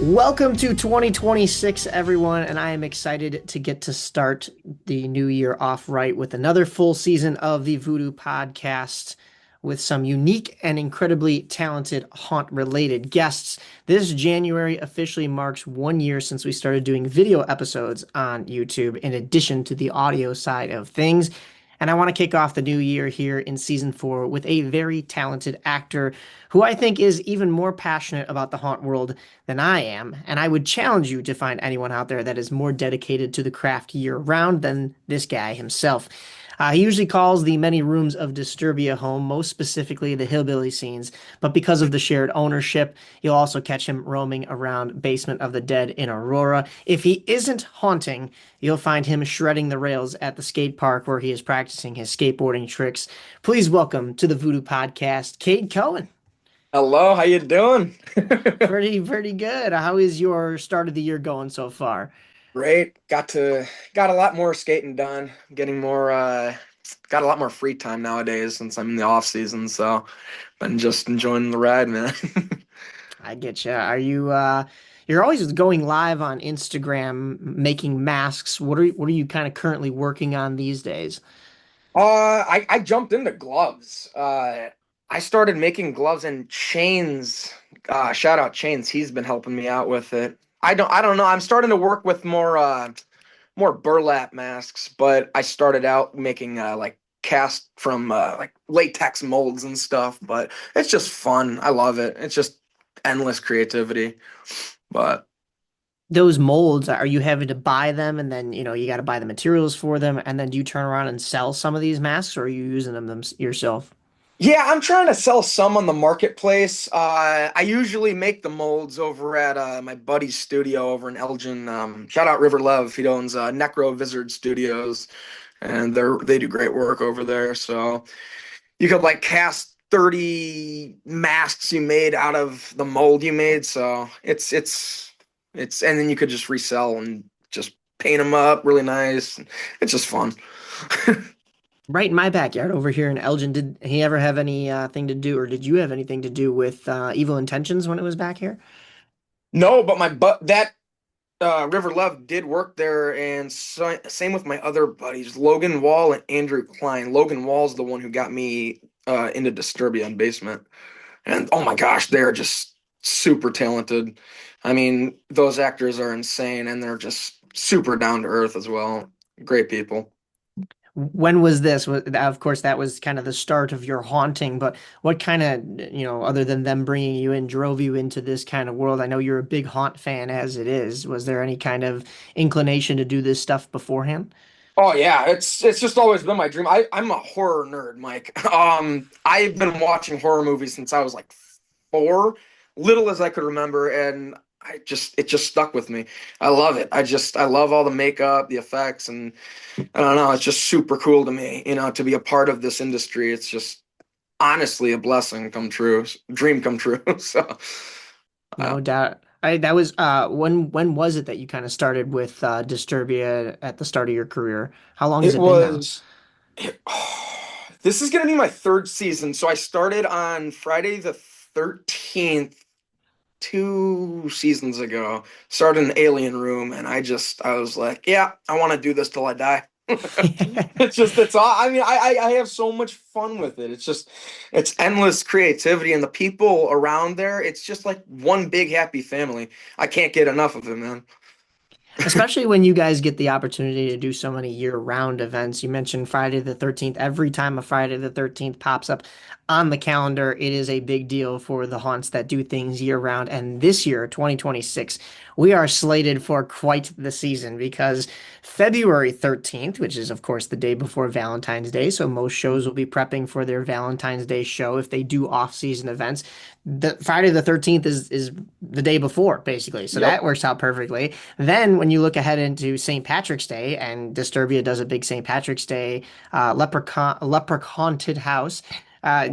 Welcome to 2026, everyone, and I am excited to get to start the new year off right with another full season of the Voodoo Podcast with some unique and incredibly talented haunt-related guests. This January officially marks 1 year since we started doing video episodes on YouTube, in addition to the audio side of things. And I want to kick off the new year here in season 4 with a very talented actor who I think is even more passionate about the haunt world than I am. And I would challenge you to find anyone out there that is more dedicated to the craft year round than this guy himself. He usually calls the many rooms of Disturbia home, most specifically the hillbilly scenes, but because of the shared ownership, you'll also catch him roaming around Basement of the Dead in Aurora. If he isn't haunting, you'll find him shredding the rails at the skate park where he is practicing his skateboarding tricks. Please welcome to the Voodoo Podcast, Cade Cohen. Hello, how you doing? Pretty good. How is your start of the year going so far? Great. Got a lot more skating done. Getting more got a lot more free time nowadays since I'm in the off season, so been just enjoying the ride, man. I get you. You're always going live on Instagram making masks. What are you kind of currently working on these days? I jumped into gloves. I started making gloves and chains. Shout out Chains. He's been helping me out with it. I don't know. I'm starting to work with more burlap masks, but I started out making like cast from like latex molds and stuff, but it's just fun. I love it. It's just endless creativity. But Those molds, are you having to buy them and then, you got to buy the materials for them and then do you turn around and sell some of these masks, or are you using them yourself? yeah, I'm trying to sell some on the marketplace. I usually make the molds over at my buddy's studio over in Elgin. Shout out River Love. He owns Necro Vizard Studios, and they do great work over there. So you could like cast 30 masks you made out of the mold you made. So it's and then you could just resell and just paint them up really nice. It's just fun. Right in my backyard over here in Elgin. Did he ever have any thing to do, or did you have anything to do with Evil Intentions when it was back here? No, but my but that River Love did work there, and same with my other buddies, Logan Wall and Andrew Klein. Logan Wall's the one who got me into Disturbia and Basement, and oh my gosh, they're just super talented. I mean, those actors are insane, and they're just super down to earth as well. Great people. When was this? Of course, that was kind of the start of your haunting, but what kind of, other than them bringing you in, drove you into this kind of world? I know you're a big haunt fan as it is. Was there any kind of inclination to do this stuff beforehand? Oh yeah, it's just always been my dream. I'm a horror nerd, Mike. I've been watching horror movies since I was like 4, little as I could remember, and it just stuck with me. I love it. I love all the makeup, the effects, and I don't know, it's just super cool to me, to be a part of this industry. It's just honestly a blessing come true, dream come true. So, uh, No doubt. That was when was it that you kind of started with Disturbia at the start of your career? How long has it it been now? was. This is gonna be my third season. So I started on Friday the 13th 2 seasons ago, started an Alien Room, and I was like, yeah, I want to do this till I die. It's all. I mean, I have so much fun with it. It's endless creativity, and the people around there. It's just like one big happy family. I can't get enough of it, man. Especially when you guys get the opportunity to do so many year-round events. You mentioned Friday the 13th. Every time a Friday the 13th pops up on the calendar, it is a big deal for the haunts that do things year-round. And this year, 2026, we are slated for quite the season because February 13th, which is, of course, the day before Valentine's Day, so most shows will be prepping for their Valentine's Day show if they do off-season events. The Friday the 13th is the day before, basically. So Yep. that works out perfectly. Then, when you look ahead into St. Patrick's Day, and Disturbia does a big St. Patrick's Day leprechaunted house,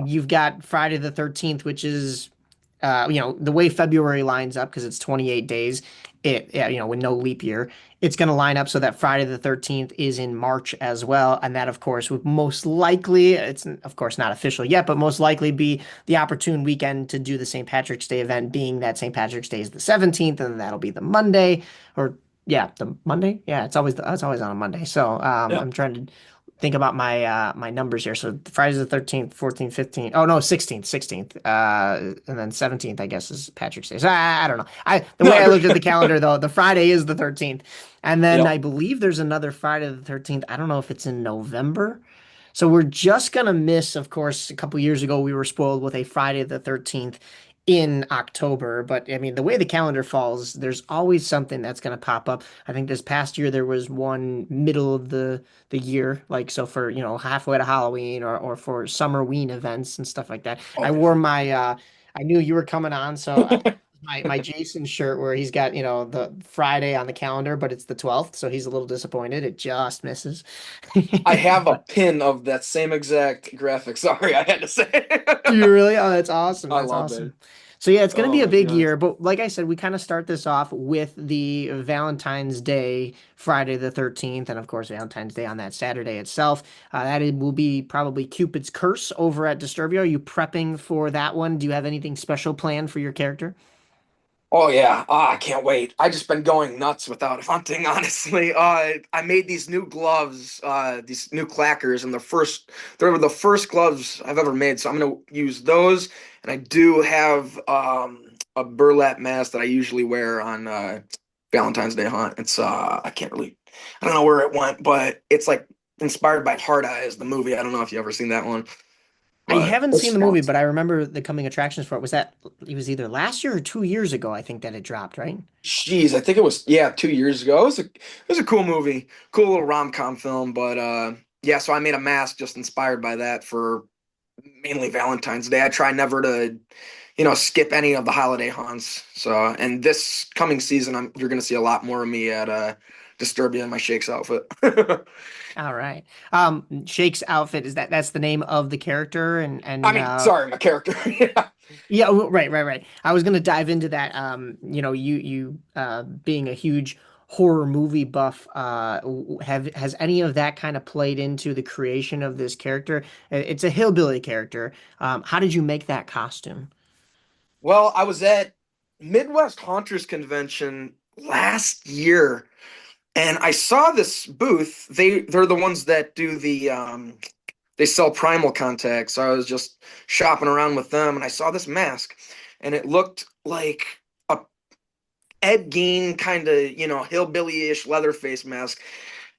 you've got Friday the 13th, which is, the way February lines up, because it's 28 days, with no leap year, it's going to line up so that Friday the 13th is in March as well. And that, of course, would most likely, it's of course not official yet, but most likely be the opportune weekend to do the St. Patrick's Day event, being that St. Patrick's Day is the 17th, and then that'll be the Monday, or yeah, the Monday. Yeah, it's always on a Monday. So Yeah. I'm trying to think about my numbers here. So Friday's the 13th, 14th, 15th. Oh no, 16th, 16th. And then 17th, I guess, is Patrick's Day. So I don't know. The No, way I you're looked at the good. calendar though, the Friday is the 13th. And then Yep. I believe there's another Friday the 13th. I don't know if it's in November. So we're just gonna miss, of course, a couple years ago we were spoiled with a Friday the 13th in October. But I mean, the way the calendar falls, there's always something that's gonna pop up. I think this past year there was one middle of the year, like so for, halfway to Halloween or for summerween events and stuff like that. I Oh wore my I knew you were coming on, so yeah. my Jason shirt where he's got, the Friday on the calendar, but it's the 12th, so he's a little disappointed. It just misses. I have a But pin of that same exact graphic. Sorry, I had to say. do you really? Oh, that's awesome. I That's love it. awesome. So yeah, it's going to Oh be a my big God. year, but like I said, we kind of start this off with the Valentine's Day, Friday the 13th, and of course Valentine's Day on that Saturday itself. Will be probably Cupid's Curse over at Disturbia. Are you prepping for that one? Do you have anything special planned for your character? Oh yeah. I can't wait. I just been going nuts without hunting, honestly. I made these new gloves, these new clackers, and they were the first gloves I've ever made. So I'm gonna use those. And I do have a burlap mask that I usually wear on Valentine's Day hunt. I don't know where it went, but it's like inspired by Hard Eyes, the movie. I don't know if you ever seen that one, I but haven't seen it's the movie, but I remember the coming attractions for it. It was either last year or 2 years ago, I think that it dropped, right? Jeez, I think it was, yeah, 2 years ago. It was a cool movie, cool little rom-com film. But yeah, so I made a mask just inspired by that for mainly Valentine's Day. I try never to, skip any of the holiday hunts. So, and this coming season, you're gonna see a lot more of me at Disturbia in my Shakes outfit. All right. Shake's outfit is that's the name of the character I and mean, sorry, my character. Yeah. yeah, right. I was gonna dive into that. You being a huge horror movie buff, has any of that kind of played into the creation of this character? It's a hillbilly character. How did you make that costume? Well, I was at Midwest Haunters Convention last year. And I saw this booth. They're the ones that do they sell primal contacts. So I was just shopping around with them and I saw this mask and it looked like a Ed Gein kind of, hillbilly-ish Leatherface mask.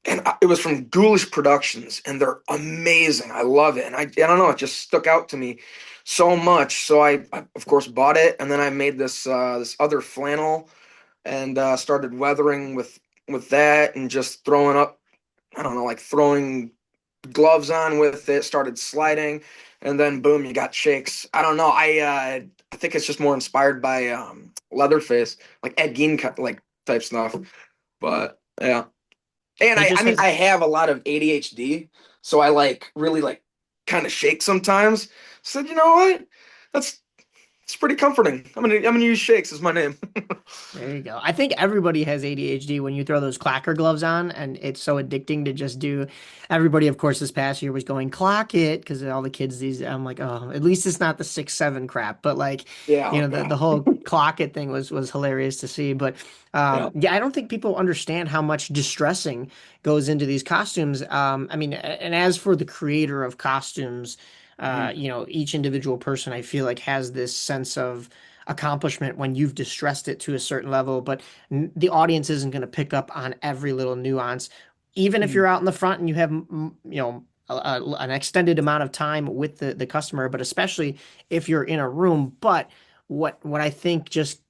And it was from Ghoulish Productions and they're amazing. I love it. And I don't know, it just stuck out to me so much. So I of course bought it and then I made this other flannel and started weathering with that and just throwing up, I don't know, like throwing gloves on with it, started sliding, and then boom, you got shakes. I don't know. I think it's just more inspired by Leatherface, like Ed Gein like type stuff. But yeah. And It I just mean has I have a lot of ADHD, so I like really like kind of shake sometimes. Said, you know what? That's it's pretty comforting. I'm gonna use shakes as my name. There you go. I think everybody has ADHD when you throw those clacker gloves on, and it's so addicting to just do. Everybody, of course, this past year was going clock it because all the kids these. I'm like, oh, at least it's not the 6-7 crap. But like, Yeah, oh the god. whole clock it thing was hilarious to see. But Yeah. yeah, I don't think people understand how much distressing goes into these costumes. I mean, and as for the creator of costumes, Mhm. each individual person I feel like has this sense of accomplishment when you've distressed it to a certain level, but the audience isn't going to pick up on every little nuance. Even if Mhm. you're out in the front and you have, an extended amount of time with the customer, but especially if you're in a room. But what I think just,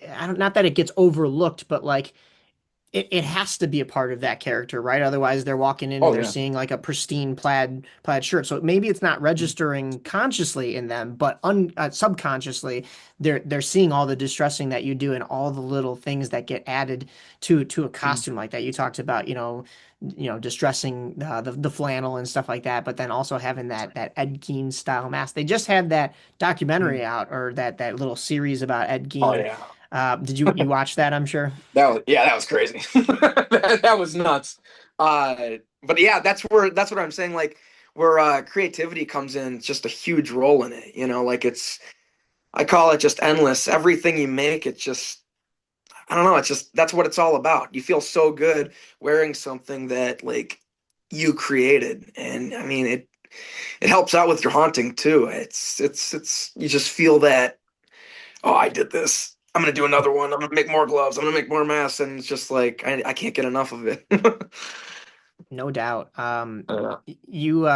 I don't, not that it gets overlooked, but like it has to be a part of that character, right? Otherwise, they're walking in and Oh they're yeah. seeing like a pristine plaid shirt. So maybe it's not Mhm. registering consciously in them, but subconsciously, they're seeing all the distressing that you do and all the little things that get added to a Mhm. costume like that. You talked about, distressing the flannel and stuff like that, but then also having that Ed Gein style mask. They just had that Mhm. documentary out, or that little series about Ed Oh Gein. yeah. Did you watch that? I'm sure. That was crazy. That was nuts. But yeah, that's what I'm saying. Like where creativity comes in, it's just a huge role in it. Like I call it just endless. Everything you make, it's just I don't know. It's just that's what it's all about. You feel so good wearing something that like you created, and I mean it helps out with your haunting too. It's you just feel that, oh, I did this. I'm gonna do another one. I'm gonna make more gloves. I'm gonna make more masks, and it's just like I can't get enough of it. No doubt. Uh, You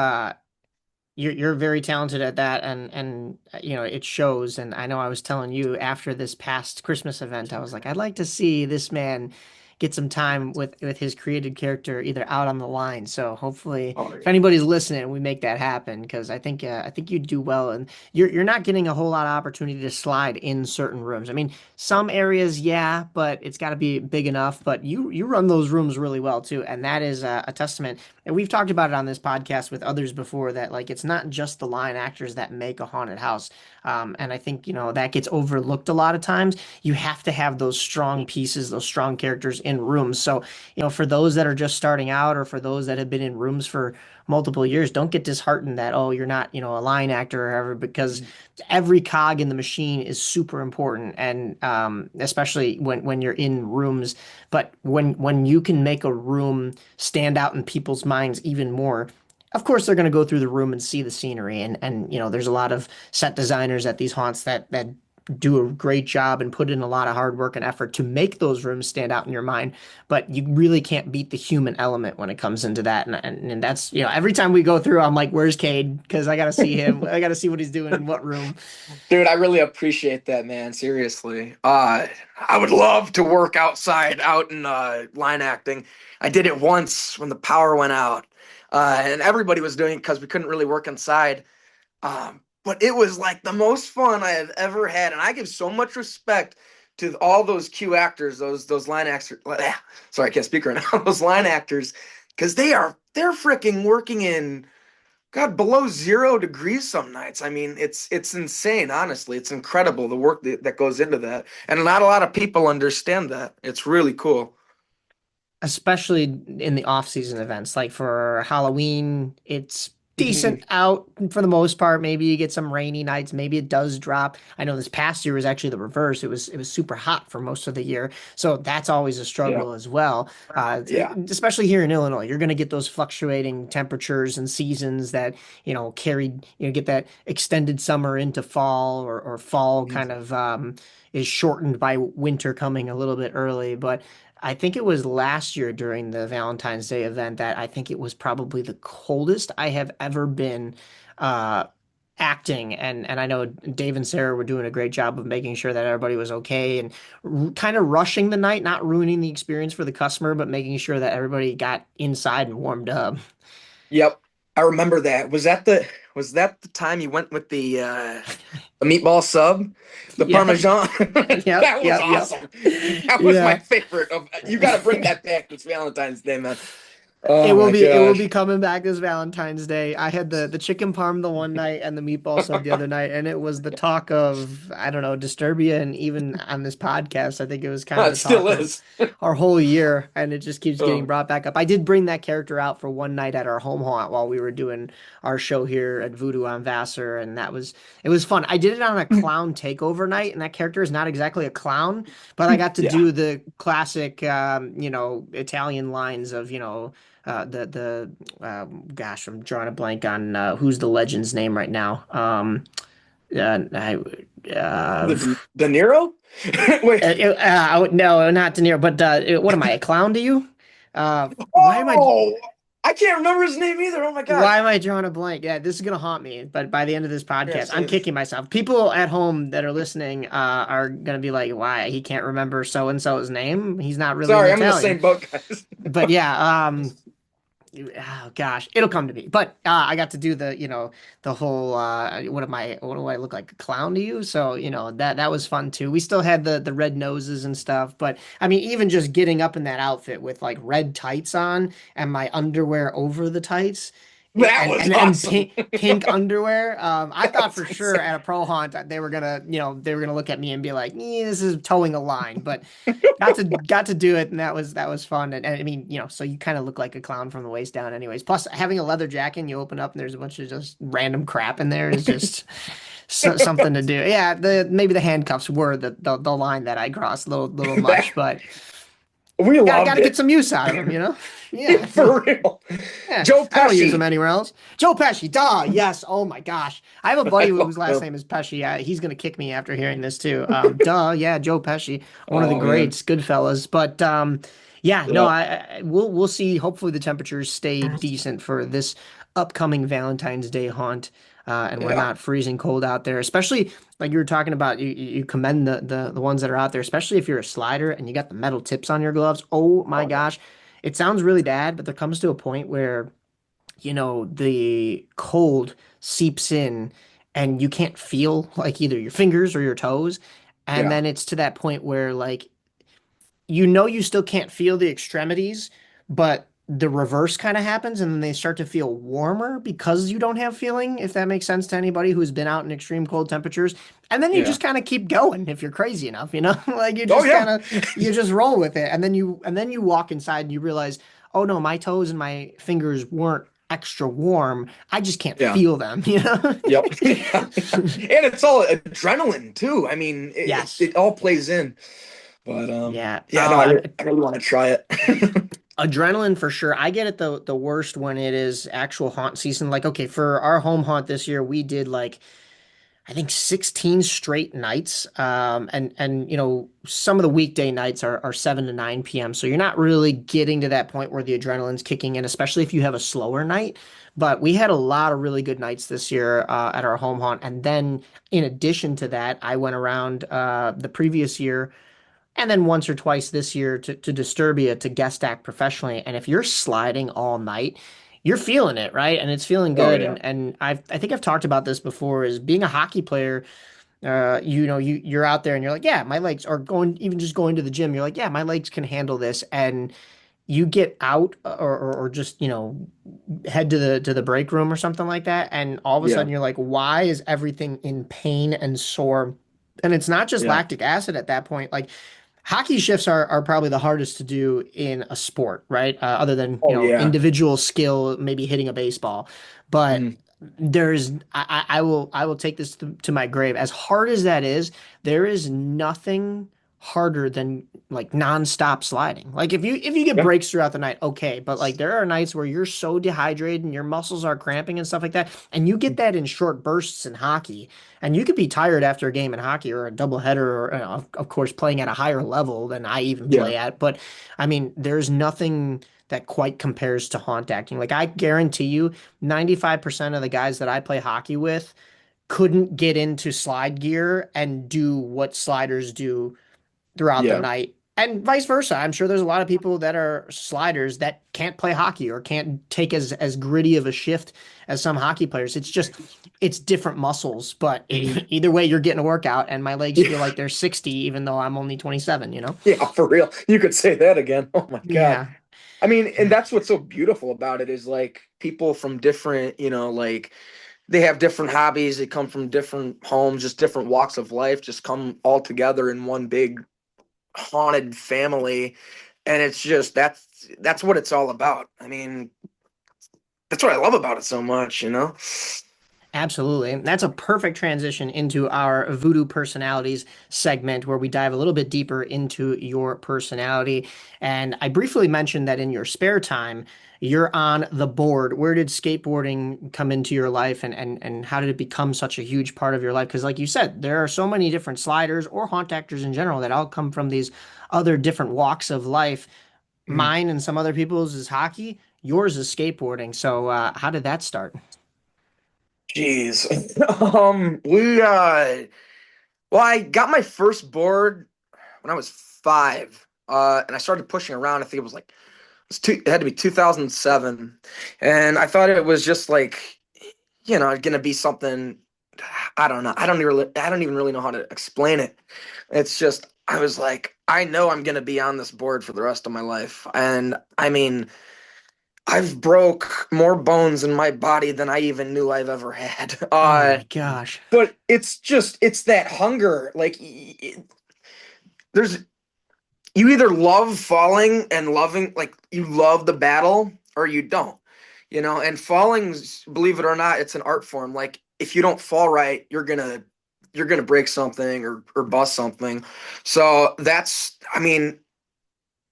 you're very talented at that, and it shows. And I know I was telling you after this past Christmas event, I was like, I'd like to see this man get some time with his created character either out on the line. So hopefully, oh, if anybody's listening, we make that happen because I think you do well, and you're not getting a whole lot of opportunity to slide in certain rooms. I mean, some areas, yeah, but it's got to be big enough. But you run those rooms really well too, and that is a testament, and we've talked about it on this podcast with others before, that like it's not just the line actors that make a haunted house. And I think, that gets overlooked a lot of times. You have to have those strong pieces, those strong characters in rooms. So, for those that are just starting out, or for those that have been in rooms for multiple years, don't get disheartened that, oh, you're not, a line actor or whatever, because every cog in the machine is super important. And especially when you're in rooms, but when you can make a room stand out in people's minds even more. Of course, they're going to go through the room and see the scenery, and there's a lot of set designers at these haunts that do a great job and put in a lot of hard work and effort to make those rooms stand out in your mind. But you really can't beat the human element when it comes into that, and that's every time we go through, I'm like, where's Cade? Because I got to see him. I got to see what he's doing in what room. dude, I really appreciate that, man. Seriously. I would love to work outside, out in line acting. I did it once when the power went out, and everybody was doing it because we couldn't really work inside. But it was like the most fun I have ever had, and I give so much respect to all those Q actors, those line actors. Sorry, I can't speak right now. Those line actors, because they're freaking working in God below 0 degrees some nights. I mean, it's insane. Honestly, it's incredible the work that goes into that, and not a lot of people understand that. It's really cool. Especially in the off-season events. Like for Halloween, it's decent Mhm. out for the most part. Maybe you get some rainy nights. Maybe it does drop. I know this past year was actually the reverse. It was super hot for most of the year, so that's always a Yeah, struggle as well. yeah. Especially here in Illinois, you're going to get those fluctuating temperatures and seasons that carried get that extended summer into fall, or fall Mhm. kind of is shortened by winter coming a little bit early, but. I think it was last year during the Valentine's Day event that I think it was probably the coldest I have ever been uh, acting. And I know Dave and Sarah were doing a great job of making sure that everybody was okay, and kind of rushing the night, not ruining the experience for the customer, but making sure that everybody got inside and warmed up. Yep, I remember that. Was that the time you went with the meatball sub, the Yep. Parmesan? Yep. That was Yep. Yep. awesome. That was my Yeah. favorite. You got to bring that back this Valentine's Day, man. It Oh will my be it will be gosh. coming back this Valentine's Day. I had the chicken parm the one night and the meatball sub the other night, and it was the talk of, I don't know, Disturbia, and even on this podcast, I think it was kind of It the still talk of is. our whole year, and it just keeps getting Oh, brought back up. I did bring that character out for one night at our home haunt while we were doing our show here at Voodoo on Vassar, and it was fun. I did it on a clown takeover night, and that character is not exactly a clown, but I got to yeah. do the classic, Italian lines of, gosh, I'm drawing a blank on who's the legend's name right now. I The De Niro? Wait. no, not De Niro, but what am I, a clown to you? Why am I Oh, I can't remember his name either. Oh my why gosh. am I drawing a blank? Yeah, this is gonna haunt me. But by the end of this Yeah, podcast, I'm same. kicking myself. People at home that are listening are gonna be like, "Why he can't remember so and so's name? He's not really an Sorry, I'm in the Italian." same boat, guys. But yeah, oh gosh, it'll come to me. But I got to do the whole what do I look like, a clown to you? So that was fun too. We still had the red noses and stuff, but I mean, even just getting up in that outfit with like red tights on and my underwear over the tights, That and was and, and awesome. pink underwear. I thought That's for sure insane. at a pro haunt that they were gonna look at me and be like, this is towing a line. But got to do it, and that was fun. And I mean, so you kind of look like a clown from the waist down, anyways. Plus, having a leather jacket, and you open up and there's a bunch of just random crap in there is just something to do. Yeah, maybe the handcuffs were the line that I crossed a little much, That but we gotta loved get it. some use out of them, you know? Yeah. For real. Yeah, Joe I don't use them Pesci. anywhere else. Joe Pesci, duh, yes. Oh my gosh, I have a buddy I love whose last him. name is Pesci. He's gonna kick me after hearing this too. Duh, yeah, Joe Pesci, one of the Oh man. greats, Goodfellas. But yeah, no, Yeah. we'll see. Hopefully, the temperatures stay decent for this upcoming Valentine's Day haunt, and we're Yeah. not freezing cold out there. Especially like you were talking about, you commend the ones that are out there, especially if you're a slider and you got the metal tips on your gloves. Oh my Oh yeah. gosh, it sounds really bad, but there comes to a point where the cold seeps in and you can't feel like either your fingers or your toes. And Yeah. then it's to that point where like you still can't feel the extremities, but the reverse kind of happens and then they start to feel warmer because you don't have feeling, if that makes sense to anybody who's been out in extreme cold temperatures. And then you Yeah. just kind of keep going if you're crazy enough. Like you Oh just yeah. kind of you just roll with it. And then you walk inside and you realize, "Oh no, my toes and my fingers weren't extra warm. I just can't Yeah. feel them." Yep. Yeah. And it's all adrenaline too. I mean, Yes. it all plays in. But Yeah. yeah, no, Oh, and I really want to try it. adrenaline for sure. I get it the worst when it is actual haunt season. Like, okay, for our home haunt this year, we did like I think 16 straight nights. And some of the weekday nights are 7 to 9 p.m. So you're not really getting to that point where the adrenaline's kicking in, especially if you have a slower night. But we had a lot of really good nights this year at our home haunt. And then in addition to that, I went around the previous year and then once or twice this year to Disturbia to guest act professionally. And if you're sliding all night, you're feeling it, right? And it's feeling Oh good. yeah. And I think I've talked about this before, is being a hockey player. You're out there and you're like, yeah, my legs are going, even just going to the gym. You're like, yeah, my legs can handle this. And you get out or just head to the break room or something like that, and all of a Yeah. sudden you're like, why is everything in pain and sore? And it's not just Yeah. lactic acid at that point. Like hockey shifts are probably the hardest to do in a sport, right? Other than, Oh yeah. individual skill, maybe hitting a baseball. But Mm. I will take this to my grave. As hard as that is, there is nothing harder than like nonstop sliding. Like if you get Yeah. breaks throughout the night, okay, but like there are nights where you're so dehydrated and your muscles are cramping and stuff like that, and you get that in short bursts in hockey, and you could be tired after a game in hockey or a doubleheader, or of course playing at a higher level than I even Yeah. play at. But I mean, there's nothing that quite compares to haunt acting. Like I guarantee you, 95% of the guys that I play hockey with couldn't get into slide gear and do what sliders do throughout the Yeah. night. And vice versa. I'm sure there's a lot of people that are sliders that can't play hockey or can't take as gritty of a shift as some hockey players. It's different muscles, but Mhm. either way, you're getting a workout, and my legs feel Yeah. like they're 60, even though I'm only 27. Yeah, for real. You could say that again. Oh my God. Yeah. I mean, and that's what's so beautiful about it is like people from different, like they have different hobbies, they come from different homes, just different walks of life, just come all together in one big haunted family. And it's just that's what it's all about. I mean, that's what I love about it so much. Absolutely. That's a perfect transition into our Voodoo Personalities segment where we dive a little bit deeper into your personality. And I briefly mentioned that in your spare time, you're on the board. Where did skateboarding come into your life, and how did it become such a huge part of your life? Because like you said, there are so many different sliders or haunt actors in general that all come from these other different walks of life. Mhm. Mine and some other people's is hockey. Yours is skateboarding. So how did that start? Jeez. We well, I got my first board when I was 5. And I started pushing around. I think it was like it had to be 2007. And I thought it was just like, gonna be something. I don't know. I don't even really know how to explain it. It's just I was like, I know I'm gonna be on this board for the rest of my life. And I mean, I've broke more bones in my body than I even knew I've ever had. Oh my gosh. But it's that hunger. Like there's you either love falling and loving, like you love the battle, or you don't. And falling's, believe it or not, it's an art form. Like if you don't fall right, you're gonna break something or bust something. So I mean,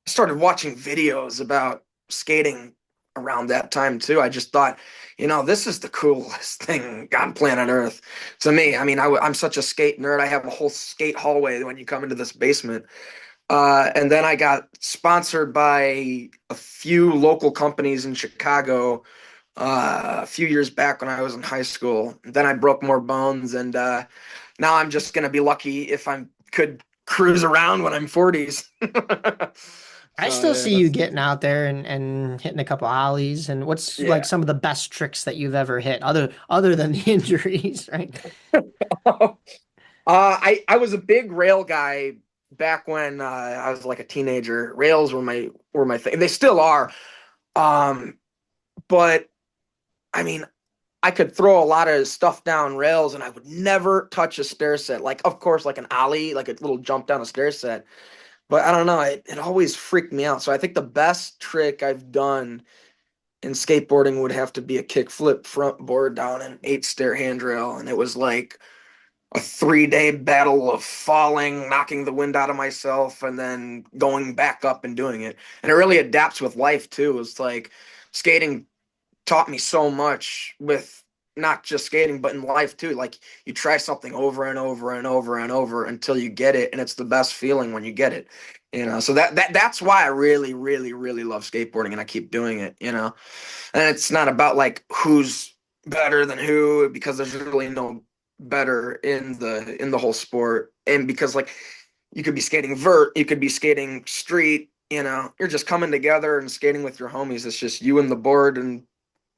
I started watching videos about skating around that time too. I just thought, this is the coolest thing on planet Earth to me. I mean, I'm such a skate nerd. I have a whole skate hallway when you come into this basement. And then I got sponsored by a few local companies in Chicago a few years back when I was in high school. Then I broke more bones, and now I'm just gonna be lucky if I could cruise around when I'm 40s. I So still yeah, see you getting out there and hitting a couple ollies. And what's like yeah. some of the best tricks that you've ever hit, other than the injuries, right? I was a big rail guy back when I was like a teenager. Rails were my thing. They still are. Um, but I mean, I could throw a lot of stuff down rails, and I would never touch a stair set. Like, of course, like an ollie, like a little jump down a stair set. But I don't know, it always freaked me out. So I think the best trick I've done in skateboarding would have to be a kickflip front board down an 8 stair handrail, and it was like a 3 day battle of falling, knocking the wind out of myself, and then going back up and doing it. And it really adapts with life too. It's like skating taught me so much with not just skating, but in life too. Like you try something over and over and over and over until you get it, and it's the best feeling when you get it. So that's why I really, really, really love skateboarding, and I keep doing it. And it's not about like who's better than who, because there's really no better in the whole sport. And because like you could be skating vert, you could be skating street, you're just coming together and skating with your homies. It's just you and the board and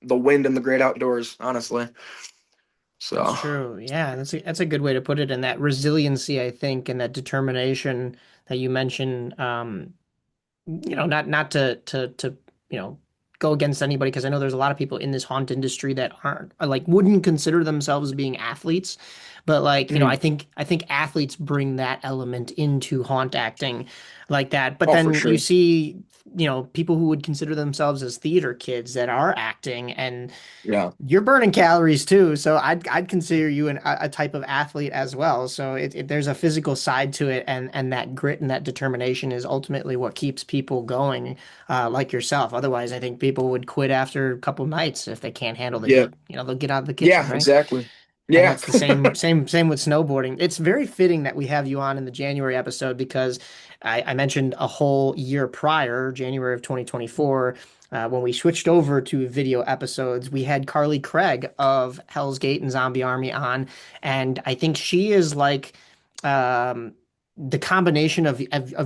the wind and the great outdoors, honestly. That's So true. Yeah, that's a good way to put it. And that resiliency, I think, and that determination that you mentioned, not to go against anybody, because I know there's a lot of people in this haunt industry that aren't like wouldn't consider themselves being athletes, but like I mm. think athletes bring that element into haunt acting like that. But Oh, for then you sure. see people who would consider themselves as theater kids that are acting, and Yeah. you're burning calories too, so I'd consider you a type of athlete as well. So there's a physical side to it, and that grit and that determination is ultimately what keeps people going, like yourself. Otherwise, I think people would quit after a couple nights if they can't handle the Yeah. heat. They'll get out of the kitchen, Yeah, right? exactly. And Yeah. that's the same with snowboarding. It's very fitting that we have you on in the January episode because I mentioned a whole year prior, January of 2024, when we switched over to video episodes, we had Carly Craig of Hell's Gate and Zombie Army on, and I think she is like um, the combination of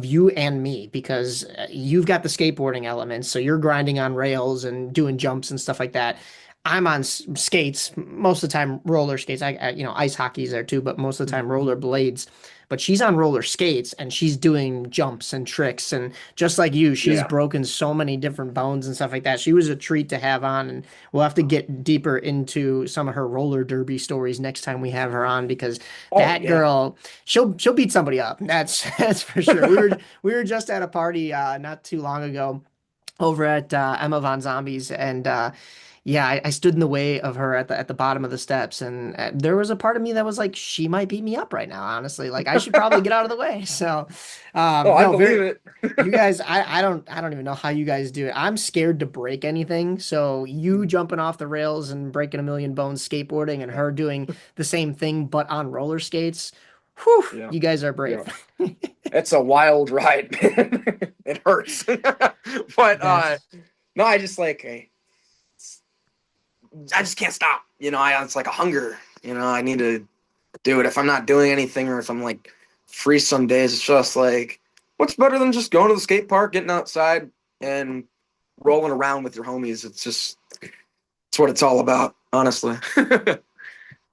you and me because you've got the skateboarding elements, so you're grinding on rails and doing jumps and stuff like that. I'm on skates most of the time, roller skates. Ice hockey's there too, but most of the time roller blades. But she's on roller skates and she's doing jumps and tricks. And just like you, she's Yeah. broken so many different bones and stuff like that. She was a treat to have on. And we'll have to get deeper into some of her roller derby stories next time we have her on because Oh, that yeah. girl, she'll beat somebody up. That's for sure. We were just at a party not too long ago over at Emma Von Zombies, and yeah, I stood in the way of her at the bottom of the steps, and there was a part of me that was like, she might beat me up right now, honestly. Like I should probably get out of the way. So, Oh, I no, believe very. it. You guys, I don't even know how you guys do it. I'm scared to break anything. So you jumping off the rails and breaking a million bones skateboarding, and her doing the same thing but on roller skates. Whew, Yeah. you guys are brave. Yeah. It's a wild ride, man. It hurts. But That's no, I just can't stop. It's like a hunger. I need to do it. If I'm not doing anything, or if I'm like free some days, it's just like, what's better than just going to the skate park, getting outside, and rolling around with your homies? It's what it's all about, honestly.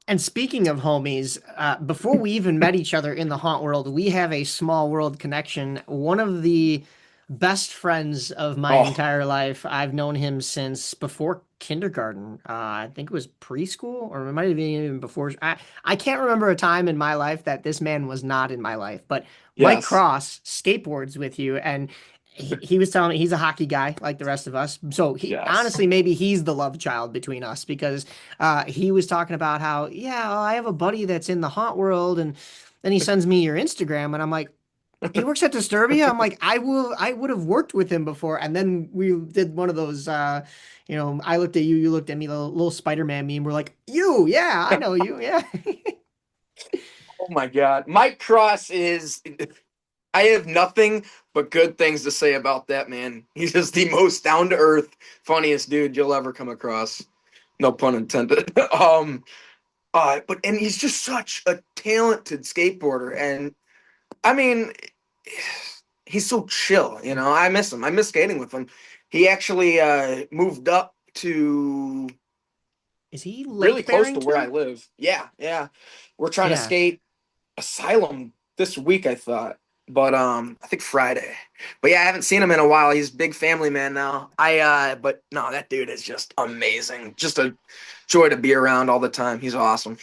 And speaking of homies, before we even met each other in the haunt world, we have a small world connection. One of the best friends of my Oh, entire life. I've known him since before kindergarten. I think it was preschool, or it might have been even before. I can't remember a time in my life that this man was not in my life. But Mike yes. Cross skateboards with you, and he was telling me he's a hockey guy like the rest of us. So he Yes. honestly, maybe he's the love child between us because he was talking about how, yeah, well, I have a buddy that's in the haunt world, and then he sends me your Instagram, and I'm like, he works at Disturbia. I'm like, I would have worked with him before. And then we did one of those, I looked at you, you looked at me, the little Spider-Man meme. We're like, you, yeah, I know you, yeah. Oh my God. Mike Cross is, I have nothing but good things to say about that man. He's just the most down to earth, funniest dude you'll ever come across. No pun intended. But and he's just such a talented skateboarder. And I mean, he's so chill, you know. I miss him. I miss skating with him. He actually moved up to Is he really Lake close to where I Barrington? live. Yeah, yeah. We're trying to Yeah. skate Asylum this week, I thought. But I think Friday. But yeah, I haven't seen him in a while. He's a big family man now. But no, that dude is just amazing. Just a joy to be around all the time. He's awesome.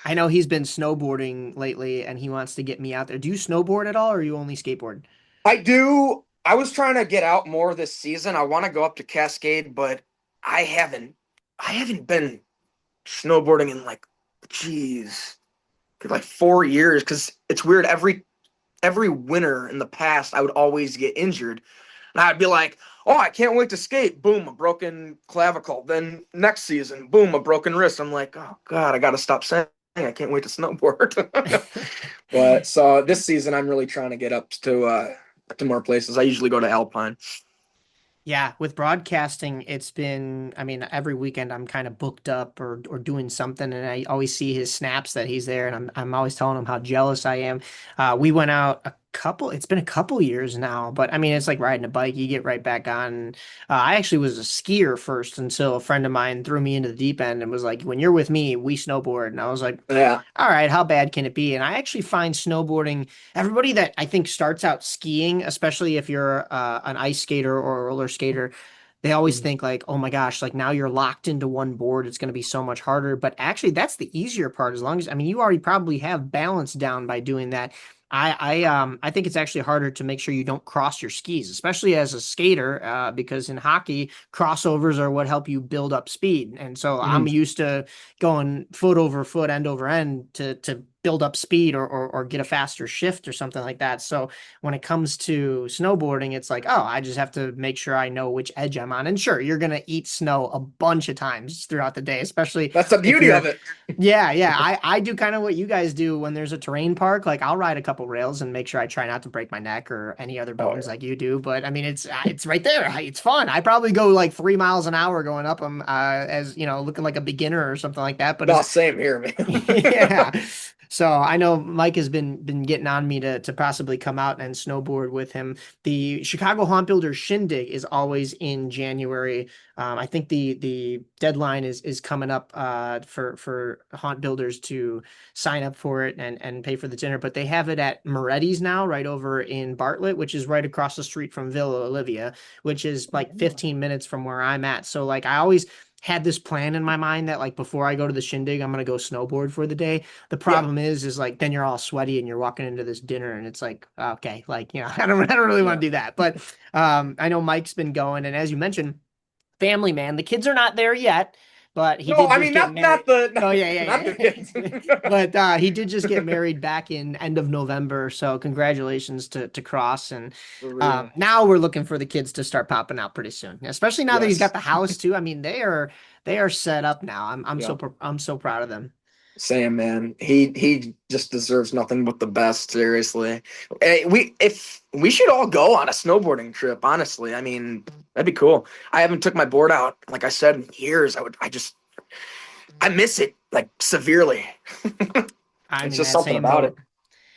I know he's been snowboarding lately and he wants to get me out there. Do you snowboard at all or you only skateboard? I do. I was trying to get out more this season. I want to go up to Cascade, but I haven't. I haven't been snowboarding in like, geez, like 4 years. Because it's weird. Every winter in the past, I would always get injured, and I'd be like, "Oh, I can't wait to skate!" Boom, a broken clavicle. Then next season, boom, a broken wrist. I'm like, "Oh God, I got to stop saying I can't wait to snowboard." But so this season, I'm really trying to get up to more places. I usually go to Alpine. Yeah, with broadcasting, it's been, I mean, every weekend I'm kind of booked up or doing something, and I always see his snaps that he's there, and I'm always telling him how jealous I am. We went out it's been a couple years now, but I mean, it's like riding a bike, you get right back on. I actually was a skier first until a friend of mine threw me into the deep end and was like, when you're with me, we snowboard. And I was like, Yeah. all right, how bad can it be? And I actually find snowboarding, everybody that I think starts out skiing, especially if you're an ice skater or a roller skater, they always Mhm. think like, oh my gosh, like now you're locked into one board. It's going to be so much harder. But actually, that's the easier part. As long as, I mean, you already probably have balance down by doing that. I think it's actually harder to make sure you don't cross your skis, especially as a skater, because in hockey, crossovers are what help you build up speed. And so I'm Mhm. used to going foot over foot, end over end to build up speed or get a faster shift or something like that. So when it comes to snowboarding, it's like, oh, I just have to make sure I know which edge I'm on. And sure, you're gonna eat snow a bunch of times throughout the day, especially That's the if beauty of you're it. yeah, yeah. I do kind of what you guys do when there's a terrain park. Like I'll ride a couple rails and make sure I try not to break my neck or any other Oh bones yeah. like you do. But I mean, it's right there. It's fun. I probably go like 3 miles an hour going up them, as you know, looking like a beginner or something like that. But No, as same here, man. yeah. So I know Mike has been getting on me to possibly come out and snowboard with him. The Chicago Haunt Builders Shindig is always in January. I think the deadline is coming up for haunt builders to sign up for it and pay for the dinner. But they have it at Moretti's now, right over in Bartlett, which is right across the street from Villa Olivia, which is like 15 minutes from where I'm at. So like I always had this plan in my mind that like before I go to the shindig, I'm gonna go snowboard for the day. The Yeah. problem is like then you're all sweaty and you're walking into this dinner and it's like, okay, like I don't really want Yeah. to do that. But I know Mike's been going, and as you mentioned, family man. The kids are not there yet, but he No, did I just mean get not married. the Oh not, yeah, not yeah, the kids. yeah. But he did just get married back in end of November. So congratulations to Cross. And For real. now we're looking for the kids to start popping out pretty soon. Especially now that he's got Yes. the house too. I mean, they are set up now. Yeah. I'm so proud of them. Same man. He just deserves nothing but the best, seriously. Hey, we should all go on a snowboarding trip, honestly. I mean, that'd be cool. I haven't took my board out, like I said, in years. I miss it like severely. I'm It's in just that something same about it. boat.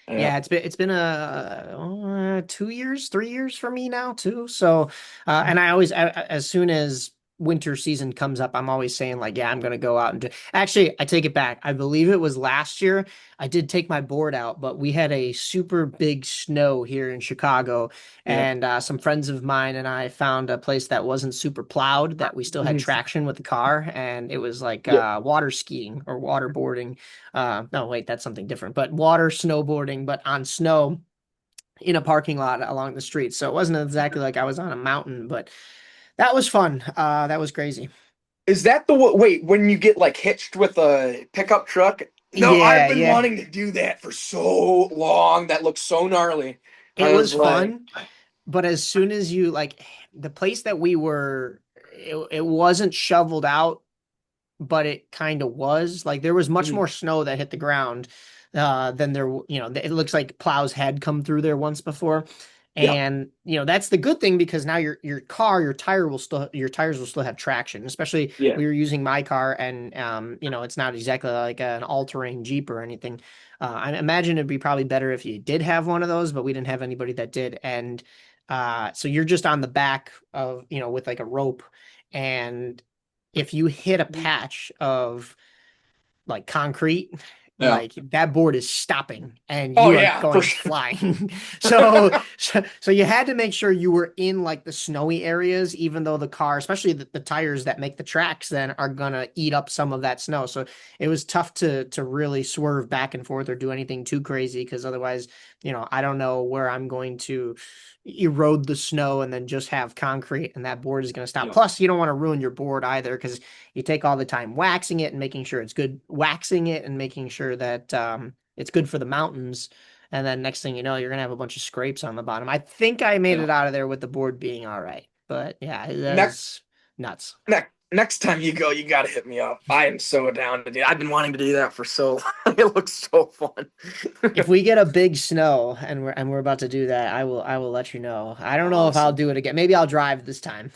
Yeah. Yeah, it's been a 2 years, 3 years for me now too. So, and I always as soon as winter season comes up, I'm always saying like, yeah, I'm gonna go out and do. Actually, I take it back. I believe it was last year. I did take my board out, but we had a super big snow here in Chicago, Yeah. and some friends of mine and I found a place that wasn't super plowed, that we still had Mhm. traction with the car, and it was like Yeah. water skiing or waterboarding. No, wait, that's something different. But water snowboarding, but on snow in a parking lot along the street. So it wasn't exactly like I was on a mountain, but that was fun. That was crazy. Is that wait, when you get like hitched with a pickup truck? No, I've Yeah, been yeah. wanting to do that for so long. That looks so gnarly. It I was was like, fun, but as soon as you like the place that we were, it wasn't shoveled out, but it kind of was. Like there was much mhm. more snow that hit the ground than there, it looks like plows had come through there once before. Yeah, And that's the good thing because now your car, your tires will still have traction. Especially yeah, we were using my car and it's not exactly like an all-terrain Jeep or anything. I imagine it'd be probably better if you did have one of those, but we didn't have anybody that did. And so you're just on the back of, with like a rope, and if you hit a patch of like concrete, yeah. like that board is stopping and Oh you are yeah, for going sure. flying. So you had to make sure you were in like the snowy areas, even though the car, especially the tires that make the tracks, then are gonna eat up some of that snow. So it was tough to really swerve back and forth or do anything too crazy because otherwise, I don't know where I'm going to erode the snow and then just have concrete and that board is going to stop. Yeah, Plus, you don't want to ruin your board either because you take all the time waxing it and making sure it's good, waxing it and making sure that it's good for the mountains. And then next thing you know, you're gonna have a bunch of scrapes on the bottom. I think I made yeah. it out of there with the board being all right, but yeah, it Next, was nuts. next time you go, you gotta hit me up. I am so down to do. I've been wanting to do that for so long. It looks so fun. If we get a big snow and we're about to do that, I will let you know. I don't know if I'll Awesome. do it again. Maybe I'll drive this time,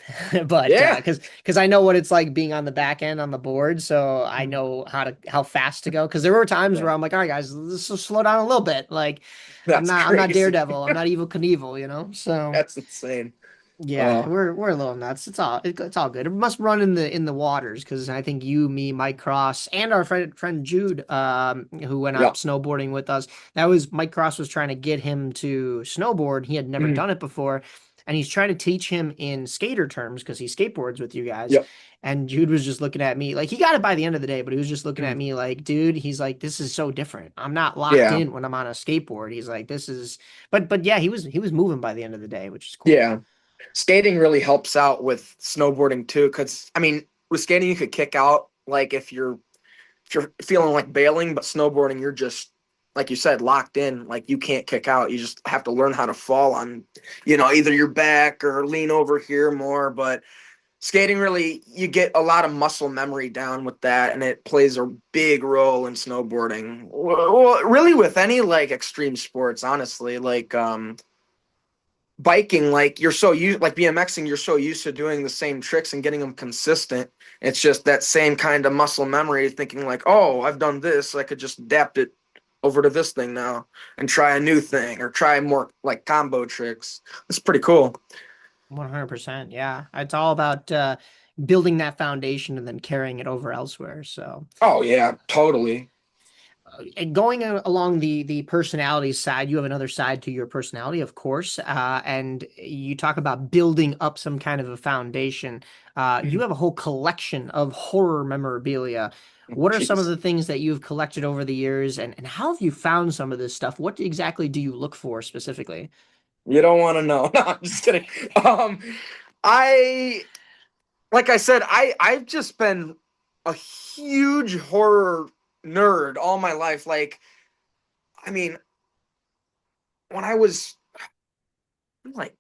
but Yeah. because I know what it's like being on the back end on the board, so I Mhm. know how fast to go. Because there were times Yeah. where I'm like, all right, guys, let's just slow down a little bit. Like That's I'm not crazy. Daredevil. I'm not Evil Knievel, you know. So. That's insane. Yeah, Oh, we're a little nuts. It's all good. It must run in the waters because I think you, me, Mike Cross, and our friend Jude, who went yeah. out snowboarding with us. That was Mike Cross was trying to get him to snowboard. He had never Mhm. done it before, and he's trying to teach him in skater terms because he skateboards with you guys. Yep. And Jude was just looking at me like he got it by the end of the day, but he was just looking at Mhm. me like, dude, he's like, this is so different. I'm not locked Yeah. in when I'm on a skateboard. He's like, this is, but yeah, he was moving by the end of the day, which is cool. Yeah. Skating really helps out with snowboarding too, because I mean, with skating you could kick out like if you're feeling like bailing, but snowboarding you're just like you said locked in, like you can't kick out. You just have to learn how to fall on, either your back or lean over here more. But skating really you get a lot of muscle memory down with that, and it plays a big role in snowboarding. Well, really with any like extreme sports, honestly, like biking, like you're so used, like BMXing, you're so used to doing the same tricks and getting them consistent. It's just that same kind of muscle memory, thinking like, oh, I've done this, I could just adapt it over to this thing now and try a new thing or try more like combo tricks. It's pretty cool. 100%. Yeah. It's all about building that foundation and then carrying it over elsewhere. So, Oh yeah, totally. and going along the personality side, you have another side to your personality, of course. And you talk about building up some kind of a foundation. You Mhm. have a whole collection of horror memorabilia. What are some of Jeez. the things that you've collected over the years, and how have you found some of this stuff? What exactly do you look for specifically? You don't want to know. No, I'm just kidding. Um, I like I said, I've just been a huge horror nerd all my life. Like, I mean, when I was like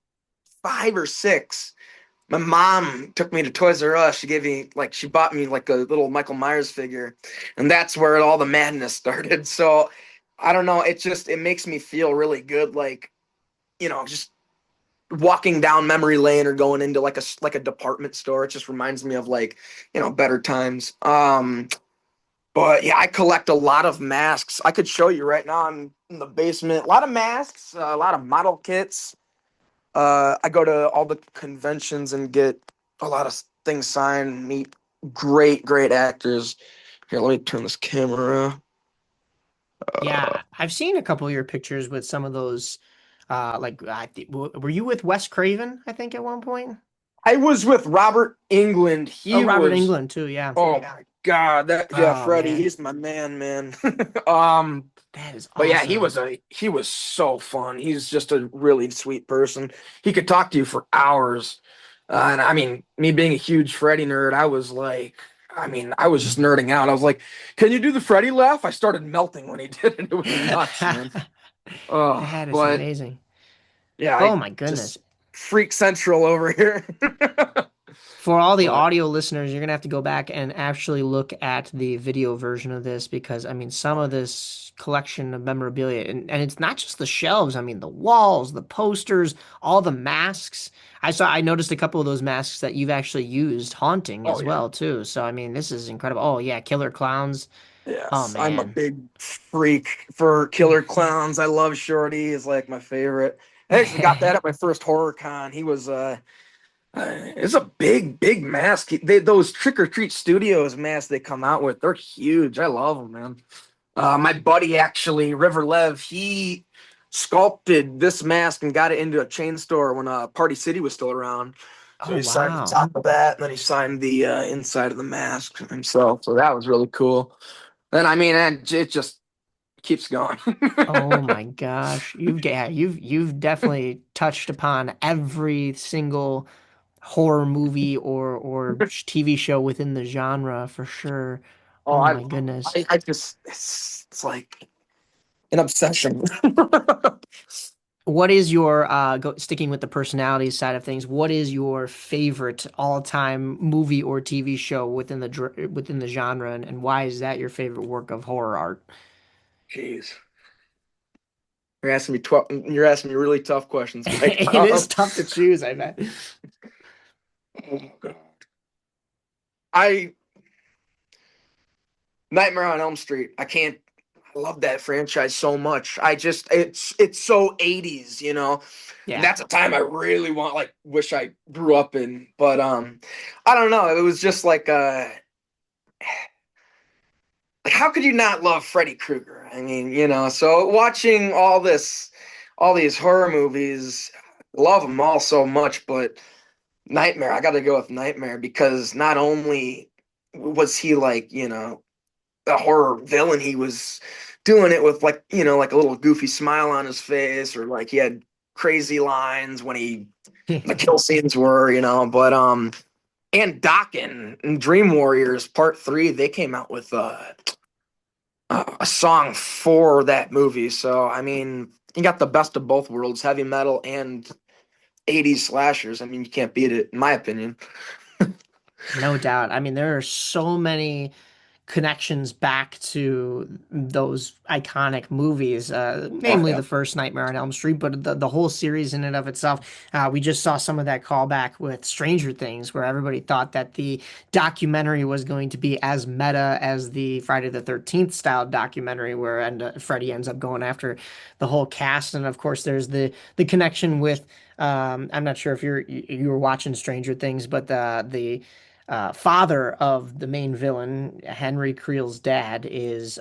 5 or 6, my mom took me to Toys R Us. She bought me like a little Michael Myers figure, and that's where all the madness started. So I don't know. It makes me feel really good, like just walking down memory lane or going into like a department store. It just reminds me of like better times. But yeah, I collect a lot of masks. I could show you right now. I'm in the basement. A lot of masks, a lot of model kits. I go to all the conventions and get a lot of things signed, meet great actors. Here, let me turn this camera. Yeah, I've seen a couple of your pictures with some of those. Were you with Wes Craven? I think at one point. I was with Robert England. Oh, He Robert was, Englund too. Yeah. oh my God, that yeah, Oh Freddie, man, he's my man. Um, that is but yeah, awesome. he was so fun. He's just a really sweet person. He could talk to you for hours. And I mean, me being a huge Freddie nerd, I was like, I mean, I was just nerding out. I was like, "Can you do the Freddie laugh?" I started melting when he did it. It was nuts, man. Oh, That is but amazing. yeah, Oh I my goodness. just freak central over here. For all the But audio listeners, you're gonna have to go back and actually look at the video version of this because I mean some of this collection of memorabilia and it's not just the shelves, I mean the walls, the posters, all the masks. I noticed a couple of those masks that you've actually used haunting oh as yeah. well too. So I mean this is incredible. Oh yeah, killer clowns. Oh Yes, I'm a man. big freak for killer clowns. I love Shorty. Is like my favorite. I actually got that at my first horror con. He was it's a big mask. Those Trick or Treat Studios masks they come out with, they're huge. I love them, man. My buddy actually, River Lev, he sculpted this mask and got it into a chain store when Party City was still around. So Oh he signed the wow. top of that, and then he signed the inside of the mask himself. So that was really cool. Then I mean, and it just keeps going. Oh my gosh. You've definitely touched upon every single horror movie or TV show within the genre for sure. Oh, Oh I my love it. goodness. I just it's like an obsession. What is your sticking with the personality side of things, what is your favorite all-time movie or TV show within the genre and why is that your favorite work of horror art? Jeez. You're asking me really tough questions, Mike. It is tough to choose, I bet. Oh, God. I Nightmare on Elm Street. I love that franchise so much. I just it's so 80s, you know. And Yeah. that's a time I really wish I grew up in. But I don't know. It was just like how could you not love Freddy Krueger? I mean, you know, so watching all these horror movies, love them all so much, but Nightmare, I got to go with Nightmare because not only was he like, you know, a horror villain, he was doing it with like, you know, like a little goofy smile on his face or like he had crazy lines when the kill scenes were, you know, but and Dokken and Dream Warriors Part 3, they came out with a song for that movie. So, I mean, you got the best of both worlds, heavy metal and 80s slashers. I mean, you can't beat it, in my opinion. No doubt. I mean, there are so many connections back to those iconic movies, Oh, namely yeah. the first Nightmare on Elm Street, but the whole series in and of itself. We just saw some of that callback with Stranger Things, where everybody thought that the documentary was going to be as meta as the Friday the 13th style documentary, where Freddy ends up going after the whole cast. And of course, there's the connection with. I'm not sure if you were watching Stranger Things, but the father of the main villain, Henry Creel's dad, is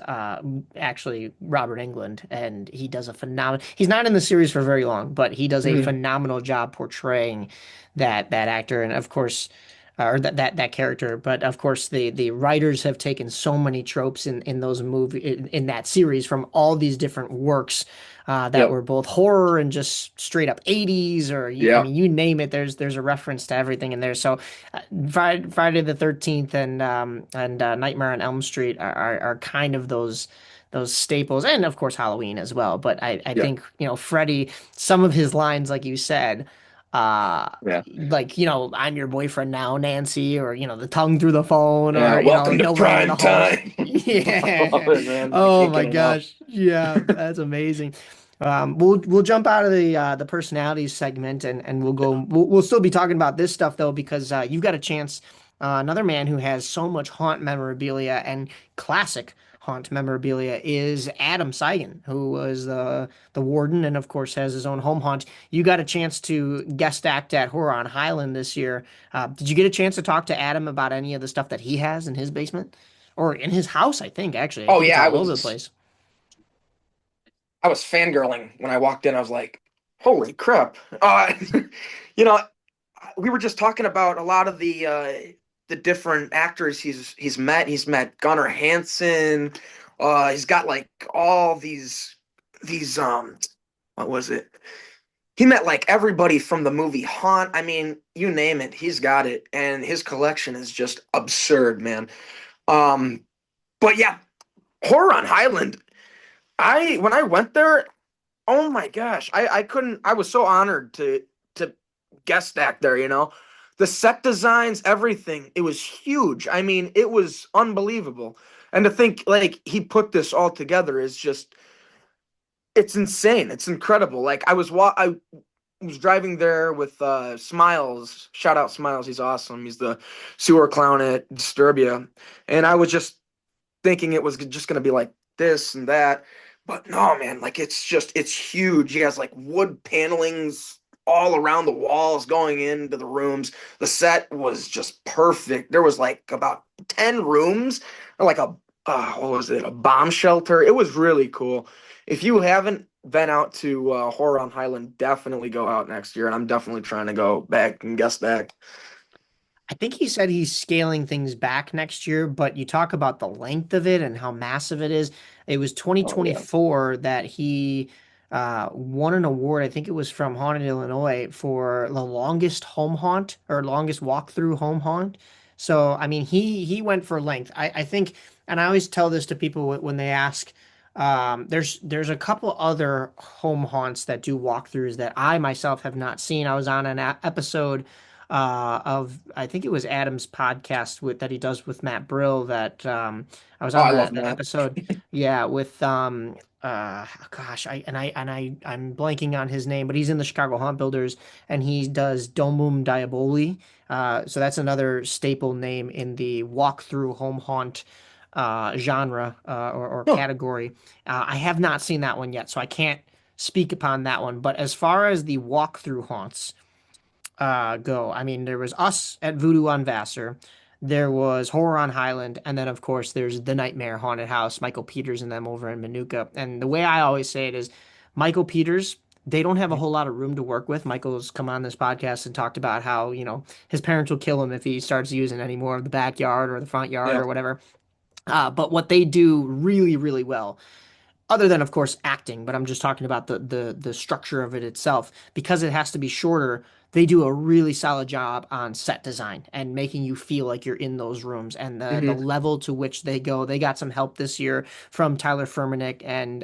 actually Robert Englund, and he does a phenomenal. He's not in the series for very long, but he does a Mhm. phenomenal job portraying that actor, and of course, or that character. But of course, the writers have taken so many tropes in those in that series from all these different works. That Yep. were both horror and just straight up 80s, or I Yeah. mean, you name it. There's a reference to everything in there. So Friday the 13th and Nightmare on Elm Street are kind of those staples, and of course Halloween as well. But I Yeah. think Freddy, some of his lines, like you said, uh, Yeah. like I'm your boyfriend now, Nancy, or the tongue through the phone, Yeah. or Welcome to no running in the prime halls. time. I love Yeah. it, man. I Oh can't my get enough. gosh. Yeah, that's amazing. We'll jump out of the personalities segment and we'll still be talking about this stuff though because you've got a chance, another man who has so much haunt memorabilia and classic haunt memorabilia is Adam Seigen, who was the warden and of course has his own home haunt. You got a chance to guest act at Horror on Highland this year. Did you get a chance to talk to Adam about any of the stuff that he has in his basement or in his house? I think actually, I Oh think it's yeah, all over the place. I was fangirling when I walked in. I was like, holy crap. You know, we were just talking about a lot of the different actors he's met. He's met Gunnar Hansen. He's got like all these what was it? He met like everybody from the movie Haunt. I mean, you name it, he's got it, and his collection is just absurd, man. Um, but yeah, Horror on Highland. I when I went there, oh my gosh, I couldn't. I was so honored to guest act there. The set designs, everything. It was huge. I mean, it was unbelievable. And to think like he put this all together is just it's insane. It's incredible. Like I was driving there with Smiles. Shout out Smiles. He's awesome. He's the sewer clown at Disturbia. And I was just thinking it was just going to be like this and that. But no, man, like it's huge. He has like wood panelings all around the walls going into the rooms. The set was just perfect. There was like about 10 rooms, like what was it? A bomb shelter. It was really cool. If you haven't been out to Horror on Highland, definitely go out next year. And I'm definitely trying to go back and guest back. I think he said he's scaling things back next year, but you talk about the length of it and how massive it is. It was Oh yeah. 2024 that he won an award. I think it was from Haunted Illinois for the longest home haunt or longest walk-through home haunt. So, I mean, he went for length. I think, and I always tell this to people when they ask. There's a couple other home haunts that do walkthroughs that I myself have not seen. I was on an episode of I think it was Adam's podcast with that he does with Matt Brill that I was Oh, on I love the that. episode, yeah, with gosh, I'm blanking on his name, but he's in the Chicago Haunt Builders and he does Domum Diaboli. So that's another staple name in the walkthrough home haunt genre or Huh. category. I have not seen that one yet, so I can't speak upon that one. But as far as the walkthrough haunts go. I mean, there was us at Voodoo on Vassar, there was Horror on Highland, and then of course there's the Nightmare Haunted House, Michael Peters and them over in Manuka. And the way I always say it is, Michael Peters. They don't have a whole lot of room to work with. Michael's come on this podcast and talked about how, his parents will kill him if he starts using any more of the backyard or the front yard Yeah. or whatever. But what they do really, really well other than of course acting, but I'm just talking about the structure of it itself. Because it has to be shorter, they do a really solid job on set design and making you feel like you're in those rooms and the Hmm. level to which they go. They got some help this year from Tyler Furmanek, and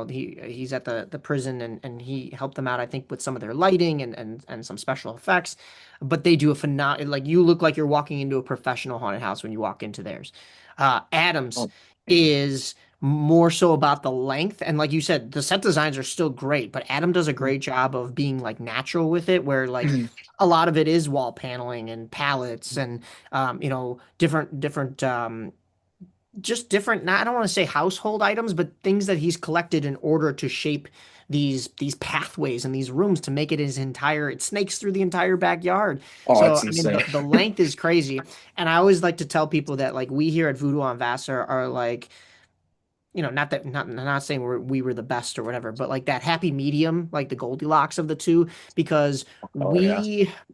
he's at the prison and he helped them out, I think, with some of their lighting and some special effects. But they do a phenomenal, like, you look like you're walking into a professional haunted house when you walk into theirs. Adams Oh, is more so about the length. And like you said, the set designs are still great, but Adam does a great job of being like natural with it, where like mhm. a lot of it is wall paneling and palettes and different just different, not, I don't want to say household items, but things that he's collected in order to shape these pathways and these rooms to make it his entire, it snakes through the entire backyard. Oh, So it's I mean insane. the length is crazy. And I always like to tell people that like we here at Voodoo on Vassar are like, not that, not saying we were the best or whatever, but like that happy medium, like the Goldilocks of the two, because Oh yeah.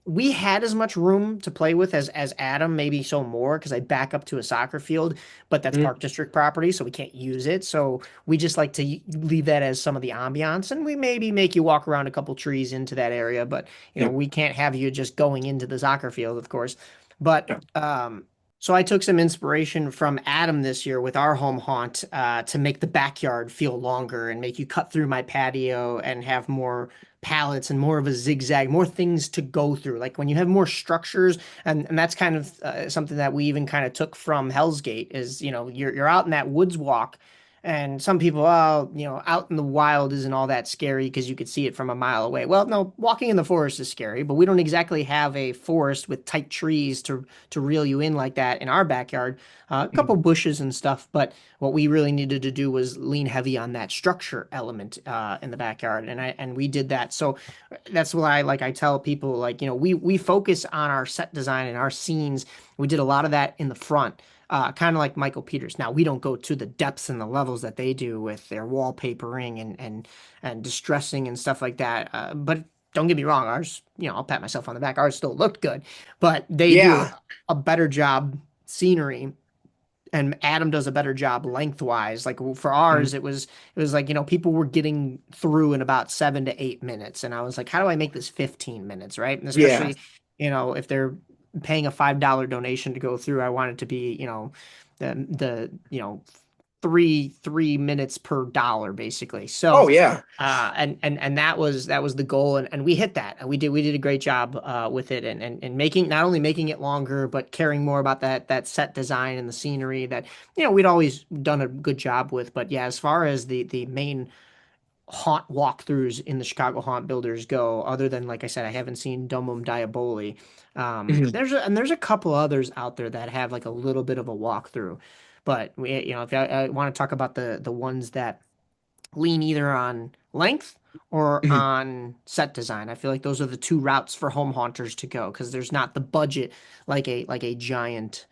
we had as much room to play with as Adam, maybe so more, because I back up to a soccer field, but that's Mhm. Park District property, so we can't use it. So we just like to leave that as some of the ambiance, and we maybe make you walk around a couple trees into that area, but Yep. we can't have you just going into the soccer field, of course. But Yeah. so I took some inspiration from Adam this year with our home haunt to make the backyard feel longer and make you cut through my patio and have more pallets and more of a zigzag, more things to go through. Like when you have more structures, and that's kind of something that we even kind of took from Hell's Gate is, you're out in that woods walk And some people, oh, out in the wild isn't all that scary because you could see it from a mile away. Well, no, walking in the forest is scary, but we don't exactly have a forest with tight trees to reel you in like that in our backyard. A couple Mhm. bushes and stuff, but what we really needed to do was lean heavy on that structure element in the backyard, and we did that. So that's why, like, I tell people, like, we focus on our set design and our scenes. We did a lot of that in the front, kind of like Michael Peters. Now, we don't go to the depths and the levels that they do with their wallpapering and distressing and stuff like that. But don't get me wrong, ours, I'll pat myself on the back. Ours still looked good, but they do Yeah. a better job scenery, and Adam does a better job lengthwise. Like for ours, Mhm. it was like, people were getting through in about 7 to 8 minutes. And I was like, how do I make this 15 minutes, right? And Yeah. especially, if they're paying a $5 donation to go through, I want it to be, the 3 minutes per dollar, basically. So Oh yeah. and that was the goal, and we hit that, and we did a great job with it, and making, not only making it longer, but caring more about that set design and the scenery that we'd always done a good job with. But yeah, as far as the main haunt walkthroughs in the Chicago Haunt Builders go, other than, like I said, I haven't seen Domum Diaboli. Mhm. There's a couple others out there that have like a little bit of a walkthrough, but if I want to talk about the ones that lean either on length or Mhm. on set design. I feel like those are the two routes for home haunters to go because there's not the budget like a giant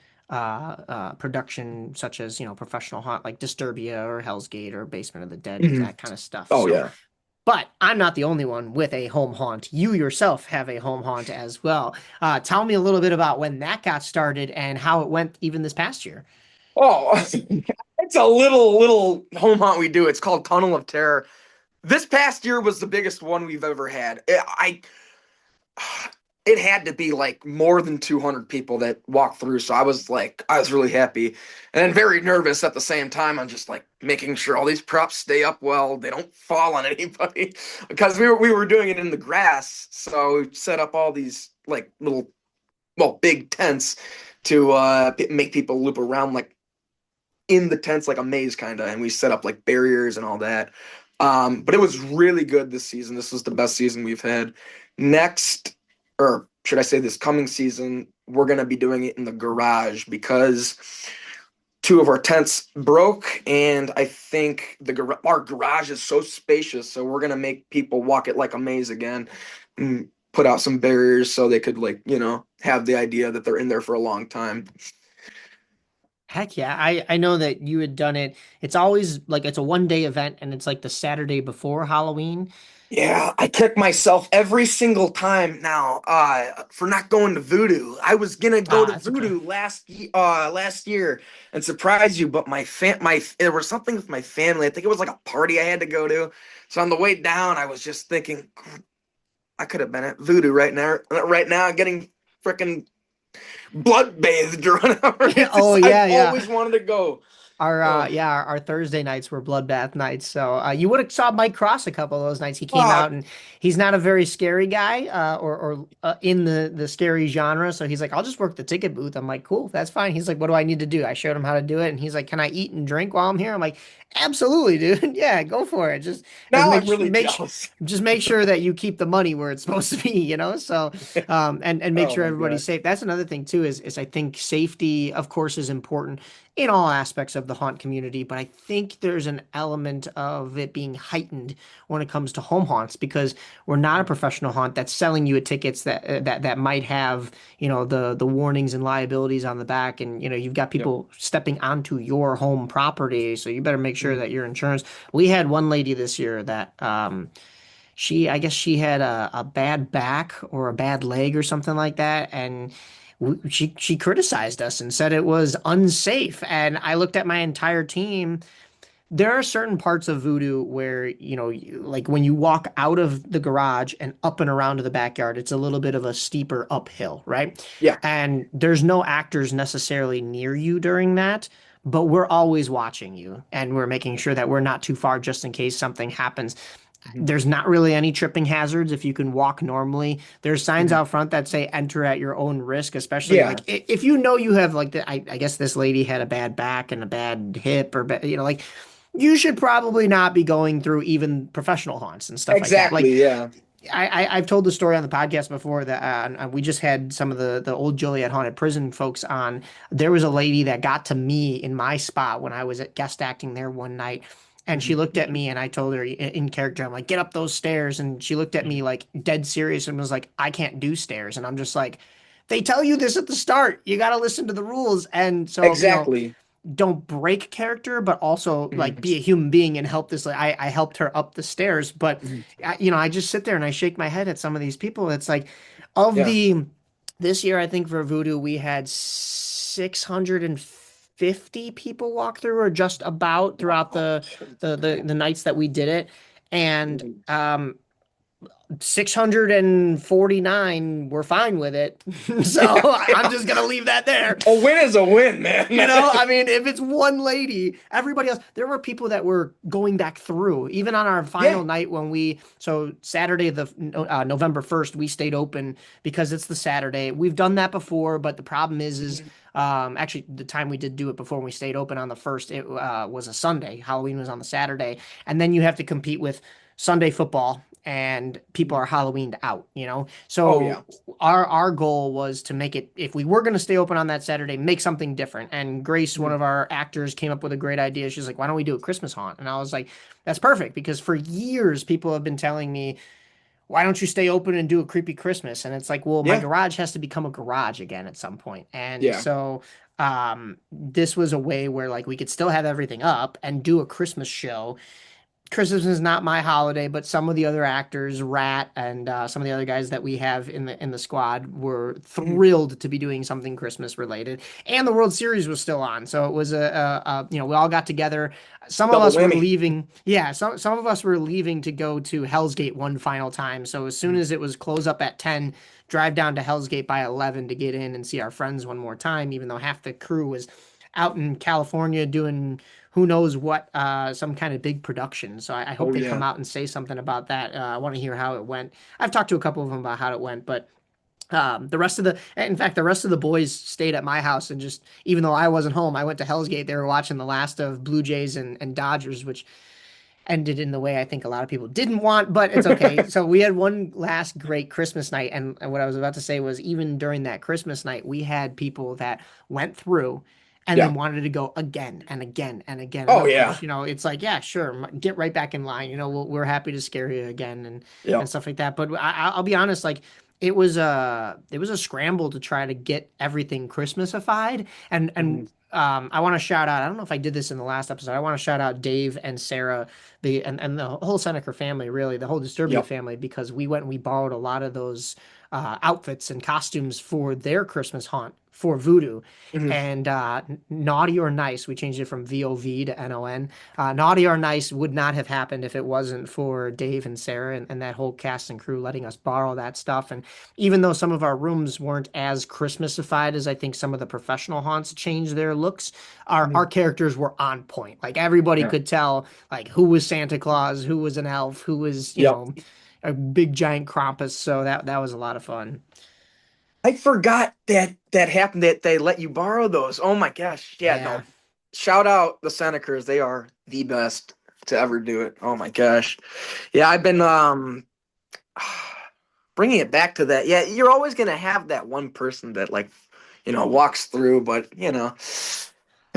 production such as professional haunt like Disturbia or Hell's Gate or Basement of the Dead, Mhm. that kind of stuff. Oh So, yeah. but I'm not the only one with a home haunt. You yourself have a home haunt as well. Tell me a little bit about when that got started and how it went even this past year. Oh, it's a little home hunt we do. It's called Tunnel of Terror. This past year was the biggest one we've ever had. It had to be like more than 200 people that walked through. So I was really happy and then very nervous at the same time. I'm just like making sure all these props stay up well, they don't fall on anybody because we were doing it in the grass. So we set up all these like little, well, big tents to make people loop around like in the tents like a maze kind of, and we set up like barriers and all that. But it was really good this season. This was the best season we've had. Next, or should I say this coming season, we're gonna be doing it in the garage because two of our tents broke, and I think our garage is so spacious, so we're gonna make people walk it like a maze again, and put out some barriers so they could like have the idea that they're in there for a long time. Heck yeah. I know that you had done it. It's always like it's a 1 day event and it's like the Saturday before Halloween. Yeah, I kick myself every single time now for not going to Voodoo. I was gonna go Ah, to that's okay. Voodoo last year and surprise you, but there was something with my family. I think it was like a party I had to go to. So on the way down, I was just thinking I could have been at Voodoo right now, getting freaking blood bathed or whatever. It's Oh just I've yeah, yeah. always wanted to go. Our Oh, yeah, our Thursday nights were bloodbath nights. So you would have saw Mike Cross a couple of those nights. He came out fuck. and he's not a very scary guy, or in the scary genre. So he's like, I'll just work the ticket booth. I'm like, cool, that's fine. He's like, what do I need to do? I showed him how to do it, and he's like, can I eat and drink while I'm here? I'm like, absolutely, dude. Yeah, go for it. Just Now make I'm sh- really make sh- jealous. just make sure that you keep the money where it's supposed to be. So and make Oh sure my everybody's God. safe. That's another thing too. Is I think safety, of course, is important in all aspects of the haunt community, but I think there's an element of it being heightened when it comes to home haunts because we're not a professional haunt that's selling you a tickets that might have the warnings and liabilities on the back, and you've got Yep. people stepping onto your home property, so you better make sure Mhm. that your insurance. We had one lady this year that I guess she had a bad back or a bad leg or something like that, and she criticized us and said it was unsafe. And I looked at my entire team. There are certain parts of Voodoo where, like when you walk out of the garage and up and around to the backyard, it's a little bit of a steeper uphill, right? Yeah. And there's no actors necessarily near you during that, but we're always watching you and we're making sure that we're not too far just in case something happens. Mhm. There's not really any tripping hazards if you can walk normally. There's signs Mhm. out front that say enter at your own risk, especially like Yeah. if you have like I guess this lady had a bad back and a bad hip or like you should probably not be going through even professional haunts and stuff like that. Like Exactly. Yeah. I've told the story on the podcast before that we just had some of the old Joliet Haunted Prison folks on. There was a lady that got to me in my spot when I was at guest acting there one night. And she Mhm. looked at me and I told her in character, I'm like, get up those stairs. And she looked at me Mhm. like dead serious and was like, I can't do stairs. And I'm just like, they tell you this at the start. You got to listen to the rules. And so, Exactly. don't break character, but also like Mhm. be a human being and help this. Like I helped her up the stairs, but Mhm. I just sit there and I shake my head at some of these people. It's like of Yeah. the this year, I think for Voodoo we had 650 people walk through, or just about throughout Wow. the nights that we did it, and Mhm. 649 were fine with it. So Yeah. I'm Yeah. just gonna leave that there. A win is a win, man. I mean, if it's one lady, everybody else, there were people that were going back through, even on our Yeah. final night so Saturday, November 1st, we stayed open because it's the Saturday. We've done that before, but the problem is, Mhm. actually, the time we did do it before when we stayed open on the 1st, it was a Sunday. Halloween was on the Saturday. And then you have to compete with Sunday football and people Mhm. are Halloweened out. Oh So yeah. our goal was to make it, if we were going to stay open on that Saturday, make something different. And Grace, one Mhm. of our actors, came up with a great idea. She's like, why don't we do a Christmas haunt? And I was like, that's perfect, because for years people have been telling me, why don't you stay open and do a creepy Christmas? And it's like, well, my Yeah. garage has to become a garage again at some point. And Yeah. so this was a way where like we could still have everything up and do a Christmas show. Christmas is not my holiday, but some of the other actors, Rat and some of the other guys that we have in the squad, were Mhm. thrilled to be doing something Christmas related. And the World Series was still on, so it was we all got together. Some of Double us were whammy. leaving, yeah. Some of us were leaving to go to Hell's Gate one final time. So as soon Mhm. as it was close up at 10, drive down to Hell's Gate by 11 to get in and see our friends one more time, even though half the crew was out in California doing who knows what, some kind of big production. So I hope Oh they come yeah. out and say something about that. I want to hear how it went. I've talked to a couple of them about how it went, but in fact, the rest of the boys stayed at my house and just, even though I wasn't home, I went to Hell's Gate. They were watching the last of Blue Jays and Dodgers, which ended in the way I think a lot of people didn't want, but it's okay. So we had one last great Christmas night, and what I was about to say was even during that Christmas night, we had people that went through and then Yeah. wanted to go again and again and again. And Oh of course, yeah. it's like, yeah, sure, get right back in line. We're happy to scare you again and Yeah. stuff like that. But I'll be honest, like it was a scramble to try to get everything Christmasified, and Mhm. I want to shout out. I don't know if I did this in the last episode. I want to shout out Dave and Sarah, and the whole Seneca family, really, the whole Disturbia Yep. family, because we went and we borrowed a lot of those outfits and costumes for their Christmas haunt for Voodoo. Mhm. And Naughty or Nice, we changed it from VOV to NON. Naughty or Nice would not have happened if it wasn't for Dave and Sarah and that whole cast and crew letting us borrow that stuff. And even though some of our rooms weren't as Christmasified as I think some of the professional haunts changed their looks, our Mhm. characters were on point. Like everybody Yeah. could tell like who was Santa Claus, who was an elf, who was, Yep. a big giant Krampus. So that was a lot of fun. I forgot that happened, that they let you borrow those. Oh my gosh. Yeah, Yeah. no. Shout out the Senecers. They are the best to ever do it. Oh my gosh. Yeah, I've been bringing it back to that. Yeah, you're always going to have that one person that like, walks through, but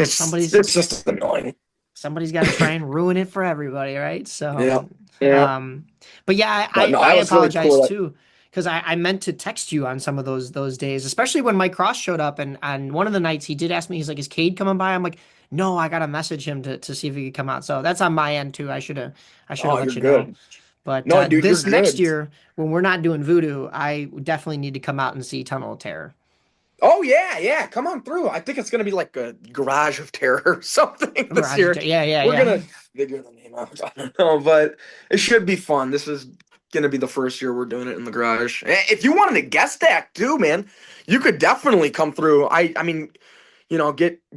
Somebody's it's just annoying. somebody's got to try and ruin it for everybody, right? Yeah. So, Yeah. um, but yeah, But no, I that was really apologize cool. too, because I meant to text you on some of those days, especially when Mike Cross showed up, and on one of the nights he did ask me, he's like, "Is Cade coming by?" I'm like, "No, I gotta message him to see if he could come out." So that's on my end too. I should have Oh, let you're you know. good. But No, dude, you're this next good. year, when we're not doing Voodoo, I definitely need to come out and see Tunnel of Terror. Oh yeah, yeah. Come on through. I think it's gonna be like a Garage of Terror or something this Garage of year. Terror. Yeah, yeah, We're yeah. gonna figure the name out. I don't know, but it should be fun. This is gonna be the first year we're doing it in the garage. If you wanted to guest act too, man, you could definitely come through. I mean,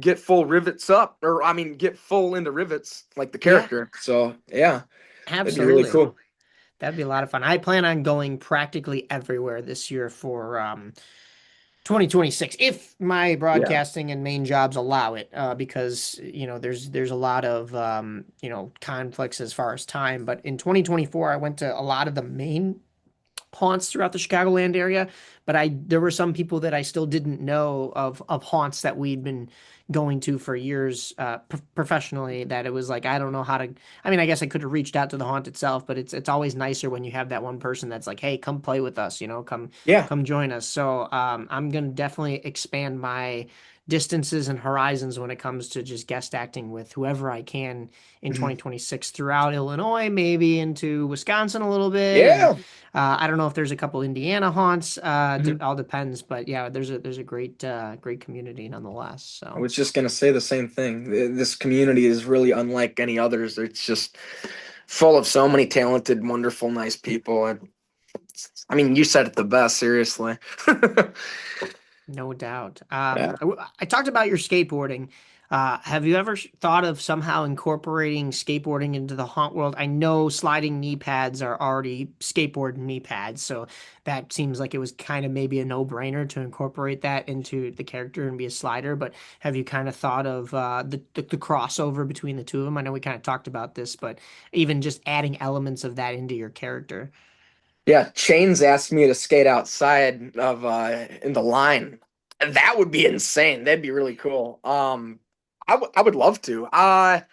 get full rivets up, or I mean, get full into rivets like the Yeah, character. So yeah, that'd be really absolutely. cool. That'd be a lot of fun. I plan on going practically everywhere this year for 2026, if my Yeah. broadcasting and main jobs allow it, because there's a lot of conflicts as far as time. But in 2024, I went to a lot of the main haunts throughout the Chicagoland area, but I there were some people that I still didn't know of haunts that we'd been going to for years professionally, that it was like I don't know how to. I mean, I guess I could have reached out to the haunt itself, but it's always nicer when you have that one person that's like, hey, come play with us, come Yeah. come join us. So I'm gonna definitely expand my distances and horizons when it comes to just guest acting with whoever I can in Mhm. 2026 throughout Illinois, maybe into Wisconsin a little bit, and Yeah. I don't know if there's a couple Indiana haunts. Mhm. All depends, but yeah, there's a great community nonetheless. I So was just gonna say the same thing. This community is really unlike any others. It's just full of so many talented, wonderful, nice people. And I mean, you said it the best, seriously. no doubt. Yeah. I talked about your skateboarding. Have you ever thought of somehow incorporating skateboarding into the haunt world? I know sliding knee pads are already skateboard knee pads, so that seems like it was kind of maybe a no-brainer to incorporate that into the character and be a slider. But have you kind of thought of the crossover between the two of them? I know we kind of talked about this, but even just adding elements of that into your character. Yeah, Chains asked me to skate outside of in the line. And that would be insane. That'd be really cool. I would love to. I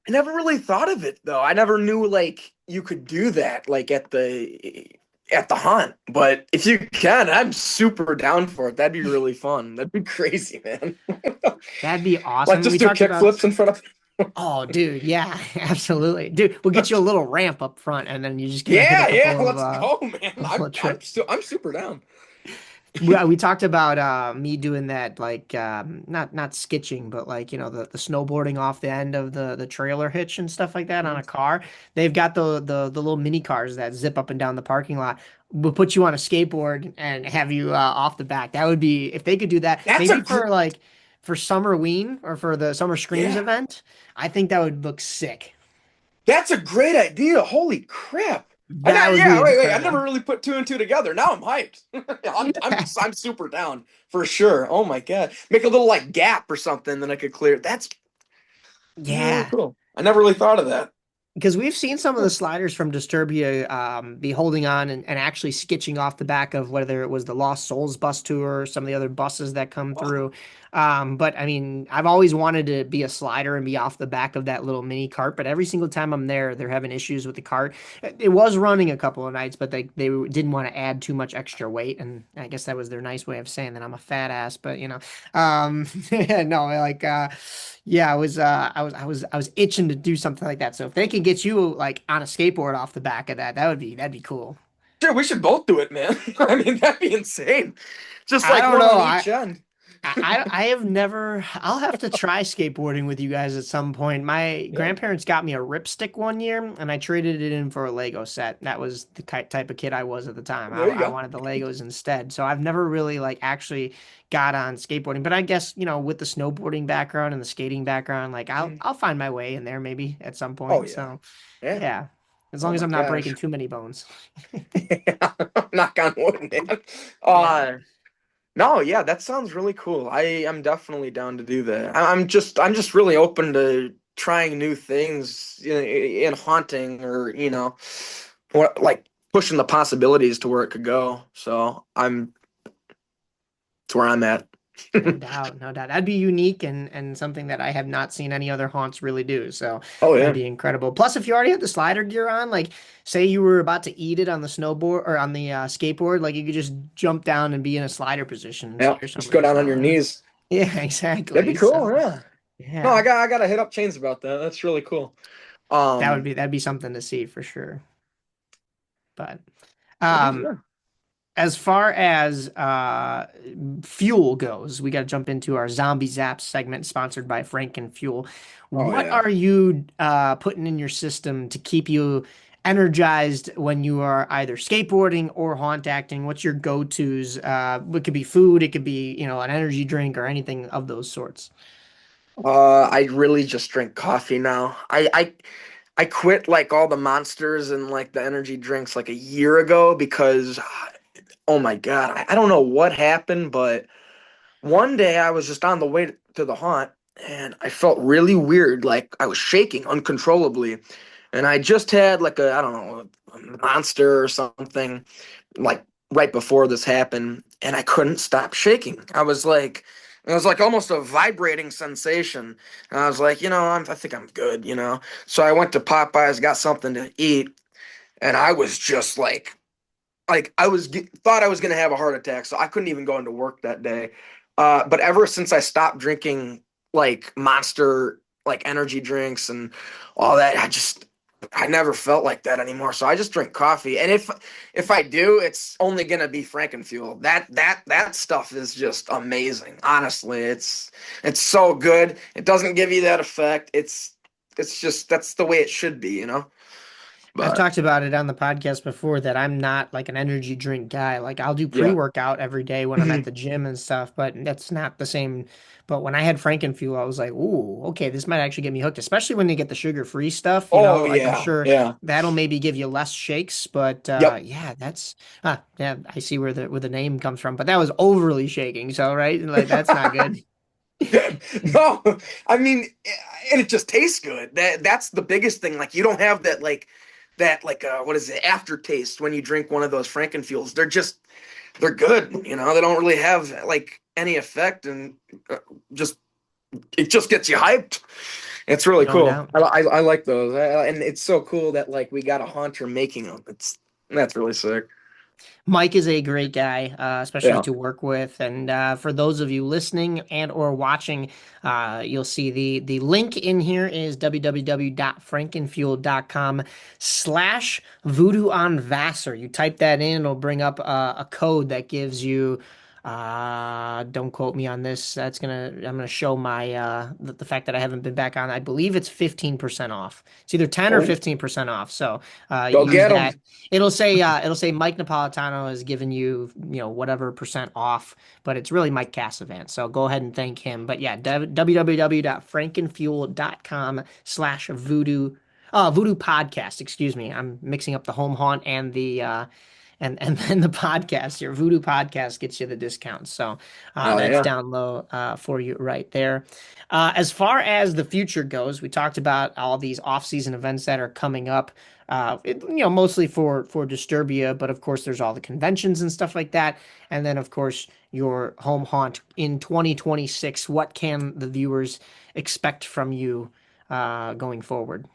never really thought of it though. I never knew like you could do that like at the hunt. But if you can, I'm super down for it. That'd be really fun. That'd be crazy, man. That'd be Like awesome. just We do talked kick about. flips in front of. Oh, dude, yeah, absolutely. Dude, we'll get you a little ramp up front and then you're just gonna hit a Yeah, couple yeah, of let's go, man. couple of tricks. I'm super down. We talked about me doing that, like not skitching, but like the snowboarding off the end of the trailer hitch and stuff like that on a car. They've got the little mini cars that zip up and down the parking lot. We'll put you on a skateboard and have you off the back. That would be, if they could do that, That's a maybe gr for Summerween or for the Summer Screams Yeah. event. I think that would look sick. That's a great idea. Holy crap. That would be Yeah, wait. I never incredible. really put two and two together. Now I'm hyped. I'm super down for sure. Oh my God. Make a little like gap or something, then I could clear. That'd be really Yeah. cool. I never really thought of that. Because we've seen some of the sliders from Disturbia be holding on and actually sketching off the back of whether it was the Lost Souls bus tour or some of the other buses that come Oh, through. But I mean, I've always wanted to be a slider and be off the back of that little mini cart. But every single time I'm there, they're having issues with the cart. It was running a couple of nights, but they didn't want to add too much extra weight. And I guess that was their nice way of saying that I'm a fat ass. But no, like yeah, I was itching to do something like that. So if they can get you like on a skateboard off the back of that, that'd be cool. sure, we should both do it, man. I mean, that'd be insane. Just I like don't one know. on I each end. I have never. I'll have to try skateboarding with you guys at some point. My Yeah, grandparents got me a ripstick one year, and I traded it in for a Lego set. That was the type of kid I was at the time. I, there you I go. wanted the Legos instead. So I've never really like actually got on skateboarding. But I guess with the snowboarding background and the skating background, like I'll Mm. I'll find my way in there maybe at some Oh point. yeah. So Yeah. yeah, as Oh long as my I'm not breaking gosh. too many bones. Knock on wood, man. Yeah. Uh No, yeah, that sounds really cool. I am definitely down to do that. I'm just really open to trying new things in haunting or, what like pushing the possibilities to where it could go. So it's where I'm at. No doubt, no doubt. That'd be unique and something that I have not seen any other haunts really do. So Oh that'd yeah. be incredible. Plus, if you already had the slider gear on, like say you were about to eat it on the snowboard or on the skateboard, like you could just jump down and be in a slider position and Yeah. steer Just go somebody. down on So your knees. yeah, That'd be exactly. cool, So yeah. No, yeah, I gotta hit up Chains about that. That's really cool. that'd be something to see for sure. But That'd be um, yeah. as far as fuel goes, we got to jump into our Zombie Zaps segment sponsored by Franken Fuel. Oh What yeah. are you putting in your system to keep you energized when you are either skateboarding or haunt acting? What's your go-tos? It could be food, it could be, an energy drink or anything of those sorts. I really just drink coffee now. I quit like all the monsters and like the energy drinks like a year ago because oh my God, I don't know what happened, but one day I was just on the way to the haunt and I felt really weird, like I was shaking uncontrollably. And I just had like I don't know, a monster or something, like right before this happened, and I couldn't stop shaking. It was like almost a vibrating sensation. And I was like, I think I'm good, you know. So I went to Popeyes, got something to eat, and I was just like thought I was gonna have a heart attack, so I couldn't even go into work that day. But ever since I stopped drinking like Monster, like energy drinks and all that, I never felt like that anymore. So I just drink coffee, and if I do, it's only gonna be Frankenfuel. That stuff is just amazing. Honestly, it's so good. It doesn't give you that effect. It's just that's the way it should be, you know. I've But talked about it on the podcast before that I'm not like an energy drink guy. Like I'll do yeah. pre-workout every day when I'm at the gym and stuff, but that's not the same. But when I had Frankenfuel, I was like, "Ooh, okay, this might actually get me hooked." Especially when they get the sugar-free stuff, Oh Like I'm yeah, sure yeah. that'll maybe give you less shakes. But Yep. yeah, yeah. I see where the name comes from. But that was overly shaking, so right, like that's not good. No, I mean, and it just tastes good. That's the biggest thing. Like you don't have that what is it, aftertaste when you drink one of those Frankenfuels. They're good. You know, they don't really have like any effect, and uh, just it just gets you hyped. It's really No cool. doubt. I like those, and it's so cool that like we got a haunter making them. That's really sick. Mike is a great guy, especially Yeah. to work with. And for those of you listening and or watching, you'll see the link in here is www.frankenfuel.com/voodoo on Vassar. You type that in, it'll bring up a code that gives you. Don't quote me on this. I'm gonna show my the fact that I haven't been back on. I believe it's 15% off. It's either 10 or Oh, 15% off. So go use get them. that. It'll say Mike Napolitano has given you, whatever percent off, but it's really Mike Cassavant. So go ahead and thank him. But yeah, www.frankenfuel.com/voodoo voodoo podcast, excuse me. I'm mixing up the home haunt and the and then the podcast, your Voodoo podcast gets you the discount. So Oh that's yeah. down low for you right there. As far as the future goes, we talked about all these off-season events that are coming up. Mostly for Disturbia, but of course there's all the conventions and stuff like that. And then of course your home haunt in 2026. What can the viewers expect from you going forward?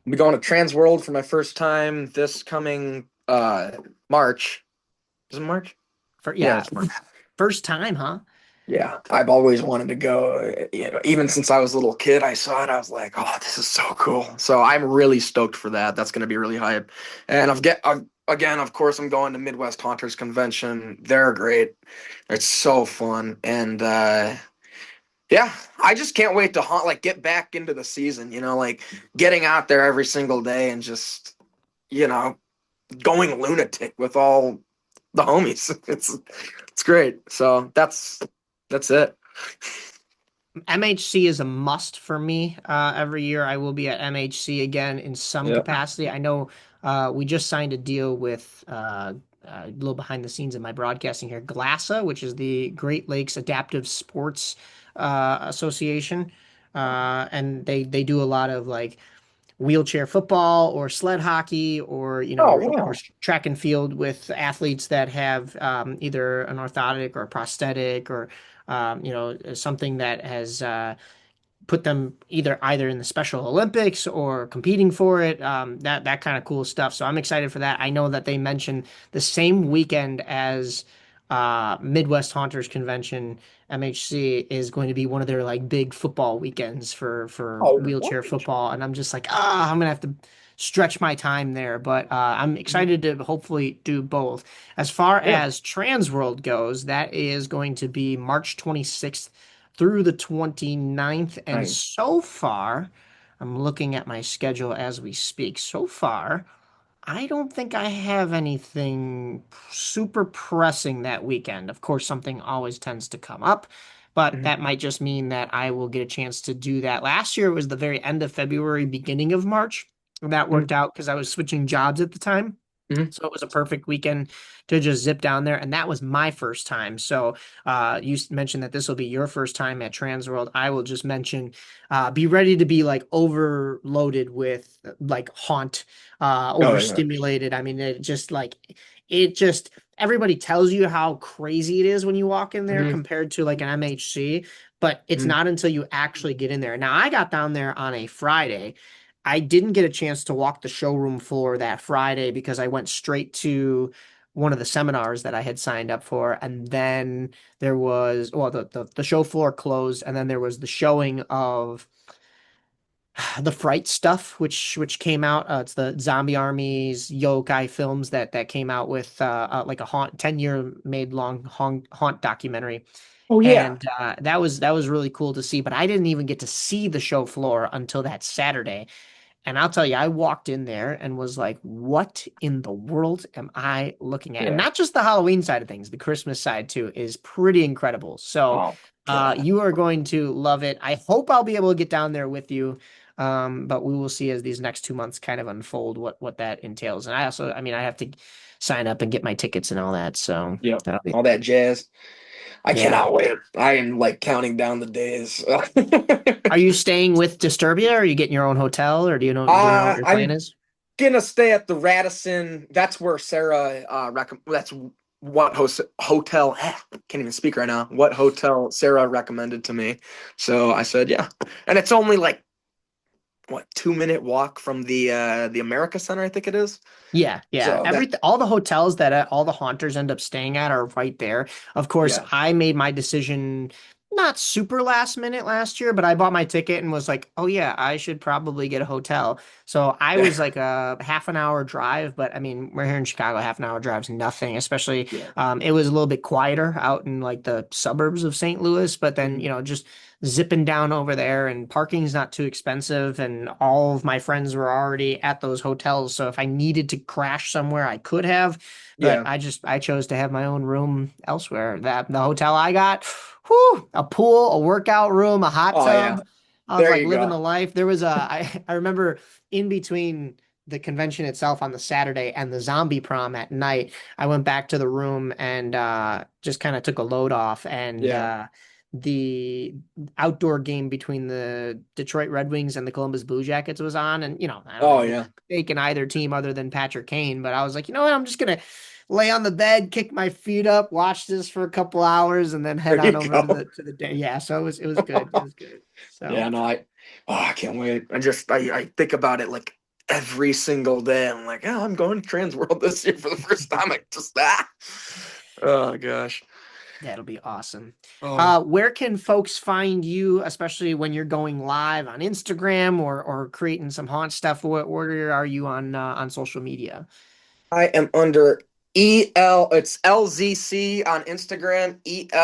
I'll be going to Trans World for my first time this coming March. Is it March? For Yeah, yeah, it's March. first time, huh? Yeah, I've always wanted to go. Even since I was a little kid, I saw it. I was like, "Oh, this is so cool!" So I'm really stoked for that. That's going to be really hype. And again, of course, I'm going to Midwest Haunters Convention. They're great. It's so fun, and yeah, I just can't wait to haunt. Like, get back into the season. Like getting out there every single day and just you know going lunatic with all the homies. It's great. So that's it. MHC is a must for me. Every year I will be at MHC again in some Yeah. capacity. I know we just signed a deal with a little behind the scenes in my broadcasting here, GLASA, which is the Great Lakes Adaptive Sports Association. And they do a lot of like wheelchair football or sled hockey or Oh of wow. course track and field with athletes that have either an orthotic or a prosthetic or something that has put them either in the Special Olympics or competing for it. That kind of cool stuff. So I'm excited for that. I know that they mentioned the same weekend as Midwest Haunters Convention. MHC is going to be one of their like big football weekends for Oh, what? wheelchair football, and I'm just like, I'm gonna have to stretch my time there. But I'm excited to hopefully do both. As far Yeah. as Trans World goes, that is going to be March 26th through the 29th. And Nice. so far, I'm looking at my schedule as we speak. So far, I don't think I have anything super pressing that weekend. Of course, something always tends to come up, but Mhm. that might just mean that I will get a chance to do that. Last year it was the very end of February, beginning of March. And that Mhm. worked out because I was switching jobs at the time. Mhm. So it was a perfect weekend to just zip down there. And that was my first time. So you mentioned that this will be your first time at Transworld. I will just mention be ready to be like overloaded with like haunt, Oh yeah. overstimulated. I mean, it just, everybody tells you how crazy it is when you walk in there Hmm. compared to like an MHC, but it's Hmm. not until you actually get in there. Now, I got down there on a Friday. I didn't get a chance to walk the showroom floor that Friday because I went straight to one of the seminars that I had signed up for. And then there was, well, the show floor closed, and then there was the showing of the Fright stuff, which came out. It's the Zombie Armies yokai films that came out with like a haunt 10-year made long haunt documentary. Oh yeah. And that was really cool to see. But I didn't even get to see the show floor until that Saturday. And I'll tell you, I walked in there and was like, what in the world am I looking at? And Yeah. not just the Halloween side of things, the Christmas side too is pretty incredible. So Oh God. you are going to love it. I hope I'll be able to get down there with you. But we will see as these next 2 months kind of unfold what that entails. And I mean, I have to sign up and get my tickets and all that. So Yep. that'll be, All that jazz. I yeah. cannot wait. I am like counting down the days. Are you staying with Disturbia, or are you getting your own hotel, or do you know what your plan I'm is? gonna stay at the Radisson. That's where Sarah that's what hotel can't even speak right now. What hotel Sarah recommended to me. So I said, yeah. And it's only like what 2-minute walk from the America Center, I think it is. Yeah, yeah. So that All the hotels that all the haunters end up staying at are right there. Of course, yeah. I made my decision not super last minute last year, but I bought my ticket and was like, "Oh yeah, I should probably get a hotel." So I Yeah. was like a half an hour drive, but I mean, we're here in Chicago, half an hour drive's nothing, especially Yeah. it was a little bit quieter out in like the suburbs of St. Louis, but then, Mhm. just zipping down over there, and parking's not too expensive, and all of my friends were already at those hotels, so if I needed to crash somewhere I could have, but Yeah. I chose to have my own room elsewhere. That the hotel I got, whew, a pool, a workout room, a hot Oh yeah. tub. I was There like you living the go. life. There was I remember in between the convention itself on the Saturday and the zombie prom at night, I went back to the room and just kind of took a load off, and Yeah. the outdoor game between the Detroit Red Wings and the Columbus Blue Jackets was on. And, I don't Oh have any yeah. stake in either team other than Patrick Kane. But I was like, you know what? I'm just going to lay on the bed, kick my feet up, watch this for a couple hours, and then head There you on over to go. the day. Yeah. So it was good. It was good. So Yeah, no, I can't wait. I think about it like every single day. I'm like, oh, I'm going to Trans World this year for the first time. I just Oh gosh. that'll be awesome. Oh, Where can folks find you, especially when you're going live on Instagram or creating some haunt stuff? Where are you on social media? I am under EL. It's LZC on Instagram. EL_ZEE_C.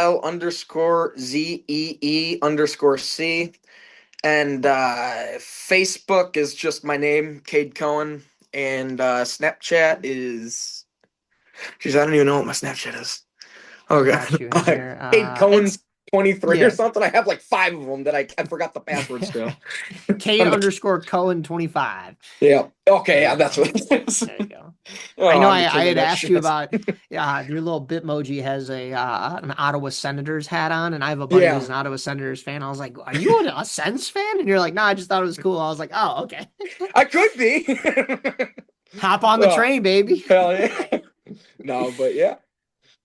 And Facebook is just my name, Cade Cohen. And Snapchat is, geez, I don't even know what my Snapchat is. Oh I got you god. here. Cade Cohen It's 23 or yeah. something. I have like 5 of them that I forgot the passwords to. Kate I'm the, underscore Cohen 25. yeah. Okay, There yeah, you that's go. what it is. There you go. I Oh, know I'm the I king of had that asked you shit. about your little Bitmoji has an Ottawa Senators hat on, and I have a buddy who's Yeah, an Ottawa Senators fan. I was like, "Are you a Sens fan?" And you're like, "No, I just thought it was cool." I was like, "Oh, okay." I could be. Hop on the Oh, train, baby. hell yeah. No, but yeah.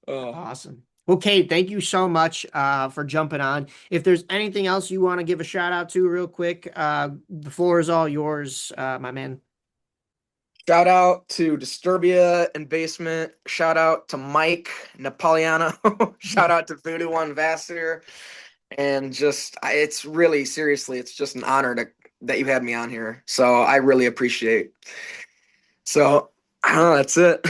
Oh, Awesome. Well, Kate, thank you so much for jumping on. If there's anything else you want to give a shout out to real quick, the floor is all yours, my man. shout out to Disturbia and Basement. Shout out to Mike Napoleano. Shout out to Voodoo One Vassar. And just, it's really, seriously, it's just an honor that you had me on here. So I really appreciate. So I don't know, that's it.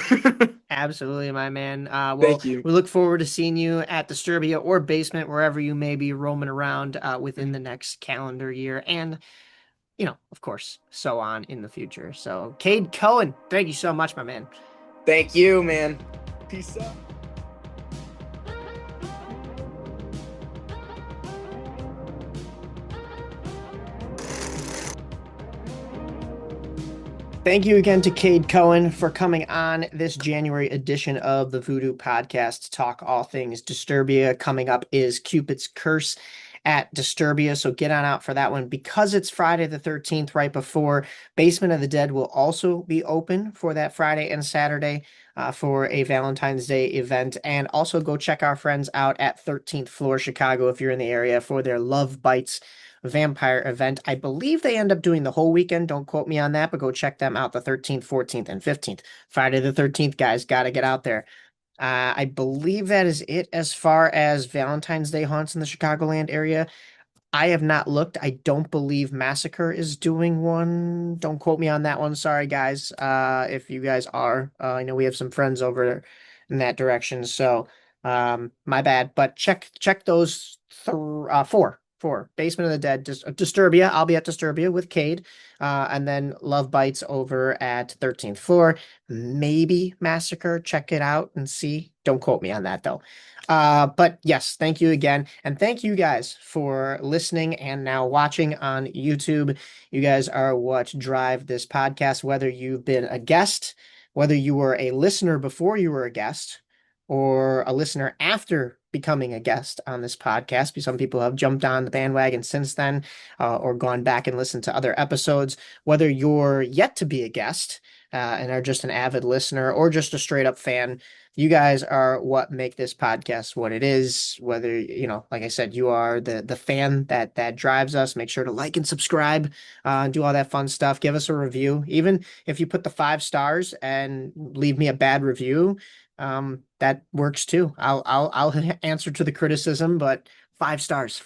Absolutely, my man. Well, Thank you. we look forward to seeing you at Disturbia or Basement, wherever you may be roaming around within the next calendar year, and of course, so on in the future. So, Cade Cohen, thank you so much, my man. Thank you, man. Peace out. Thank you again to Cade Cohen for coming on this January edition of the Voodoo Podcast to talk all things Disturbia. Coming up is Cupid's Curse at Disturbia, so get on out for that one. Because it's Friday the 13th, right before, Basement of the Dead will also be open for that Friday and Saturday for a Valentine's Day event. And also go check our friends out at 13th Floor Chicago if you're in the area for their Love Bites vampire event. I believe they end up doing the whole weekend. Don't quote me on that, but go check them out the 13th, 14th, and 15th. Friday the 13th, guys, got to get out there. I believe that is it as far as Valentine's Day haunts in the Chicagoland area. I have not looked. I don't believe Massacre is doing one. Don't quote me on that one. Sorry, guys. If you guys are, I know we have some friends over in that direction, so my bad. But check those four. Basement of the Dead, Disturbia. I'll be at Disturbia with Cade, and then Love Bites over at 13th Floor. Maybe Massacre. Check it out and see. Don't quote me on that though. But yes, thank you again. And thank you guys for listening and now watching on YouTube. You guys are what drive this podcast, whether you've been a guest, whether you were a listener before you were a guest, or a listener after becoming a guest on this podcast. Because some people have jumped on the bandwagon since then, or gone back and listened to other episodes. Whether you're yet to be a guest, and are just an avid listener or just a straight up fan, you guys are what make this podcast what it is. Whether, like I said, you are the fan that drives us. Make sure to like and subscribe, do all that fun stuff. Give us a review. Even if you put the 5 stars and leave me a bad review, that works too. I'll answer to the criticism, but 5 stars,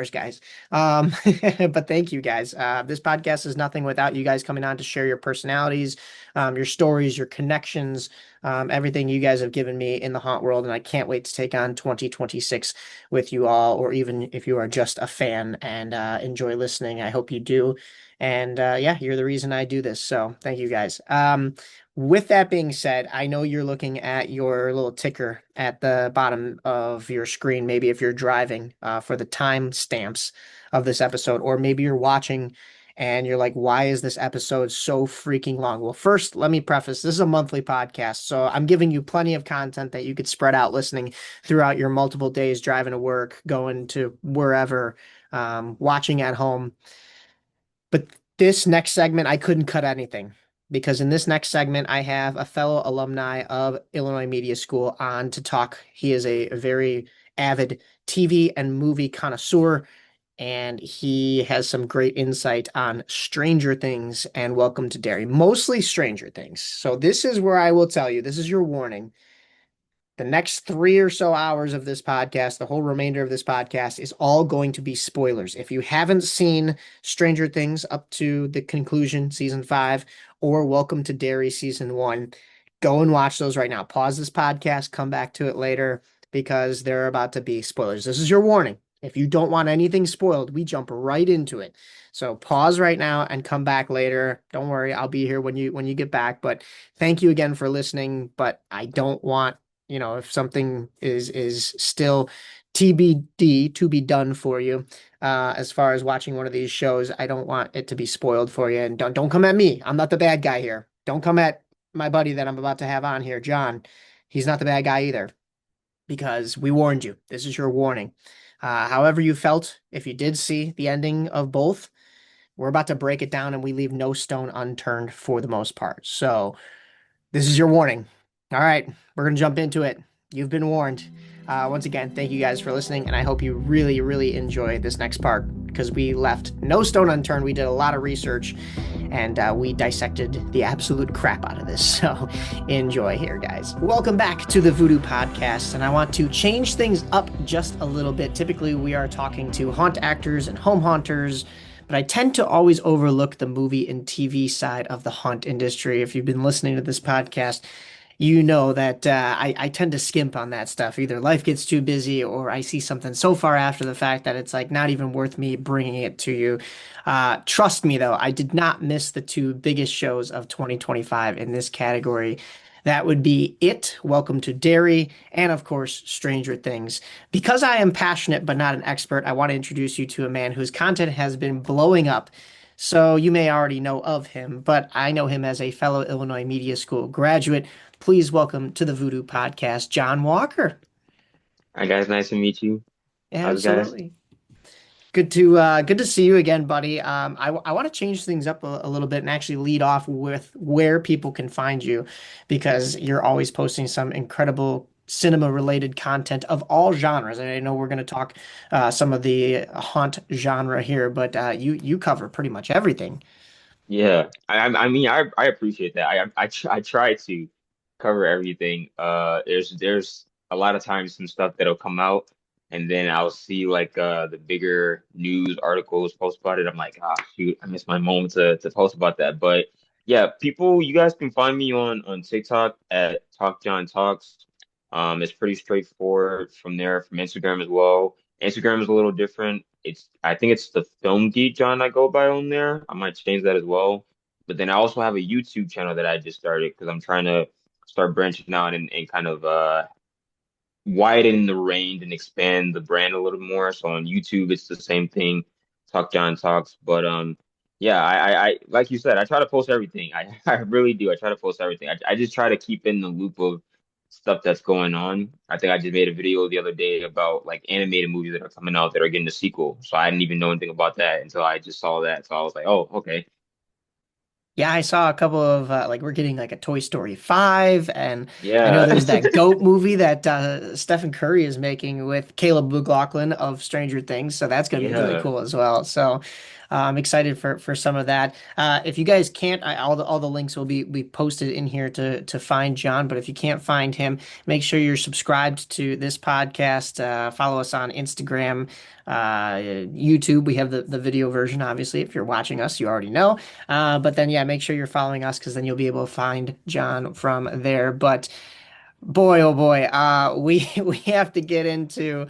guys. But thank you guys. This podcast is nothing without you guys coming on to share your personalities, your stories, your connections, everything you guys have given me in the haunt world. And I can't wait to take on 2026 with you all, or even if you are just a fan and enjoy listening. I hope you do. And yeah, you're the reason I do this. So thank you guys. With that being said, I know you're looking at your little ticker at the bottom of your screen, maybe if you're driving, for the time stamps of this episode, or maybe you're watching and you're like, why is this episode so freaking long? Well, first, let me preface, this is a monthly podcast, so I'm giving you plenty of content that you could spread out listening throughout your multiple days, driving to work, going to wherever, watching at home. But this next segment, I couldn't cut anything because in this next segment, I have a fellow alumni of Illinois Media School on to talk. He is a very avid TV and movie connoisseur, and he has some great insight on Stranger Things and Welcome to Derry, mostly Stranger Things. So this is where I will tell you, this is your warning. The next 3 or so hours of this podcast, the whole remainder of this podcast, is all going to be spoilers. If you haven't seen Stranger Things up to the conclusion, season 5, or Welcome to Derry, season 1, go and watch those right now. Pause this podcast, come back to it later, because there are about to be spoilers. This is your warning. If you don't want anything spoiled, we jump right into it. So pause right now and come back later. Don't worry, I'll be here when you get back. But thank you again for listening. But I don't want, if something is still TBD, to be done for you, as far as watching one of these shows, I don't want it to be spoiled for you. And don't come at me. I'm not the bad guy here. Don't come at my buddy that I'm about to have on here, John. He's not the bad guy either, because we warned you. This is your warning. However you felt, if you did see the ending of both, we're about to break it down and we leave no stone unturned for the most part. So this is your warning. All right, we're going to jump into it. You've been warned. Once again, thank you guys for listening, and I hope you really, really enjoy this next part, because we left no stone unturned. We did a lot of research, and we dissected the absolute crap out of this. So enjoy here, guys. Welcome back to the Voodoo Podcast, and I want to change things up just a little bit. Typically, we are talking to haunt actors and home haunters, but I tend to always overlook the movie and TV side of the haunt industry. If you've been listening to this podcast, you know that I tend to skimp on that stuff. Either life gets too busy, or I see something so far after the fact that it's like not even worth me bringing it to you. Trust me, though, I did not miss the 2 biggest shows of 2025 in this category. That would be It, Welcome to Derry, and of course, Stranger Things. Because I am passionate but not an expert, I want to introduce you to a man whose content has been blowing up So you may already know of him, but I know him as a fellow Illinois Media School graduate. Please welcome to the Voodoo Podcast, John Walker. All right, guys, nice to meet you. How's it, guys? Absolutely. Good to see you again, buddy. I want to change things up a little bit and actually lead off with where people can find you because you're always posting some incredible cinema related content of all genres. And I know we're going to talk some of the haunt genre here, but you cover pretty much everything. Yeah, I mean, I appreciate that. I try to cover everything. There's a lot of times some stuff that'll come out, and then I'll see like the bigger news articles post about it. I'm like, ah, shoot, I missed my moment to post about that. But yeah, people, you guys can find me on TikTok at Talk John Talks. It's pretty straightforward from there, from Instagram as well. Instagram is a little different. I think it's the Film Geek John I go by on there. I might change that as well. But then I also have a YouTube channel that I just started because I'm trying to start branching out and kind of widen the range and expand the brand a little more. So on YouTube, it's the same thing, Talk John Talks. But yeah, I like you said, I try to post everything. I really do. I try to post everything. I just try to keep in the loop of stuff that's going on. I think I just made a video the other day about like animated movies that are coming out that are getting a sequel. So I didn't even know anything about that until I just saw that. So I was like, oh, okay. Yeah, I saw a couple of like we're getting like a Toy Story 5 and I know Yeah. there's that Goat movie that Stephen Curry is making with Caleb McLaughlin of Stranger Things, so that's going to be really Yeah. cool as well. So I'm excited for some of that. If you guys can't, all the links will be posted in here to find John, but if you can't find him, make sure you're subscribed to this podcast. Follow us on Instagram, YouTube. We have the video version, obviously. If you're watching us, you already know. But then, yeah, make sure you're following us because then you'll be able to find John from there. But boy, oh boy, we we have to get into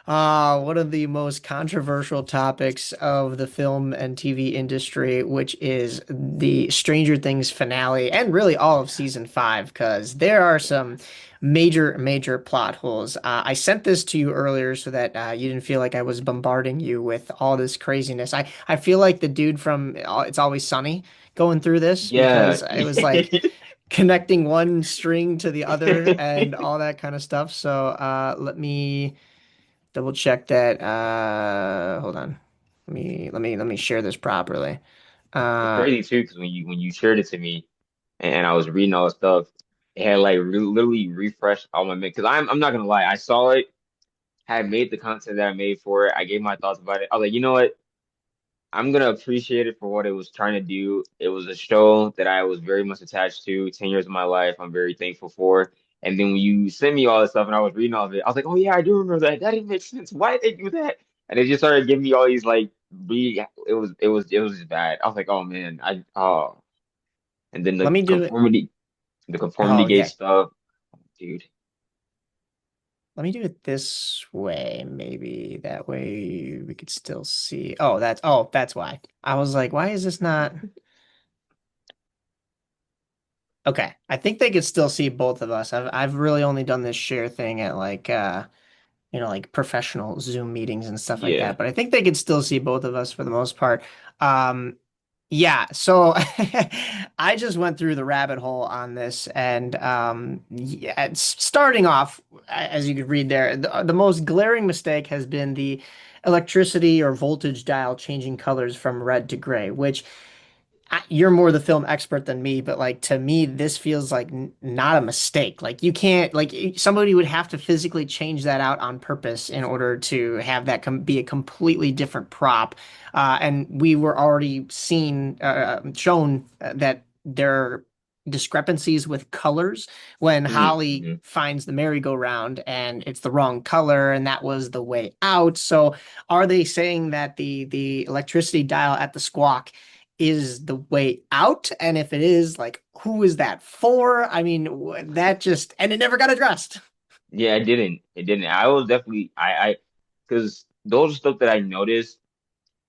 one of the most controversial topics of the film and TV industry, which is the Stranger Things finale and really all of season five, because there are some major plot holes. I sent this to you earlier so that you didn't feel like I was bombarding you with all this craziness. I feel like the dude from It's Always Sunny going through this Yeah. because it was like connecting one string to the other and all that kind of stuff. So let me double check that. Hold on. Let me share this properly. It's Uh, crazy too, because when you shared it to me and I was reading all the stuff, it had like re literally refreshed all my because I'm not gonna lie, I saw it, had made the content that I made for it. I gave my thoughts about it. I was like, you know what? I'm gonna appreciate it for what it was trying to do. It was a show that I was very much attached to, 10 years of my life. I'm very thankful for. And then when you sent me all this stuff and I was reading all of it, I was like, oh yeah, I do remember that. That didn't make sense. Why did they do that? And it just started giving me all these like it was just bad. I was like, oh man, and then let me do it. the conformity Oh gate yeah. stuff, dude. Let me do it this way. Maybe that way we could still see. Oh, that's why. I was like, why is this not? Okay. I think they could still see both of us. I've really only done this share thing at like like professional Zoom meetings and stuff like Yeah. that. But I think they could still see both of us for the most part. Um, yeah, so I just went through the rabbit hole on this, and yeah, starting off, as you could read there, the most glaring mistake has been the electricity or voltage dial changing colors from red to gray, which you're more the film expert than me, but like to me, this feels like not a mistake. Like you can't somebody would have to physically change that out on purpose in order to have that be a completely different prop. And we were already shown that there are discrepancies with colors when Holly Mm-hmm. finds the merry-go-round and it's the wrong color, and that was the way out. So are they saying that the electricity dial at the squawk is the way out? And if it is, like, who is that for? I mean, that just, and it never got addressed. Yeah, it didn't. It didn't. I was definitely because those are stuff that I noticed,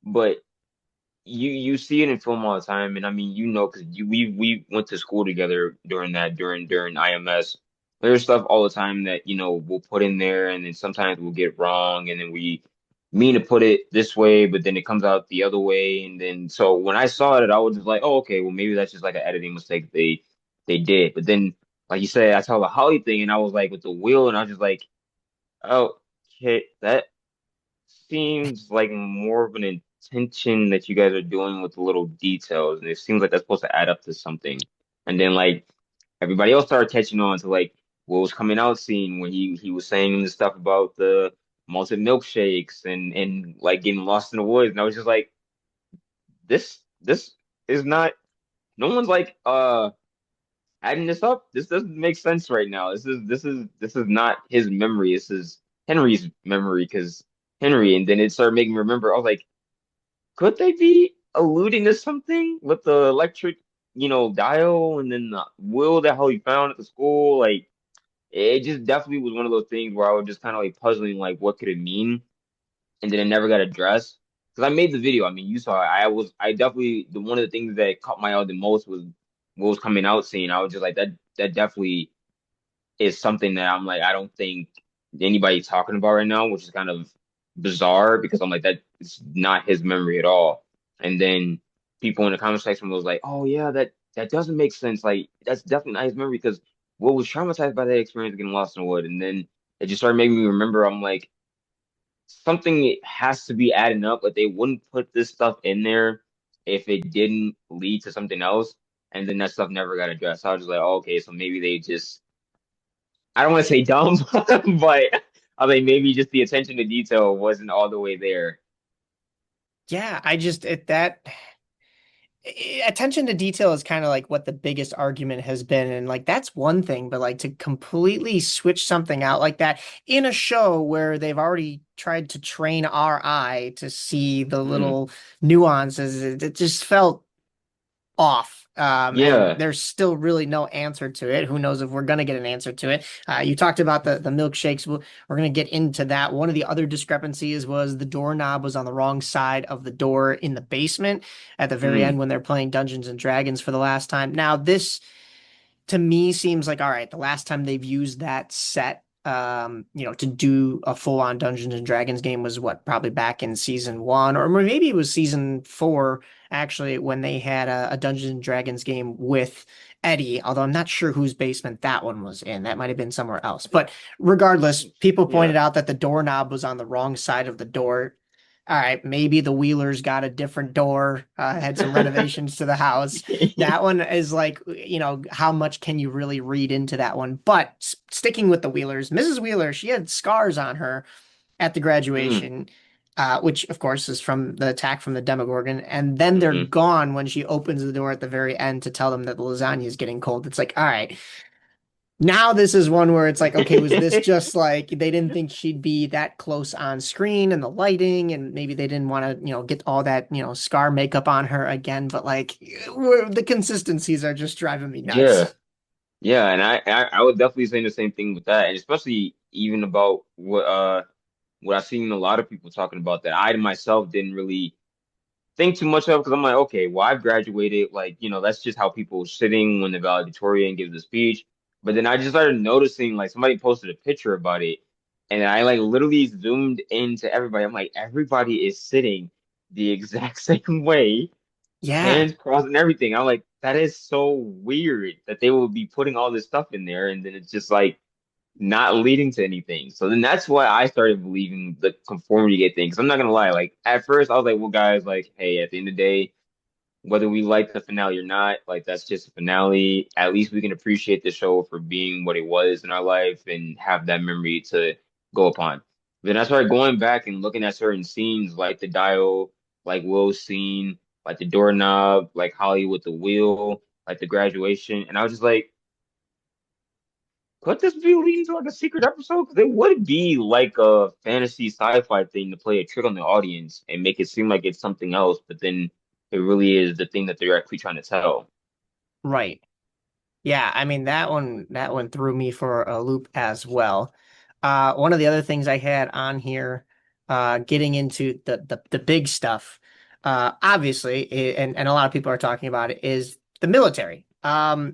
but you see it in film all the time, and I mean, because we went to school together during IMS. There's stuff all the time that we'll put in there, and then sometimes we'll get wrong, and then mean to put it this way, but then it comes out the other way. And then so when I saw it, I was just like, oh, okay, well maybe that's just like an editing mistake they did. But then, like you said, I saw the Holly thing, and I was like with the wheel, and I was just like, oh, okay, that seems like more of an intention that you guys are doing with the little details, and it seems like that's supposed to add up to something. And then like everybody else started catching on to like what was coming out scene when he was saying the stuff about the malted milkshakes and like getting lost in the woods, and I was just like, this is not. No one's like adding this up. This doesn't make sense right now. This is not his memory. This is Henry's memory because Henry. And then it started making me remember. I was like, could they be alluding to something with the electric, dial and then the will that how he found at the school? Like, it just definitely was one of those things where I was just kind of like puzzling, like, what could it mean? And then it never got addressed. Because I made the video. I mean, you saw it. I definitely, one of the things that caught my eye the most was what was coming out scene. I was just like, that definitely is something that I'm like, I don't think anybody's talking about right now, which is kind of bizarre because I'm like, that it's not his memory at all. And then people in the comment section was like, oh yeah, that doesn't make sense. Like that's definitely not his memory because what was traumatized by that experience getting lost in the wood. And then it just started making me remember. I'm like, something has to be adding up, but they wouldn't put this stuff in there if it didn't lead to something else. And then that stuff never got addressed. So I was just like, oh, okay, so maybe they just I don't want to say dumb, but I mean maybe just the attention to detail wasn't all the way there. Yeah, I just it that attention to detail is kind of like what the biggest argument has been, and like that's one thing, but like to completely switch something out like that in a show where they've already tried to train our eye to see the Mm. little nuances, it just felt off. And Yeah. there's still really no answer to it. Who knows if we're gonna get an answer to it? You talked about the milkshakes. We're gonna get into that. One of the other discrepancies was the doorknob was on the wrong side of the door in the basement at the very end Mm. when they're playing Dungeons and Dragons for the last time. Now, this to me seems like all right, the last time they've used that set to do a full-on Dungeons and Dragons game was what, probably back in season one, or maybe it was season four, actually, when they had a Dungeons and Dragons game with Eddie, although I'm not sure whose basement that one was in. That might have been somewhere else. But regardless, people Yeah. pointed out that the doorknob was on the wrong side of the door. All right, maybe the Wheelers got a different door, had some renovations to the house. That one is like, how much can you really read into that one? But sticking with the Wheelers, Mrs. Wheeler, she had scars on her at the Mm. graduation, which of course is from the attack from the Demogorgon. And then they're Hmm. gone when she opens the door at the very end to tell them that the lasagna is getting cold. It's like, all right, now this is one where it's like, okay, was this just like they didn't think she'd be that close on screen and the lighting, and maybe they didn't want to, get all that, scar makeup on her again, but like the consistencies are just driving me Yeah. nuts. Yeah, and I would definitely say the same thing with that, and especially even about what I've seen a lot of people talking about that I myself didn't really think too much of because I'm like, okay, well, I've graduated. Like, that's just how people are sitting when the valedictorian gives the speech. But then I just started noticing, like, somebody posted a picture about it, and I like literally zoomed into everybody. I'm like, everybody is sitting the exact same way, Yeah. hands crossed and everything. I'm like, that is so weird that they will be putting all this stuff in there, and then it's just like not leading to anything. So then that's why I started believing the conformity gate thing. Because I'm not gonna lie, like at first I was like, well, guys, like, hey, at the end of the day, whether we like the finale or not, like that's just a finale. At least we can appreciate the show for being what it was in our life and have that memory to go upon. Then I started going back and looking at certain scenes, like the dial, like Will's scene, like the doorknob, like Holly with the wheel, like the graduation, and I was just like, could this be leading to like a secret episode? Because it would be like a fantasy sci-fi thing to play a trick on the audience and make it seem like it's something else, but then it really is the thing that they're actually trying to tell. Right. Yeah, I mean that one threw me for a loop as well. One of the other things I had on here, getting into the big stuff, obviously, and a lot of people are talking about it, is the military. Hmm.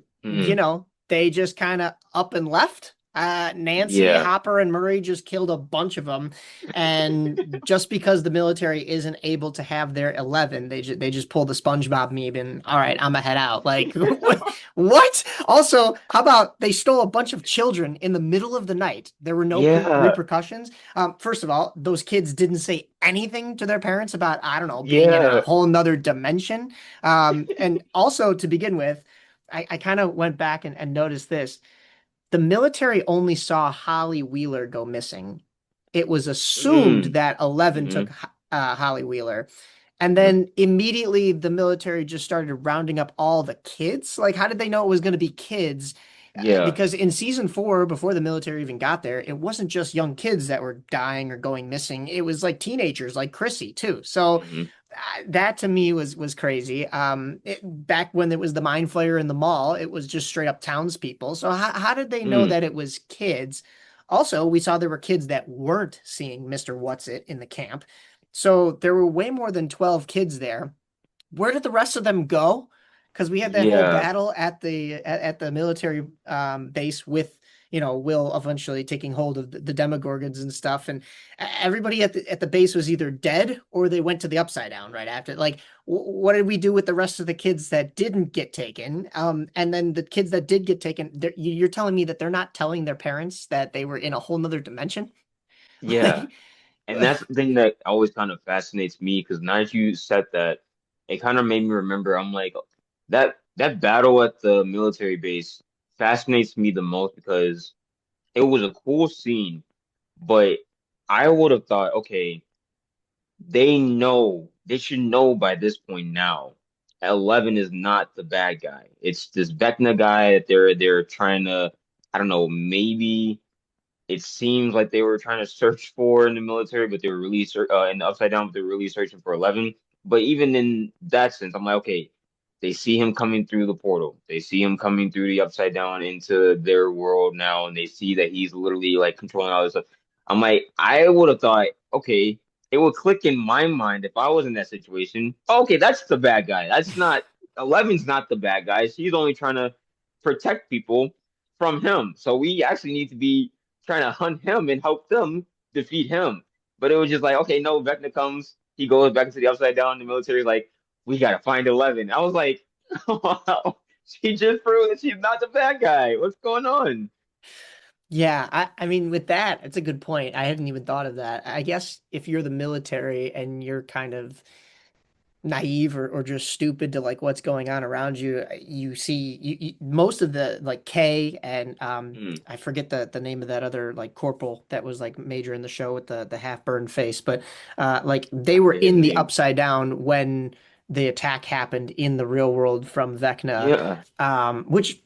They just kind of up and left. Nancy, Yeah. Hopper, and Murray just killed a bunch of them, and just because the military isn't able to have their 11, they just pull the SpongeBob meme and all right, I'm gonna head out. Like what? Also, how about they stole a bunch of children in the middle of the night? There were no Yeah. repercussions. First of all, those kids didn't say anything to their parents about, I don't know, being in a Yeah. whole nother dimension. And also to begin with, I kind of went back and noticed this. The military only saw Holly Wheeler go missing. It was assumed Mm. that 11 Hmm. took Holly Wheeler. And Hmm. then immediately the military just started rounding up all the kids. Like, how did they know it was going to be kids? Yeah. Because in season 4, before the military even got there, it wasn't just young kids that were dying or going missing. It was like teenagers, like Chrissy too. So Hmm. that to me was crazy. Back when it was the mind flayer in the mall, it was just straight up townspeople. So how did they know Mm. that it was kids? Also, we saw there were kids that weren't seeing Mr. What's-It in the camp. So there were way more than 12 kids there. Where did the rest of them go? Because we had that whole Yeah. battle at the military base with Will eventually taking hold of the Demogorgons and stuff, and everybody at the base was either dead or they went to the Upside Down right after. Like, what did we do with the rest of the kids that didn't get taken? And then the kids that did get taken, you're telling me that they're not telling their parents that they were in a whole nother dimension? Yeah. Like, And that's the thing that always kind of fascinates me because now that you said that, it kind of made me remember. I'm like, that battle at the military base fascinates me the most because it was a cool scene, but I would have thought, okay, they should know by this point now. 11 is not the bad guy. It's this Vecna guy that they're trying to, I don't know, maybe it seems like they were trying to search for in the military, but they were really in the Upside Down, but they were really searching for 11. But even in that sense, I'm like, okay, they see him coming through the portal. They see him coming through the Upside Down into their world now, and they see that he's literally like controlling all this stuff. I'm like, I would have thought, okay, it would click in my mind if I was in that situation. Okay, that's the bad guy. That's not 11's not the bad guy. She's only trying to protect people from him. So we actually need to be trying to hunt him and help them defeat him. But it was just like, okay, no, Vecna comes, he goes back into the Upside Down. The military's like, we gotta find 11. I was like, wow, she just proved that she's not the bad guy. What's going on? Yeah, I mean, with that, it's a good point. I hadn't even thought of that. I guess if you're the military and you're kind of naive or just stupid to like what's going on around you, you see most of the like Kay and Hmm. I forget the name of that other like corporal that was like major in the show with the half burned face, but like they I were forget his in the name. Upside Down when the attack happened in the real world from Vecna. Yeah. Which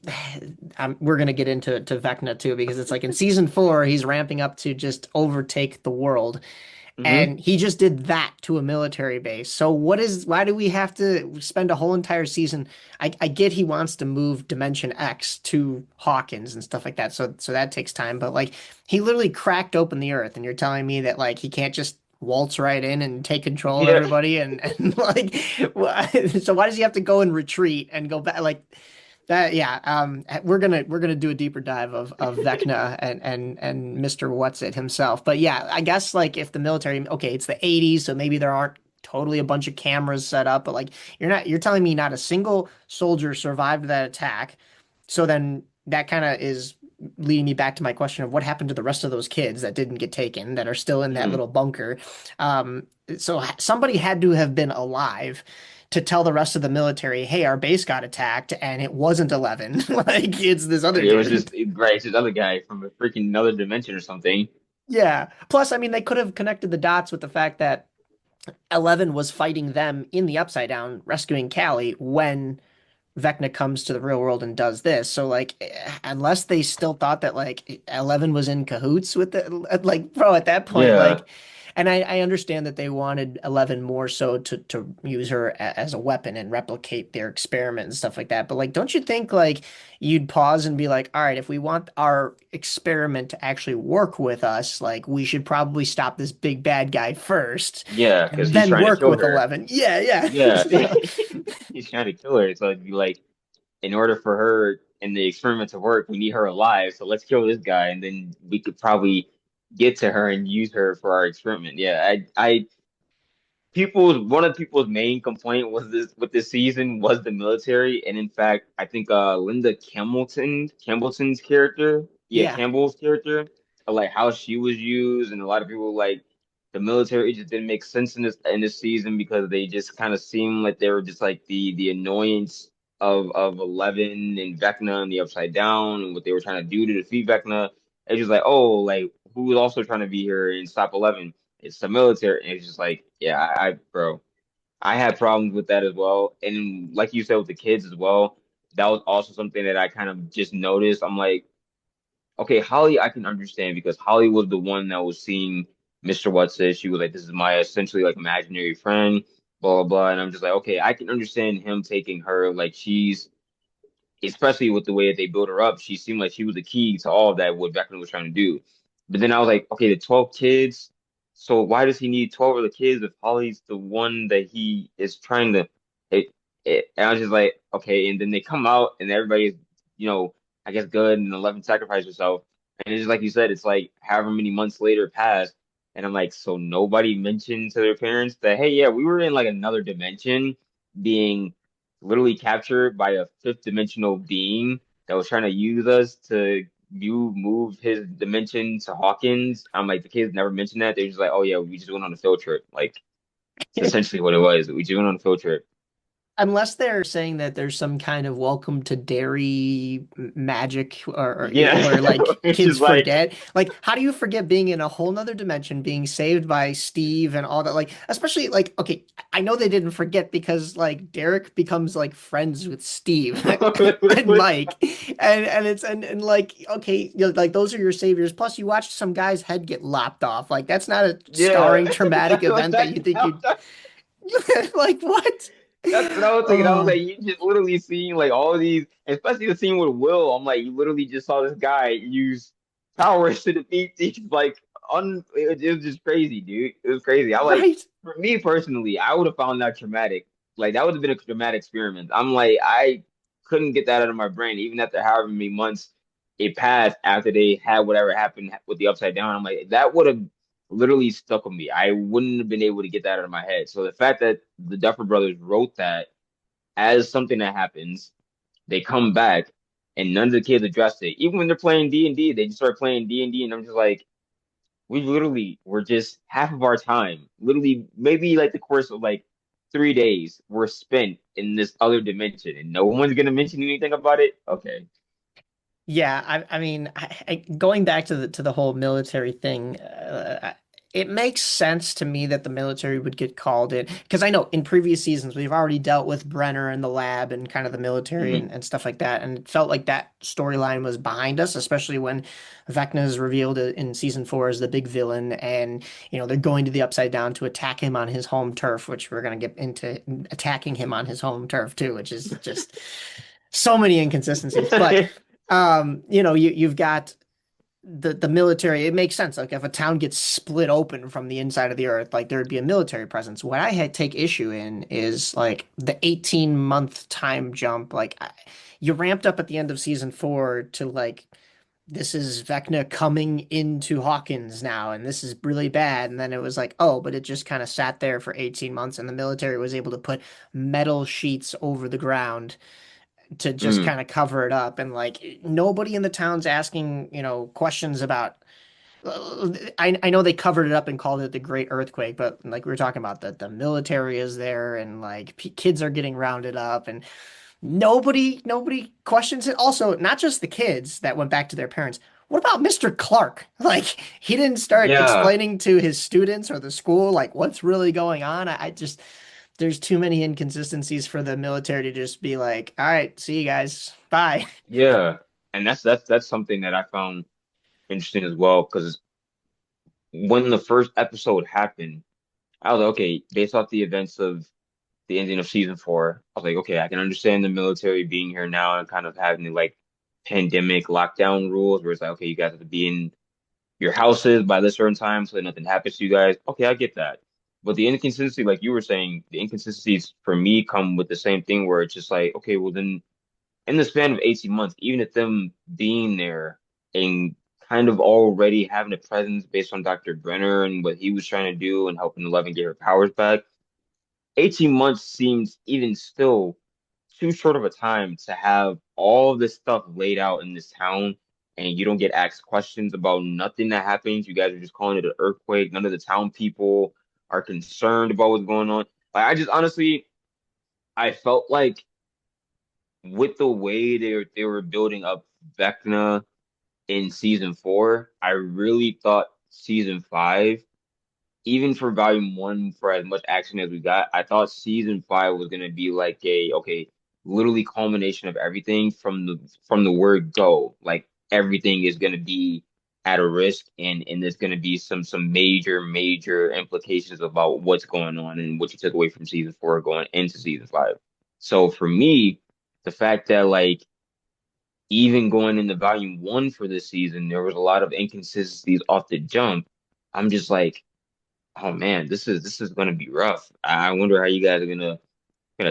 we're gonna get into Vecna too because it's like in season 4 he's ramping up to just overtake the world, Hmm. and he just did that to a military base. So why do we have to spend a whole entire season? I get he wants to move Dimension X to Hawkins and stuff like that. So that takes time, but like he literally cracked open the earth and you're telling me that like he can't just waltz right in and take control of Yeah. everybody and like so why does he have to go and retreat and go back like that, yeah. We're gonna do a deeper dive of Vecna and Mr. What's It himself. But yeah, I guess like if the military, okay, it's the 80s, so maybe there aren't totally a bunch of cameras set up, but like you're telling me not a single soldier survived that attack. So then that kind of is leading me back to my question of what happened to the rest of those kids that didn't get taken that are still in that Hmm. little bunker. So somebody had to have been alive to tell the rest of the military, hey, our base got attacked and it wasn't 11. Like it's this other It was dude. just right, it's this other guy from a freaking another dimension or something. Yeah. Plus, I mean, they could have connected the dots with the fact that 11 was fighting them in the Upside Down, rescuing Callie when Vecna comes to the real world and does this. So like unless they still thought that like 11 was in cahoots with the like bro at that point Yeah. like and I understand that they wanted 11 more so to use her as a weapon and replicate their experiment and stuff like that. But like don't you think like you'd pause and be like, all right, if we want our experiment to actually work with us, like we should probably stop this big bad guy first Yeah, because and he's then trying to work kill with her. 11. Yeah, yeah. Yeah. So, He's trying to kill her. So it'd be like in order for her and the experiment to work, we need her alive. So let's kill this guy, and then we could probably get to her and use her for our experiment. Yeah, I people's one of people's main complaint was this with this season was the military, and in fact, I think Linda Campbellton's character, yeah, Yeah. Campbell's character, like how she was used, and a lot of people like the military just didn't make sense in this season because they just kind of seemed like they were just like the annoyance of Eleven and Vecna and the Upside Down and what they were trying to do to defeat Vecna. It's just like, oh, like who was also trying to be here and stop 11? It's the military. And it's just like, yeah, bro, I had problems with that as well. And like you said with the kids as well, that was also something that I kind of just noticed. I'm like, okay, Holly, I can understand because Holly was the one that was seeing Mr. What's It. She was like, this is my essentially like imaginary friend, blah, blah, blah. And I'm just like, okay, I can understand him taking her. Like she's especially with the way that they built her up, she seemed like she was the key to all of that, what Vecna was trying to do. But then I was like, okay, the 12 kids. So why does he need 12 of the kids if Holly's the one that he is trying to? And I was just like, okay. And then they come out and everybody's, you know, I guess good and 11 sacrifice herself. And it's just like you said, it's like however many months later passed. And I'm like, so nobody mentioned to their parents that, hey, yeah, we were in like another dimension being literally captured by a fifth dimensional being that was trying to use us to move his dimension to Hawkins. I'm like, the kids never mentioned that. They're just like, oh yeah, we just went on a field trip. Like, it's essentially what it was. We just went on a field trip. Unless they're saying that there's some kind of welcome to Derry magic Yeah, where like it's kids just like, forget. Like, how do you forget being in a whole nother dimension, being saved by Steve and all that? Like, especially like, okay, I know they didn't forget because like Derek becomes like friends with Steve and Mike. And like, okay, you know, like those are your saviors. Plus you watched some guy's head get lopped off. Like that's not a yeah, scarring traumatic event that you think you like what? that's what I was thinking. I was Oh. like, you just literally seeing like all of these, especially the scene with Will. I'm like, you literally just saw this guy use powers to defeat these like it was just crazy, dude. It was crazy. I like Right. for me personally, I would have found that traumatic. Like that would have been a traumatic experiment. I'm like, I couldn't get that out of my brain, even after however many months it passed after they had whatever happened with the Upside Down. I'm like, that would have literally stuck with me. I wouldn't have been able to get that out of my head. So the fact that the Duffer Brothers wrote that as something that happens, they come back and none of the kids address it. Even when they're playing D&D, they just start playing D&D and I'm just like, we literally were just half of our time, literally maybe like the course of like 3 days were spent in this other dimension and no one's gonna mention anything about it. Okay. Yeah, I mean, going back to the whole military thing, it makes sense to me that the military would get called in because I know in previous seasons we've already dealt with Brenner and the lab and kind of the military Hmm. and stuff like that, and it felt like that storyline was behind us, especially when Vecna is revealed in season four as the big villain, and you know they're going to the Upside Down to attack him on his home turf, which we're gonna get into attacking him on his home turf too, which is just so many inconsistencies, but. You know, you've got the military. It makes sense. Like if a town gets split open from the inside of the earth, like there would be a military presence. What I had take issue in is like the 18-month time jump. Like you ramped up at the end of season four to like this is Vecna coming into Hawkins now, and this is really bad. And then it was like, oh, but it just kind of sat there for 18 months, and the military was able to put metal sheets over the ground to just Mm. kind of cover it up, and like nobody in the town's asking questions about I know they covered it up and called it the Great Earthquake, but like we were talking about the military is there and like kids are getting rounded up and nobody questions it. Also, not just the kids that went back to their parents. What about Mr. Clark? Like he didn't start Yeah. explaining to his students or the school like what's really going on. I just there's too many inconsistencies for the military to just be like, all right, see you guys. Bye. Yeah. And that's something that I found interesting as well because when the first episode happened, I was like, okay, based off the events of the ending of season four, I was like, okay, I can understand the military being here now and kind of having the like pandemic lockdown rules where it's like, okay, you guys have to be in your houses by this certain time so that nothing happens to you guys. Okay, I get that. But the inconsistency, like you were saying, the inconsistencies for me come with the same thing where it's just like, okay, well then in the span of 18 months, even at them being there and kind of already having a presence based on Dr. Brenner and what he was trying to do and helping Eleven get her powers back, 18 months seems even still too short of a time to have all of this stuff laid out in this town and you don't get asked questions about nothing that happens. You guys are just calling it an earthquake. None of the town people are concerned about what's going on. Like I just honestly, I felt like with the way they were building up Vecna in season 4, I really thought season 5, even for volume 1, for as much action as we got, I thought season 5 was gonna be like a okay, literally culmination of everything from the word go. Like everything is gonna be at a risk, and there's gonna be some major implications about what's going on and what you took away from season 4 going into season 5. So for me, the fact that like even going into volume 1 for this season, there was a lot of inconsistencies off the jump. I'm just like, oh man, this is gonna be rough. I wonder how you guys are gonna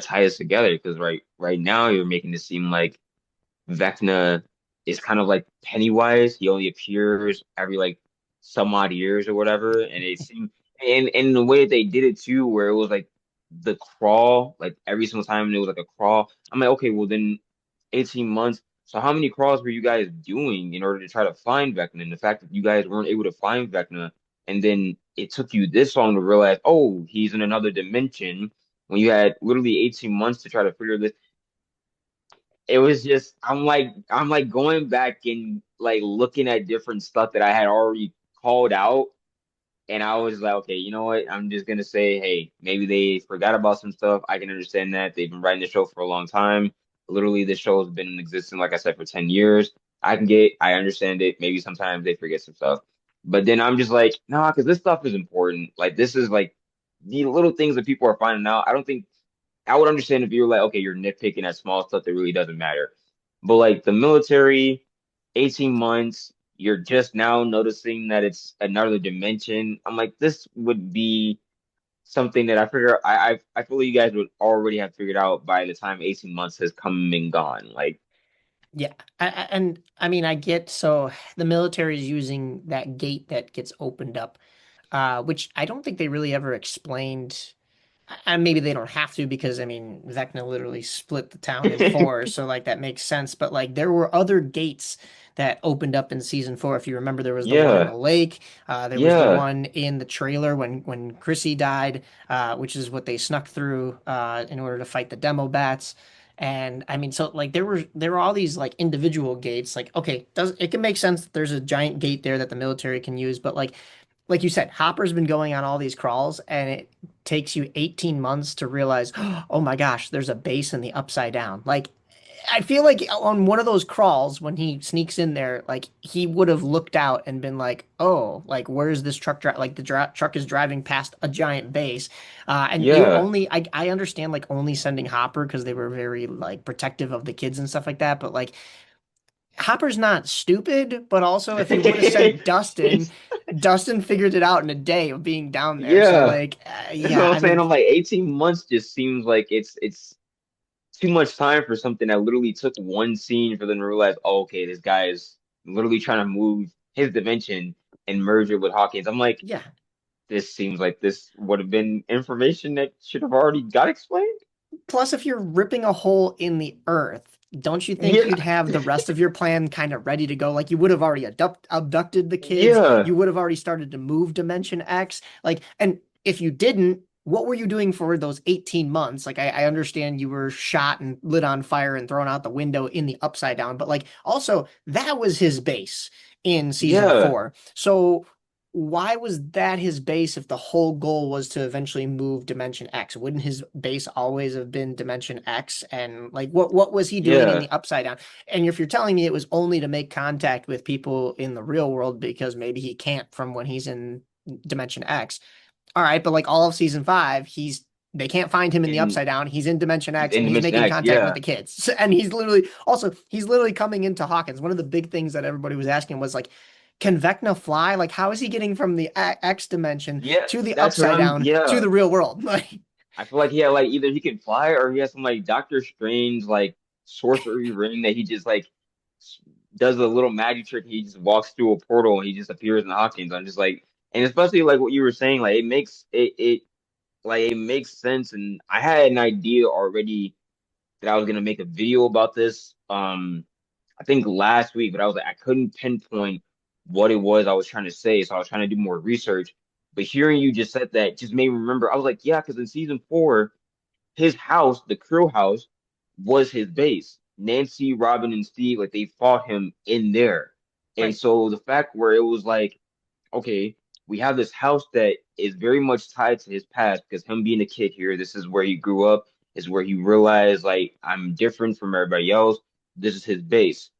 tie this together because right now you're making it seem like Vecna is kind of like Pennywise. He only appears every like some odd years or whatever, and it seemed and the way that they did it too, where it was like the crawl, like every single time it was like a crawl. I'm like, okay, well then 18 months. So how many crawls were you guys doing in order to try to find Vecna? And the fact that you guys weren't able to find Vecna, and then it took you this long to realize, oh, he's in another dimension when you had literally 18 months to try to figure this. It was just I'm like going back and like looking at different stuff that I had already called out, and I was like, okay, you know what? I'm just gonna say, hey, maybe they forgot about some stuff. I can understand that. They've been writing the show for a long time. Literally, the show has been in existence, like I said, for 10 years. I understand it. Maybe sometimes they forget some stuff. But then I'm just like, nah, because this stuff is important. Like this is like the little things that people are finding out. I don't think I would understand if you were like, okay, you're nitpicking at small stuff that really doesn't matter. But like the military, 18 months, you're just now noticing that it's another dimension. I'm like, this would be something that I feel like you guys would already have figured out by the time 18 months has come and gone. Like, Yeah, and I mean, I get so the military is using that gate that gets opened up, which I don't think they really ever explained. And maybe they don't have to because I mean Vecna literally split the town in four, so like that makes sense. But like there were other gates that opened up in season 4. If you remember, there was the one in yeah, the lake. There was the yeah, one in the trailer when Chrissy died, which is what they snuck through in order to fight the demo bats. And I mean, so like there were all these like individual gates. Like, okay, does it can make sense that there's a giant gate there that the military can use, but like you said, Hopper's been going on all these crawls, and it takes you 18 months to realize, oh my gosh, there's a base in the upside down. Like, I feel like on one of those crawls, when he sneaks in there, like he would have looked out and been like, oh, like where's this truck? Like the truck is driving past a giant base, and you yeah. only, I understand like only sending Hopper because they were very like protective of the kids and stuff like that, but like Hopper's not stupid, but also if you would have sent Dustin, It's Dustin figured it out in a day of being down there. So yeah. like, That's what yeah, I'm I saying. mean, I'm like 18 months just seems like it's too much time for something that literally took one scene for them to realize, oh, okay, this guy is literally trying to move his dimension and merge it with Hawkins. I'm like, yeah. this seems like this would have been information that should have already got explained. Plus, if you're ripping a hole in the earth, don't you think Yeah, you'd have the rest of your plan kind of ready to go? Like you would have already abducted the kids. yeah, You would have already started to move Dimension X. Like, and if you didn't, what were you doing for those 18 months? Like, I understand you were shot and lit on fire and thrown out the window in the upside down, but like also that was his base in season yeah, four. So why was that his base if the whole goal was to eventually move Dimension X? Wouldn't his base always have been Dimension X? And like what was he doing in yeah, the upside down? And if you're telling me it was only to make contact with people in the real world because maybe he can't from when he's in Dimension X. All right, but like all of season 5, they can't find him in the in upside down. He's in Dimension X in and he's Dimension making X, contact with yeah, the kids. And he's literally coming into Hawkins. One of the big things that everybody was asking was like, can Vecna fly? Like, how is he getting from the X dimension yeah. to the That's what upside I'm. down to Yeah, the real world? Like, I feel like he had like either he can fly or he has some like Doctor Strange like sorcery ring that he just like does a little magic trick. He just walks through a portal and he just appears in Hawkins. I'm just like, and especially like what you were saying, like it makes sense. And I had an idea already that I was gonna make a video about this. I think last week, but I was like, I couldn't pinpoint what it was I was trying to say, so I was trying to do more research. But hearing you just said that just made me remember. I was like, yeah, because in season 4, his house, the Krill house, was his base. Nancy, Robin, and Steve, like they fought him in there. And Right. so the fact where it was like, okay, we have this house that is very much tied to his past because him being a kid here, this is where he grew up, is where he realized like I'm different from everybody else. This is his base.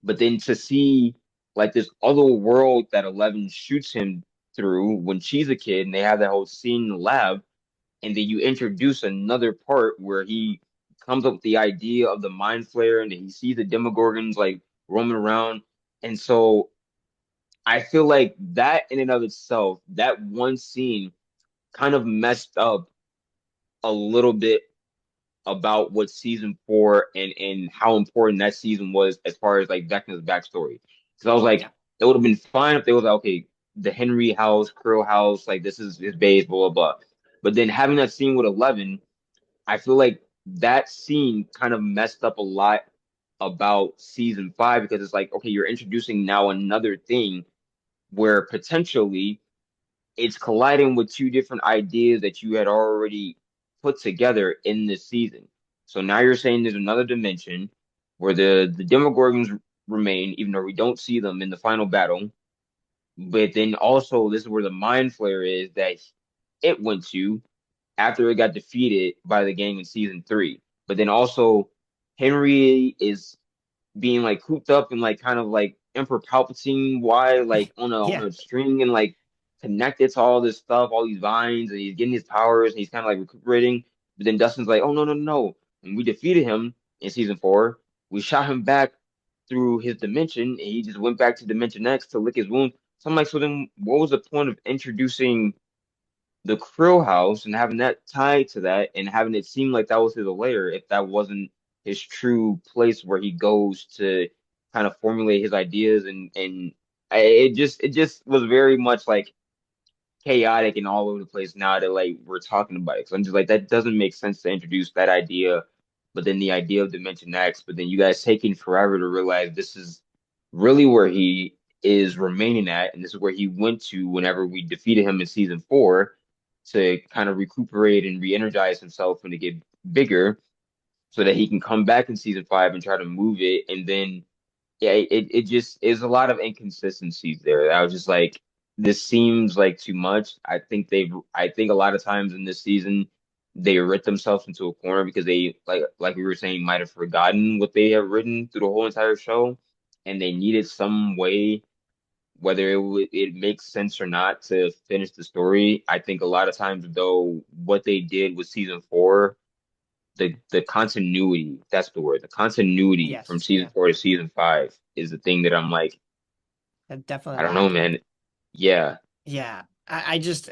But then to see like this other world that Eleven shoots him through when she's a kid, and they have that whole scene in the lab, and then you introduce another part where he comes up with the idea of the mind flare, and then he sees the Demogorgons like roaming around, and so I feel like that in and of itself, that one scene kind of messed up a little bit about what season 4 and how important that season was as far as like Vecna's backstory. Because I was Yeah. like, it would have been fine if they was like, okay, the Henry house, Krill house, like this is his base, blah blah blah. But then having that scene with 11, I feel like that scene kind of messed up a lot about season 5 because it's like, okay, you're introducing now another thing where potentially it's colliding with two different ideas that you had already put together in this season. So now you're saying there's another dimension where the Demogorgons remain, even though we don't see them in the final battle. But then also this is where the Mind Flare is that it went to after it got defeated by the gang in season 3. But then also Henry is being like cooped up and like kind of like Emperor Palpatine why like on Yeah. a string and like connected to all this stuff, all these vines, and he's getting his powers and he's kind of like recuperating. But then Dustin's like, oh no no no! And we defeated him in season 4. We shot him back through his dimension, and he just went back to Dimension X to lick his wound. So I'm like, so then what was the point of introducing the Krill house and having that tied to that and having it seem like that was his lair if that wasn't his true place where he goes to kind of formulate his ideas it just was very much like chaotic and all over the place now that like we're talking about it. So I'm just like that doesn't make sense to introduce that idea, but then the idea of Dimension X, but then you guys taking forever to realize this is really where he is remaining at, and this is where he went to whenever we defeated him in season 4 to kind of recuperate and re-energize himself and to get bigger so that he can come back in season 5 and try to move it. And then yeah, it just is a lot of inconsistencies there. I was just like, this seems like too much. I think a lot of times in this season they writ themselves into a corner because they like we were saying might have forgotten what they have written through the whole entire show, and they needed some way, whether it makes sense or not, to finish the story. I think a lot of times though, what they did with season 4, the continuity, that's the word, the continuity from Yes. season Yeah. 4 to season 5 is the thing that I'm like, Definitely I don't know, lacking. man. Yeah. Yeah, I just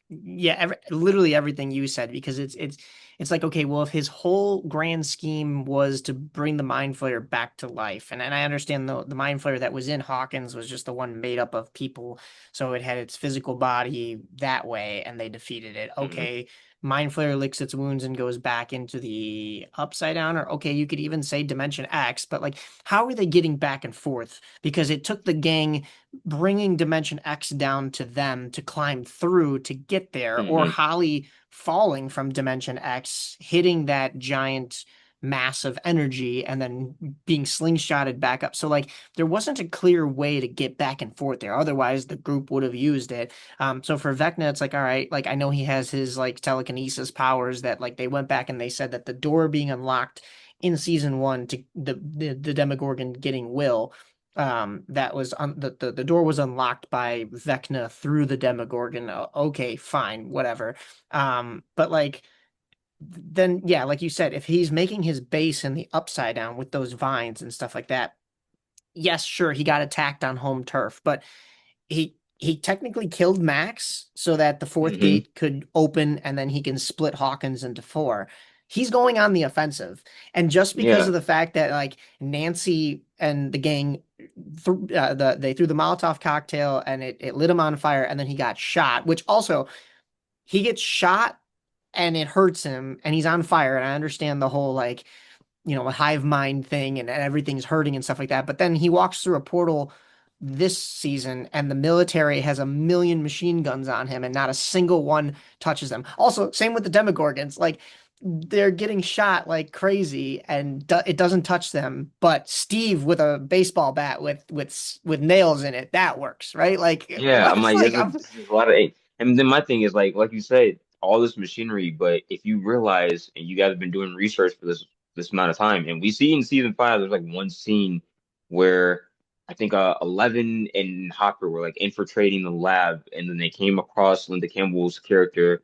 yeah, literally everything you said because it's like okay, well if his whole grand scheme was to bring the mind flayer back to life, and I understand the mind flayer that was in Hawkins was just the one made up of people, so it had its physical body that way, and they defeated it. Hmm. Okay, mind flayer licks its wounds and goes back into the upside down, or okay, you could even say Dimension X, but like how are they getting back and forth? Because it took the gang bringing Dimension X down to them to climb through to get there, or Hmm. Holly falling from Dimension X, hitting that giant mass of energy and then being slingshotted back up. So like there wasn't a clear way to get back and forth there. Otherwise the group would have used it. So for Vecna, it's like, all right, like I know he has his like telekinesis powers that like they went back and they said that the door being unlocked in season 1 to the Demogorgon getting Will, that was the door was unlocked by Vecna through the Demogorgon. Okay, fine, whatever. But like then yeah, like you said, if he's making his base in the upside down with those vines and stuff like that, yes, sure, he got attacked on home turf, but he technically killed Max so that the fourth Hmm. gate could open and then he can split Hawkins into 4. he's going on the offensive. And just because Yeah. of the fact that like Nancy and the gang they threw the Molotov cocktail and it lit him on fire and then he got shot, which also he gets shot and it hurts him and he's on fire. And I understand the whole like, a hive mind thing and everything's hurting and stuff like that. But then he walks through a portal this season and the military has a million machine guns on him and not a single one touches them. Also, same with the Demogorgons. Like they're getting shot like crazy and it doesn't touch them. But Steve with a baseball bat with nails in it, that works, right? Like Yeah, what I'm it's like, like this is a lot of, and then my thing is like you said, all this machinery. But if you realize, and you guys have been doing research for this amount of time, and we see in season 5, there's like one scene where I think 11 and Hopper were like infiltrating the lab, and then they came across Linda Campbell's character,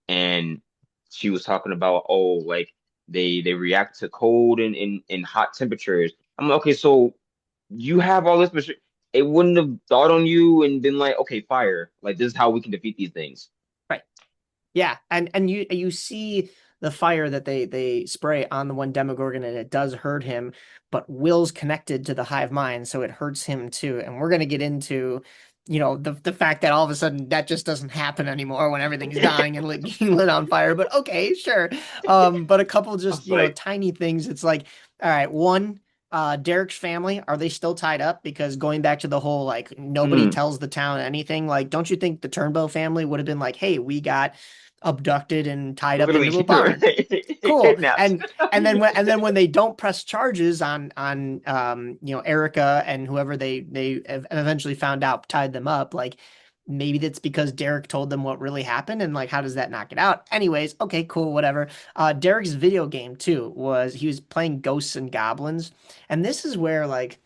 and she was talking about, oh, like they react to cold and hot temperatures. I'm like, okay, so you have all this machine. It wouldn't have thought on you and been like, okay, fire. Like this is how we can defeat these things. right. Yeah, and you see the fire that they spray on the one Demogorgon and it does hurt him, but Will's connected to the hive mind, so it hurts him too. And we're gonna get into, the fact that all of a sudden that just doesn't happen anymore when everything's dying and being lit on fire. But okay, sure. But a couple I just, was like, tiny things. It's like, all right, one, Derek's family, are they still tied up? Because going back to the whole like nobody mm, tells the town anything, like, don't you think the Turnbow family would have been like, hey, we got abducted and tied up literally into a barn. Cool. kidnapped. And then when they don't press charges on Erica and whoever they eventually found out tied them up, like maybe that's because Derek told them what really happened and like how does that knock it out? Anyways, okay, cool, whatever. Derek's video game too was he was playing Ghosts and Goblins, and this is where like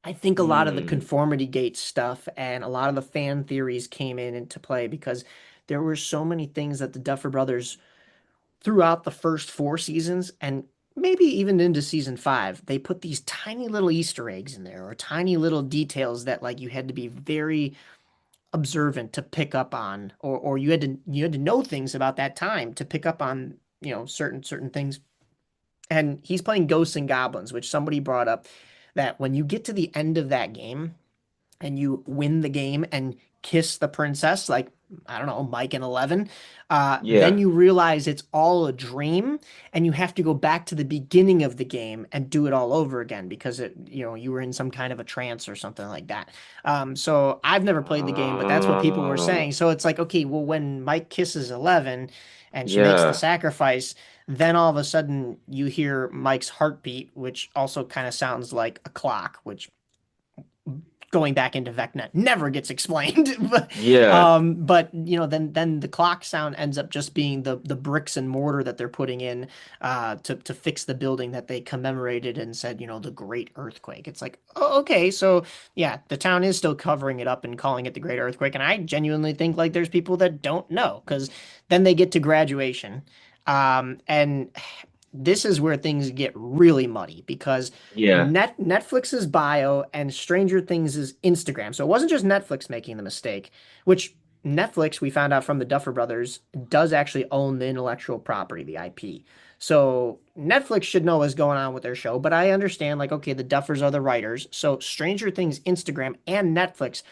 I think a lot of the Mm, conformity gate stuff and a lot of the fan theories came into play because there were so many things that the Duffer Brothers throughout the first 4 seasons and maybe even into season 5, they put these tiny little Easter eggs in there or tiny little details that like you had to be very observant to pick up on or you had to know things about that time to pick up on, certain things. And he's playing Ghosts and Goblins, which somebody brought up that when you get to the end of that game, and you win the game and kiss the princess, like, I don't know, Mike and 11, then yeah. you realize it's all a dream and you have to go back to the beginning of the game and do it all over again because you were in some kind of a trance or something like that. So I've never played the game, but that's what people were Uh, saying. So it's like, okay, well, when Mike kisses 11 and she makes the yeah. sacrifice, then all of a sudden you hear Mike's heartbeat, which also kind of sounds like a clock, which going back into VecNet never gets explained. but Yeah. then the clock sound ends up just being the bricks and mortar that they're putting in to fix the building that they commemorated and said, the Great Earthquake. It's like, oh, okay, so yeah, the town is still covering it up and calling it the Great Earthquake, and I genuinely think like there's people that don't know because then they get to graduation, and this is where things get really muddy because Yeah. Netflix's bio and Stranger Things' Instagram. So it wasn't just Netflix making the mistake, which Netflix, we found out from the Duffer Brothers, does actually own the intellectual property, the IP. So Netflix should know what's going on with their show, but I understand, like, okay, the Duffers are the writers. So Stranger Things, Instagram, and Netflix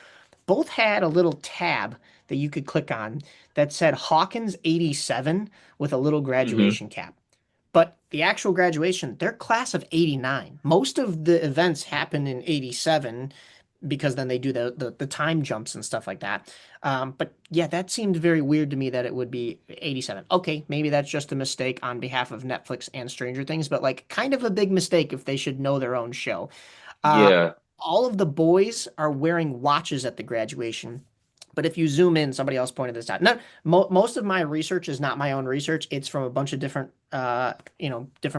both had a little tab that you could click on that said Hawkins 87 with a little Hmm. graduation cap. But the actual graduation, they're class of 89. Most of the events happen in 87 because then they do the time jumps and stuff like that. But yeah, that seemed very weird to me that it would be 87. Okay, maybe that's just a mistake on behalf of Netflix and Stranger Things, but like kind of a big mistake if they should know their own show. Uh, Yeah. all of the boys are wearing watches at the graduation. But if you zoom in, somebody else pointed this out. Not most of my research is not my own research. It's from a bunch of different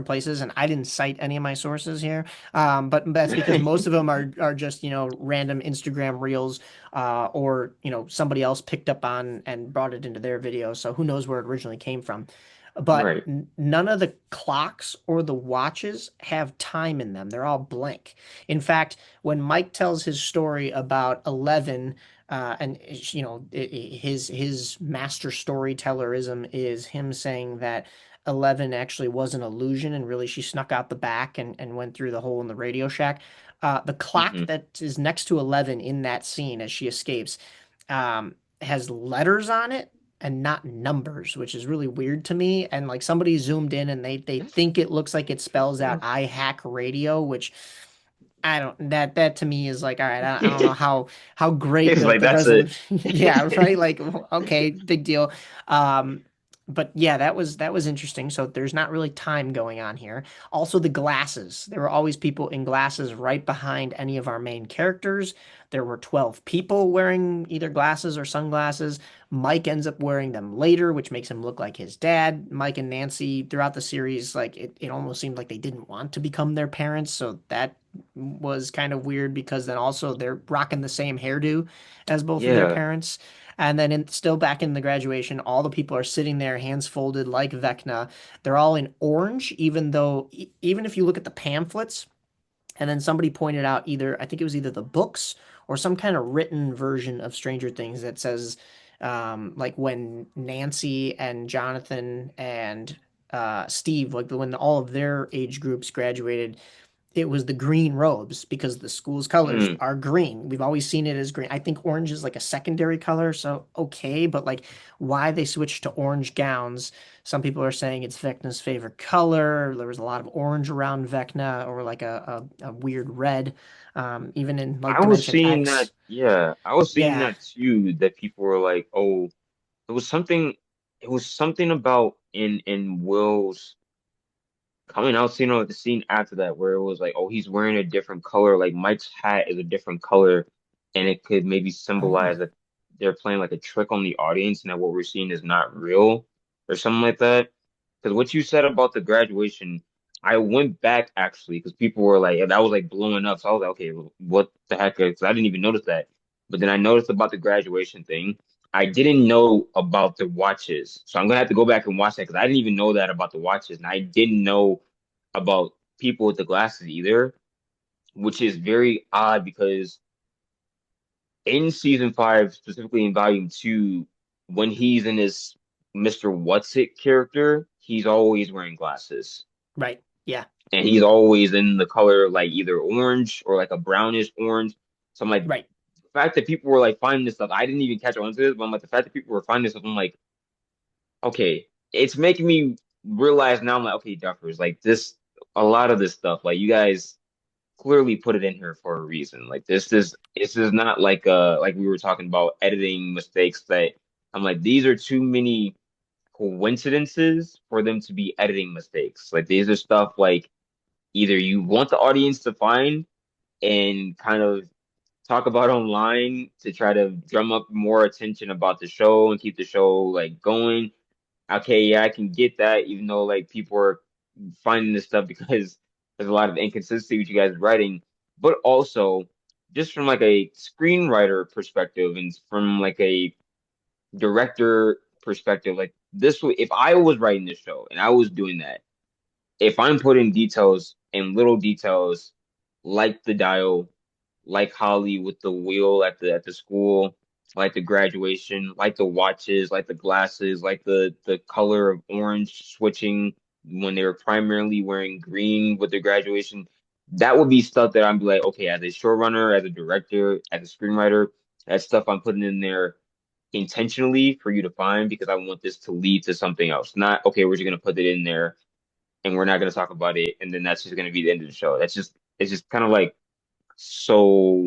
places, and I didn't cite any of my sources here. But that's because most of them are just random Instagram reels, or somebody else picked up on and brought it into their video. So who knows where it originally came from? But Right. none of the clocks or the watches have time in them. They're all blank. In fact, when Mike tells his story about 11, and his master storytellerism is him saying that 11 actually was an illusion and really she snuck out the back and went through the hole in the Radio Shack. The clock Hmm. that is next to 11 in that scene as she escapes has letters on it and not numbers, which is really weird to me. And like somebody zoomed in and they That's think it looks like it spells out interesting. I hack radio, which I don't that to me is like, all right, I don't know how great It's like the that's a resolution. Yeah, right. Like, okay, big deal. Um, but yeah, that was interesting. So there's not really time going on here. Also, the glasses. There were always people in glasses right behind any of our main characters. There were 12 people wearing either glasses or sunglasses. Mike ends up wearing them later, which makes him look like his dad. Mike and Nancy throughout the series, like it almost seemed like they didn't want to become their parents. So that was kind of weird because then also they're rocking the same hairdo as both of their yeah. parents. And then still back in the graduation, all the people are sitting there, hands folded like Vecna. They're all in orange, even though, even if you look at the pamphlets, and then somebody pointed out either, I think it was either the books or some kind of written version of Stranger Things that says, like when Nancy and Jonathan and Steve, like when all of their age groups graduated, it was the green robes because the school's colors Mm. are green. We've always seen it as green. I think orange is like a secondary color, so okay, but like why they switched to orange gowns? Some people are saying it's Vecna's favorite color. There was a lot of orange around Vecna, or like a weird red. Even in like I was Dimension seeing that, X. yeah, I was seeing Yeah, that too, that people were like, oh, it was something, it was something about in Will's coming out scene or the scene after that where it was like, oh, he's wearing a different color, like Mike's hat is a different color, and it could maybe symbolize oh, that they're playing like a trick on the audience and that what we're seeing is not real or something like that. Because what you said about the graduation, I went back actually because people were like, that was like blowing up. So I was like, okay, well, what the heck? Because I didn't even notice that. But then I noticed about the graduation thing. I didn't know about the watches. So I'm gonna have to go back and watch that because I didn't even know that about the watches. And I didn't know about people with the glasses either, which is very odd because in season five, specifically in volume two, when he's in his Mr. What's It character, he's always wearing glasses. right. Yeah, And he's always in the color like either orange or like a brownish orange. So I'm like, right. the fact that people were like finding this stuff, I didn't even catch on to this, but I'm like, the fact that people were finding this stuff, I'm like, okay, it's making me realize now. I'm like, okay, Duffers, like this, a lot of this stuff, like you guys clearly put it in here for a reason. Like this is not like we were talking about editing mistakes that I'm like, these are too many coincidences for them to be editing mistakes. Like these are stuff like either you want the audience to find and kind of talk about online to try to drum up more attention about the show and keep the show like going. Okay, yeah, I can get that, even though like people are finding this stuff because there's a lot of inconsistency with you guys writing, but also just from like a screenwriter perspective and from like a director perspective, like if I was writing this show and I was doing that, if I'm putting details and little details like the dial, like Holly with the wheel at the school, like the graduation, like the watches, like the glasses, like the color of orange switching when they were primarily wearing green with their graduation, that would be stuff that I'd be like, okay, as a showrunner, as a director, as a screenwriter, that's stuff I'm putting in there intentionally for you to find because I want this to lead to something else. Not, okay, we're just gonna put it in there and we're not going to talk about it, and then that's just going to be the end of the show. It's just kind of like so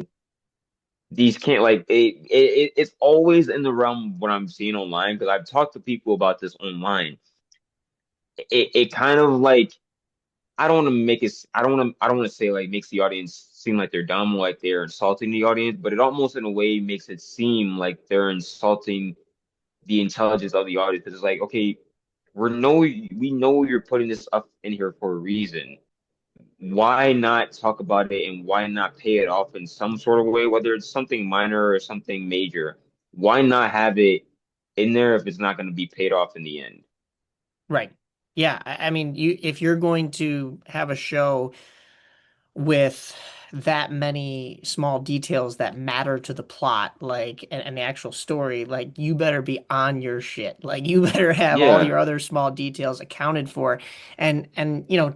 these can't like it's always in the realm of what I'm seeing online because I've talked to people about this online. It kind of like I don't want to make it I don't want to say like makes the audience seem like they're dumb, like they're insulting the audience, but it almost in a way makes it seem like they're insulting the intelligence of the audience because it's like okay, we know you're putting this up in here for a reason. Why not talk about it and why not pay it off in some sort of way, whether it's something minor or something major? Why not have it in there if it's not going to be paid off in the end? Right. Yeah, I mean, you if you're going to have a show with that many small details that matter to the plot, like and the actual story, like you better be on your shit. Like you better have all Yeah, your other small details accounted for. And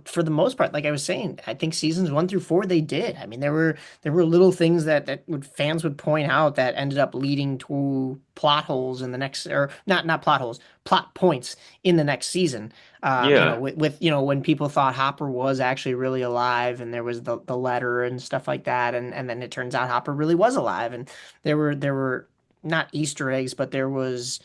for the most part, like I was saying, I think seasons 1 through 4 they did. I mean, there were little things that fans would point out that ended up leading to plot holes in the next, or not plot holes, plot points in the next season. yeah, With when people thought Hopper was actually really alive, and there was the letter and stuff like that, and then it turns out Hopper really was alive, and there were not Easter eggs, but there was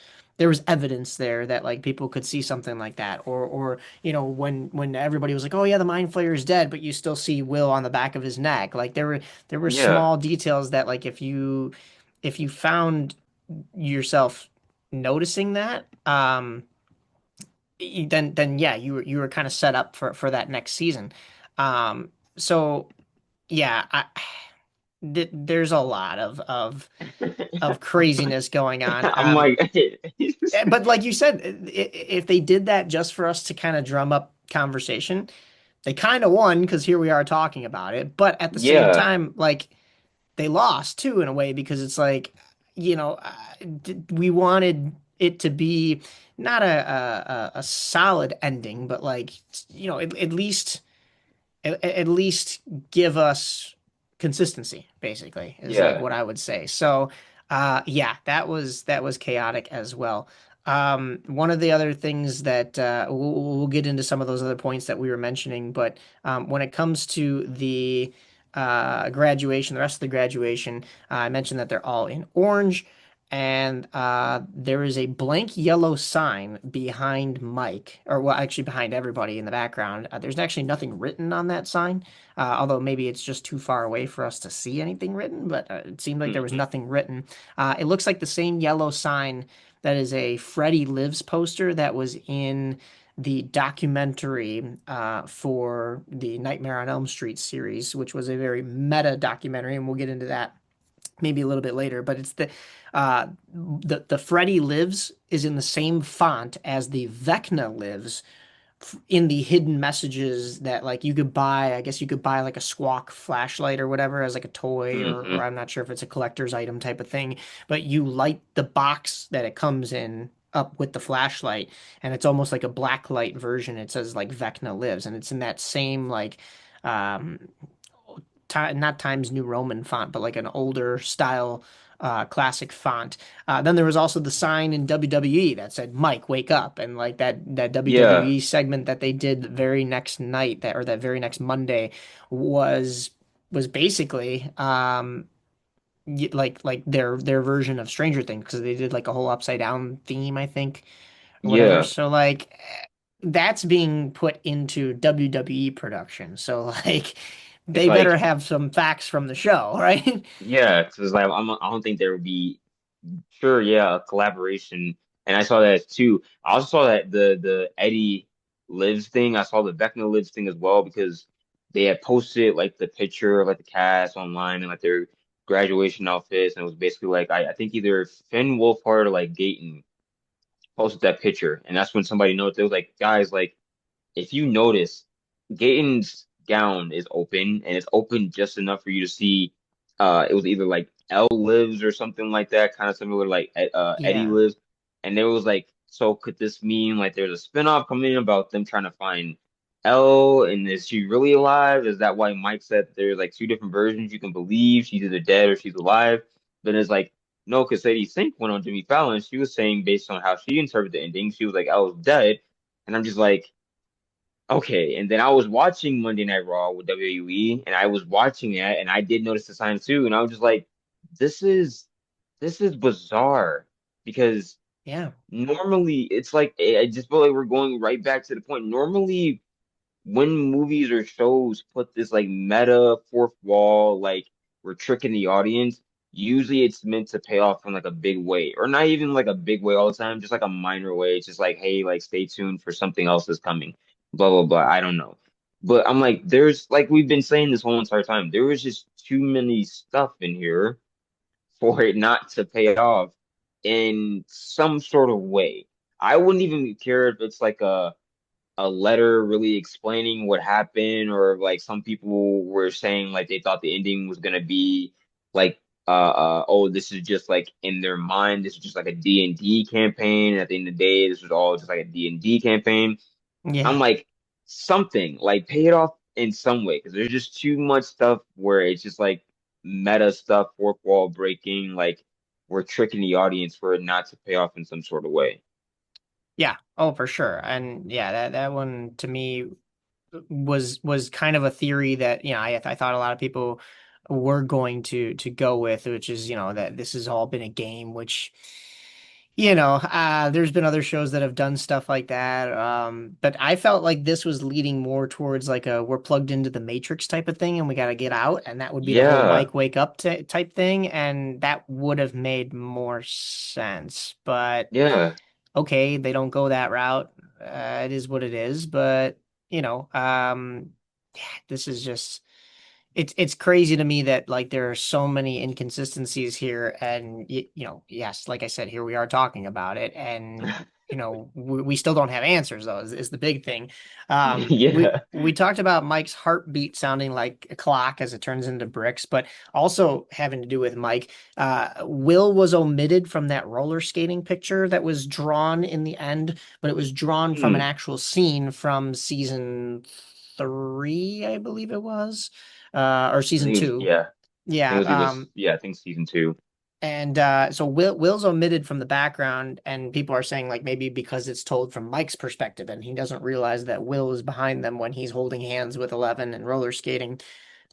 evidence there that like people could see something like that, or when everybody was like, oh yeah, the Mind Flayer is dead, but you still see Will on the back of his neck. Like there were yeah, small details that like if you found yourself noticing that, then yeah, you were kind of set up for that next season. So yeah, there's a lot of craziness going on. I'm like, But like you said, if they did that just for us to kind of drum up conversation, they kind of won because here we are talking about it. But at the same yeah, time, like they lost too in a way because it's like, we wanted it to be not a solid ending, but like, at least give us consistency, basically, is like yeah. what I would say. So, yeah, that was chaotic as well. One of the other things that we'll get into some of those other points that we were mentioning, but when it comes to the graduation, the rest of the graduation, I mentioned that they're all in orange. And there is a blank yellow sign behind Mike, or well, actually behind everybody in the background. There's actually nothing written on that sign, although maybe it's just too far away for us to see anything written, but it seemed like there was Hmm. nothing written. It looks like the same yellow sign that is a Freddy Lives poster that was in the documentary for the Nightmare on Elm Street series, which was a very meta documentary, and we'll get into that maybe a little bit later, but it's the Freddy Lives is in the same font as the Vecna Lives in the hidden messages that like you could buy. I guess you could buy like a Squawk flashlight or whatever as like a toy, or Hmm. I'm not sure if it's a collector's item type of thing, but you light the box that it comes in up with the flashlight, and it's almost like a black light version. It says like Vecna Lives, and it's in that same like um not Times New Roman font, but like an older style classic font. Then there was also the sign in WWE that said "Mike, wake up," and like that Yeah, WWE segment that they did the very next night, that very next Monday was basically like their version of Stranger Things, because they did like a whole upside down theme, I think, or whatever. yeah. So like that's being put into WWE production. So like It's they better like, have some facts from the show, right? yeah, because like I don't think there would be sure, yeah, a collaboration. And I saw that too. I also saw that the Eddie Lives thing. I saw the Vecna Lives thing as well because they had posted like the picture of like the cast online and like their graduation outfits, and it was basically like I think either Finn Wolfhard or like Gayton posted that picture, and that's when somebody noticed. It was like, guys, like if you notice, Gayton's gown is open and it's open just enough for you to see. It was either like L lives or something like that, kind of similar like Eddie Yeah. lives, and it was like, so could this mean like there's a spinoff coming in about them trying to find L, and is she really alive? Is that why Mike said there's like two different versions you can believe? She's either dead or she's alive. But it's like no, because Sadie Sink went on Jimmy Fallon. She was saying based on how she interpreted the ending, she was like, I was dead. And I'm just like, okay, and then I was watching Monday Night Raw with WWE, and I was watching that, and I did notice the sign too, and I was just like, "This is this is bizarre," because Yeah. normally it's like I just feel like we're going right back to the point. Normally, when movies or shows put this like meta fourth wall, like we're tricking the audience, usually it's meant to pay off in like a big way, or not even like a big way all the time, just like a minor way. It's just like, hey, like stay tuned for something else that's coming, blah blah blah. I don't know, but I'm like, there's like we've been saying this whole entire time, there was just too many stuff in here for it not to pay off in some sort of way. I wouldn't even care if it's like a a letter really explaining what happened, or like some people were saying like they thought the ending was gonna be like oh, this is just like in their mind, this is just like a D&D campaign. At the end of the day, this was all just like a D&D campaign. I'm Yeah. like, something like pay it off in some way, because there's just too much stuff where it's just like meta stuff, fourth wall breaking, like we're tricking the audience for it not to pay off in some sort of way. Yeah. Oh, for sure. And yeah, that one to me was kind of a theory that, I thought a lot of people were going to go with, which is, that this has all been a game, which, there's been other shows that have done stuff like that. But I felt like this was leading more towards like a we're plugged into the Matrix type of thing and we got to get out. And that would be the whole Yeah, Mike wake up type thing. And that would have made more sense. But yeah. okay, they don't go that route. It is what it is. But, yeah, this is just it's crazy to me that like there are so many inconsistencies here, and yes, like I said, here we are talking about it, and we still don't have answers though, is the big thing. We Yeah. we talked about Mike's heartbeat sounding like a clock as it turns into bricks, but also having to do with Mike. Will was omitted from that roller skating picture that was drawn in the end, but it was drawn from an Hmm. actual scene from season three, I believe it was, or I season think it was, two. yeah. I think Yeah. it was either, yeah, I think season two. And so Will's omitted from the background, and people are saying like maybe because it's told from Mike's perspective, and he doesn't realize that Will is behind them when he's holding hands with Eleven and roller skating.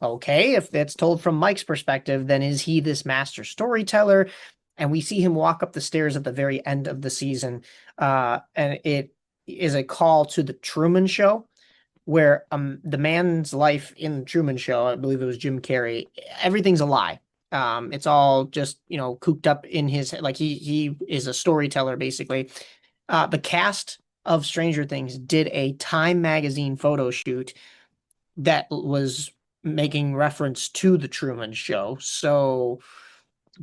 Okay, if it's told from Mike's perspective, then is he this master storyteller? And we see him walk up the stairs at the very end of the season, and it is a call to the Truman Show where the man's life in the Truman Show, I believe it was Jim Carrey, everything's a lie. It's all just, cooped up in his head. Like he is a storyteller basically. The cast of Stranger Things did a Time magazine photo shoot that was making reference to the Truman Show. So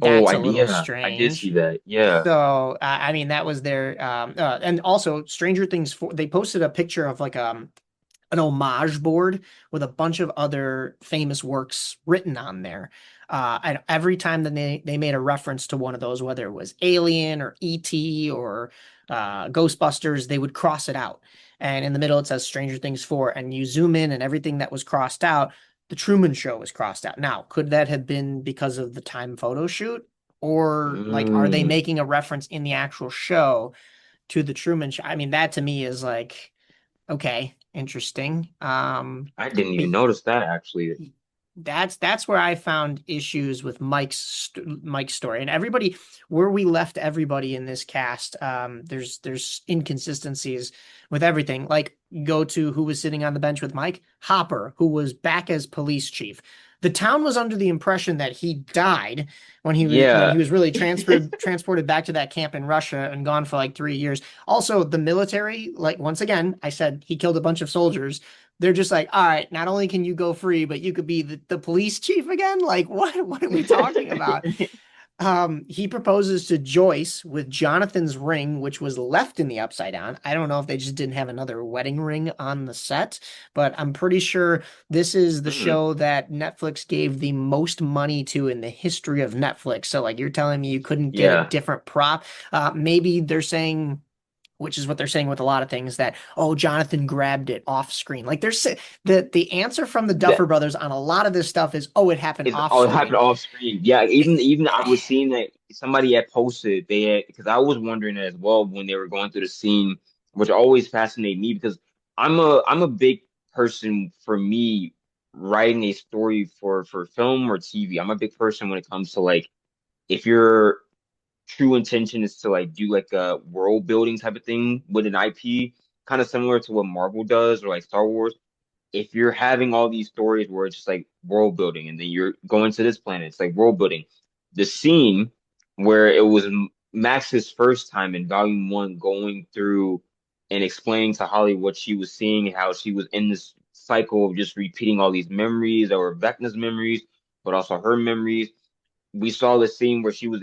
Oh, that's a little yeah, I did see strange. that. Yeah. So I mean that was their and also Stranger Things they posted a picture of like an homage board with a bunch of other famous works written on there. And every time that they made a reference to one of those, whether it was Alien or E.T. or Ghostbusters, they would cross it out. And in the middle, it says Stranger Things 4. And you zoom in, and everything that was crossed out, the Truman Show was crossed out. Now, could that have been because of the time photo shoot? Or like, are they Mm, making a reference in the actual show to the Truman Show? I mean, that to me is like, okay, interesting. I didn't But even notice that actually. that's where I found issues with Mike's story and everybody where we left everybody in this cast. There's inconsistencies with everything. Like go to who was sitting on the bench with Mike Hopper, who was back as police chief. The town was under the impression that he died when he Yeah. was really transported back to that camp in Russia and gone for like 3 years. Also, the military, like once again, I said he killed a bunch of soldiers. They're just like, all right, not only can you go free, but you could be the police chief again. Like, what are we talking about? He proposes to Joyce with Jonathan's ring, which was left in the upside down. I don't know if they just didn't have another wedding ring on the set, but I'm pretty sure this is the Mm, show that Netflix gave the most money to in the history of Netflix. So, like, you're telling me you couldn't get a yeah. different prop? Maybe they're saying, which is what they're saying with a lot of things, that oh, Jonathan grabbed it off screen. Like there's the answer from the Duffer That Brothers on a lot of this stuff is oh, it happened is off all it happened screen. off screen. Yeah, even I was seeing that somebody had posted they had, because I was wondering as well when they were going through the scene, which always fascinated me because I'm a big person. For me, writing a story for film or TV, I'm a big person when it comes to like, if your true intention is to like do like a world building type of thing with an IP, kind of similar to what Marvel does or like Star Wars. If you're having all these stories where it's just like world building and then you're going to this planet, it's like world building. The scene where it was Max's first time in volume one going through and explaining to Holly what she was seeing and how she was in this cycle of just repeating all these memories that were Vecna's memories, but also her memories. We saw the scene where she was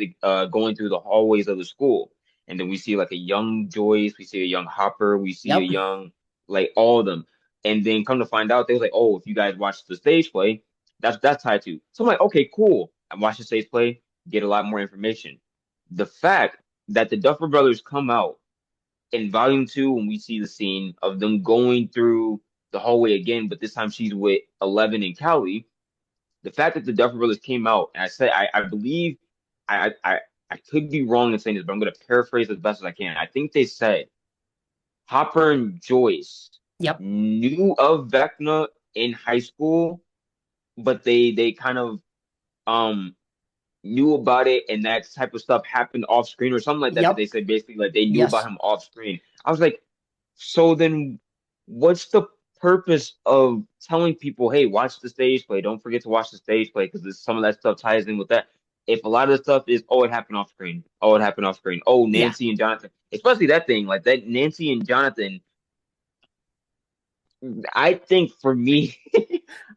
going through the hallways of the school, and then we see like a young Joyce, we see a young Hopper, we see a Yep. young like all of them. And then come to find out, they was like, oh, if you guys watch the stage play, that's tied to. So I'm like, okay, cool. I watched the stage play, get a lot more information. The fact that the Duffer Brothers come out in volume two, when we see the scene of them going through the hallway again, but this time she's with 11 and Callie. The fact that the Duffer Brothers came out, and I said, I believe, I, I, I I could be wrong in saying this, but I'm going to paraphrase as best as I can. I think they said Hopper and Joyce Yep. knew of Vecna in high school, but they kind of um knew about it, and that type of stuff happened off screen or something like that. That Yep. they said basically like they knew about Yes. him off screen. I was like, so then what's the purpose of telling people, hey, watch the stage play? Don't forget to watch the stage play because some of that stuff ties in with that. If a lot of the stuff is, oh, it happened off screen. Oh, it happened off screen. Oh, Yeah. Nancy and Jonathan, especially that thing like that. Nancy and Jonathan, I think for me,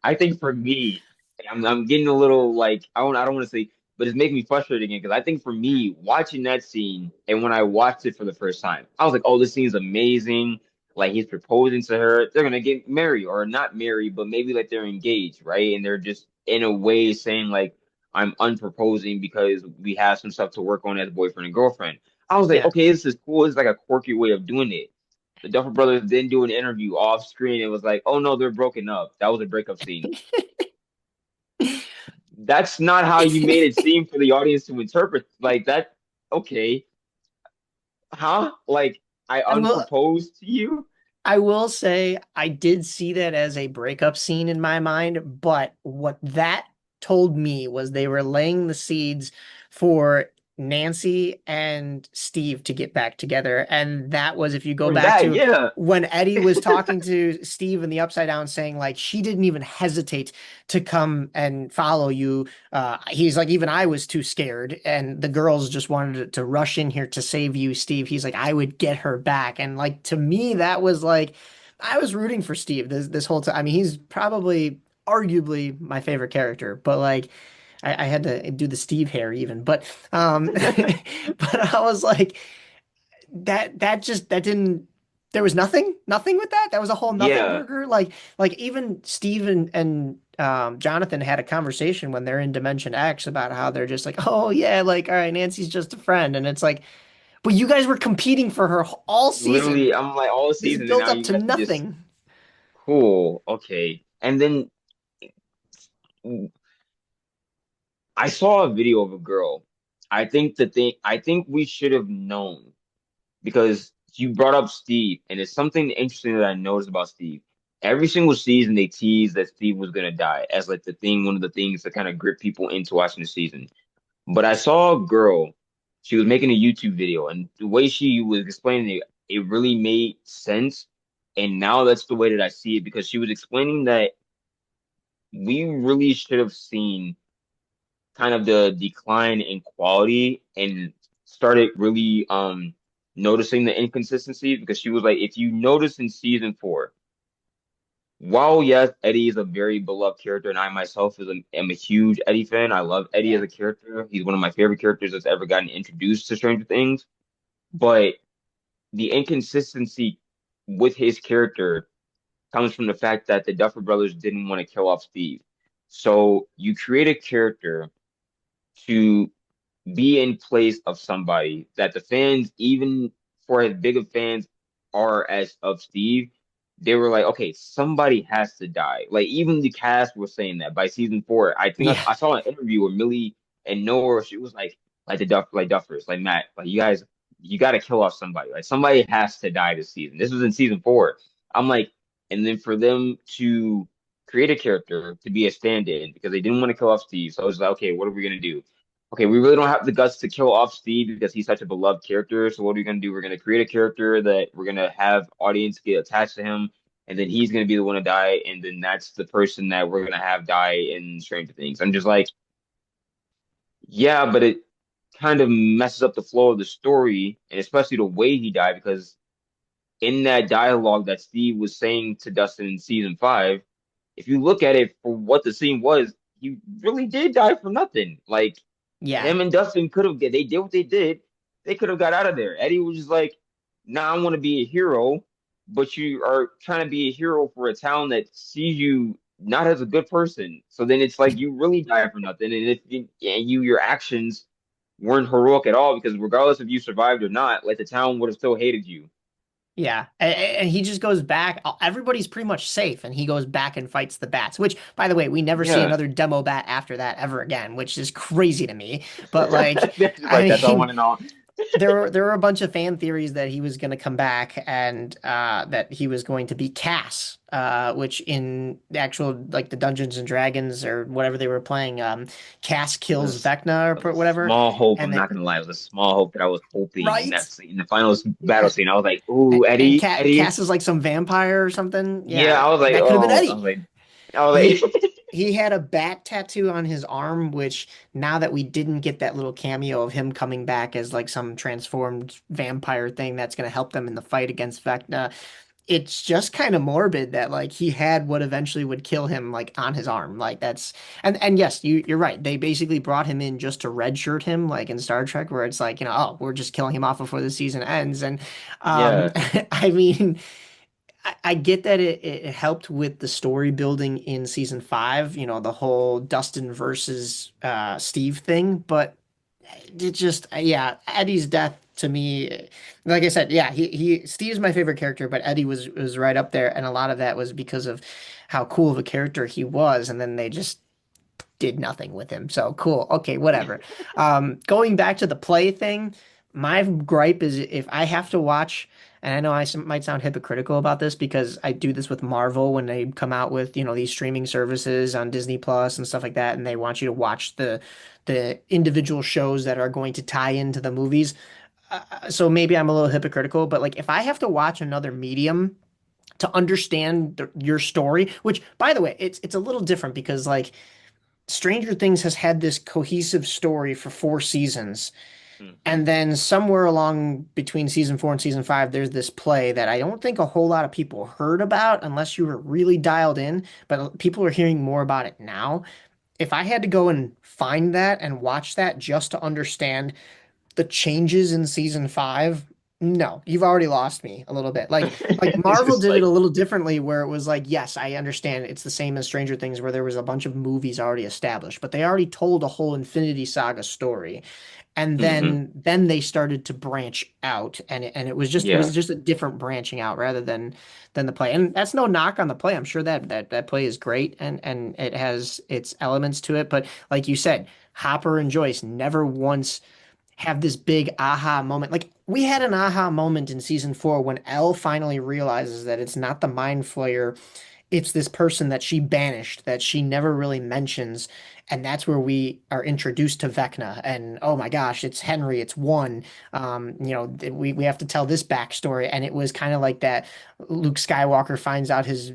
I think for me, I'm getting a little like I don't want to say, but it's making me frustrated again because I think for me, watching that scene and when I watched it for the first time, I was like, oh, this scene's amazing. Like he's proposing to her, they're gonna get married or not married, but maybe like they're engaged, right? And they're just in a way saying like I'm unproposing because we have some stuff to work on as boyfriend and girlfriend. I was like, Yeah. okay, this is cool. It's like a quirky way of doing it. The Duffer Brothers then do an interview off screen. It was like, oh no, they're broken up. That was a breakup scene. That's not how you made it seem for the audience to interpret. Like that, okay, huh? Like I I will unproposed to you? I will say I did see that as a breakup scene in my mind, but what that told me was they were laying the seeds for Nancy and Steve to get back together. And that was, if you go Or back that, to yeah. when Eddie was talking to Steve in the Upside Down, saying like she didn't even hesitate to come and follow you. He's like, even I was too scared, and the girls just wanted to rush in here to save you, Steve. He's like, I would get her back, and like to me, that was like, I was rooting for Steve this whole time. I mean, he's probably arguably my favorite character, but like, I had to do the Steve hair even, but I was like, that didn't. There was nothing with that. That was a whole nothing Yeah. burger. Like even Steve and Jonathan had a conversation when they're in Dimension X about how they're just like, oh yeah, like all right, Nancy's just a friend, and it's like, but you guys were competing for her all season. Literally, I'm like all This season, and built now up you to guys are just nothing. cool. Okay. And then I saw a video of a girl. I think we should have known because you brought up Steve, and it's something interesting that I noticed about Steve. Every single season, they teased that Steve was gonna die as like the thing, one of the things that kind of grip people into watching the season. But I saw a girl, she was making a YouTube video, and the way she was explaining it, it really made sense. And now that's the way that I see it because she was explaining that we really should have seen kind of the decline in quality and started really noticing the inconsistencies because she was like, if you notice in season four, while yes, Eddie is a very beloved character, and I myself am a huge Eddie fan. I love Eddie as Yeah, a character. He's one of my favorite characters that's ever gotten introduced to Stranger Things. But the inconsistency with his character comes from the fact that the Duffer Brothers didn't want to kill off Steve. So you create a character to be in place of somebody that the fans, even for as big of fans are as of Steve, they were like, okay, somebody has to die. Like even the cast was saying that by season four. I think yeah, I saw an interview with Millie and Noah. She was like like Duffers, like Matt, like you guys, you got to kill off somebody. Like somebody has to die this season. This was in season four. I'm like, and then for them to create a character to be a stand-in because they didn't want to kill off Steve. So I was like, okay, what are we gonna do? Okay, we really don't have the guts to kill off Steve because he's such a beloved character. So what are we gonna do? We're gonna create a character that we're gonna have audience get attached to him, and then he's gonna be the one to die, and then that's the person that we're gonna have die in Stranger Things. I'm just like, yeah, but it kind of messes up the flow of the story, and especially the way he died, because in that dialogue that Steve was saying to Dustin in season five, if you look at it for what the scene was, he really did die for nothing. Like yeah, him and Dustin could have they did what they did. They could have got out of there. Eddie was just like, nah, I want to be a hero. but you are trying to be a hero for a town that sees you not as a good person. So then it's like you really die for nothing. And if you, and your actions weren't heroic at all, because regardless if you survived or not, like the town would have still hated you. Yeah, and he just goes back. Everybody's pretty much safe, and he goes back and fights the bats. Which, by the way, we never see Yeah. another demo bat after that ever again, which is crazy to me. But like, They're just like, I that's all I mean, want to know. there were a bunch of fan theories that he was going to come back and that he was going to be Cass, which in the actual like the Dungeons and Dragons or whatever they were playing, Cass It kills was Vecna it or was a whatever, small hope. and I'm they, not gonna lie. It was a small hope that I was hoping in right, that scene, in the final battle yeah, scene. I was like, "Ooh, and Eddie, Eddie." Cass is like some vampire or something. Yeah, Yeah, I was like, that could have been "Oh," I Eddie. was like, "I was He like." he had a bat tattoo on his arm, which now that we didn't get that little cameo of him coming back as like some transformed vampire thing that's going to help them in the fight against Vecna, it's just kind of morbid that like he had what eventually would kill him like on his arm. Like that's and yes, you're right. They basically brought him in just to redshirt him, like in Star Trek, where it's like, oh, we're just killing him off before the season ends. And Yeah, I mean. I get that it helped with the story building in season five, the whole Dustin versus Steve thing, but it just yeah, Eddie's death to me, like I said, yeah, he Steve's my favorite character, but Eddie was right up there, and a lot of that was because of how cool of a character he was, and then they just did nothing with him. So cool. Okay, whatever. Going back to the play thing, my gripe is if I have to watch, and I know might sound hypocritical about this because I do this with Marvel when they come out with, these streaming services on Disney Plus and stuff like that, and they want you to watch the individual shows that are going to tie into the movies. So maybe I'm a little hypocritical, but like if I have to watch another medium to understand your story, which by the way, it's a little different because like Stranger Things has had this cohesive story for 4 seasons. hmm And then somewhere along between season four and season five, there's this play that I don't think a whole lot of people heard about unless you were really dialed in, but people are hearing more about it now. If I had to go and find that and watch that just to understand the changes in season five, no, you've already lost me a little bit. Like It's Marvel just did it like, a little differently where it was like, yes, I understand it's the same as Stranger Things where there was a bunch of movies already established, but they already told a whole Infinity Saga story. And hmm then they started to branch out and it was just it yeah, was just a different branching out rather than the play. And that's no knock on the play. I'm sure that play is great and it has its elements to it, but like you said, Hopper and Joyce never once have this big aha moment. Like we had an aha moment in season four when Elle finally realizes that it's not the mind flayer, it's this person that she banished that she never really mentions. And that's where we are introduced to Vecna. And oh my gosh, it's Henry, it's one. We have to tell this backstory. And it was kind of like that Luke Skywalker finds out his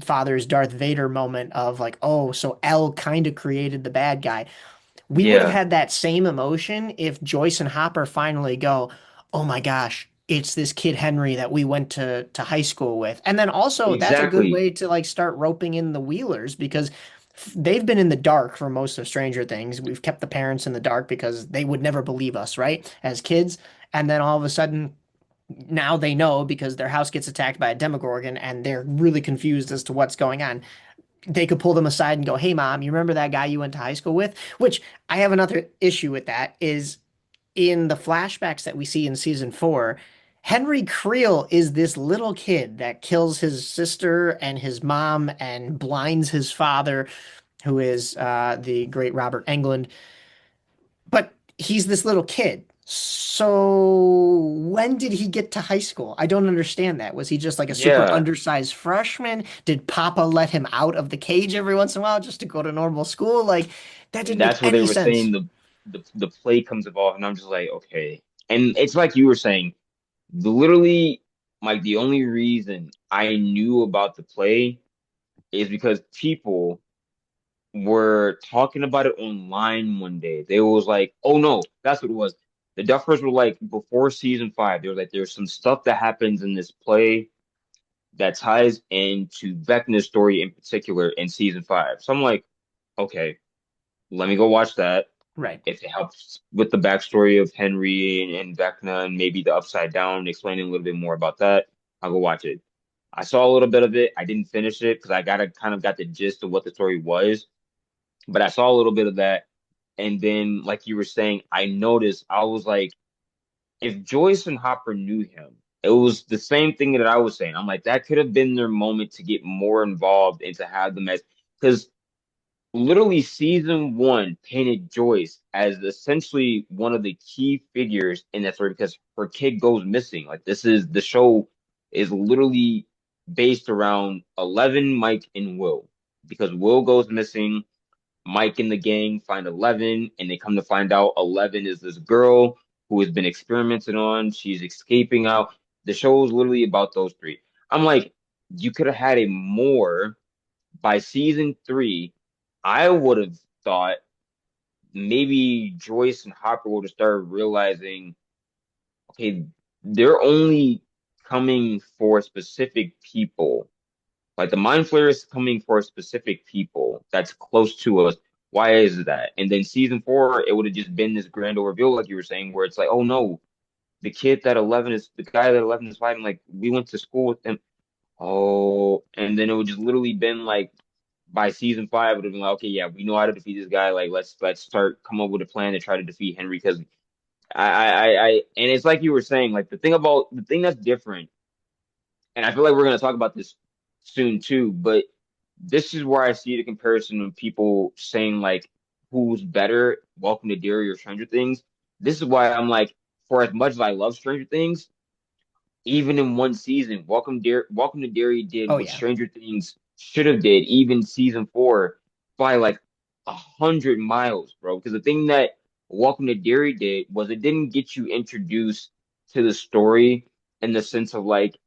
father's Darth Vader moment of like, oh, so Elle kind of created the bad guy. We would have yeah, had that same emotion if Joyce and Hopper finally go, "Oh my gosh, it's this kid Henry that we went to high school with." And then also that's a good exactly. way to like start roping in the Wheelers because they've been in the dark for most of Stranger Things. We've kept the parents in the dark because they would never believe us, right? As kids. And then all of a sudden now they know because their house gets attacked by a Demogorgon and they're really confused as to what's going on. They could pull them aside and go, "Hey, mom, you remember that guy you went to high school with?" Which I have another issue with that is in the flashbacks that we see in season four, Henry Creel is this little kid that kills his sister and his mom and blinds his father, who is the great Robert Englund. But he's this little kid. So when did he get to high school? I don't understand that. Was he just like a super Yeah. undersized freshman? Did Papa let him out of the cage every once in a while just to go to normal school? Like that And didn't make that's what they any were sense. saying. The play comes evolved, and I'm just like, okay. And it's like you were saying, literally, like the only reason I knew about the play is because people were talking about it online one day. They was like, "Oh no, that's what it was." The Duffers were like, before season five, they were like, "There's some stuff that happens in this play that ties into Vecna's story in particular in season five." So I'm like, okay, let me go watch that. Right. If it helps with the backstory of Henry and Vecna and maybe the Upside Down, explaining a little bit more about that, I'll go watch it. I saw a little bit of it. I didn't finish it because I got the gist of what the story was, but I saw a little bit of that. And then, like you were saying, I noticed I was like, if Joyce and Hopper knew him, it was the same thing that I was saying. I'm like, that could have been their moment to get more involved and to have them as because literally season one painted Joyce as essentially one of the key figures in that story because her kid goes missing. Like this is the show is literally based around 11, Mike, and Will because Will goes missing. Mike and the gang find 11, and they come to find out 11 is this girl who has been experimented on. She's escaping out. The show is literally about those three. I'm like, you could have had a more by season three. I would have thought maybe Joyce and Hopper would have started realizing, okay, they're only coming for specific people. Like the mind flare is coming for specific people that's close to us. Why is that? And then season four, it would have just been this grand reveal, like you were saying, where it's like, oh no, the guy that 11 is fighting, like we went to school with him. Oh, and then it would just literally been like by season five, it would have been like, okay, yeah, we know how to defeat this guy. Like let's start come up with a plan to try to defeat Henry because and it's like you were saying, like the thing that's different and I feel like we're going to talk about this soon too, but this is where I see the comparison of people saying like who's better, Welcome to Derry or Stranger Things. This is why I'm like, for as much as I love Stranger Things, even in one season, Welcome to Derry did Oh what yeah. Stranger Things should have did, even season four, by like 100 miles, bro. Because the thing that Welcome to Derry did was it didn't get you introduced to the story in the sense of like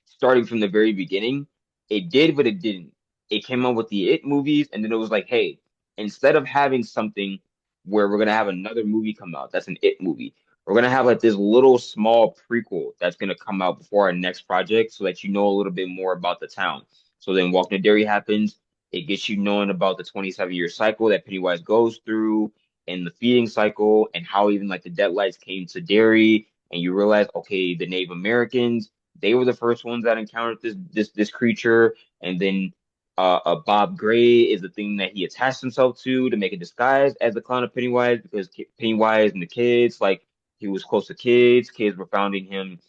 starting from the very beginning. It did, but it didn't. It came out with the It movies, and then it was like, hey, instead of having something where we're gonna have another movie come out, that's an It movie. We're gonna have like this little small prequel that's gonna come out before our next project, so that you know a little bit more about the town. So then, Walking to Derry happens. It gets you knowing about the 27-year cycle that Pennywise goes through, and the feeding cycle, and how even like the Deadlights came to Derry, and you realize, okay, the Native Americans they were the first ones that encountered this creature, and then Bob Gray is the thing that he attached himself to make a disguise as the clown of Pennywise because Pennywise and the kids like he was close to kids. Kids were finding him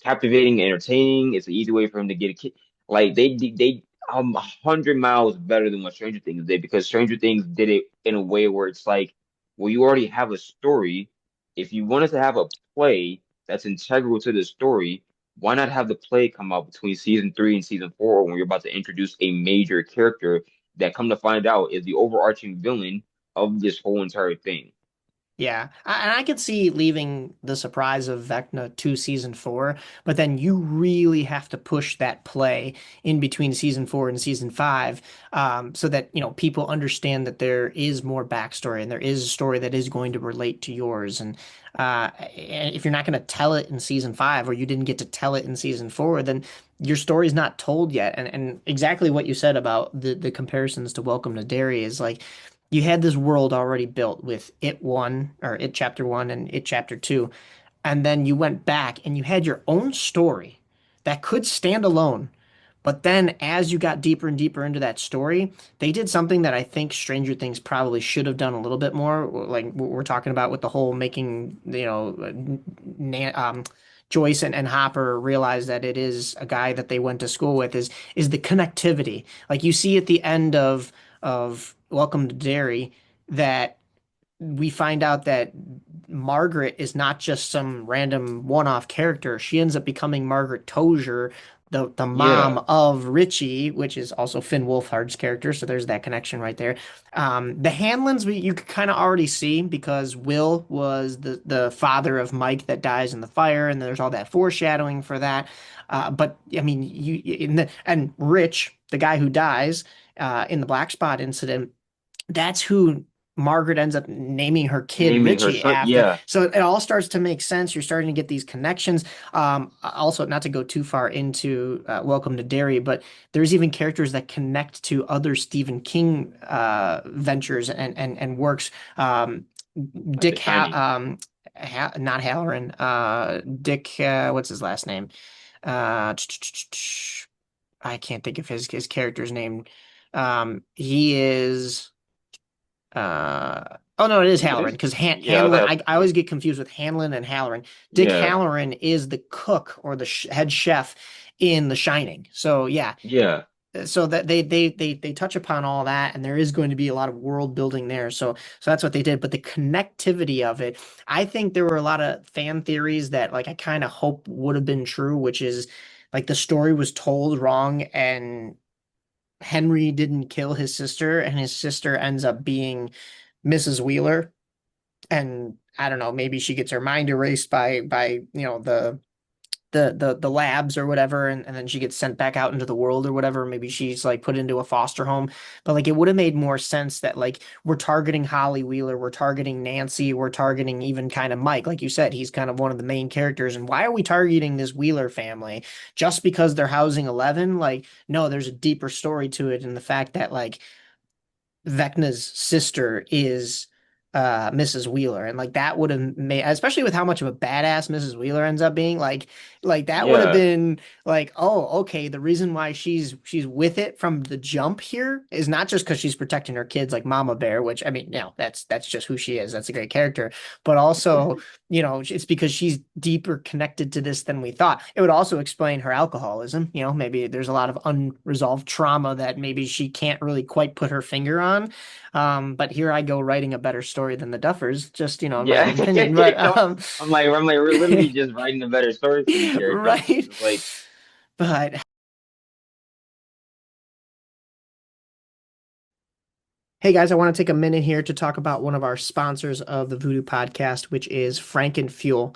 captivating, and entertaining. It's an easy way for him to get a kid. Like they 100 miles better than what Stranger Things did because Stranger Things did it in a way where it's like, well, you already have a story. If you wanted to have a play that's integral to the story, why not have the play come out between season three and season four when you're about to introduce a major character that come to find out is the overarching villain of this whole entire thing? Yeah, and I could see leaving the surprise of Vecna to season four, but then you really have to push that play in between season four and season five, so that people understand that there is more backstory and there is a story that is going to relate to yours. And if you're not going to tell it in season five, or you didn't get to tell it in season four, then your story's not told yet. And exactly what you said about the comparisons to Welcome to Derry is like you had this world already built with It 1 or It Chapter 1 and It Chapter 2, and then you went back and you had your own story that could stand alone. But then as you got deeper and deeper into that story, they did something that I think Stranger Things probably should have done a little bit more, like what we're talking about with the whole making, Joyce and Hopper realize that it is a guy that they went to school with is the connectivity. Like you see at the end of Welcome to Derry that we find out that Margaret is not just some random one-off character. She ends up becoming Margaret Tozier, the mom Yeah, of Richie, which is also Finn Wolfhard's character. So there's that connection right there. The Hanlons you could kind of already see because Will was the father of Mike that dies in the fire, and there's all that foreshadowing for that. But I mean, and Rich, the guy who dies in the Black Spot incident, that's who Margaret ends up naming her kid naming her Richie son. after. Yeah, So it all starts to make sense. You're starting to get these connections. Also, not to go too far into Welcome to Derry, but there's even characters that connect to other Stephen King ventures and works. like The Dick Shining. Not Halloran. Dick, what's his last name? Uh, I can't think of his character's name. He is oh no, it is It Halloran is. because Yeah, Hanlon. that's I always get confused with Hanlon and Halloran. Dick yeah, Halloran is the cook or the sh head chef in The Shining. So yeah, yeah, so that they touch upon all that, and there is going to be a lot of world building there. So that's what they did. But the connectivity of it, I think there were a lot of fan theories that like I kind of hope would have been true, which is like the story was told wrong and Henry didn't kill his sister, and his sister ends up being Mrs. Wheeler. And I don't know, maybe she gets her mind erased by the labs or whatever, and then she gets sent back out into the world or whatever. Maybe she's like put into a foster home. But like it would have made more sense that like we're targeting Holly Wheeler, we're targeting Nancy, we're targeting even kind of Mike. Like you said, he's kind of one of the main characters. And why are we targeting this Wheeler family just because they're housing 11? Like, no, there's a deeper story to it, and the fact that like Vecna's sister is Mrs. Wheeler, and like that would have made, especially with how much of a badass Mrs. Wheeler ends up being, like that would have yeah. been like, oh, okay, the reason why she's with it from the jump here is not just because she's protecting her kids like Mama Bear, which I mean, no, that's just who she is. That's a great character, but also, it's because she's deeper connected to this than we thought. It would also explain her alcoholism. Maybe there's a lot of unresolved trauma that maybe she can't really quite put her finger on. But here I go writing a better story than the Duffers, just, in my Yeah. own opinion. But I'm like, we're literally just writing a better story for these characters. It's right. just like, But hey guys, I want to take a minute here to talk about one of our sponsors of the Voodoo podcast, which is Frankenfuel.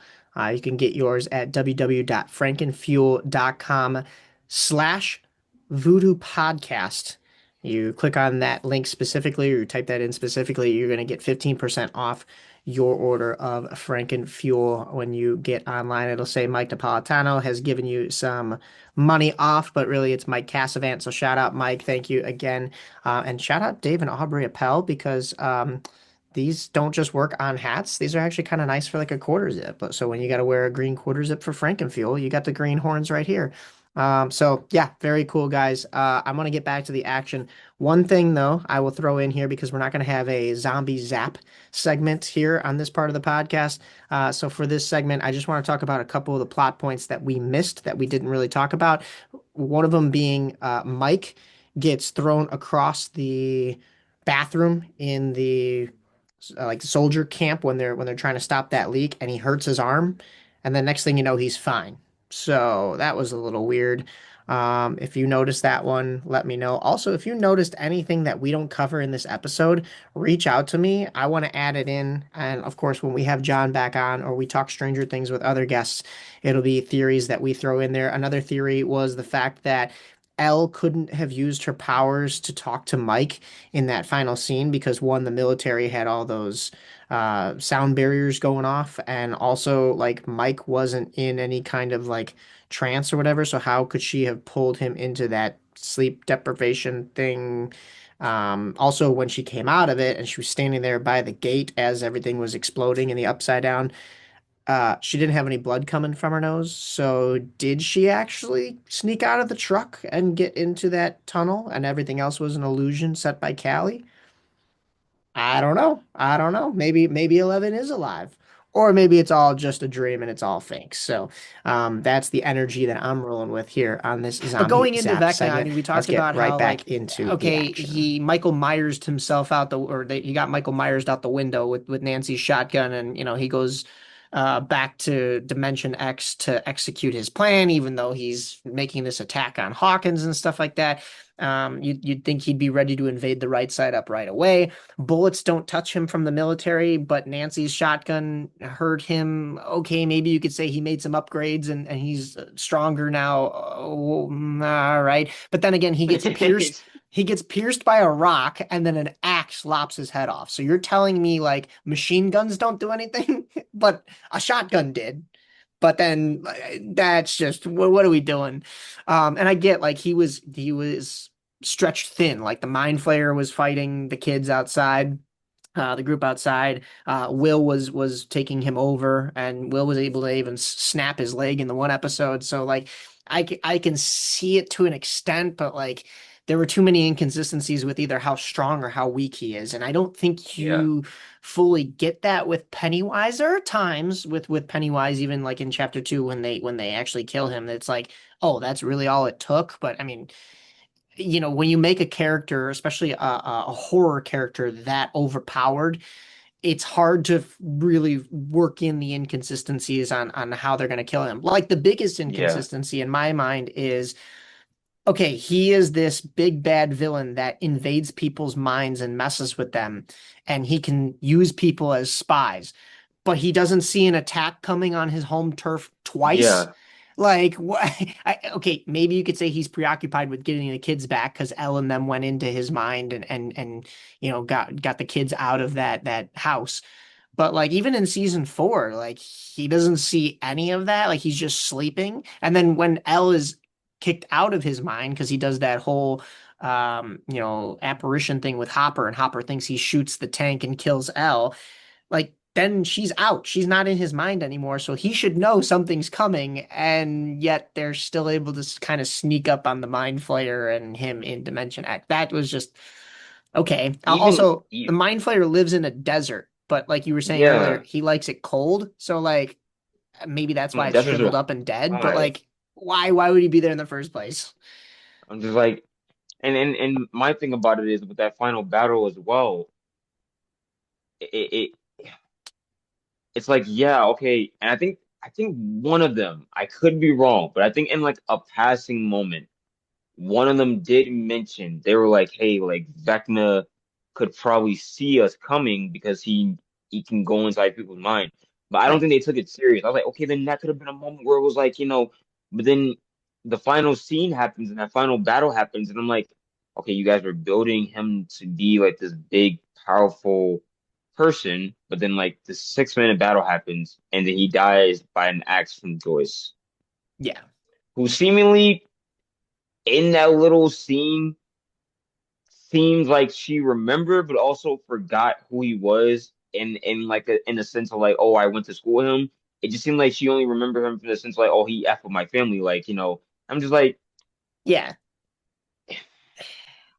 You can get yours at www.frankenfuel.com/voodoo podcast. You click on that link specifically, or you type that in specifically, you're going to get 15% off your order of Frankenfuel. When you get online, it'll say Mike Napolitano has given you some money off, but really it's Mike Cassavant. So shout out Mike. Thank you again. And shout out Dave and Aubrey Appel because these don't just work on hats. These are actually kind of nice for like a quarter zip. So when you got to wear a green quarter zip for Frankenfuel, you got the green horns right here. So yeah, very cool, guys. I'm gonna get back to the action. One thing though, I will throw in here because we're not gonna have a zombie zap segment here on this part of the podcast. So for this segment, I just want to talk about a couple of the plot points that we missed that we didn't really talk about. One of them being Mike gets thrown across the bathroom in the like soldier camp when they're trying to stop that leak, and he hurts his arm, and then next thing you know, he's fine. So that was a little weird. If you noticed that one, let me know. Also, if you noticed anything that we don't cover in this episode, reach out to me. I want to add it in. And of course, when we have John back on or we talk Stranger Things with other guests, it'll be theories that we throw in there. Another theory was the fact that Elle couldn't have used her powers to talk to Mike in that final scene because one, the military had all those sound barriers going off, and also like Mike wasn't in any kind of like trance or whatever. So how could she have pulled him into that sleep deprivation thing? Also, when she came out of it and she was standing there by the gate as everything was exploding in the upside down, she didn't have any blood coming from her nose. So did she actually sneak out of the truck and get into that tunnel and everything else was an illusion set by Callie? I don't know. I don't know. Maybe 11 is alive. Or maybe it's all just a dream and it's all fake. So that's the energy that I'm rolling with here on this But zombie going into zap Vecna, I segment. mean, we Let's talked get about right how back like into the okay, action. he Michael Myers himself out he got Michael Myers out the window with Nancy's shotgun, and he goes back to Dimension X to execute his plan, even though he's making this attack on Hawkins and stuff like that. You'd think he'd be ready to invade the right side up right away. Bullets don't touch him from the military, but Nancy's shotgun hurt him. Okay, maybe you could say he made some upgrades and he's stronger now. Oh, all right. But then again, he gets pierced. He gets pierced by a rock and then an axe lops his head off. So you're telling me like machine guns don't do anything, but a shotgun did. But then that's just what are we doing? And I get like he was stretched thin. Like the Mind Flayer was fighting the kids outside, the group outside. Will was taking him over, and Will was able to even snap his leg in the one episode. So like I can see it to an extent, but like there were too many inconsistencies with either how strong or how weak he is, and I don't think Yeah. you fully get that with Pennywise. There are times with Pennywise, even like in chapter two when they actually kill him, it's like, oh, that's really all it took. But I mean, when you make a character, especially a horror character, that overpowered, it's hard to really work in the inconsistencies on how they're going to kill him. Like the biggest Yeah. inconsistency in my mind is, okay, he is this big bad villain that invades people's minds and messes with them, and he can use people as spies, but he doesn't see an attack coming on his home turf twice. Yeah. Like, what? Okay, maybe you could say he's preoccupied with getting the kids back because Elle and them went into his mind and got the kids out of that house. But like even in season four, like he doesn't see any of that. Like he's just sleeping. And then when Elle is kicked out of his mind because he does that whole apparition thing with Hopper, and Hopper thinks he shoots the tank and kills Elle, like then she's out. She's not in his mind anymore. So he should know something's coming, and yet they're still able to kind of sneak up on the Mind Flayer and him in Dimension X. That was just okay. Even Also, the Mind Flayer lives in a desert, but like you were saying earlier, yeah. he likes it cold. So like maybe that's I'm why like, it's deserts shriveled are up and dead. But hot. like, why would he be there in the first place? I'm just like, and my thing about it is with that final battle as well. It it's like, yeah, okay. And I think one of them, I could be wrong, but I think in like a passing moment, one of them did mention they were like, hey, like Vecna could probably see us coming because he can go inside people's mind. But I don't Right. think they took it serious. I was like, okay, then that could have been a moment where it was like, but then the final scene happens and that final battle happens, and I'm like, okay, you guys were building him to be like this big, powerful person, but then like the 6 minute battle happens and then he dies by an axe from Joyce, Yeah. who seemingly in that little scene seems like she remembered but also forgot who he was in like in a sense of like, oh, I went to school with him. It just seemed like she only remembered him from the sense like, oh, he F with my family. Like, I'm just like, Yeah.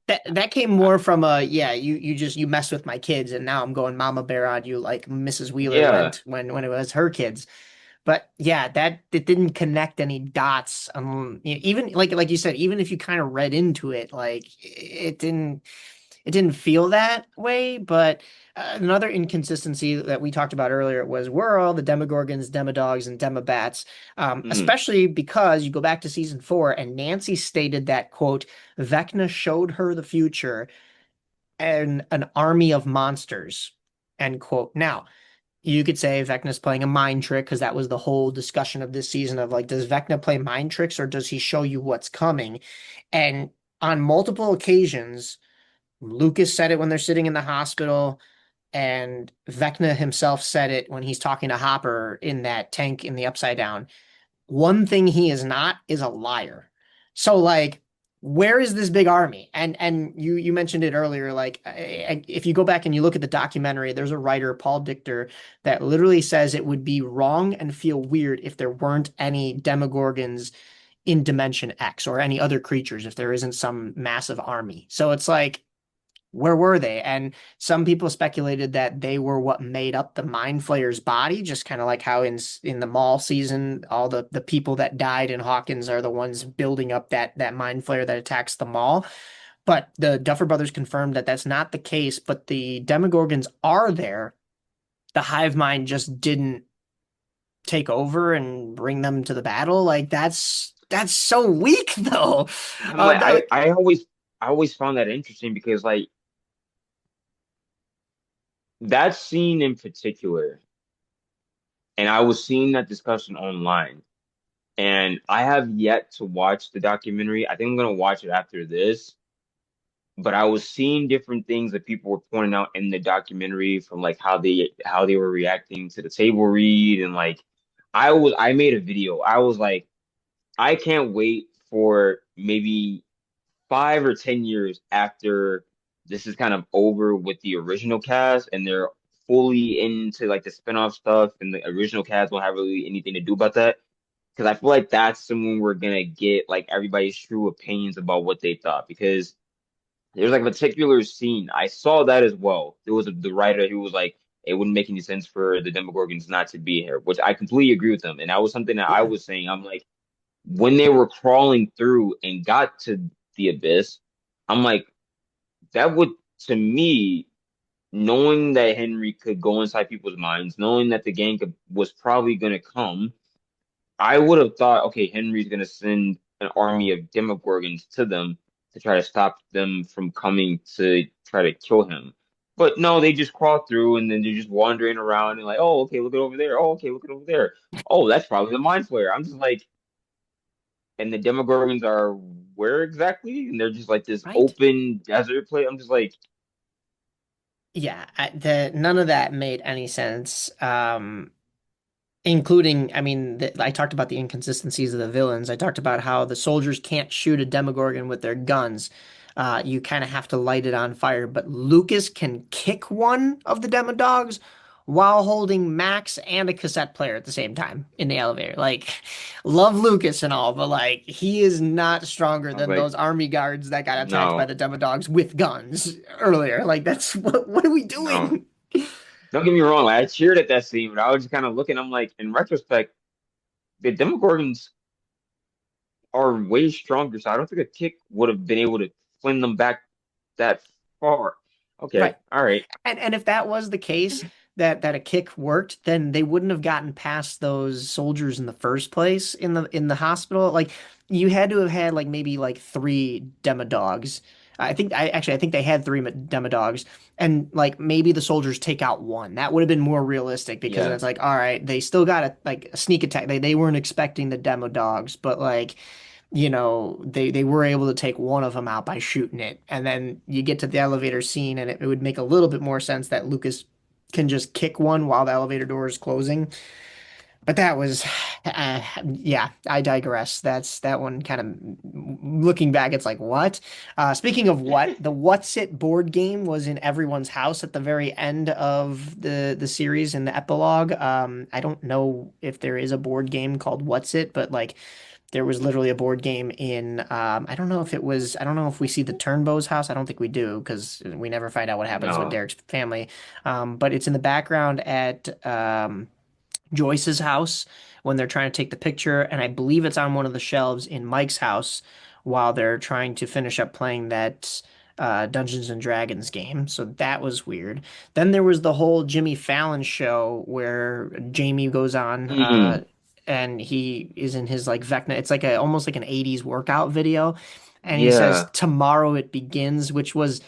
That came more from yeah, you mess with my kids and now I'm going mama bear on you like Mrs. Wheeler yeah, went when it was her kids. But yeah, that it didn't connect any dots. Even like you said, even if you kind of read into it, like it didn't feel that way. But another inconsistency that we talked about earlier was where are all the Demogorgons, Demodogs, and Demobats? mm, Especially because you go back to season four, and Nancy stated that, quote, Vecna showed her the future and an army of monsters, end quote. Now, you could say Vecna's playing a mind trick because that was the whole discussion of this season of like, does Vecna play mind tricks or does he show you what's coming? And on multiple occasions, Lucas said it when they're sitting in the hospital, and Vecna himself said it when he's talking to Hopper in that tank in the Upside Down. One thing he is not is a liar. So like, where is this big army? And you mentioned it earlier. Like, if you go back and you look at the documentary, there's a writer, Paul Dichter, that literally says it would be wrong and feel weird if there weren't any Demogorgons in Dimension X or any other creatures if there isn't some massive army. So it's like, where were they? And some people speculated that they were what made up the Mind Flayer's body, just kind of like how in the Mall season, all the people that died in Hawkins are the ones building up that Mind Flayer that attacks the mall. But the Duffer Brothers confirmed that that's not the case. But the Demogorgons are there. The Hive Mind just didn't take over and bring them to the battle. Like that's so weak, though. I'm like, Like I always found that interesting because like that scene in particular, and I was seeing that discussion online. And I have yet to watch the documentary. I think I'm gonna watch it after this. But I was seeing different things that people were pointing out in the documentary from like how they were reacting to the table read and like I made a video. I was like, I can't wait for maybe 5 or 10 years after this is kind of over with the original cast and they're fully into like the spinoff stuff and the original cast won't have really anything to do about that. because I feel like that's when we're gonna get like everybody's true opinions about what they thought. Because there's like a particular scene I saw that as well. There was the writer who was like, it wouldn't make any sense for the Demogorgons not to be here, which I completely agree with them. And that was something that I Yeah. was saying. I'm like, when they were crawling through and got to the abyss, I'm like, that would to me, knowing that Henry could go inside people's minds, knowing that the gang was probably gonna come. I would have thought, okay, Henry's gonna send an army of Demogorgons to them to try to stop them from coming to try to kill him. But no, they just crawl through and then they're just wandering around and like, oh, okay, look at over there. Oh, okay, look at over there. Oh, that's probably the Mind Flayer. I'm just like, and the Demogorgons are where exactly? And they're just like this Right. open desert place. I'm just like, Yeah, none of that made any sense. Including, I mean, I talked about the inconsistencies of the villains. I talked about how the soldiers can't shoot a Demogorgon with their guns. You kind of have to light it on fire. But Lucas can kick one of the Demodogs while holding Max and a cassette player at the same time in the elevator. Like, love Lucas and all, but like, he is not stronger I was than like, those army guards that got attacked by no, the Demodogs with guns earlier. Like, that's what are we no. doing? Don't get me wrong. Like, I cheered at that scene, but I was just kind of looking. I'm like, in retrospect, the Demogorgons are way stronger, so I don't think a kick would have been able to fling them back that far. Right. Okay, all right. And if that was the case, that a kick worked, then they wouldn't have gotten past those soldiers in the first place in the hospital. Like you had to have had like maybe like three demodogs. I think they had three demodogs, and like maybe the soldiers take out one. That would have been more realistic because Yeah, it's like, all right, they still got a sneak attack. They weren't expecting the demodogs, but like they were able to take one of them out by shooting it. And then you get to the elevator scene, and it would make a little bit more sense that Lucas can just kick one while the elevator door is closing. But that was, yeah, I digress. That one kind of looking back, it's like, what? Speaking of what, the What's It board game was in everyone's house at the very end of the series in the epilogue. I don't know if there is a board game called What's It, but like there was literally a board game in I don't know if we see the Turnbow's house. I don't think we do because we never find out what happens with no. Derek's family. But it's in the background at Joyce's house when they're trying to take the picture, and I believe it's on one of the shelves in Mike's house while they're trying to finish up playing that Dungeons and Dragons game. So that was weird. Then there was the whole Jimmy Fallon show where Jamie goes on Mm, and he is in his like Vecna. It's like a almost like an 80s workout video. And he says, yeah, "Tomorrow it begins," which was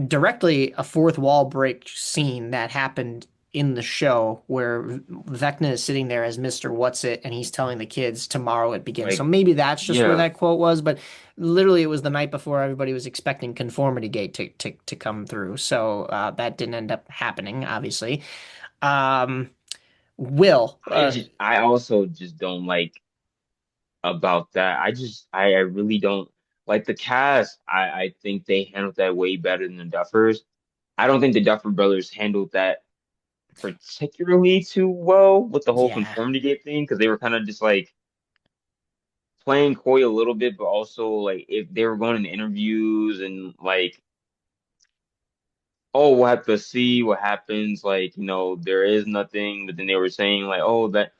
directly a fourth wall break scene that happened in the show where Vecna is sitting there as Mr. What's It and he's telling the kids tomorrow it begins. So like, maybe that's just where yeah. that quote was, but literally it was the night before everybody was expecting Conformity Gate to come through. So that didn't end up happening, obviously. Um, Will, I also just don't like about that. I really don't like the cast. I think they handled that way better than the Duffers. I don't think the Duffer brothers handled that particularly too well with the whole yeah. conformity gate thing because they were kind of just like playing coy a little bit, but also like if they were going in interviews and like, oh, we'll have to see what happens. Like, there is nothing, but then they were saying like, oh, that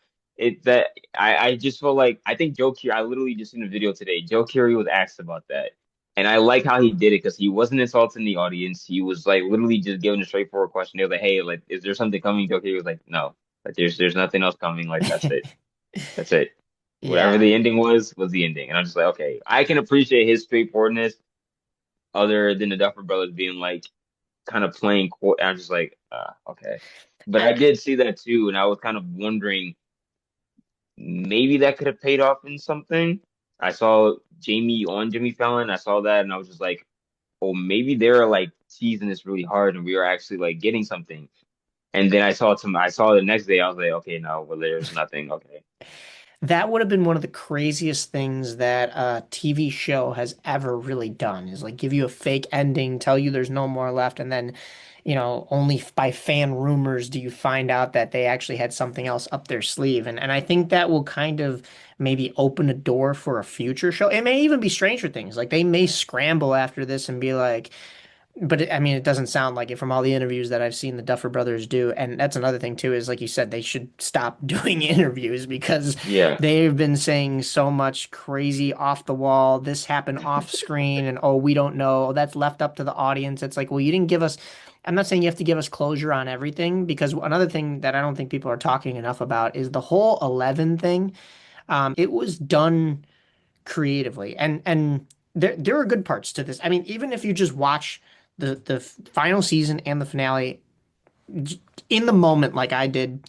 I just felt like I think Joe Keery, I literally just seen a video today. Joe Keery was asked about that. And I like how he did it because he wasn't insulting the audience. He was like literally just giving a straightforward question. They were like, hey, like, is there something coming? Joe Keery was like, no, like there's nothing else coming. Like that's it. That's it. Whatever Yeah. the ending was the ending. And I'm just like, okay, I can appreciate his straightforwardness other than the Duffer Brothers being like kind of playing court. I'm just like, okay. But I did see that too, and I was kind of wondering maybe that could have paid off in something. I saw Jamie on Jimmy Fallon. I saw that, and I was just like, oh, maybe they're like teasing this really hard, and we are actually like getting something. And then I saw the next day. I was like, okay, no, well, there's nothing. Okay. That would have been one of the craziest things that a TV show has ever really done is like give you a fake ending, tell you there's no more left, and then, only by fan rumors do you find out that they actually had something else up their sleeve. And I think that will kind of maybe open a door for a future show. It may even be Stranger Things. Like they may scramble after this and be like, but I mean, it doesn't sound like it from all the interviews that I've seen the Duffer Brothers do. And that's another thing too, is like you said, they should stop doing interviews because Yeah. they've been saying so much crazy off the wall. This happened off screen, and oh, we don't know. That's left up to the audience. It's like, well, you didn't give us. I'm not saying you have to give us closure on everything because another thing that I don't think people are talking enough about is the whole 11 thing. It was done creatively, and there are good parts to this. I mean, even if you just watch the final season and the finale in the moment like I did,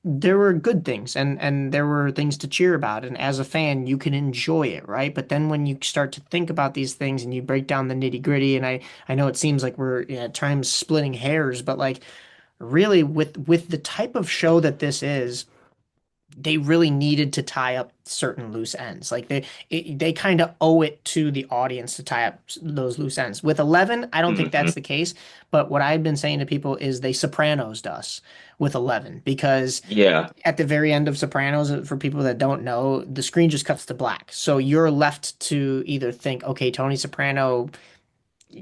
there were good things and there were things to cheer about. And as a fan, you can enjoy it, right? But then when you start to think about these things and you break down the nitty-gritty, and I know it seems like we're at times splitting hairs, but like really with the type of show that this is, they really needed to tie up certain loose ends. Like they kind of owe it to the audience to tie up those loose ends. With 11, I don't think that's Hmm. the case. But what I've been saying to people is they Sopranos'd us with 11 because Yeah. at the very end of Sopranos, for people that don't know, the screen just cuts to black. So you're left to either think, okay, Tony Soprano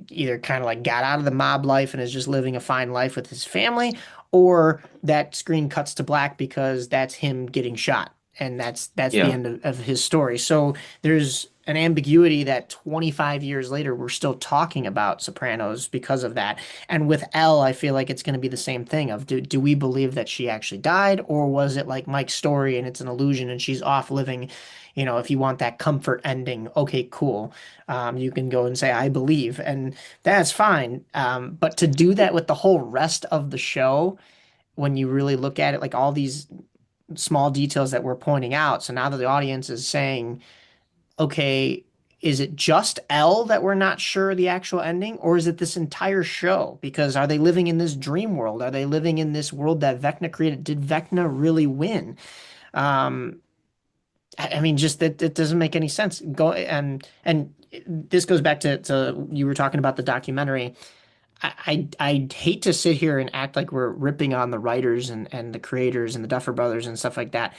either kind of like got out of the mob life and is just living a fine life with his family, or that screen cuts to black because that's him getting shot. And that's the Yeah. end of his story. So there's an ambiguity that 25 years later we're still talking about Sopranos because of that. And with Elle, I feel like it's going to be the same thing of do we believe that she actually died, or was it like Mike's story and it's an illusion and she's off living, if you want that comfort ending, okay, cool. You can go and say, I believe, and that's fine. But to do that with the whole rest of the show, when you really look at it, like all these small details that we're pointing out, so now that the audience is saying, okay, is it just L that we're not sure the actual ending, or is it this entire show? Because are they living in this dream world? Are they living in this world that Vecna created? Did Vecna really win? Um, I mean, just that it doesn't make any sense. Go and this goes back to you were talking about the documentary. I hate to sit here and act like we're ripping on the writers and the creators and the Duffer Brothers and stuff like that.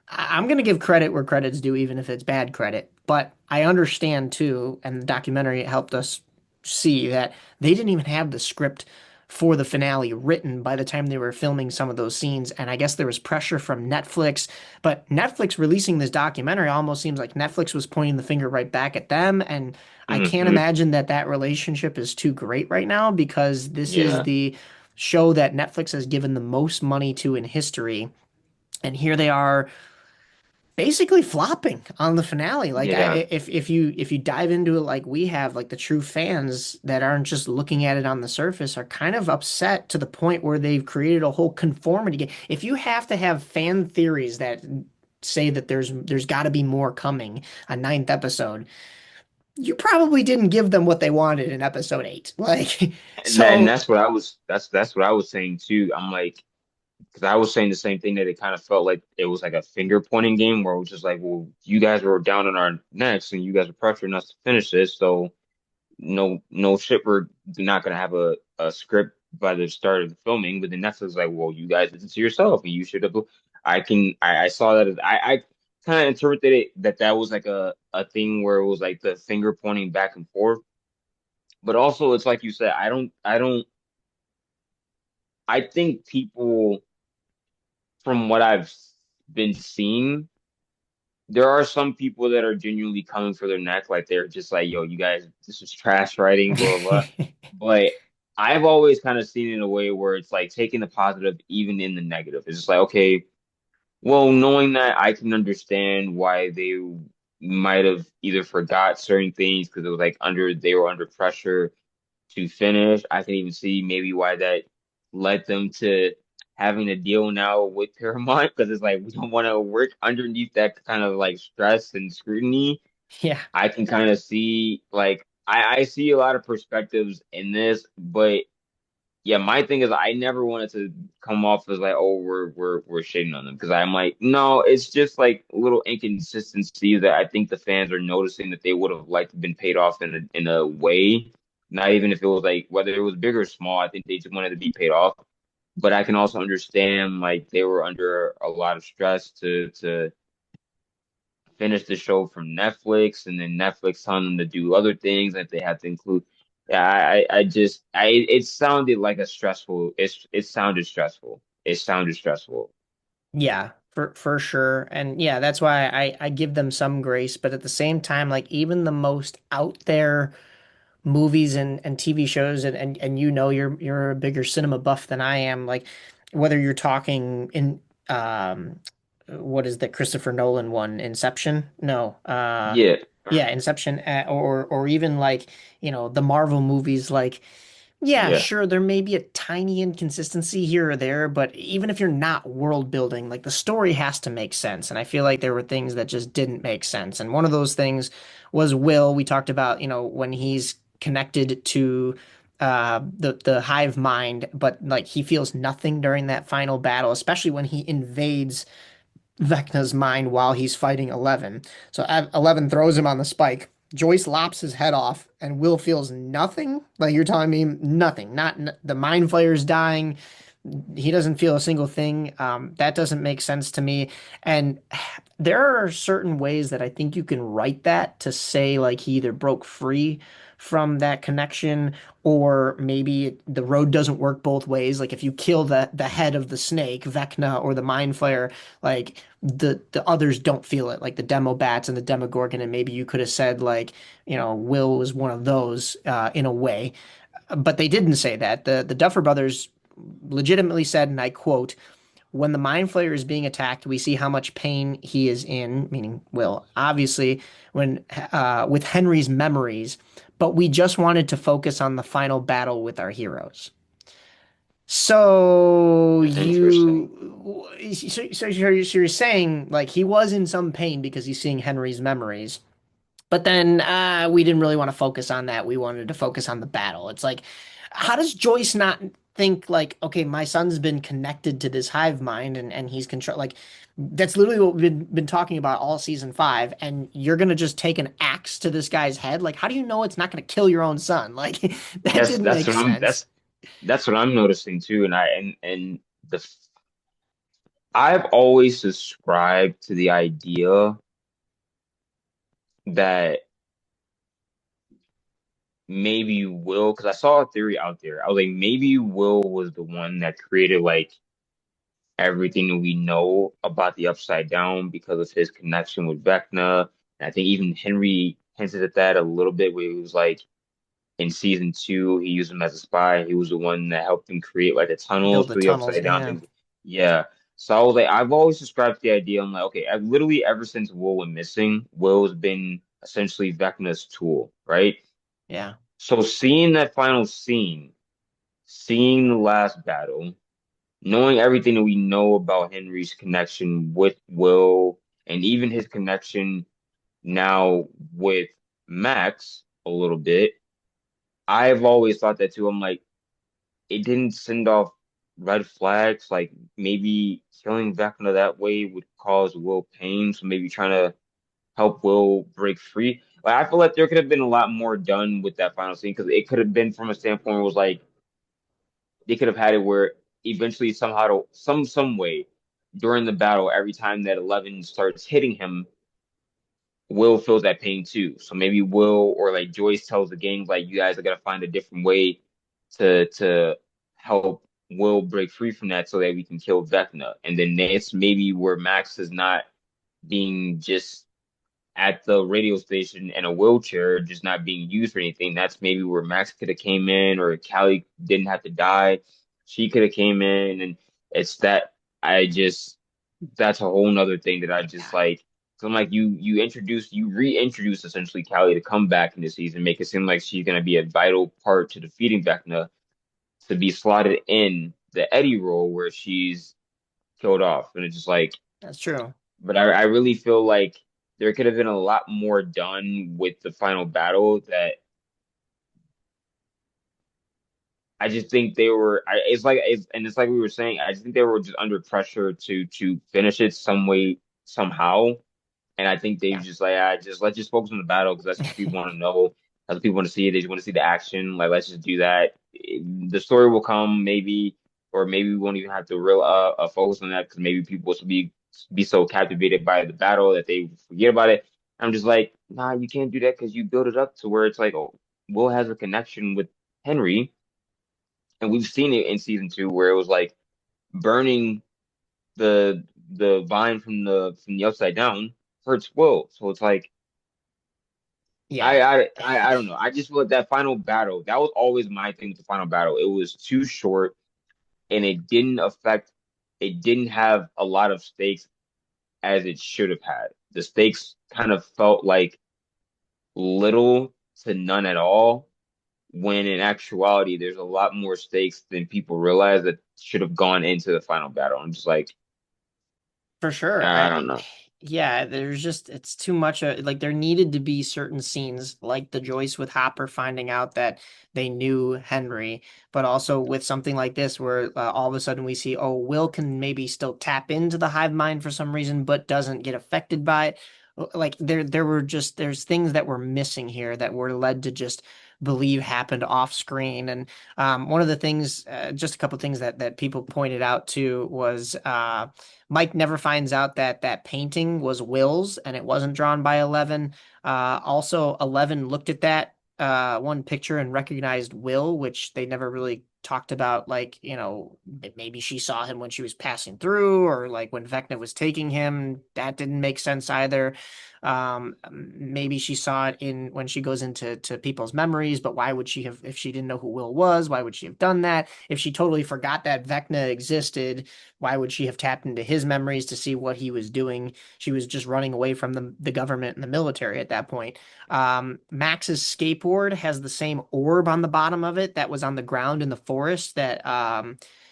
I'm going to give credit where credit's due, even if it's bad credit. But I understand too, and the documentary helped us see that they didn't even have the script for the finale written by the time they were filming some of those scenes. And I guess there was pressure from Netflix, but Netflix releasing this documentary almost seems like Netflix was pointing the finger right back at them. And I can't Hmm. imagine that that relationship is too great right now because this is Yeah. the show that Netflix has given the most money to in history. And here they are basically flopping on the finale. Like Yeah. if you dive into it like we have, like the true fans that aren't just looking at it on the surface are kind of upset to the point where they've created a whole conformity game. If you have to have fan theories that say that there's got to be more coming, a ninth episode, you probably didn't give them what they wanted in episode 8. Like And so that's what I was that's what I was saying too. I'm like, because I was saying the same thing, that it kind of felt like it was like a finger pointing game where it was just like, well, you guys were down on our necks and you guys are pressuring us to finish this, so no shit, we're not gonna have a script by the start of the filming. But then Netflix is like, well, you guys did it to yourself and you should have. I saw that as I kind of interpreted it that that was like a thing where it was like the finger pointing back and forth. But also, it's like you said, I think people, from what I've been seeing, there are some people that are genuinely coming for their neck, like they're just like, yo, you guys, this is trash writing, blah, blah, blah. But I've always kind of seen it in a way where it's like taking the positive even in the negative. It's just like, okay, well, knowing that, I can understand why they might have either forgot certain things because it was like they were under pressure to finish. I can even see maybe why that led them to having a deal now with Paramount, because it's like we don't want to work underneath that kind of like stress and scrutiny. yeah. I can kind of see, like, I see a lot of perspectives in this, but yeah, my thing is I never wanted to come off as like, oh, we're shitting on them because I'm like, no, it's just like little inconsistencies that I think the fans are noticing that they would have liked to been paid off in a way. Not even if it was like whether it was big or small, I think they just wanted to be paid off. But I can also understand like they were under a lot of stress to finish the show from Netflix, and then Netflix telling them to do other things that they had to include. Yeah, it sounded like a stressful. It sounded stressful. It sounded stressful. Yeah, for sure. And yeah, that's why I give them some grace, but at the same time, like even the most out there movies and TV shows and you know you're a bigger cinema buff than I am, like whether you're talking in what is that Christopher Nolan one, Inception? No. Yeah, Yeah, Inception, or even like, the Marvel movies, like yeah, yeah. sure, there may be a tiny inconsistency here or there, but even if you're not world building, like the story has to make sense. And I feel like there were things that just didn't make sense. And one of those things was Will. We talked about, when he's connected to the hive mind, but like he feels nothing during that final battle, especially when he invades Vecna's mind while he's fighting Eleven. So 11 throws him on the spike. Joyce lops his head off, and Will feels nothing. Like you're telling me nothing. Not the mind flayer's dying. He doesn't feel a single thing. That doesn't make sense to me. And there are certain ways that I think you can write that to say like he either broke free from that connection or maybe the road doesn't work both ways. Like if you kill the head of the snake, Vecna or the mind flayer, like the others don't feel it, like the demo bats and the demogorgon, and maybe you could have said like, Will was one of those in a way, but they didn't say that. The Duffer Brothers legitimately said, and I quote, "When the mind flayer is being attacked, we see how much pain he is in," meaning Will, obviously, when with Henry's memories, but we just wanted to focus on the final battle with our heroes. So Interesting. you're saying like he was in some pain because he's seeing Henry's memories, but then we didn't really want to focus on that. We wanted to focus on the battle. It's like, how does Joyce not think like, okay, my son's been connected to this hive mind and he's control like that's literally what we've been talking about all season five, and you're gonna just take an axe to this guy's head? Like, how do you know it's not gonna kill your own son? Like, that That's didn't that's make what I'm sense. that's what I'm noticing too. And the I've always subscribed to the idea that maybe Will, because I saw a theory out there. I was like, maybe Will was the one that created like everything that we know about the Upside Down because of his connection with Vecna. And I think even Henry hinted at that a little bit, where he was like, in season two, he used him as a spy. He was the one that helped him create like the tunnels Build the for the tunnels, Upside Down yeah. things. Yeah. So I was like, I've always subscribed to the idea. I'm like, okay, I've literally ever since Will went missing, Will's been essentially Vecna's tool, right? Yeah. So seeing that final scene, seeing the last battle, knowing everything that we know about Henry's connection with Will, and even his connection now with Max a little bit, I've always thought that too. I'm like, it didn't send off red flags. Like maybe killing Vecna that way would cause Will pain. So maybe trying to help Will break free. Like I feel like there could have been a lot more done with that final scene because it could have been from a standpoint where it was like they could have had it where eventually somehow some way during the battle, every time that 11 starts hitting him, Will feels that pain too. So maybe Will or like Joyce tells the gang like you guys are gonna find a different way to help Will break free from that so that we can kill Vecna. And then that's maybe where Max is not being just at the radio station in a wheelchair, just not being used for anything. That's maybe where Max could have came in, or Callie didn't have to die. She could have came in, and it's that I just that's a whole nother thing that I just like. So I'm like you reintroduce essentially Callie to come back in this season, make it seem like she's gonna be a vital part to defeating Vecna, to be slotted in the Eddie role where she's killed off, and it's just like That's true. but I really feel like there could have been a lot more done with the final battle that I just think they were. It's like we were saying. I just think they were just under pressure to finish it some way somehow. And I think they Yeah, just like, let's just focus on the battle because that's what people want to know. That's what people want to see. They just want to see the action. Like, let's just do that. The story will come maybe, or maybe we won't even have to real focus on that because maybe people will be so captivated by the battle that they forget about it. I'm just like, nah, you can't do that because you build it up to where it's like, oh, Will has a connection with Henry, and we've seen it in season two where it was like burning the vine from the upside down hurts Will. So it's like yeah, I don't know. I just feel like that final battle, that was always my thing with the final battle. It was too short and it didn't have a lot of stakes as it should have had. The stakes kind of felt like little to none at all, when in actuality there's a lot more stakes than people realize that should have gone into the final battle. I'm just like, for sure. I don't know. Yeah, there's just it's too much. Like there needed to be certain scenes, like the Joyce with Hopper finding out that they knew Henry, but also with something like this, where all of a sudden we see, oh, Will can maybe still tap into the hive mind for some reason, but doesn't get affected by it. Like there's things that were missing here that were led to just believe happened off screen. And one of the things, just a couple things that people pointed out too was Mike never finds out that that painting was Will's and it wasn't drawn by 11. Also, 11 looked at that one picture and recognized Will, which they never really talked about. Like, maybe she saw him when she was passing through, or like when Vecna was taking him. That didn't make sense either. Maybe she saw it in when she goes into people's memories, but why would she have, if she didn't know who Will was, why would she have done that? If she totally forgot that Vecna existed, why would she have tapped into his memories to see what he was doing? She was just running away from the government and the military at that point. Max's skateboard has the same orb on the bottom of it that was on the ground in the forest that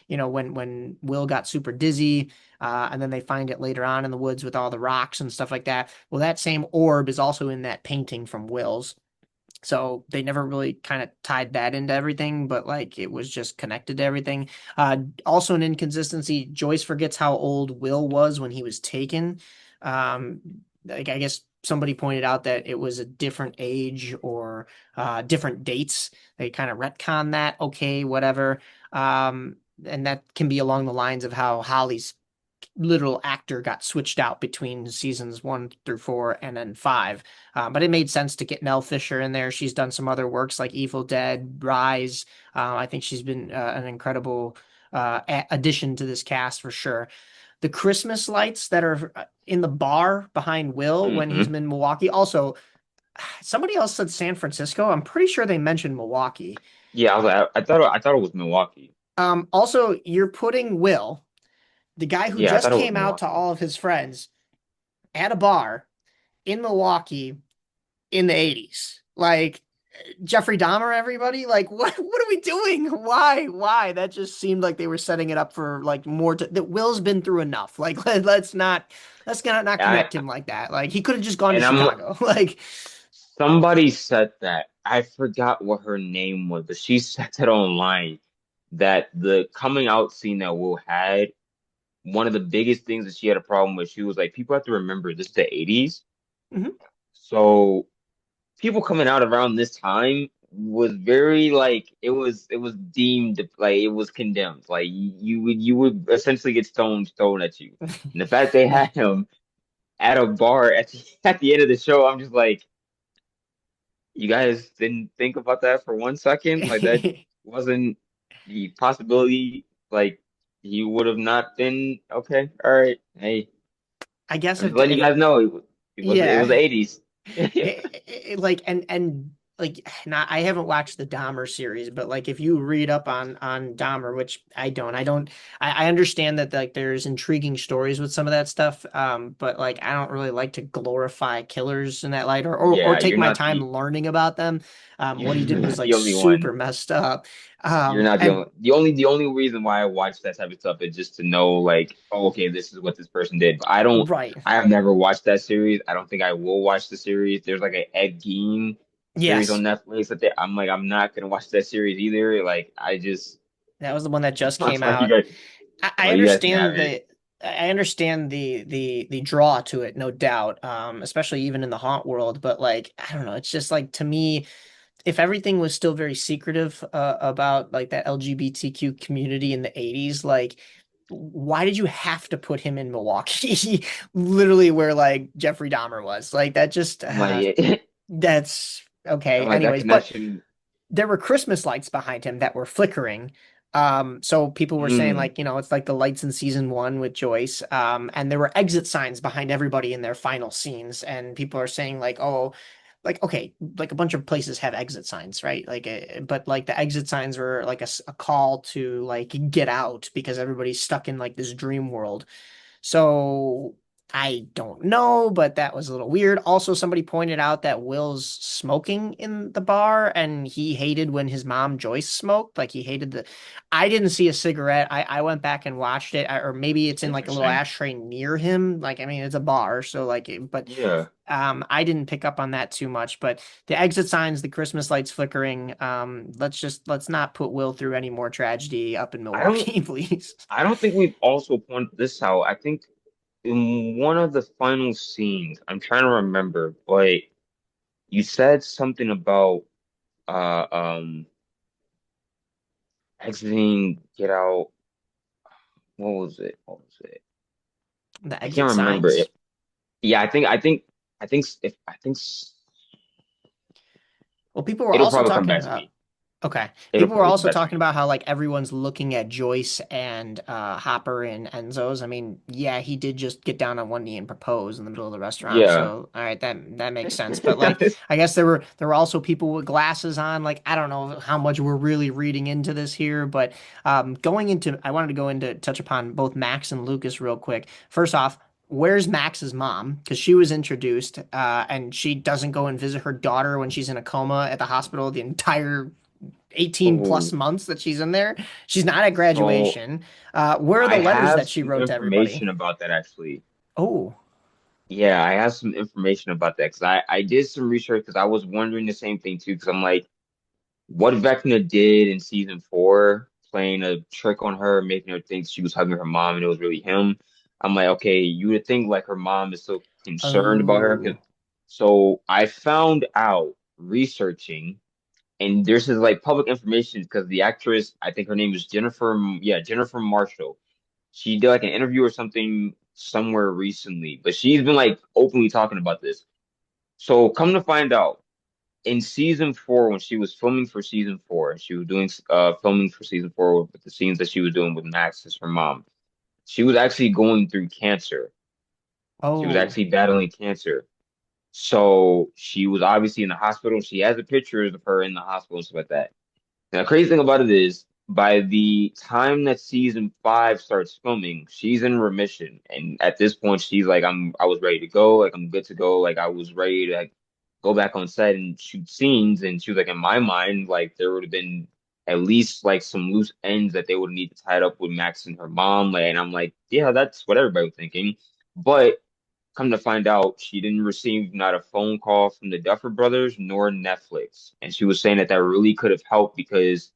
when Will got super dizzy, and then they find it later on in the woods with all the rocks and stuff like that. Well, that same orb is also in that painting from Will's. So they never really kind of tied that into everything, but like it was just connected to everything. Also an inconsistency, Joyce forgets how old Will was when he was taken. Um, like I guess somebody pointed out that it was a different age or different dates. They kind of retcon that. Okay, whatever. And that can be along the lines of how Holly's literal actor got switched out between seasons 1 through 4 and then 5. But it made sense to get Nell Fisher in there. She's done some other works like Evil Dead, Rise. I think she's been an incredible addition to this cast for sure. The Christmas lights that are in the bar behind Will when he's Hmm. in Milwaukee. Also, somebody else said San Francisco. I'm pretty sure they mentioned Milwaukee. Yeah, I was like, I thought it was Milwaukee. Also, you're putting Will, the guy who Yeah, I just thought it was came out to Milwaukee. all of his friends, at a bar in Milwaukee in the 80s. Like Jeffrey Dahmer, everybody. Like, what are we doing? Why? That just seemed like they were setting it up for like more that Will's been through enough. Like, let's not I connect him like that. Like he could have just gone to and I'm Chicago. Like, Somebody said that. I forgot what her name was, but she said it online that the coming out scene that Will had, one of the biggest things that she had a problem with, she was like, people have to remember this is the 80s. mhm. So people coming out around this time was very like it was deemed like it was condemned. Like you would essentially get stones thrown at you. And the fact they had him at a bar at the end of the show, I'm just like, you guys didn't think about that for 1 second? Like that wasn't the possibility. Like he would have not been okay. All right, hey, I guess I'm just letting you guys know it was the yeah. 80s. Like and like not I haven't watched the Dahmer series, but like if you read up on Dahmer, which I understand that like there's intriguing stories with some of that stuff, but like I don't really like to glorify killers in that light, or Yeah, take my time learning about them. you're What he did was not the like only one. super messed up. You're not the And only the only reason why I watch that type of stuff is just to know like, oh, okay, this is what this person did. But right. I have never watched that series. I don't think I will watch the series. There's like an Ed Gein. series on Yes, Netflix that I'm like I'm not gonna watch that series either. Like I just that was the one that just it's came like you out. guys I like you guys can have understand it. the draw to it, no doubt. Especially even in the haunt world, but like I don't know, it's just like to me, if everything was still very secretive about like that LGBTQ community in the 80s, like why did you have to put him in Milwaukee? Literally where like Jeffrey Dahmer was. Like that just I'm like that's okay. I'm like that Anyways, but connection. there were Christmas lights behind him that were flickering. So people were saying Mm, like, it's like the lights in season one with Joyce. And there were exit signs behind everybody in their final scenes, and people are saying like, oh, like okay, like a bunch of places have exit signs, right? Like, but like the exit signs were like a call to like get out because everybody's stuck in like this dream world. So I don't know, but that was a little weird. Also, somebody pointed out that Will's smoking in the bar and he hated when his mom Joyce smoked. Like he hated I didn't see a cigarette. I went back and watched it, or maybe it's in like a little interesting. ashtray near him. Like, I mean, it's a bar, so like, but Yeah. I didn't pick up on that too much. But the exit signs, the Christmas lights flickering, let's not put Will through any more tragedy up in I don't Milwaukee, please. I don't think we've also pointed this out. I think in one of the final scenes, I'm trying to remember, but you said something about uh um exiting, get out. What was it? What was it? The I can't exit remember signs. it. Yeah, I think Well, people were it'll also probably come talking back to about, me. okay. It'll People were probably come also back to talking me. about how like everyone's looking at Joyce and Hopper and Enzo's. I mean, yeah, he did just get down on one knee and propose in the middle of the restaurant. Yeah. So, all right, that makes sense. But like, I guess there were also people with glasses on. Like, I don't know how much we're really reading into this here, but I wanted to go into touch upon both Max and Lucas real quick. First off, where's Max's mom? Because she was introduced, and she doesn't go and visit her daughter when she's in a coma at the hospital the entire 18 plus Oh, months that she's in there. She's not at so graduation. Where are the I letters have that she some wrote to everybody? information about that actually. Oh, Yeah, I have some information about that because I did some research because I was wondering the same thing too because I'm like, what Vecna did in season four, playing a trick on her, making her think she was hugging her mom and it was really him. I'm like, okay, you would think like her mom is so concerned about her. oh, So I found out researching, and this is like public information because the actress, I think her name is Jennifer, yeah, Jennifer Marshall. She did like an interview or something somewhere recently, but she's been like openly talking about this. So come to find out, in season four, when she was filming for season four, she was doing filming for season four with the scenes that she was doing with Max as her mom. She was actually going through cancer. She was oh, actually battling cancer. So she was obviously in the hospital. She has the pictures of her in the hospital and stuff like that. Now, the crazy thing about it is, by the time that season five starts filming, she's in remission, and at this point, she's like, I was ready to go, like I'm good to go, like I was ready to like go back on set and shoot scenes." And she was like, in my mind, like there would have been at least like some loose ends that they would need to tie it up with Max and her mom, like, and I'm like, yeah, that's what everybody was thinking, but. Come to find out, she didn't receive not a phone call from the Duffer Brothers nor Netflix. And she was saying that that really could have helped because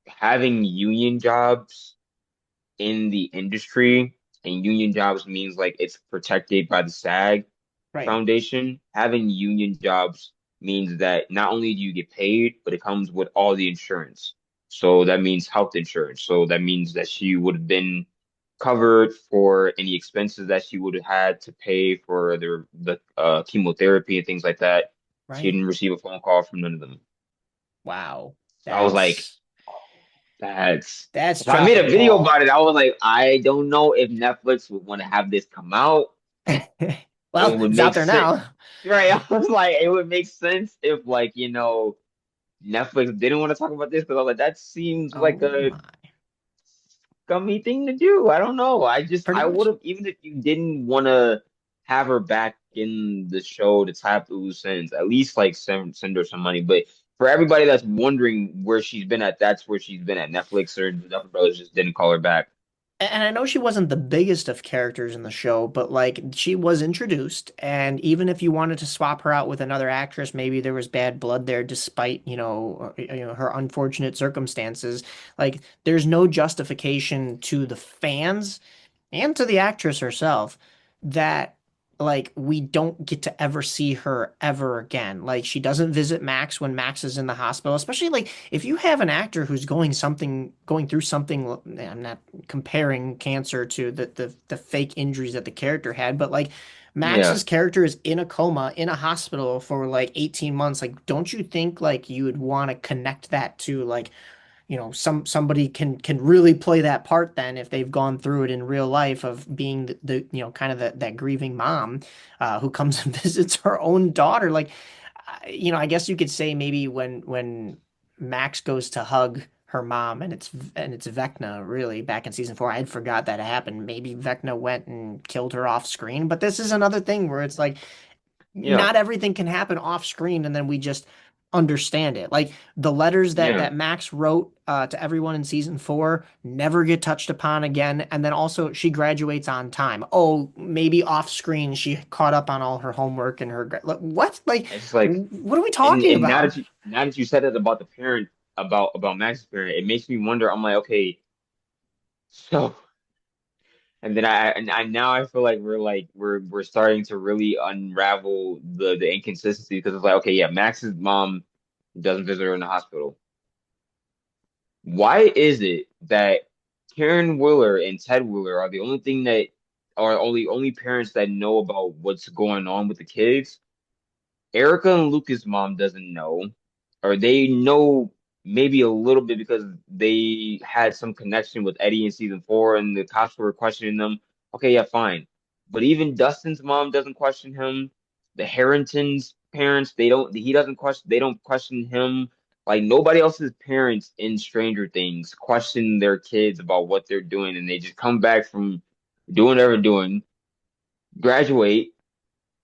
having union jobs in the industry, and union jobs means like it's protected by the SAG right, Foundation. Having union jobs means that not only do you get paid, but it comes with all the insurance. So that means health insurance. So that means that she would have been covered for any expenses that she would have had to pay for the chemotherapy and things like that. She right. didn't receive a phone call from none of them. Wow, So I was like, that's that's that's if I made a dropping the video ball. about it, I was like, I don't know if Netflix would want to have this come out. It Well, would it's out make there sense, now. right? I was like, it would make sense if like, Netflix didn't want to talk about this because I was like, that seems like Oh a my, scummy thing to do. I don't know. pretty I would much. have, even if you didn't want to have her back in the show to tie up the loose ends, at least like send her some money. But for everybody that's wondering where she's been at, that's where she's been at. Netflix or the Duffer Brothers just didn't call her back. And I know she wasn't the biggest of characters in the show, but like she was introduced, and even if you wanted to swap her out with another actress, maybe there was bad blood there, despite, her unfortunate circumstances. Like there's no justification to the fans and to the actress herself that like we don't get to ever see her ever again. Like she doesn't visit Max when Max is in the hospital, especially like if you have an actor who's going through something. I'm not comparing cancer to the fake injuries that the character had, but like Yeah, Max's character is in a coma in a hospital for like 18 months. Like, don't you think like you would want to connect that to like somebody can really play that part then if they've gone through it in real life of being kind of that grieving mom who comes and visits her own daughter. Like, I guess you could say maybe when Max goes to hug her mom and it's Vecna really back in season 4. I had forgot that happened. Maybe Vecna went and killed her off screen, but this is another thing where it's like yeah, not everything can happen off screen and then we just understand it. Like the letters that yeah. that Max wrote to everyone in season 4 never get touched upon again. And then also she graduates on time. Oh, maybe off screen she caught up on all her homework and like, what? Like, It's just like, what are we and talking now about? that you said it about the parent, about Max's parent, it makes me wonder. I'm like, okay, so, and then I now I feel like we're starting to really unravel the inconsistency because it's like, okay, yeah, Max's mom doesn't visit her in the hospital. Why is it that Karen Wheeler and Ted Wheeler are the only thing that are only parents that know about what's going on with the kids? Erica and Luca's mom doesn't know, or they know maybe a little bit because they had some connection with Eddie in season 4 and the cops were questioning them. Okay, yeah, fine. But even Dustin's mom doesn't question him. The Harrington's parents, he doesn't question, they don't question him. Like nobody else's parents in Stranger Things question their kids about what they're doing, and they just come back from doing whatever they're doing, graduate,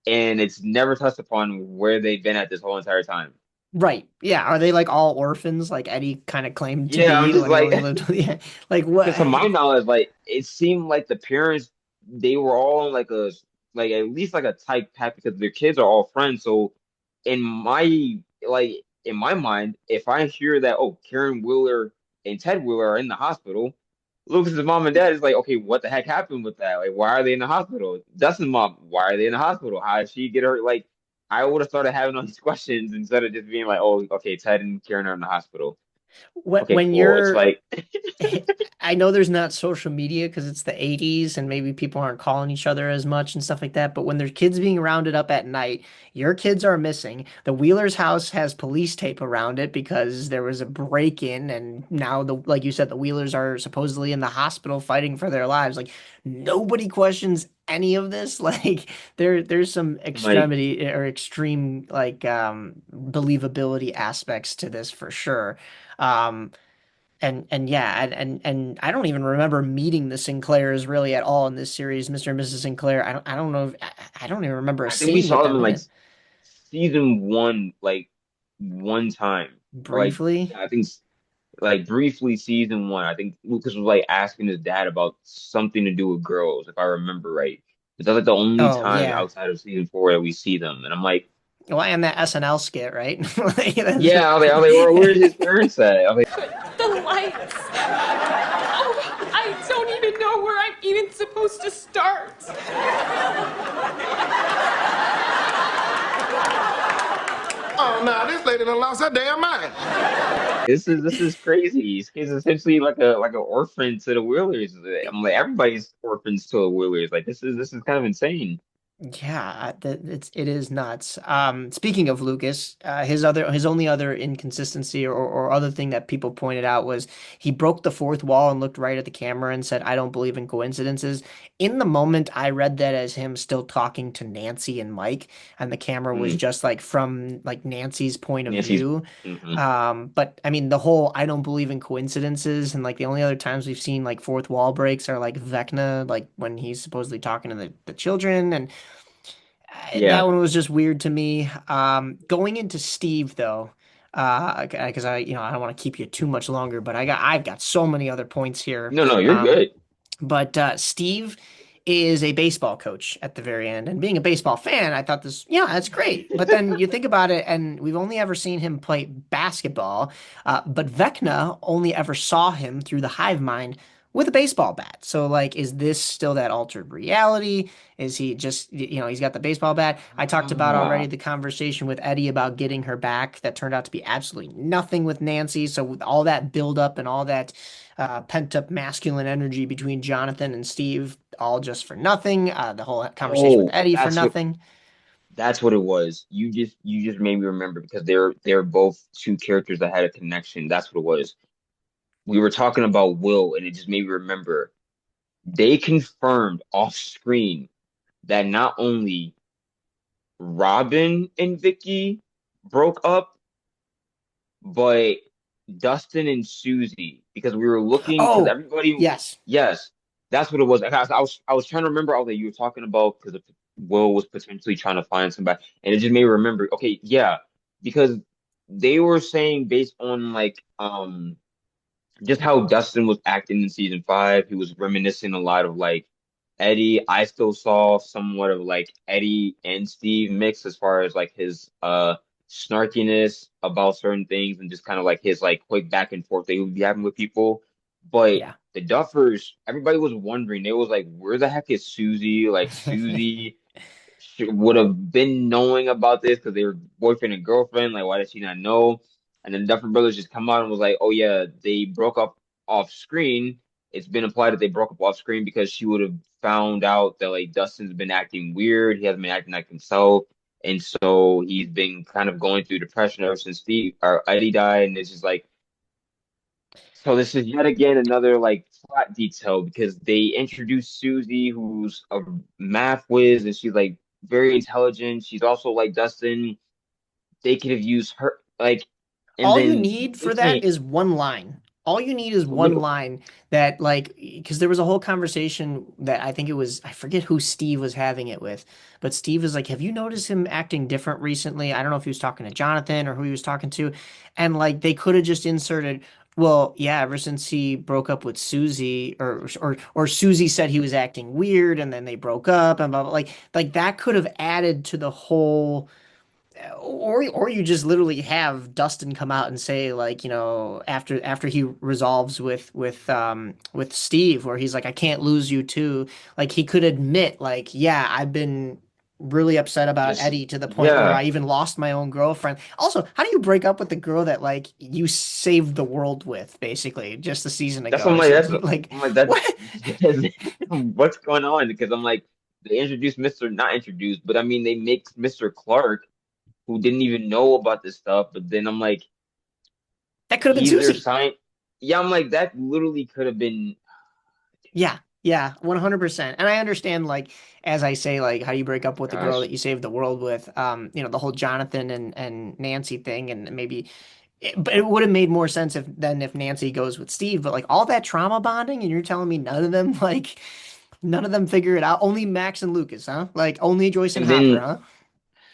and it's never touched upon where they've been at this whole entire time. Right. Yeah. Are they like all orphans like Eddie kind of claimed to Yeah, I'm be just when he like, only lived yeah. Like what? because to my knowledge, like it seemed like the parents they were all in like at least like a tight pack because their kids are all friends. So in my like in my mind, if I hear that Karen Wheeler and Ted Wheeler are in the hospital, Lucas's mom and dad is like, okay, what the heck happened with that? Like, why are they in the hospital? Dustin's mom, why are they in the hospital? How did she get her? Like, I would have started having all these questions instead of just being like, oh, okay, Ted and Karen are in the hospital. Okay, When cool. It's you're like, I know there's not social media because it's the 80s and maybe people aren't calling each other as much and stuff like that. But when there's kids being rounded up at night, your kids are missing. The Wheeler's house has police tape around it because there was a break-in, and now like you said, the Wheelers are supposedly in the hospital fighting for their lives. Like nobody questions any of this. Like there's some I'm like, extremity or extreme like believability aspects to this for sure. Um, and yeah, and I don't even remember meeting the Sinclairs really at all in this series, Mr. and Mrs. Sinclair. I don't know if, I don't even remember a I think we scene with saw them them in in like it. season 1, like one time, or like Briefly. I think like briefly season 1. I think Lucas was like asking his dad about something to do with girls, if I remember right. But that's like the only Oh time yeah. outside of season 4 that we see them, and I'm like, Well, and that SNL skit, right? Like, yeah, I was like, where's his parents at? I was like, The lights. Oh, I don't even know where I'm even supposed to start. Oh, no, this lady done lost her damn mind. this is crazy. He's essentially like an orphan to the Wheelers. I'm like, everybody's orphans to the Wheelers. Like this is kind of insane. Yeah, it is nuts. Speaking of Lucas, his only other inconsistency or other thing that people pointed out was he broke the fourth wall and looked right at the camera and said, "I don't believe in coincidences." In the moment, I read that as him still talking to Nancy and Mike, and the camera was Mm, just like from like Nancy's point of Nancy's. view. Hmm. But I mean, the whole "I don't believe in coincidences" and like the only other times we've seen like fourth wall breaks are like Vecna, like when he's supposedly talking to the children and. That Yeah. one was just weird to me. Going into Steve though, because I don't want to keep you too much longer, but I've got so many other points here. No, no, you're Um, good. But Steve is a baseball coach at the very end. And being a baseball fan, I thought this, yeah, that's great. But then you think about it, and we've only ever seen him play basketball. But Vecna only ever saw him through the hive mind with a baseball bat. So, like, is this still that altered reality? Is he just, he's got the baseball bat? I talked about already Ah, the conversation with Eddie about getting her back that turned out to be absolutely nothing with Nancy. So, with all that buildup and all that pent up masculine energy between Jonathan and Steve, all just for nothing. The whole conversation with oh, Eddie for nothing. that's what it was. You just made me remember because they're both two characters that had a connection. That's what it was. We were talking about Will, and it just made me remember. They confirmed off screen that not only Robin and Vicky broke up, but Dustin and Susie, because we were looking, because Oh, everybody, yes. yes, that's what it was. I was trying to remember all that you were talking about because Will was potentially trying to find somebody, and it just made me remember. Okay, yeah, because they were saying based on like just how Dustin was acting in season 5. He was reminiscing a lot of like Eddie. I still saw somewhat of like Eddie and Steve mix as far as like his snarkiness about certain things and just kind of like his like quick back and forth that he would be having with people. But Yeah. the Duffers, everybody was wondering. They was like, where the heck is Susie? Like Susie would have been knowing about this because they were boyfriend and girlfriend. Like, why did she not know? And then Duffer Brothers just come out and was like, "Oh yeah, they broke up off screen. It's been implied that they broke up off screen because she would have found out that like Dustin's been acting weird. He hasn't been acting like himself, and so he's been kind of going through depression ever since Steve or Eddie died. And it's just like, so this is yet again another like plot detail because they introduced Susie, who's a math whiz, and she's like very intelligent. She's also like Dustin. They could have used her like, and All you then need they for that can't is one line. All you need is one literally. line that, like, because there was a whole conversation that I think it was, I forget who Steve was having it with, but Steve was like, have you noticed him acting different recently? I don't know if he was talking to Jonathan or who he was talking to. And, like, they could have just inserted, well, yeah, ever since he broke up with Susie, or Susie said he was acting weird, and then they broke up, and blah, blah, like that could have added to the whole, or you just literally have Dustin come out and say, like, after he resolves with Steve, where he's like, I can't lose you too. Like, he could admit, like, yeah, I've been really upset about Just Eddie to the point where yeah. I even lost my own girlfriend. Also, how do you break up with the girl that, like, you saved the world with, basically just a season That's ago? what I'm I like. said, That's like, I'm like that. what? What's going on? Because I'm like they introduced Mr. Not introduced, but I mean they make Mr. Clark who didn't even know about this stuff. But then I'm like That could have been he's their Susie. sign. Yeah, I'm like that literally could have been. Yeah, yeah, 100%. And I understand, like, as I say, like, how you break up with the girl that Gosh, you saved the world with, the whole Jonathan and Nancy thing, and maybe, but it would have made more sense if Nancy goes with Steve. But like all that trauma bonding, and you're telling me none of them, like, none of them figure it out. Only Max and Lucas, huh? Like only Joyce and and Hopper, then huh?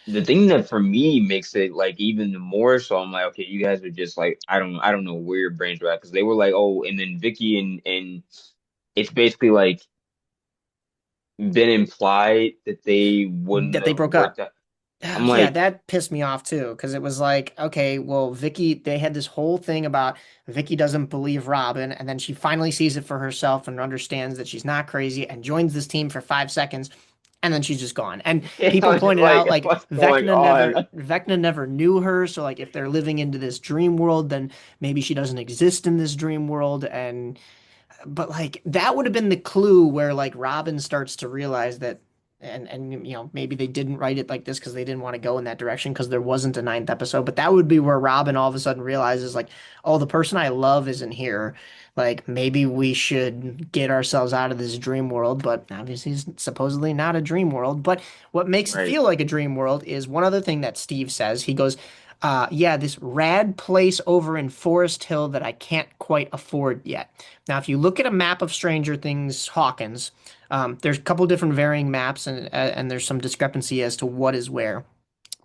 the thing that for me makes it like even more so I'm like okay you guys are just like I don't know where your brains were at because they were like oh and then Vicky and it's basically like been implied that they wouldn't That they have broke worked up. out. I'm Yeah, like that pissed me off too, because it was like, okay, well, Vicky, they had this whole thing about Vicky doesn't believe Robin, and then she finally sees it for herself and understands that she's not crazy and joins this team for 5 seconds, and then she's just gone. And I people was just pointed like out, like, what's going on? Vecna never knew her, so like if they're living into this dream world, then maybe she doesn't exist in this dream world, and but like that would have been the clue where like Robin starts to realize that, and maybe they didn't write it like this because they didn't want to go in that direction because there wasn't a ninth episode, but that would be where Robin all of a sudden realizes, like, oh, the person I love isn't here. Like, maybe we should get ourselves out of this dream world. But obviously it's supposedly not a dream world. But what makes it Right. feel like a dream world is one other thing that Steve says. He goes, yeah, this rad place over in Forest Hill that I can't quite afford yet. Now, if you look at a map of Stranger Things Hawkins, there's a couple different varying maps, and there's some discrepancy as to what is where.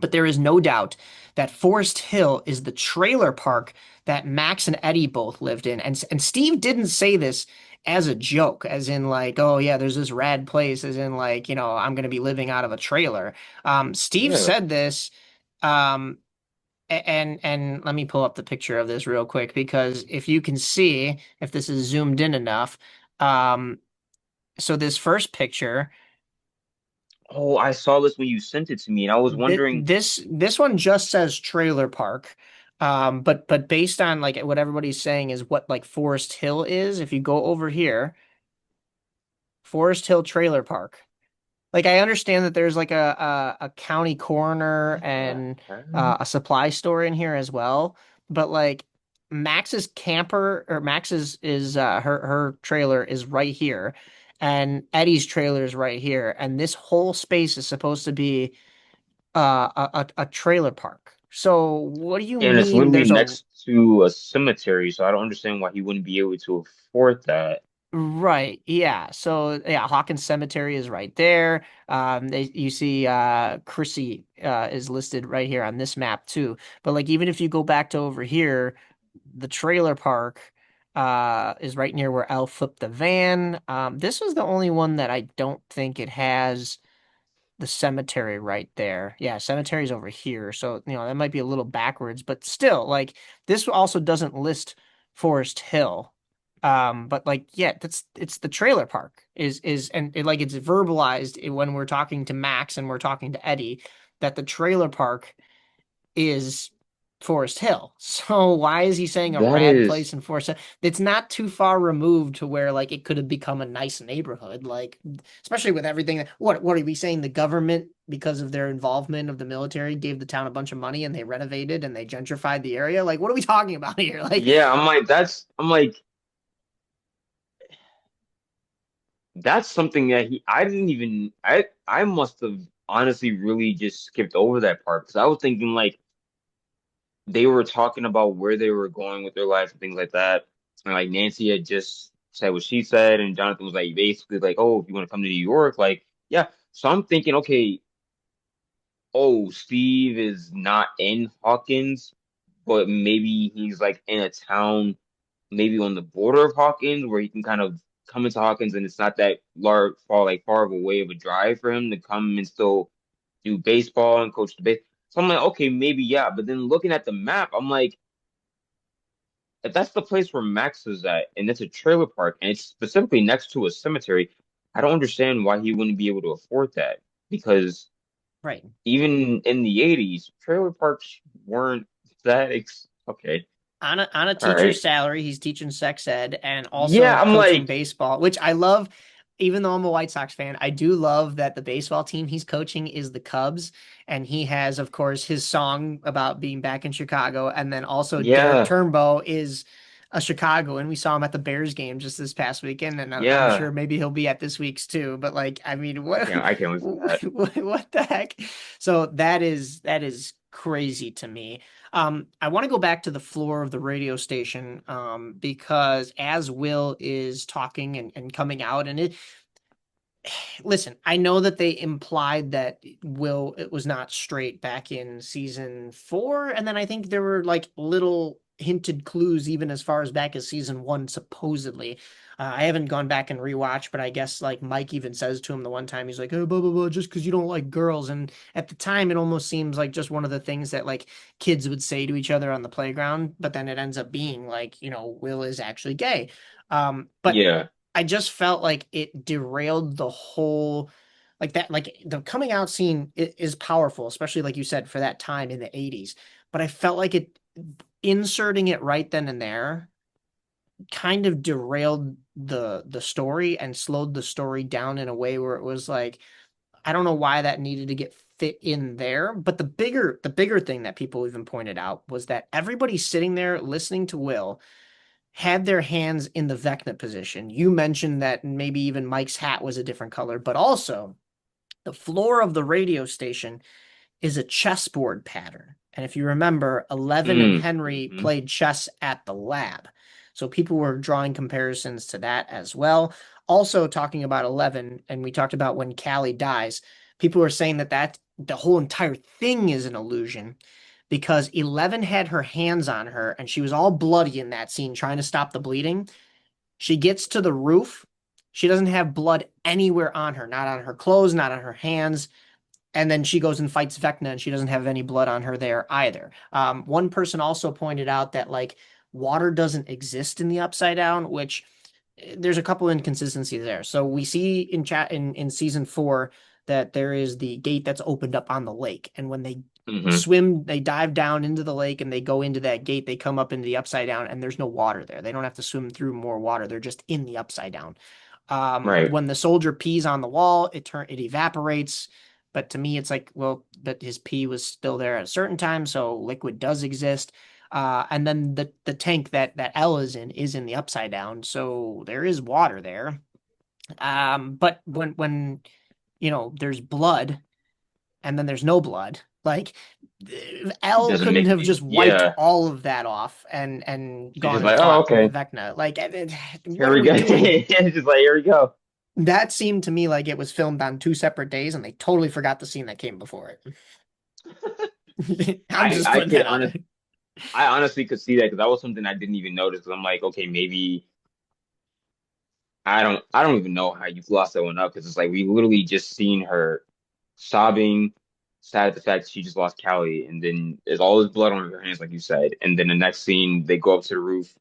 But there is no doubt that Forest Hill is the trailer park that Max and Eddie both lived in. And Steve didn't say this as a joke, as in like, oh yeah, there's this rad place, as in like, I'm gonna be living out of a trailer. Steve Yeah. said this, um, and let me pull up the picture of this real quick because if you can see, if this is zoomed in enough, um, so this first picture. Oh, I saw this when you sent it to me, and I was wondering. This one just says trailer park. But based on like what everybody's saying is what like Forest Hill is. If you go over here, Forest Hill Trailer Park. Like I understand that there's like a county coroner What the and heck? a supply store in here as well. But like Max's camper or Max's is her trailer is right here, and Eddie's trailer is right here, and this whole space is supposed to be a trailer park. So what do you And it's mean literally there's a next to a cemetery, so I don't understand why he wouldn't be able to afford that. right? Yeah. So yeah, Hawkins Cemetery is right there. You see Chrissy is listed right here on this map too. But like even if you go back to over here, the trailer park is right near where Al flipped the van. This was the only one that I don't think it has the cemetery right there. Yeah, cemetery's over here. So, that might be a little backwards, but still, like this also doesn't list Forest Hill. But like, yeah, it's the trailer park is and like it's verbalized when we're talking to Max and we're talking to Eddie that the trailer park is Forest Hill. So why is he saying a That rad place is, in Forest Hill? It's not too far removed to where like it could have become a nice neighborhood, like especially with everything what are we saying? The government, because of their involvement of the military, gave the town a bunch of money and they renovated and they gentrified the area. Like, what are we talking about here? Like, yeah, I'm like, that's something that I didn't even, I must have honestly really just skipped over that part because I was thinking like they were talking about where they were going with their life and things like that. And like Nancy had just said what she said, and Jonathan was like basically like, oh, if you want to come to New York, like, yeah. So I'm thinking, okay, oh, Steve is not in Hawkins, but maybe he's like in a town, maybe on the border of Hawkins, where he can kind of come into Hawkins, and it's not that far of a way of a drive for him to come and still do baseball and coach the base. So I'm like, okay, maybe yeah. But then looking at the map, I'm like, if that's the place where Max is at, and it's a trailer park, and it's specifically next to a cemetery, I don't understand why he wouldn't be able to afford that because right. even in the 80s, trailer parks weren't okay. On a All teacher's right. salary. He's teaching sex ed and Yeah, also I'm coaching like, baseball, which I love. Even though I'm a White Sox fan, I do love that the baseball team he's coaching is the Cubs, and he has, of course, his song about being back in Chicago, and then also Derek yeah, Turnbow is a Chicago, and we saw him at the Bears game just this past weekend, and I'm yeah. sure maybe he'll be at this week's too. But like, I mean, what I can't wait for that. what the heck? So that is crazy to me. I want to go back to the floor of the radio station because as Will is talking and coming out, and listen, I know that they implied that Will it was not straight back in season 4, and then I think there were like little hinted clues even as far as back as season 1, supposedly. I haven't gone back and rewatched, but I guess like Mike even says to him the one time he's like, "Oh, blah blah blah, just because you don't like girls." And at the time, it almost seems like just one of the things that like kids would say to each other on the playground, but then it ends up being like, Will is actually gay. But Yeah, I just felt like it derailed the whole like that like the coming out scene is powerful, especially like you said for that time in the 80s. But I felt like it inserting it right then and there kind of derailed the story and slowed the story down in a way where it was like I don't know why that needed to get fit in there, but the bigger thing that people even pointed out was that everybody sitting there listening to Will had their hands in the Vecna position. You mentioned that maybe even Mike's hat was a different color, but also the floor of the radio station is a chessboard pattern. And if you remember, Eleven and Henry mm-hmm. played chess at the lab. So people were drawing comparisons to that as well. Also, talking about 11, and we talked about when Callie dies, people were saying that the whole entire thing is an illusion because 11 had her hands on her and she was all bloody in that scene trying to stop the bleeding. She gets to the roof. She doesn't have blood anywhere on her, not on her clothes, not on her hands. And then she goes and fights Vecna, and she doesn't have any blood on her there either. One person also pointed out that like water doesn't exist in the Upside Down, which there's a couple inconsistencies there. So we see in chat in season 4 that there is the gate that's opened up on the lake, and when they Hmm. swim, they dive down into the lake and they go into that gate, they come up into the Upside Down, and there's no water there. They don't have to swim through more water. They're just in the Upside Down. Right. When the soldier pees on the wall, it evaporates. But to me, it's like, well, but his pee was still there at a certain time, so liquid does exist. And then the tank that Elle is in the Upside Down, so there is water there. But when there's blood and then there's no blood, like It Elle doesn't couldn't make have any. just wiped Yeah. all of that off and She's gone just and like, oh, fought okay. Vecna. Like, what Here are we we go. doing? It's just like, here we go. That seemed to me like it was filmed on 2 separate days, and they totally forgot the scene that came before it. I'm I just I putting could that out honest there. I honestly could see that because that was something I didn't even notice. Because I'm like, okay, maybe I don't even know how you glossed that one up because it's like we literally just seen her sobbing, sad at the fact that she just lost Callie, and then there's all this blood on her hands, like you said, and then the next scene they go up to the roof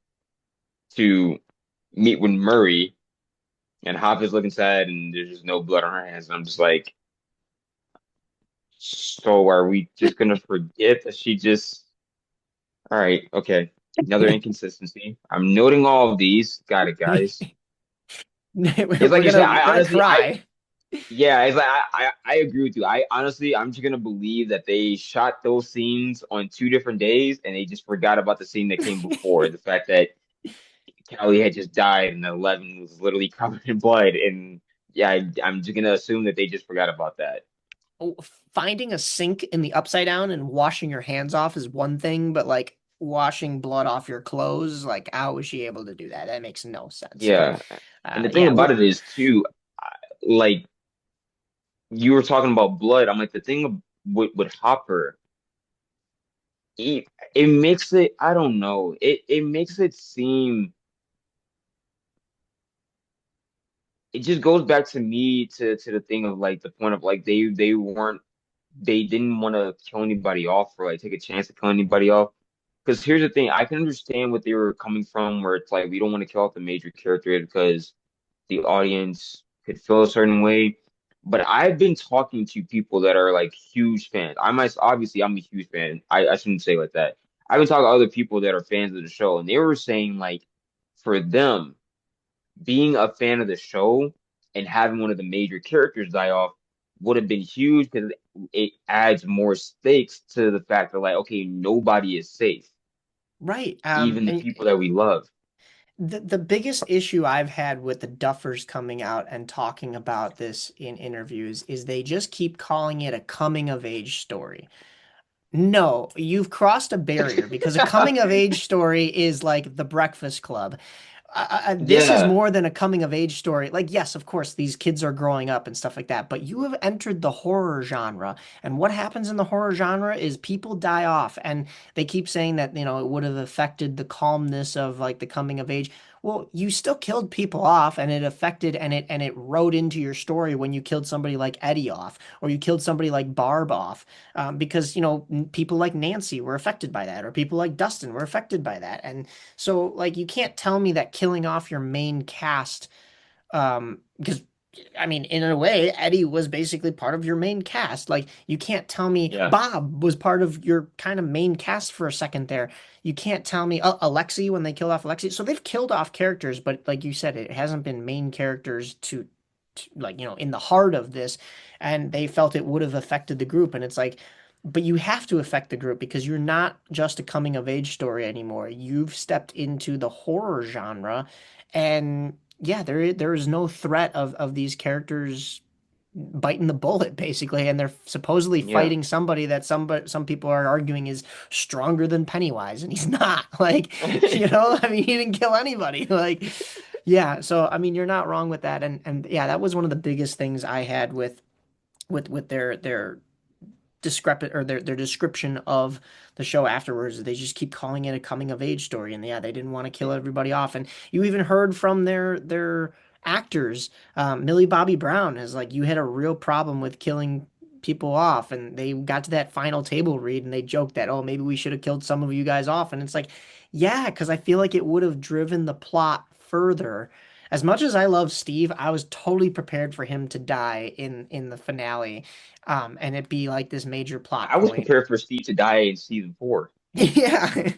to meet with Murray, and Hop is looking sad, and there's just no blood on her hands, and I'm just like, so are we just gonna forget that she just? All right, okay, another inconsistency. I'm noting all of these. Got it, guys. It's like you said. We're I gonna honestly, I cry. Yeah, it's like I agree with you. I honestly, I'm just gonna believe that they shot those scenes on 2 different days and they just forgot about the scene that came before. The fact that Callie had just died and 11 was literally covered in blood. And yeah, I'm just gonna assume that they just forgot about that. Oh, finding a sink in the Upside Down and washing your hands off is one thing, but like washing blood off your clothes, like how was she able to do that? That makes no sense. But Yeah, and the thing yeah, about it is too, like you were talking about blood. I'm like the thing with Hopper, it, it makes it. I don't know. It makes it seem. It just goes back to me to the thing of like the point of like they didn't want to kill anybody off or like take a chance to kill anybody off. Because here's the thing, I can understand what they were coming from, where it's like we don't want to kill off the major character because the audience could feel a certain way. But I've been talking to people that are like huge fans. Obviously I'm a huge fan. I shouldn't say like that. I've been talking to other people that are fans of the show, and they were saying like for them being a fan of the show and having one of the major characters die off would have been huge because it adds more stakes to the fact that like, okay, nobody is safe, right. even the And people that we love. the biggest issue I've had with the Duffers coming out and talking about this in interviews is they just keep calling it a coming of age story. No, you've crossed a barrier because a coming of age story is like The Breakfast Club. This is Yeah, more than a coming of age story. Like, yes, of course, these kids are growing up and stuff like that, but you have entered the horror genre. And what happens in the horror genre is people die off. And they keep saying that, it would have affected the calmness of like the coming of age. Well, you still killed people off and it affected and it wrote into your story when you killed somebody like Eddie off or you killed somebody like Barb off. Because, people like Nancy were affected by that or people like Dustin were affected by that. And so, like, you can't tell me that killing off your main cast, because I mean, in a way, Eddie was basically part of your main cast. Like, you can't tell me yeah. Bob was part of your kind of main cast for a second there. You can't tell me Alexi when they killed off Alexi. So they've killed off characters, but like you said, it hasn't been main characters to like, in the heart of this, and they felt it would have affected the group. And it's like, but you have to affect the group because you're not just a coming of age story anymore. You've stepped into the horror genre, and yeah, there is no threat of these characters biting the bullet basically, and they're supposedly Yeah. fighting somebody that some people are arguing is stronger than Pennywise, and he's not. Like, I mean, he didn't kill anybody. Like, yeah, so I mean, you're not wrong with that, and yeah, that was one of the biggest things I had with their discrepant or their description of the show afterwards. They just keep calling it a coming of age story, and yeah, they didn't want to kill everybody off. And you even heard from their actors, Millie Bobby Brown is like, you had a real problem with killing people off, and they got to that final table read, and they joked that, oh, maybe we should have killed some of you guys off, and it's like, yeah, because I feel like it would have driven the plot further. As much as I love Steve, I was totally prepared for him to die in the finale, and it be like this major plot I was point. prepared for Steve to die in season 4. Yeah.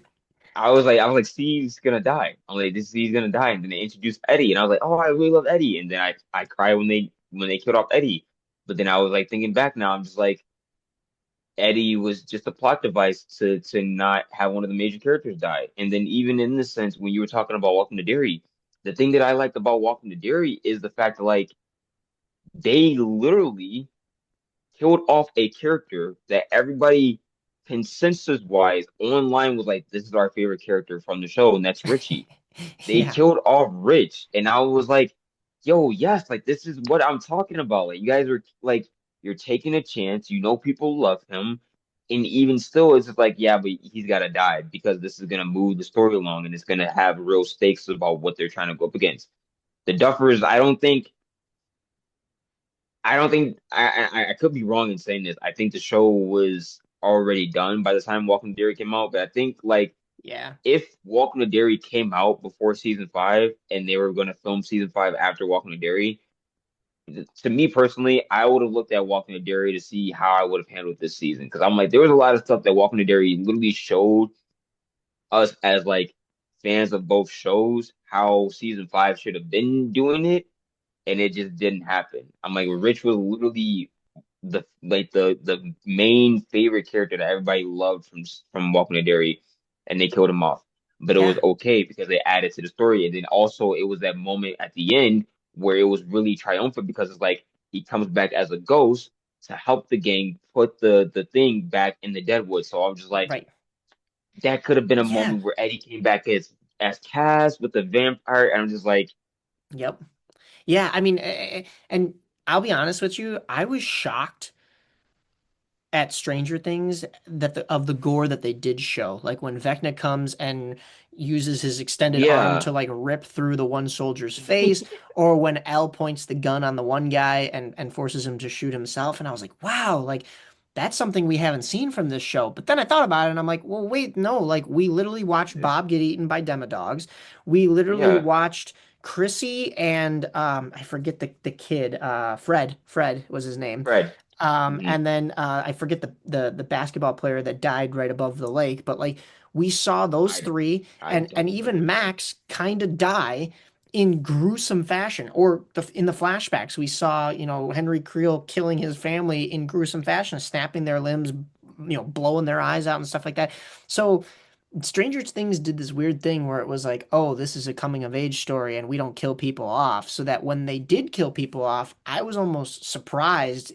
I was like, Steve's gonna die. I'm like, this Steve's gonna die, and then they introduced Eddie, and I was like, oh, I really love Eddie, and then I cried when they killed off Eddie, but then I was like thinking back now, I'm just like, Eddie was just a plot device to not have one of the major characters die, and then even in this sense, when you were talking about Walking to Derry, the thing that I liked about Walking to Derry is the fact that like they literally killed off a character that everybody consensus wise online was like, this is our favorite character from the show, and that's Richie. They Yeah. killed off Rich, and I was like, yo, yes, like this is what I'm talking about. Like you guys are like, you're taking a chance, people love him, and even still it's just like, yeah, but he's gotta die because this is gonna move the story along and it's gonna have real stakes about what they're trying to go up against. The Duffers, I don't think I could be wrong in saying this. I think the show was already done by the time Walking to Derry came out, but I think like Yeah. if Walking to Derry came out before season 5 and they were going to film season 5 after Walking to Derry, to me personally, I would have looked at Walking to Derry to see how I would have handled this season because I'm like there was a lot of stuff that Walking to Derry literally showed us as like fans of both shows how season 5 should have been doing it, and it just didn't happen. I'm like Rich was literally the main favorite character that everybody loved from Walking to Derry, and they killed him off. But it was Yeah. okay because they added to the story, and then also it was that moment at the end where it was really triumphant because it's like he comes back as a ghost to help the gang put the thing back in the Deadwood. So I'm just like, Right. that could have been a Yeah. moment where Eddie came back as Cass with the vampire, and I'm just like, Yep. Yeah. I mean, and I'll be honest with you, I was shocked at Stranger Things that of the gore that they did show. Like when Vecna comes and uses his extended arm yeah, to like rip through the one soldier's face, or when L points the gun on the one guy and forces him to shoot himself. And I was like, wow, like that's something we haven't seen from this show. But then I thought about it and I'm like, well, wait, no, like we literally watched Bob get eaten by demodogs. We literally yeah, watched Chrissy and I forget the kid, Fred was his name. Fred. Hmm. And then I forget the basketball player that died right above the lake, but like we saw those I three, I and don't remember even his name. Max kind of die in gruesome fashion. Or in the flashbacks, we saw Henry Creel killing his family in gruesome fashion, snapping their limbs, blowing their eyes out and stuff like that. So Stranger Things did this weird thing where it was like, oh, this is a coming of age story and we don't kill people off. So that when they did kill people off, I was almost surprised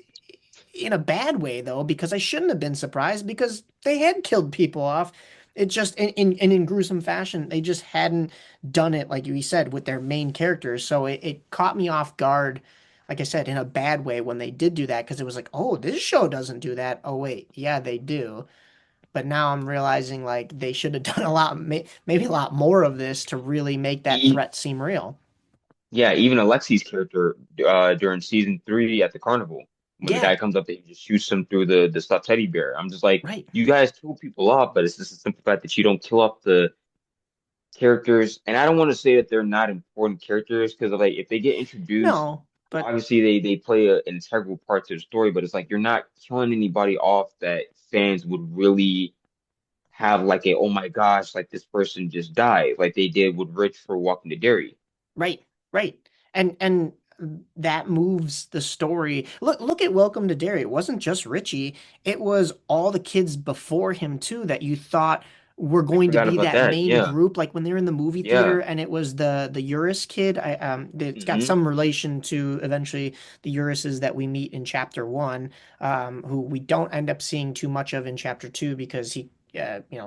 in a bad way though, because I shouldn't have been surprised because they had killed people off. It just in gruesome fashion, they just hadn't done it like you said with their main characters. So it caught me off guard, like I said, in a bad way when they did do that because it was like, oh, this show doesn't do that. Oh wait, yeah, they do. But now I'm realizing like they should have done a lot, maybe a lot more of this to really make that E threat seem real. Yeah, even Alexi's character during season 3 at the carnival, when the guy Yeah, comes up and just shoots him through the stuffed teddy bear. I'm just like, right. you guys kill people off, but it's just a simple fact that you don't kill off the characters. And I don't want to say that they're not important characters because like if they get introduced, No, but obviously they play an integral part to the story, but it's like you're not killing anybody off that fans would really have like a oh my gosh, like this person just died, like they did with Rich for Walking to Derry. right, right. And that moves the story. Look at Welcome to Derry. It wasn't just Richie. It was all the kids before him too that you thought were I going to forgot be about that that. main Yeah. group, like when they were in the movie theater Yeah. and it was the Eurus kid. It's got Hmm. some relation to eventually the Euruses that we meet in chapter one, who we don't end up seeing too much of in chapter two because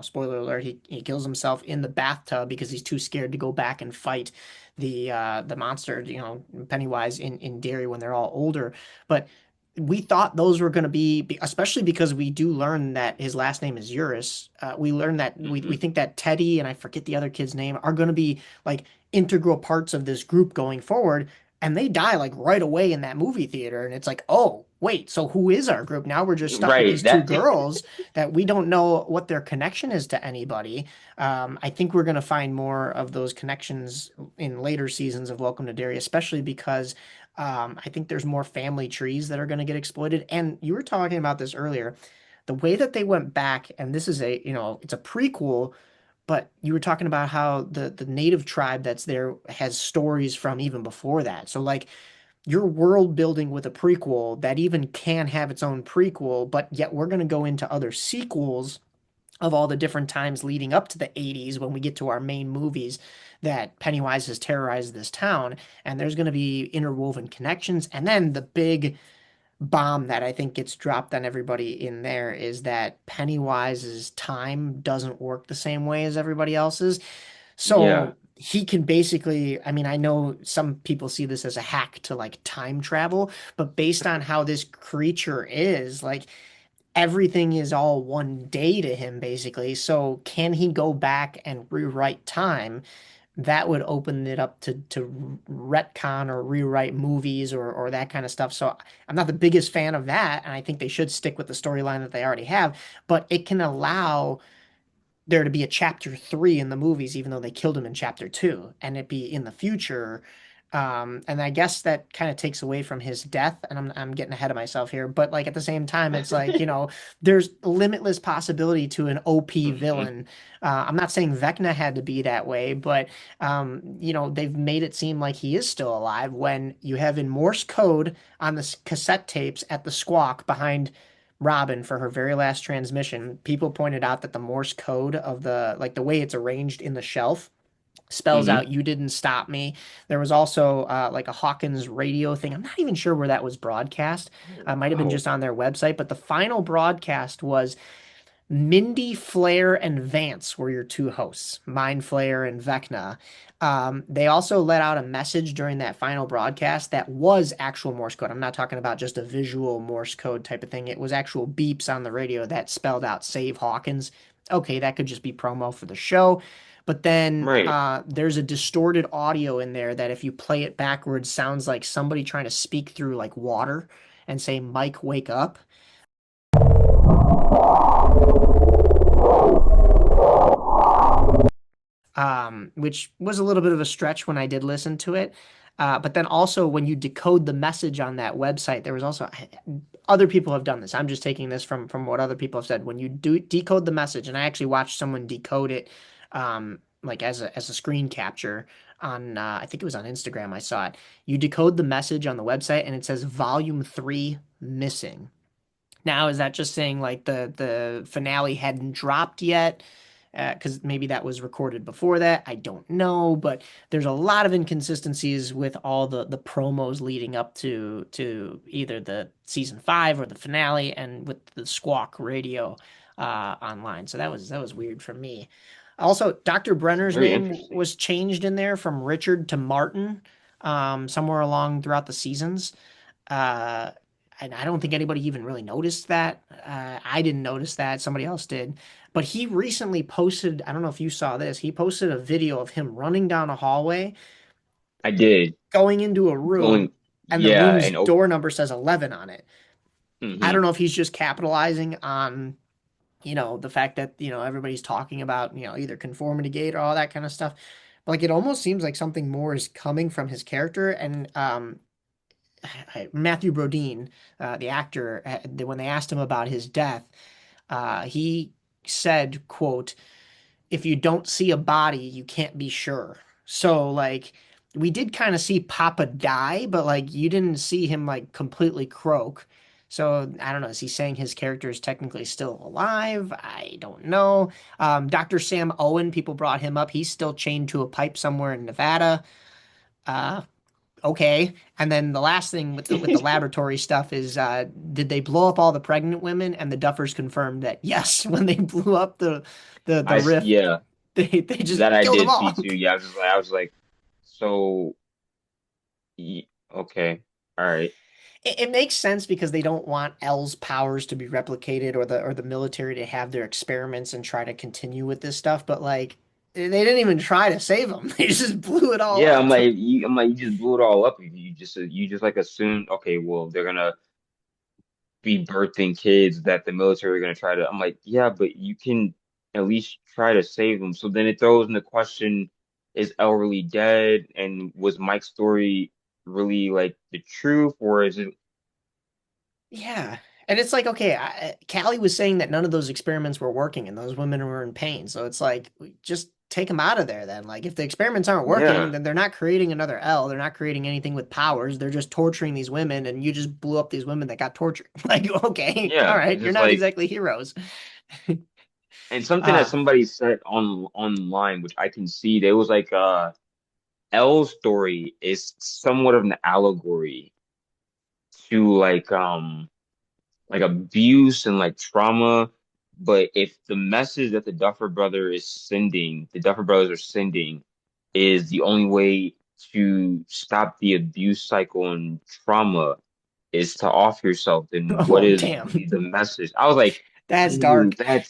spoiler alert, he kills himself in the bathtub because he's too scared to go back and fight the monster, Pennywise in Derry when they're all older. But we thought those were going to be, especially because we do learn that his last name is Urus. We learn that we Hmm. think that Teddy and I forget the other kid's name are going to be like integral parts of this group going forward. And they die like right away in that movie theater. And it's like, oh, wait, so who is our group? Now we're just stuck with Right. these two That. girls that we don't know what their connection is to anybody. I think we're going to find more of those connections in later seasons of Welcome to Derry, especially because I think there's more family trees that are going to get exploited. And you were talking about this earlier, the way that they went back, and this is it's a prequel, but you were talking about how the native tribe that's there has stories from even before that. So like your world building with a prequel that even can have its own prequel, but yet we're going to go into other sequels of all the different times leading up to the 80s when we get to our main movies that Pennywise has terrorized this town. And there's going to be interwoven connections. And then the big bomb that I think gets dropped on everybody in there is that Pennywise's time doesn't work the same way as everybody else's. Yeah. So he can basically, I mean, I know some people see this as a hack to like time travel, but based on how this creature is, like everything is all one day to him basically. So can he go back and rewrite time? That would open it up to retcon or rewrite movies or that kind of stuff. So I'm not the biggest fan of that, and I think they should stick with the storyline that they already have, but it can allow there to be a chapter 3 in the movies, even though they killed him in chapter 2, and it be in the future. And I guess that kind of takes away from his death, and I'm getting ahead of myself here, but like at the same time, it's like, there's limitless possibility to an OP Hmm. villain. I'm not saying Vecna had to be that way, but they've made it seem like he is still alive when you have in Morse code on the cassette tapes at the squawk behind Robin for her very last transmission. People pointed out that the Morse code of the way it's arranged in the shelf spells Hmm. out "You didn't stop me." There was also like a Hawkins radio thing. I'm not even sure where that was broadcast. Might have been Wow. just on their website, but the final broadcast was Mindy, Flair, and Vance were your two hosts, Mind Flayer and Vecna. They also let out a message during that final broadcast that was actual Morse code. I'm not talking about just a visual Morse code type of thing. It was actual beeps on the radio that spelled out "Save Hawkins." Okay, that could just be promo for the show. But then Right. there's a distorted audio in there that if you play it backwards sounds like somebody trying to speak through like water and say, "Mike, wake up." Which was a little bit of a stretch when I did listen to it. But then also when you decode the message on that website, there was also other people have done this. I'm just taking this from what other people have said. When you do decode the message, and I actually watched someone decode it, like as a screen capture on I think it was on Instagram. I saw it. You decode the message on the website, and it says Volume 3 missing. Now, is that just saying like the finale hadn't dropped yet? Because maybe that was recorded before that. I don't know, but there's a lot of inconsistencies with all the promos leading up to either the season 5 or the finale, and with the Squawk Radio online. So that was weird for me. Also, Dr. Brenner's Very name interesting. was changed in there from Richard to Martin, somewhere along throughout the seasons. Uh, and I don't think anybody even really noticed that. I didn't notice that. Somebody else did. But he recently posted, I don't know if you saw this, he posted a video of him running down a hallway, I did. going into a room, Going. and the Yeah. room's And oh. door number says 11 on it. I Hmm. don't know if he's just capitalizing on, the fact that, everybody's talking about, either conformity gate or all that kind of stuff. But like it almost seems like something more is coming from his character. And Matthew Brodeen, the actor, when they asked him about his death, he said, quote, "If you don't see a body, you can't be sure." So like we did kind of see Papa die, but like you didn't see him like completely croak. So I don't know. Is he saying his character is technically still alive? I don't know. Dr. Sam Owen, people brought him up. He's still chained to a pipe somewhere in Nevada. Uh, okay. And then the last thing with the laboratory stuff is did they blow up all the pregnant women? And the Duffers confirmed that yes, when they blew up the rift, Yeah. they just That I killed them did see all. too. Yeah. I was like, so. ye- Okay. All right. it makes sense because they don't want L's powers to be replicated or the military to have their experiments and try to continue with this stuff. But like, they didn't even try to save them. They just blew it all Yeah, up. I'm like, you just blew it all up. You just like assumed, okay, well, they're gonna be birthing kids that the military are gonna try to. I'm like, yeah, but you can at least try to save them. So then it throws in the question, is Elle really dead? And was Mike's story really like the truth, or is it? Yeah. And it's like, okay, Callie was saying that none of those experiments were working and those women were in pain. So it's like, just take them out of there then. Like, if the experiments aren't working, Yeah, then they're not creating another L. They're not creating anything with powers. They're just torturing these women, and you just blew up these women that got tortured. Like, okay, all yeah. right, It's you're just not like, exactly heroes. and something that Uh, somebody said online, which I can see, there was like Elle's story is somewhat of an allegory to like abuse and like trauma. But if the message that the Duffer brothers are sending, is the only way to stop the abuse cycle and trauma is to off yourself, then what oh, is really damn. the message? I was like, That's ooh, dark. I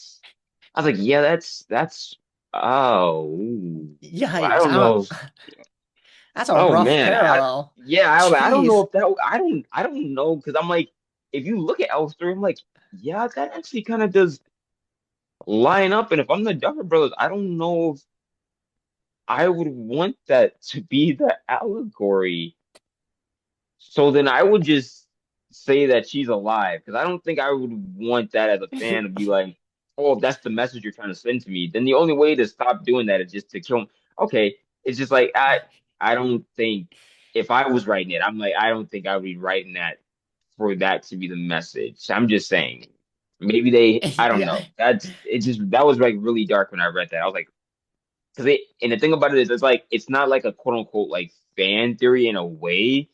was like, yeah, that's, oh, ooh. I Yikes. don't know. That's a Oh rough man, parallel. yeah, I don't know Jeez. if that I don't know because I'm like if you look at Elster, I'm like yeah, that actually kind of does line up. And if I'm the Duffer Brothers, I don't know if I would want that to be the allegory. So then I would just say that she's alive because I don't think I would want that as a fan to be like, oh, if that's the message you're trying to send to me. Then the only way to stop doing that is just to kill him. Okay, it's just like I don't think if I was writing it, I'm like I don't think I would be writing that for that to be the message. I'm just saying maybe I don't Yeah. know. That's it just that was like really dark when I read that. I was like because it and the thing about it is it's like it's not like a quote unquote like fan theory in a way.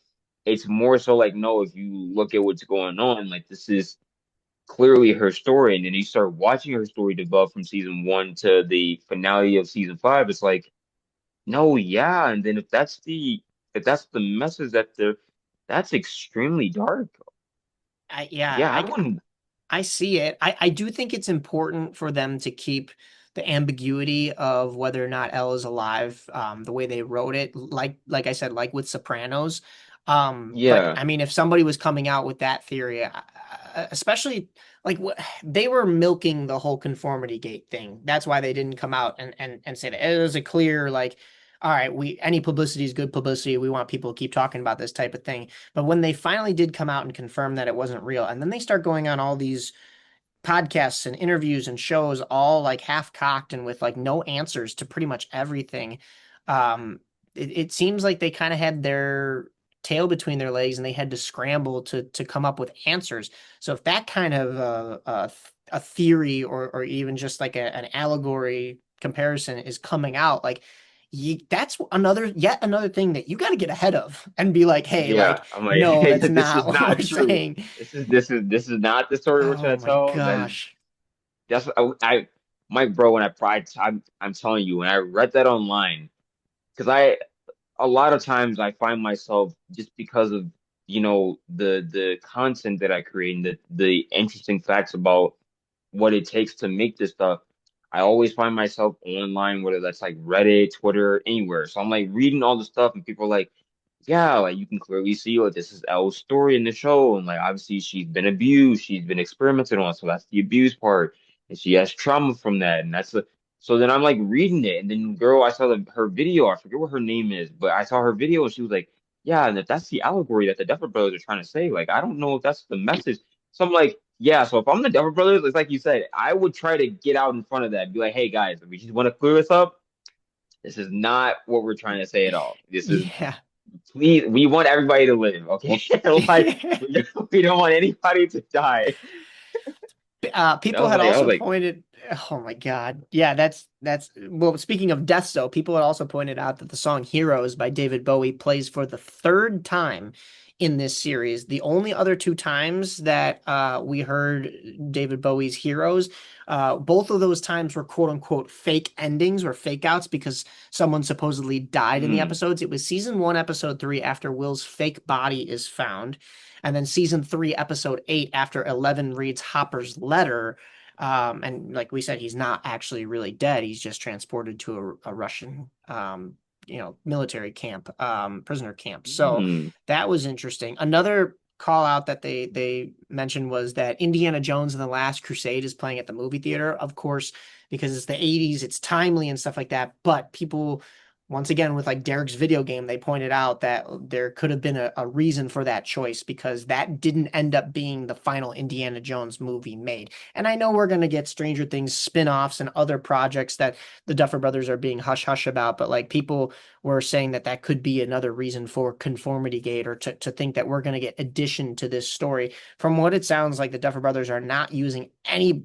It's more so like no, if you look at what's going on, like this is clearly her story, and then you start watching her story develop from season one to the finale of season five. It's like no, yeah, and then if that's the message that's extremely dark. Yeah, Yeah, I wouldn't. I see it. I do think it's important for them to keep the ambiguity of whether or not Elle is alive, the way they wrote it, like I said, like with Sopranos. But Yeah, I mean, if somebody was coming out with that theory, especially like what they were milking the whole conformity gate thing. That's why they didn't come out and say that it was a clear like, all right, we any publicity is good publicity. We want people to keep talking about this type of thing. But when they finally did come out and confirm that it wasn't real, and then they start going on all these podcasts and interviews and shows, all like half cocked and with like no answers to pretty much everything, it seems like they kind of had their tail between their legs and they had to scramble to come up with answers. So if that kind of a theory or even just like an allegory comparison is coming out, like that's yet another thing that you got to get ahead of and be like, hey, like, yeah. I'm like, no, that's this not is what not we're true. saying. This is not the story we're Oh trying to my tell. gosh. That's Mike, bro. I'm telling you, when I read that online, because a lot of times I find myself just because of the content that I create and the interesting facts about what it takes to make this stuff. I always find myself online, whether that's like Reddit, Twitter, anywhere. So I'm like reading all the stuff, and people are like, yeah, like you can clearly see like this is Elle's story in the show, and like obviously she's been abused, she's been experimented on, so that's the abuse part, and she has trauma from that, and that's the so then I'm like reading it, and then girl, I saw her video. I forget what her name is, but I saw her video, and she was like, "Yeah, and if that's the allegory that the Duffer Brothers are trying to say, like I don't know if that's the message." So I'm like, "Yeah." So if I'm the Duffer Brothers, it's like you said, I would try to get out in front of that, be like, "Hey guys, we just want to clear this up. This is not what we're trying to say at all. This is Yeah. please, we want everybody to live, okay? Like we don't want anybody to die." People had I also was like, pointed Oh my God. Yeah, that's well, speaking of deaths though, people had also pointed out that the song Heroes by David Bowie plays for the third time in this series. The only other two times that we heard David Bowie's Heroes, both of those times were quote unquote fake endings or fake outs because someone supposedly died in the Mm, episodes. It was season one, episode three, after Will's fake body is found, and then season three, episode eight, after Eleven reads Hopper's letter. And like we said, he's not actually really dead. He's just transported to a Russian, military camp, prisoner camp. So mm, that was interesting. Another call out that they mentioned was that Indiana Jones and the Last Crusade is playing at the movie theater, of course, because it's the 80s, it's timely and stuff like that. But people, once again, with like Derek's video game, they pointed out that there could have been a reason for that choice because that didn't end up being the final Indiana Jones movie made. And I know we're going to get Stranger Things spin-offs and other projects that the Duffer Brothers are being hush hush about, but like people were saying that that could be another reason for conformity gate or to think that we're going to get addition to this story. From what it sounds like, the Duffer Brothers are not using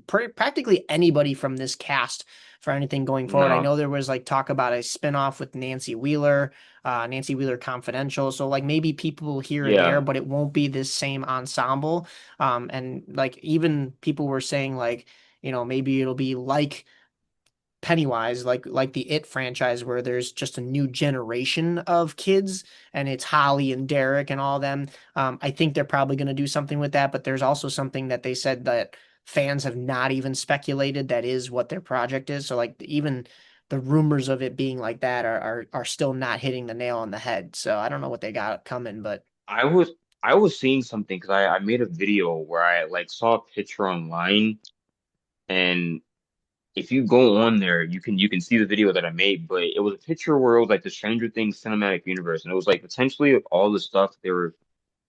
practically anybody from this cast for anything going forward. I no. know there was like talk about a spin-off with Nancy Wheeler Confidential. So like maybe people here or there, Yeah. but it won't be this same ensemble. And like even people were saying like, maybe it'll be like Pennywise, like the It franchise, where there's just a new generation of kids, and it's Holly and Derek and all them. I think they're probably going to do something with that, but there's also something that they said that fans have not even speculated that is what their project is. So like even the rumors of it being like that are still not hitting the nail on the head. So I don't know what they got coming, but I was I was seeing something because I made a video where I like saw a picture online, and if you go on there, you can see the video that I made, but it was a picture where it was like the Stranger Things cinematic universe, and it was like potentially all the stuff they were,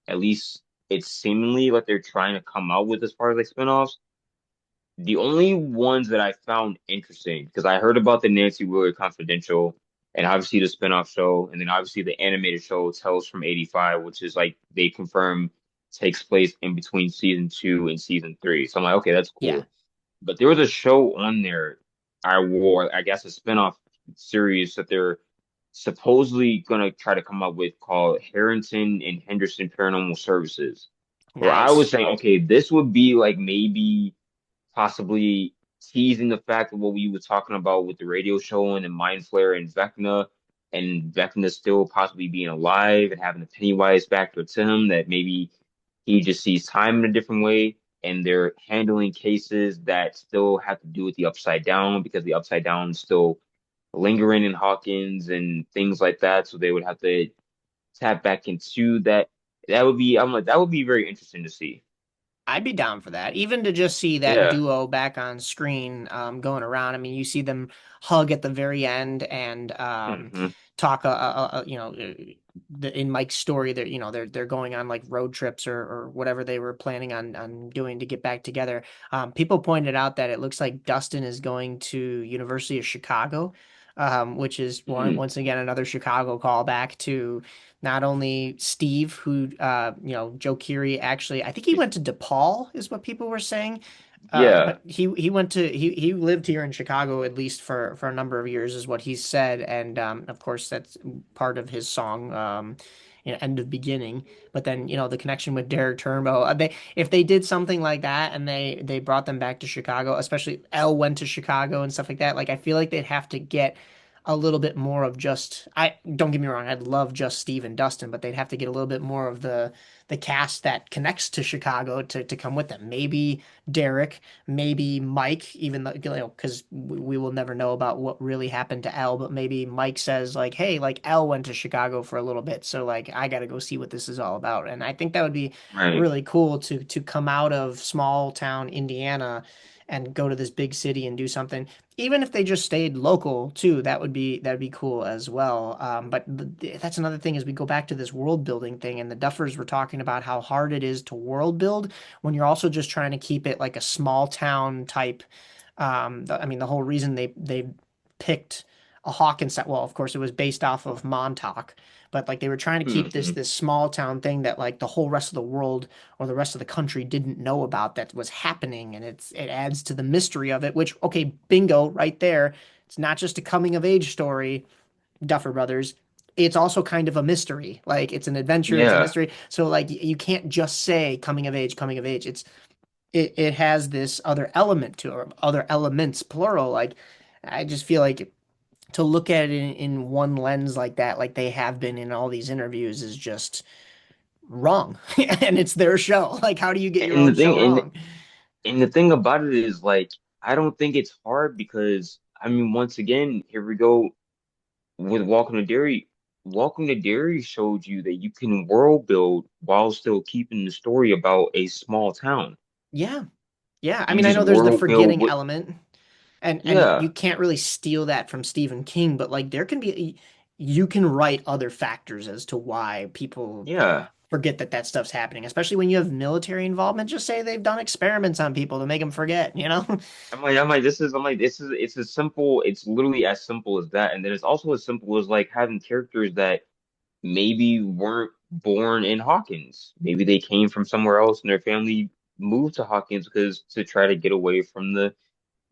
at least it's seemingly like they're trying to come out with as far as like spinoffs. The only ones that I found interesting, because I heard about the Nancy Wheeler Confidential and obviously the spinoff show, and then obviously the animated show Tales from 85, which is like they confirm takes place in between season two and season three. So I'm like, okay, that's yeah, cool. But there was a show on there I wore, I guess a spinoff series that they're supposedly gonna try to come up with called Harrington and Henderson Paranormal Services. Where I was nice. saying, okay, this would be like maybe possibly teasing the fact of what we were talking about with the radio show and Mind Flare and Vecna still possibly being alive and having a Pennywise factor to him that maybe he just sees time in a different way, and they're handling cases that still have to do with the Upside Down because the Upside Down is still lingering in Hawkins and things like that. So they would have to tap back into that. That would be, I'm like, that would be very interesting to see. I'd be down for that, even to just see that Yeah. duo back on screen, going around. I mean, you see them hug at the very end and Hmm. talk. In Mike's story, they're going on like road trips or whatever they were planning on doing to get back together. People pointed out that it looks like Dustin is going to University of Chicago, which is Hmm. once again another Chicago callback to not only Steve, who Joe Keery actually, I think he went to DePaul, is what people were saying. Yeah. But he lived here in Chicago at least for a number of years, is what he said, and of course that's part of his song, End of Beginning. But then the connection with Derek Turnbow, they if they did something like that and they brought them back to Chicago, especially Elle went to Chicago and stuff like that. Like I feel like they'd have to get a little bit more of just I don't get me wrong, I'd love just Steve and Dustin, but they'd have to get a little bit more of the cast that connects to Chicago to come with them. Maybe Derek, maybe Mike, even though because we will never know about what really happened to Elle, but maybe Mike says like, hey, like Elle went to Chicago for a little bit, so like I gotta go see what this is all about. And I think that would be Right. really cool to come out of small town Indiana and go to this big city and do something, even if they just stayed local too. That'd be cool as well. But that's another thing as we go back to this world building thing, and the Duffers were talking about how hard it is to world build when you're also just trying to keep it like a small town type. I mean, the whole reason they picked a Hawkins set, well, of course, it was based off of Montauk, but like they were trying to keep Hmm. this small town thing that like the whole rest of the world or the rest of the country didn't know about that was happening, and it adds to the mystery of it, which okay, bingo right there. It's not just a coming of age story, Duffer Brothers. It's also kind of a mystery. Like it's an adventure, it's a Yeah. mystery. So like you can't just say coming of age, coming of age. It has this other element to it, or other elements, plural. Like I just feel like to look at it in one lens like that, like they have been in all these interviews, is just wrong. And it's their show. Like, how do you get your And the own thing show wrong? and the thing about it is like I don't think it's hard because I mean once again, here we go with Welcome to Derry. Welcome to Derry showed you that you can world build while still keeping the story about a small town. Yeah. Yeah. I You mean, I just know there's the world build forgetting with element, and you yeah, can't really steal that from Stephen King, but like there can be, you can write other factors as to why people yeah. forget that that stuff's happening, especially when you have military involvement. Just say they've done experiments on people to make them forget, you know? It's as simple, it's literally as simple as that. And then it's also as simple as like having characters that maybe weren't born in Hawkins. Maybe they came from somewhere else and their family moved to Hawkins because to try to get away from the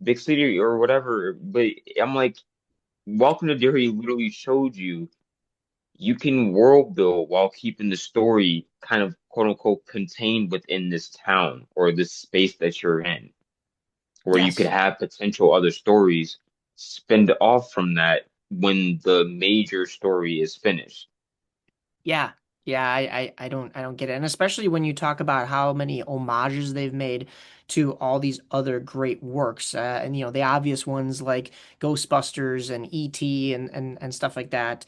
big city or whatever. But I'm like, Welcome to Derry literally showed you you can world build while keeping the story kind of quote unquote contained within this town or this space that you're in, where you could Yes. have potential other stories spin off from that when the major story is finished. Yeah. Yeah, I don't get it. And especially when you talk about how many homages they've made to all these other great works. And you know, the obvious ones like Ghostbusters and E.T. and stuff like that.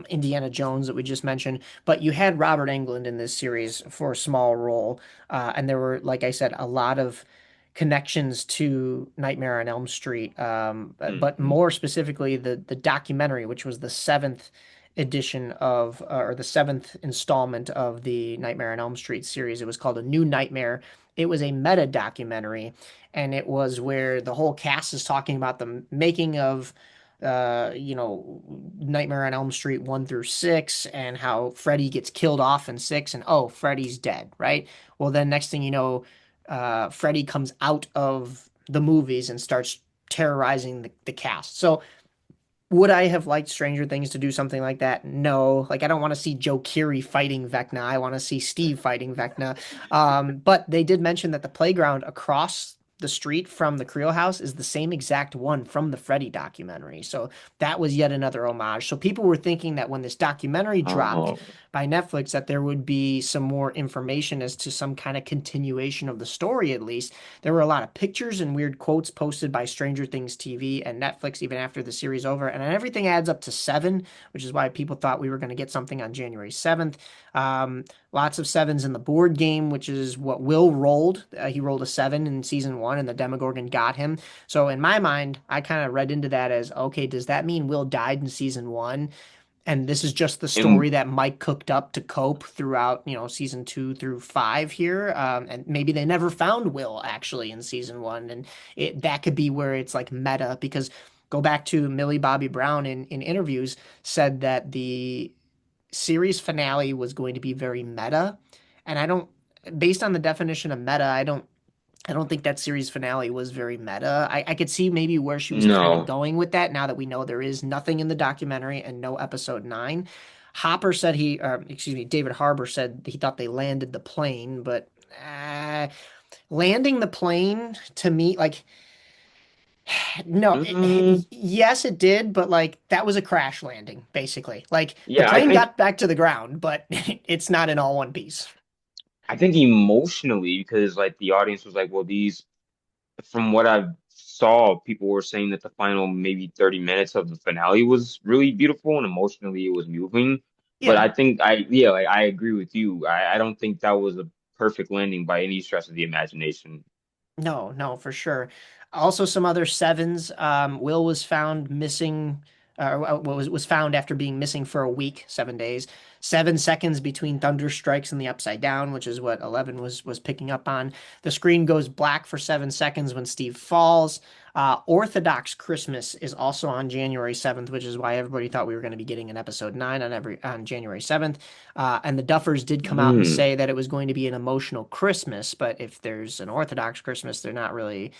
Indiana Jones that we just mentioned. But you had Robert Englund in this series for a small role. And there were, like I said, a lot of connections to Nightmare on Elm Street. But Hmm. more specifically the documentary, which was the seventh edition of or the seventh installment of the Nightmare on Elm Street series. It was called A New Nightmare. It was a meta documentary, and it was where the whole cast is talking about the making of you know, Nightmare on Elm Street 1 through 6, and how Freddy gets killed off in 6, and oh, Freddy's dead, right? Well, then next thing you know, Freddy comes out of the movies and starts terrorizing the cast. So would I have liked Stranger Things to do something like that? No. Like, I don't want to see Joe Keery fighting Vecna. I want to see Steve fighting Vecna. But they did mention that the playground across the street from the Creel house is the same exact one from the Freddy documentary. So that was yet another homage. So people were thinking that when this documentary dropped Oh, by Netflix, that there would be some more information as to some kind of continuation of the story, at least. There were a lot of pictures and weird quotes posted by Stranger Things TV and Netflix even after the series over, and everything adds up to seven, which is why people thought we were going to get something on January 7th. Lots of sevens in the board game, which is what Will rolled. He rolled a seven in season one, and the Demogorgon got him. So in my mind, I kind of read into that as okay, does that mean Will died in season one? And this is just the and story that Mike cooked up to cope throughout, you know, season 2 through 5 here. And maybe they never found Will actually in season one, and that could be where it's like meta because go back to Millie Bobby Brown in interviews said that the series finale was going to be very meta, and I don't, based on the definition of meta, I don't think that series finale was very meta. I could see maybe where she was kind of no. going with that now that we know there is nothing in the documentary and no episode 9. Hopper said excuse me, David Harbour said he thought they landed the plane, but landing the plane to me, like, no, Mm, yes, it did, but like that was a crash landing, basically. Like the yeah, plane got back to the ground, but it's not in all one piece. I think emotionally because like the audience was like, well, these from what I saw, people were saying that the final maybe 30 minutes of the finale was really beautiful and emotionally it was moving. But Yeah. I think yeah, like I agree with you. I don't think that was a perfect landing by any stretch of the imagination. No, no, for sure. Also, some other sevens. Will was found missing was found after being missing for a week, 7 days. 7 seconds between thunder strikes and the upside down, which is what 11 was picking up on. The screen goes black for 7 seconds when Steve falls. Orthodox Christmas is also on January 7th, which is why everybody thought we were going to be getting an episode 9 on January 7th. And the Duffers did come out and Mm, say that it was going to be an emotional Christmas, but if there's an Orthodox Christmas, they're not really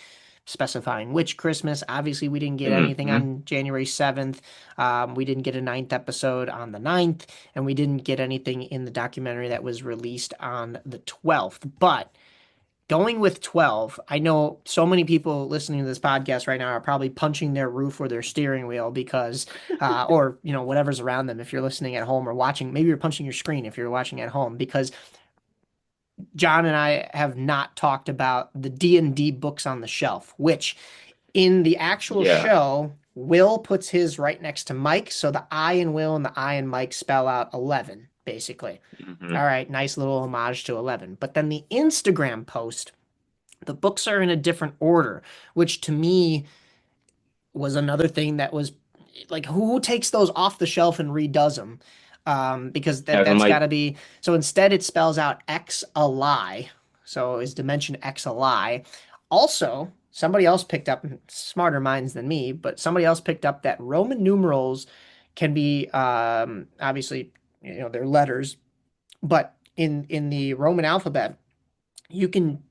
specifying which Christmas. Obviously, we didn't get anything mm. on January 7th. We didn't get a ninth episode on the 9th, and we didn't get anything in the documentary that was released on the 12th. But going with 12, I know so many people listening to this podcast right now are probably punching their roof or their steering wheel because, or, whatever's around them if you're listening at home or watching. Maybe you're punching your screen if you're watching at home because John and I have not talked about the D&D books on the shelf, which in the actual Yeah. show, Will puts his right next to Mike. So the I in Will and the I in Mike spell out 11, basically. Hmm. All right, nice little homage to 11. But then the Instagram post, the books are in a different order, which to me was another thing that was like, who takes those off the shelf and redoes them? Because Yeah, 'cause I'm that's got like, to be so. Instead, it spells out X a lie. So is dimension X a lie? Also, somebody else picked up, smarter minds than me, but somebody else picked up that Roman numerals can be obviously they're letters, but in the Roman alphabet, you can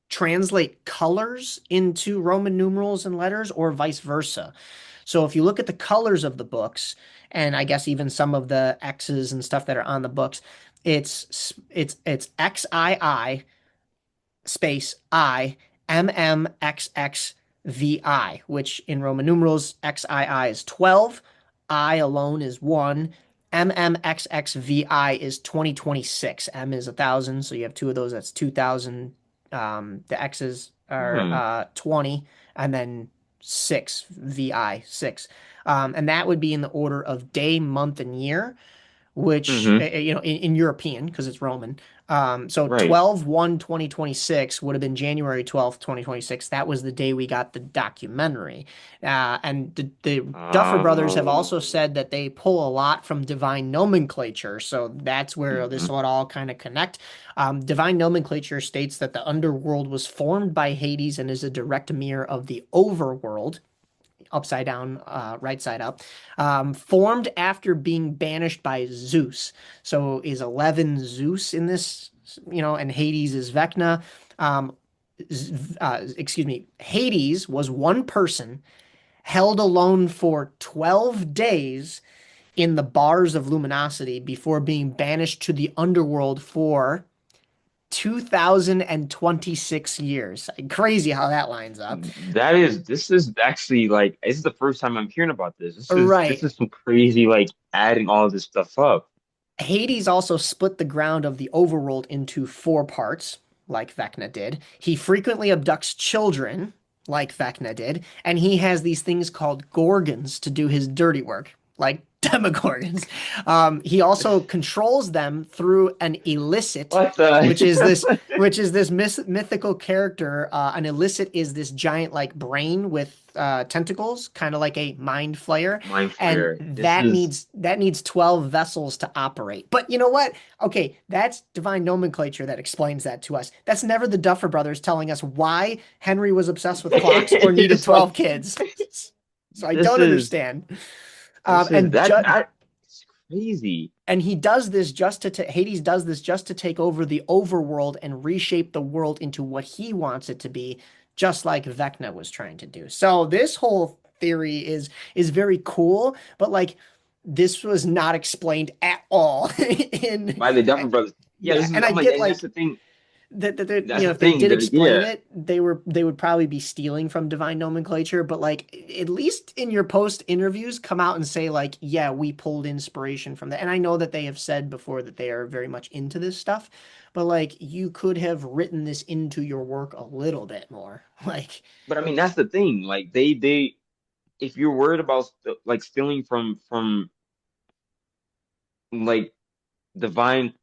translate colors into Roman numerals and letters or vice versa. So if you look at the colors of the books, and I guess even some of the X's and stuff that are on the books, it's XII space IMMXXVI, which in Roman numerals XII is 12, I alone is 1, MMXXVI is 2026. M is 1,000, so you have two of those, that's 2,000. The X's are hmm, 20, and then 6, VI, 6. And that would be in the order of day, month, and year, which hmm, in European because it's Roman. So right. 12/1/2026 would have been January 12th, 2026. That was the day we got the documentary. And the Duffer Brothers have also Um, said that they pull a lot from divine nomenclature. So that's where this mhm. would all kind of connect. Divine nomenclature states that the underworld was formed by Hades and is a direct mirror of the overworld, upside down, right side up, formed after being banished by Zeus. So is 11 Zeus in this, and Hades is Vecna. Um, excuse me, Hades was one person held alone for 12 days in the bars of luminosity before being banished to the underworld for 2026 years. Crazy how that lines up. This is actually like, this is the first time I'm hearing about this. This Right. is some crazy, like adding all this stuff up. Hades also split the ground of the overworld into four parts, like Vecna did. He frequently abducts children, like Vecna did, and he has these things called gorgons to do his dirty work, like demogorgons. He also controls them through an illicit, What which is this the mythical character. An illicit is this giant like brain with tentacles, kind of like a mind flayer, mind and flare? This that is needs 12 vessels to operate. But you know what? Okay, that's divine nomenclature that explains that to us. That's never the Duffer Brothers telling us why Henry was obsessed with clocks or needed it's like 12 kids. So I this don't is understand. this is And that it's crazy. he does this just to Hades does this just to take over the overworld and reshape the world into what he wants it to be, just like Vecna was trying to do. So this whole theory is very cool, but like this was not explained at all in By the Duffer Brothers. Yeah, yeah, this is and I I'm like, get and like that's the if they thing did that explain yeah. it, they would probably be stealing from divine nomenclature, but like at least in your post interviews come out and say like, yeah, we pulled inspiration from that. And I know that they have said before that they are very much into this stuff, but like you could have written this into your work a little bit more. Like, But I mean, that's the thing. Like they if you're worried about like stealing from like divine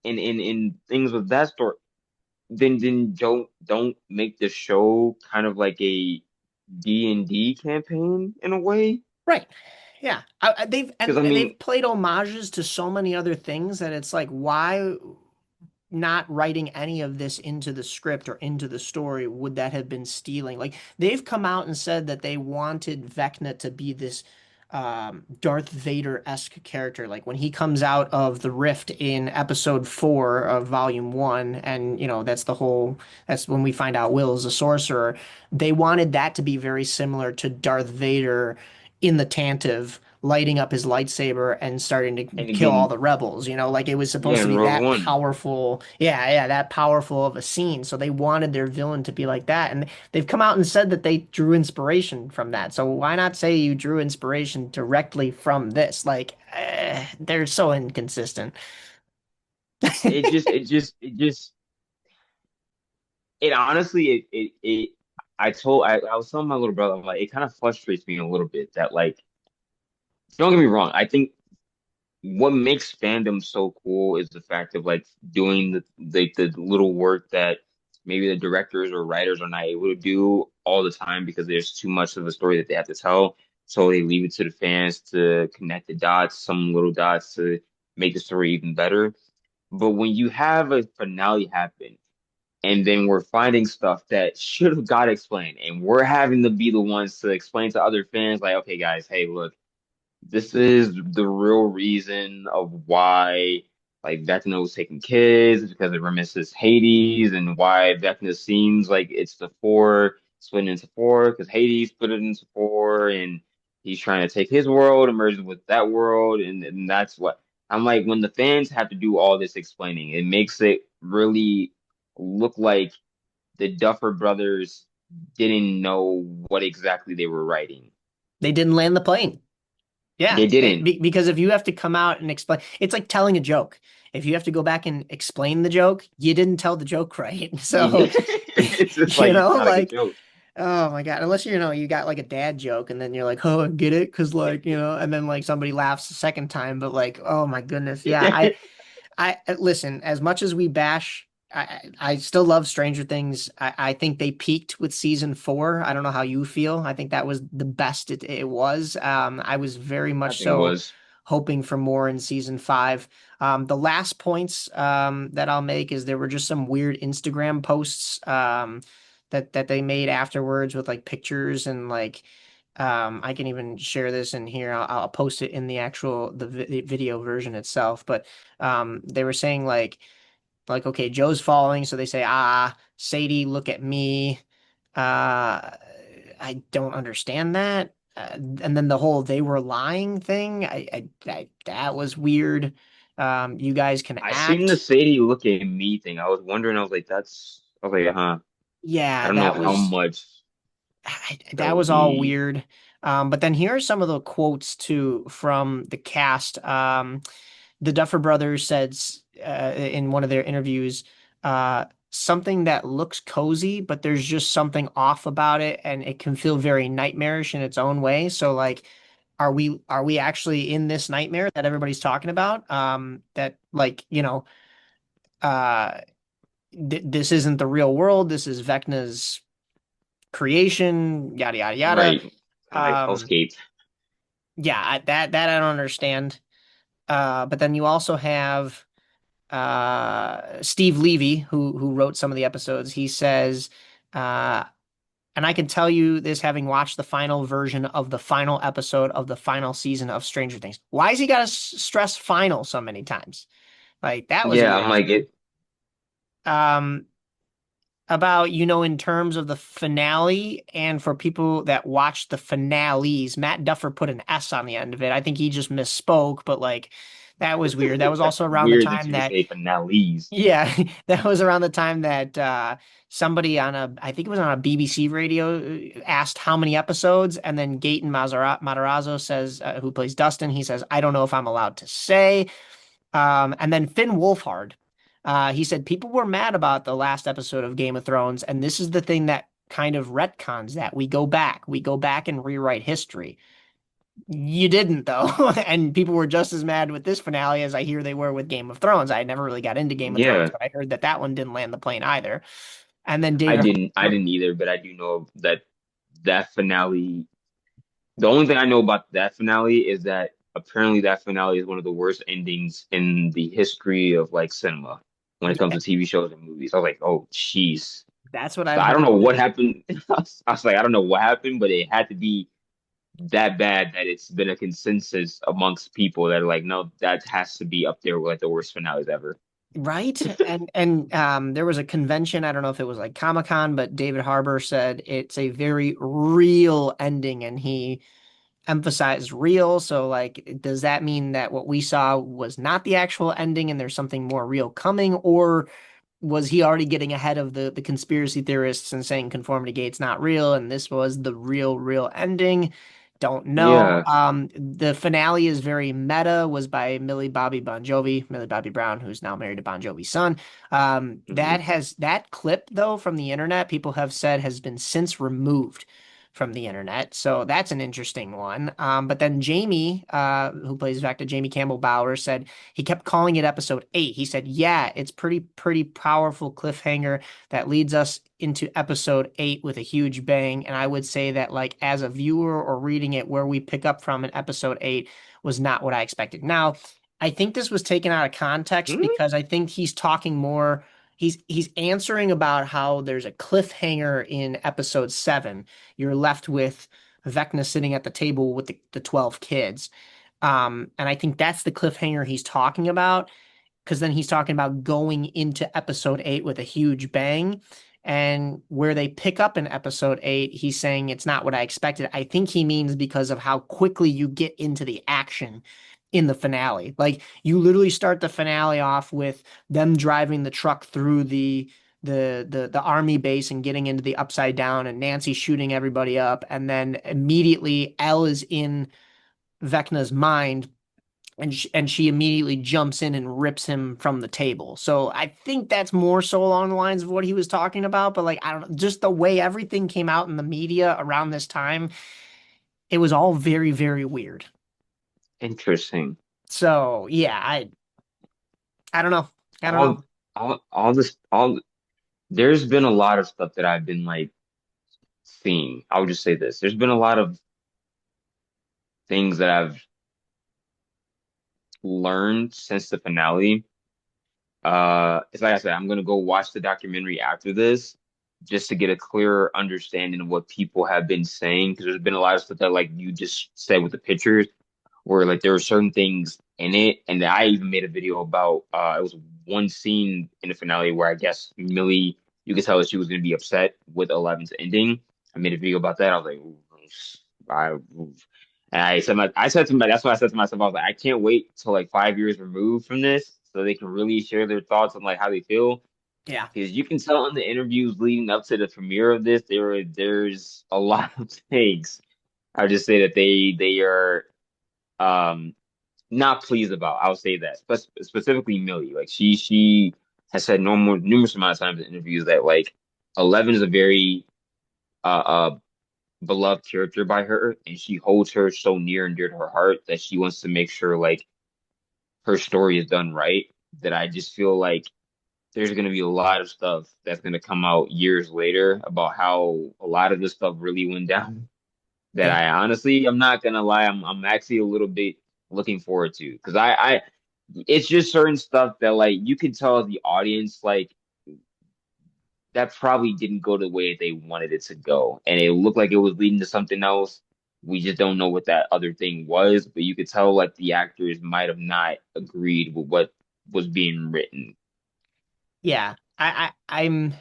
and things of that sort, then don't make the show kind of like a D&D campaign in a way. Right. Yeah. They've Because and I mean, they've played homages to so many other things that it's like, why not writing any of this into the script or into the story would that have been stealing? Like they've come out and said that they wanted Vecna to be this Darth Vader-esque character. Like when he comes out of the rift in episode 4 of volume 1, and that's when we find out Will is a sorcerer. They wanted that to be very similar to Darth Vader in the Tantive, lighting up his lightsaber and starting to and kill all again, the rebels. Like it was supposed yeah, to in be Rogue that One, powerful. Yeah, yeah, that powerful of a scene. So they wanted their villain to be like that. And they've come out and said that they drew inspiration from that. So why not say you drew inspiration directly from this? Like, they're so inconsistent. it honestly, I was telling my little brother, I'm like, it kind of frustrates me a little bit that, like, don't get me wrong, I think what makes fandom so cool is the fact of like doing the little work that maybe the directors or writers are not able to do all the time because there's too much of a story that they have to tell. So they leave it to the fans to connect the dots, some little dots to make the story even better. But when you have a finale happen and then we're finding stuff that should have got explained and we're having to be the ones to explain to other fans, like, okay, guys, hey, look, this is the real reason of why like Vecna was taking kids because it reminisces Hades and why Vecna seems like it's the four split into four because Hades split it into four and he's trying to take his world and merge it with that world and that's what I'm like when the fans have to do all this explaining, it makes it really look like the Duffer brothers didn't know what exactly they were writing. They didn't land the plane. Yeah, They didn't. because if you have to come out and explain, it's like telling a joke. If you have to go back and explain the joke, you didn't tell the joke right. So, It's just like it's not a good like, joke. oh my God, unless you got like a dad joke and then you're like, oh, I get it, because and then like somebody laughs the second time, but like, oh my goodness, yeah, I listen, as much as we bash, I still love Stranger Things. I think they peaked with season 4. I don't know how you feel. I think that was the best it was. I was very I much think it so was. hoping for more in season 5. The last points that I'll make is there were just some weird Instagram posts that they made afterwards with like pictures and like I can even share this in here. I'll post it in the actual the video version itself. But they were saying okay, Joe's falling, so they say, Sadie, look at me. I don't understand that. And then the whole they were lying thing, that was weird. You guys can I seen the act. Sadie look at me thing. I was wondering, I was like, huh. I Yeah, don't know how much that that would was all be. weird. But then here are some of the quotes too from the cast. The Duffer Brothers said in one of their interviews, something that looks cozy, but there's just something off about it, and it can feel very nightmarish in its own way. So, like, are we actually in this nightmare that everybody's talking about? That like uh, this isn't the real world. This is Vecna's creation. Yada yada yada. Right. Kind of like Um, hellscape. yeah, that I don't understand. But then you also have Steve Levy, who wrote some of the episodes. He says, uh, and I can tell you this having watched the final version of the final episode of the final season of Stranger Things. Why has he got to stress final so many times? Like that was Yeah, I'm weird to like me. it. Um, about, in terms of the finale and for people that watch the finales, Matt Duffer put an S on the end of it. I think he just misspoke, but like that was weird. That was also around the Weird that time you would that say finales. yeah, that was around the time that somebody I think it was on a BBC radio, asked how many episodes, and then Gaten Matarazzo says, who plays Dustin, he says, I don't know if I'm allowed to say. And then Finn Wolfhard, he said people were mad about the last episode of Game of Thrones, and this is the thing that kind of retcons that. We go back and rewrite history. You didn't though, and people were just as mad with this finale as I hear they were with Game of Thrones. I never really got into Game of Thrones, Yeah, but I heard that one didn't land the plane either. And then David I Harbour, didn't either, but I do know that that finale The only thing I know about that finale is that apparently that finale is one of the worst endings in the history of like cinema when it comes Yeah, to TV shows and movies. I was like, oh, jeez. that's what So I've I don't heard know what too. happened. I was like, I don't know what happened, but it had to be that bad that it's been a consensus amongst people that are like, no, that has to be up there with like the worst finales ever. Right. And there was a convention, I don't know if it was like Comic-Con, but David Harbour said it's a very real ending and he emphasized real. So like does that mean that what we saw was not the actual ending and there's something more real coming, or was he already getting ahead of the conspiracy theorists and saying conformity gate's not real and this was the real ending? Don't know. Yeah. The finale is very meta, was by Millie Bobby Bon Jovi, Millie Bobby Brown, who's now married to Bon Jovi's son. Hmm. That clip though from the internet, people have said has been since removed from the internet. So that's an interesting one. But then Jamie, who plays Vecna, Jamie Campbell Bower, said he kept calling it episode 8. He said, yeah, it's pretty powerful cliffhanger that leads us into episode 8 with a huge bang. And I would say that, like, as a viewer or reading it, where we pick up from in episode 8 was not what I expected. Now, I think this was taken out of context because I think he's talking more. He's answering about how there's a cliffhanger in episode 7. You're left with Vecna sitting at the table with the 12 kids. And I think that's the cliffhanger he's talking about, because then he's talking about going into episode 8 with a huge bang. And where they pick up in episode 8, he's saying it's not what I expected. I think he means because of how quickly you get into the action in the finale. Like you literally start the finale off with them driving the truck through the army base and getting into the upside down and Nancy shooting everybody up, and then immediately Elle is in Vecna's mind and she immediately jumps in and rips him from the table. So I think that's more so along the lines of what he was talking about. But like I don't know, just the way everything came out in the media around this time, it was all very weird. Interesting. So yeah, I don't know. I don't know. All, all this, all, there's been a lot of stuff that I've been like seeing. I would just say this. There's been a lot of things that I've learned since the finale. It's like I said, I'm gonna go watch the documentary after this just to get a clearer understanding of what people have been saying. Because there's been a lot of stuff that, like you just said with the pictures, where like there were certain things in it, and I even made a video about. It was one scene in the finale where I guess Millie, you could tell that she was gonna be upset with Eleven's ending. I made a video about that. I was like, "Ooh, I, ooh." And I said to my, that's what I said to myself. I was like, I can't wait till like 5 years removed from this so they can really share their thoughts on like how they feel. Yeah. Because you can tell in the interviews leading up to the premiere of this, there's a lot of things. I just say that they are um not pleased about. I'll say that. Specifically Millie. Like she has said numerous amount of times in interviews that like 11 is a very uh beloved character by her, and she holds her so near and dear to her heart that she wants to make sure like her story is done right. That I just feel like there's going to be a lot of stuff that's going to come out years later about how a lot of this stuff really went down. That Yeah. I honestly, I'm not gonna lie, I'm actually a little bit looking forward to because it's just certain stuff that like you can tell the audience like that probably didn't go the way they wanted it to go. And it looked like it was leading to something else. We just don't know what that other thing was, but you could tell like the actors might have not agreed with what was being written. Yeah. I'm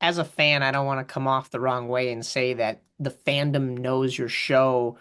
as a fan, I don't want to come off the wrong way and say that the fandom knows your show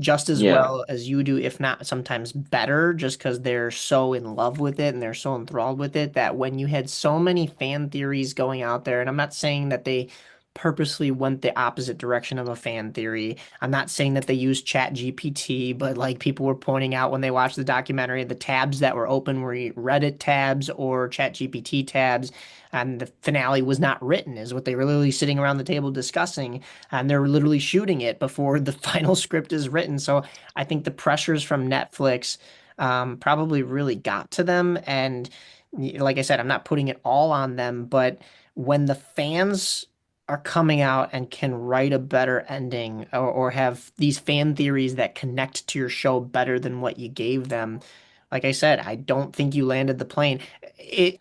just as Yeah. well as you do, if not sometimes better, just because they're so in love with it and they're so enthralled with it that when you had so many fan theories going out there, and I'm not saying that they purposely went the opposite direction of a fan theory. I'm not saying that they used Chat GPT, but like people were pointing out when they watched the documentary, the tabs that were open were Reddit tabs or Chat GPT tabs, and the finale was not written, is what they were literally sitting around the table discussing, and they're literally shooting it before the final script is written. So I think the pressures from Netflix probably really got to them. And like I said, I'm not putting it all on them, but when the fans are coming out and can write a better ending or have these fan theories that connect to your show better than what you gave them. Like I said, I don't think you landed the plane.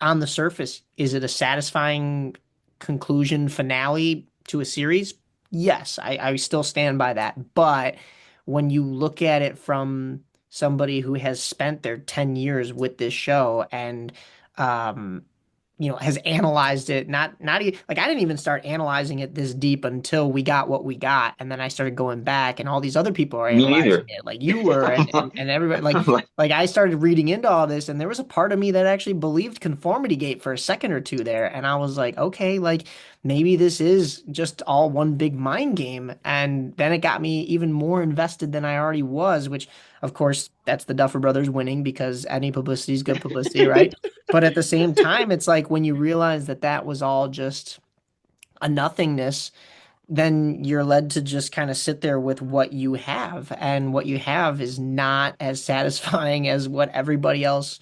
On the surface, is it a satisfying conclusion finale to a series? Yes, I still stand by that. But when you look at it from somebody who has spent their 10 years with this show and um, has analyzed it. Like I didn't even start analyzing it this deep until we got what we got, and then I started going back, and all these other people are Me analyzing neither. it, like you were, and everybody, I'm like, like I started reading into all this, and there was a part of me that actually believed conformity gate for a second or two there, and I was like, okay, like maybe this is just all one big mind game, and then it got me even more invested than I already was, which of course that's the Duffer Brothers winning because any publicity is good publicity, right? But at the same time, it's like when you realize that that was all just a nothingness, then you're led to just kind of sit there with what you have. And what you have is not as satisfying as what everybody else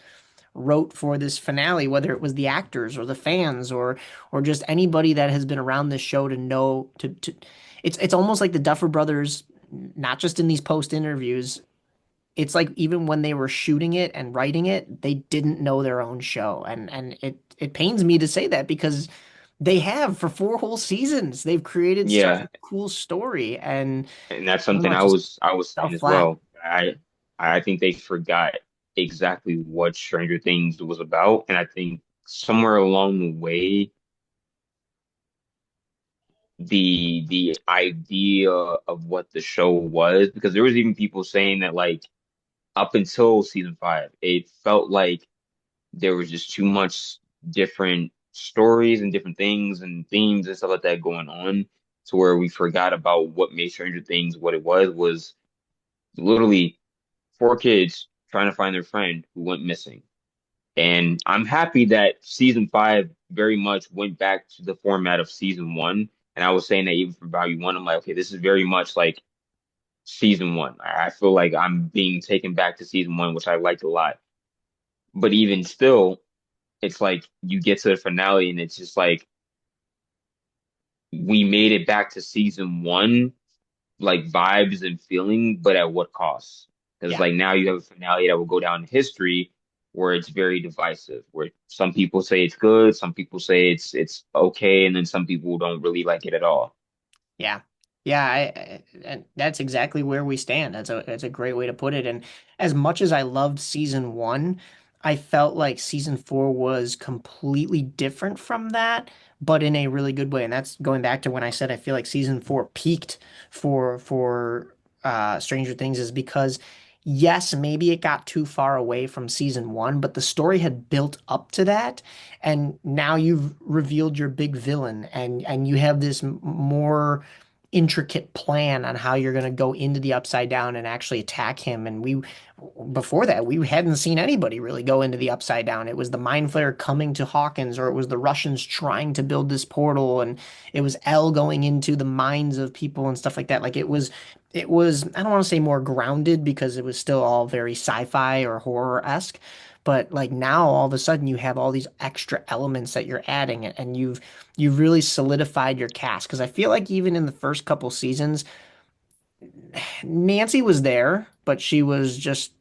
wrote for this finale, whether it was the actors or the fans or just anybody that has been around this show to know to it's almost like the Duffer Brothers, not just in these post interviews, it's like even when they were shooting it and writing it, they didn't know their own show. And it pains me to say that because they have for 4 whole seasons. They've created such a yeah, cool story and and that's I don't know, something it just I was fell saying as flat. well. I think they forgot exactly what Stranger Things was about, and I think somewhere along the way, the idea of what the show was, because there was even people saying that like up until season five, it felt like there was just too much different stories and different things and themes and stuff like that going on to where we forgot about what made Stranger Things what it was literally four kids trying to find their friend who went missing. And I'm happy that season five very much went back to the format of season one. And I was saying that even for Value One, I'm like, okay, this is very much like season one. I feel like I'm being taken back to season one, which I liked a lot. But even still, it's like you get to the finale and it's just like we made it back to season one, like vibes and feeling, but at what cost? Because Yeah. like now you have a finale that will go down in history where it's very divisive, where some people say it's good, some people say it's okay, and then some people don't really like it at all. Yeah. Yeah, and that's exactly where we stand. That's a great way to put it. And as much as I loved season one, I felt like season four was completely different from that, but in a really good way. And that's going back to when I said I feel like season four peaked for Stranger Things is because yes, maybe it got too far away from season one, but the story had built up to that and now you've revealed your big villain and you have this more intricate plan on how you're going to go into the upside down and actually attack him and we before that we hadn't seen anybody really go into the upside down. It was the mind flayer coming to Hawkins or it was the Russians trying to build this portal and it was L going into the minds of people and stuff like that. Like it was I don't want to say more grounded because it was still all very sci-fi or horror-esque, but like now all of a sudden you have all these extra elements that you're adding and you've really solidified your cast because I feel like even in the first couple seasons Nancy was there, but she was just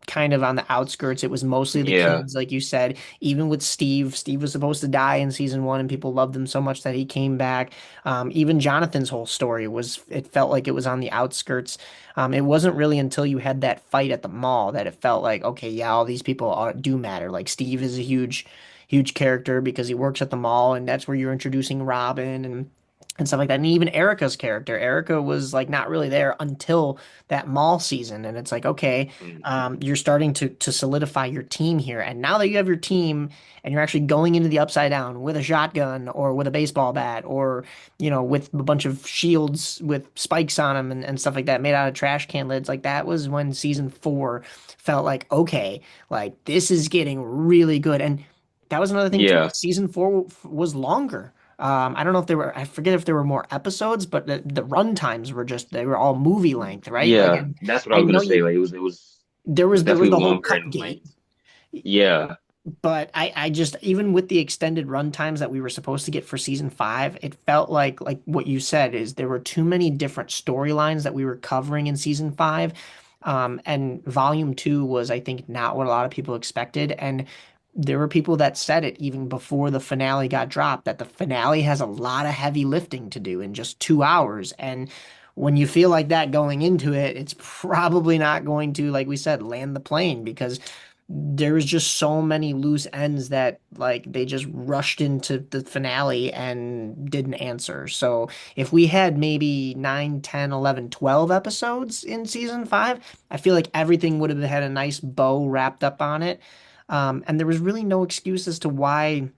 kind of on the outskirts. It was mostly the Yeah. kids, like you said. Even with Steve, Steve was supposed to die in season one, and people loved him so much that he came back. Even Jonathan's whole story was, it felt like it was on the outskirts. It wasn't really until you had that fight at the mall that it felt like, okay, yeah, all these people do matter. Like Steve is a huge character because he works at the mall, and that's where you're introducing Robin and stuff like that. And even Erica's character, Erica was like not really there until that mall season. And it's like, okay, Mhm. you're starting to solidify your team here. And now that you have your team and you're actually going into the upside down with a shotgun or with a baseball bat or, with a bunch of shields with spikes on them and stuff like that made out of trash can lids, like that was when season four felt like, okay, like this is getting really good. And that was another thing too. Yeah. Season four was longer. I don't know if there were, I forget if there were more episodes, but the run times were just, they were all movie length, right? Like, Yeah. and That's what I I was gonna know say. you, Like it there was was definitely the whole longer cut in gate. length. Yeah. But I just, even with the extended run times that we were supposed to get for season five, it felt like what you said is there were too many different storylines that we were covering in season five. And volume two was, I think, not what a lot of people expected. And there were people that said it even before the finale got dropped, that the finale has a lot of heavy lifting to do in just 2 hours. And when you feel like that going into it, it's probably not going to, like we said, land the plane, because there was just so many loose ends that like they just rushed into the finale and didn't answer. So if we had maybe 9, 10, 11, 12 episodes in season five, I feel like everything would have had a nice bow wrapped up on it. And there was really no excuse as to why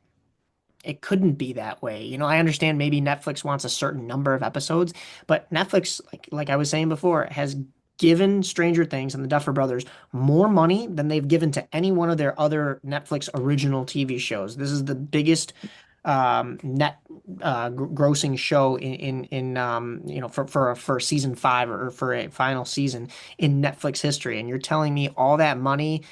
it couldn't be that way. You know, I understand maybe Netflix wants a certain number of episodes, but Netflix, like I was saying before, has given Stranger Things and the Duffer Brothers more money than they've given to any one of their other Netflix original TV shows. This is the biggest net grossing show in you know, for season five, or for a final season in Netflix history. And you're telling me all that money,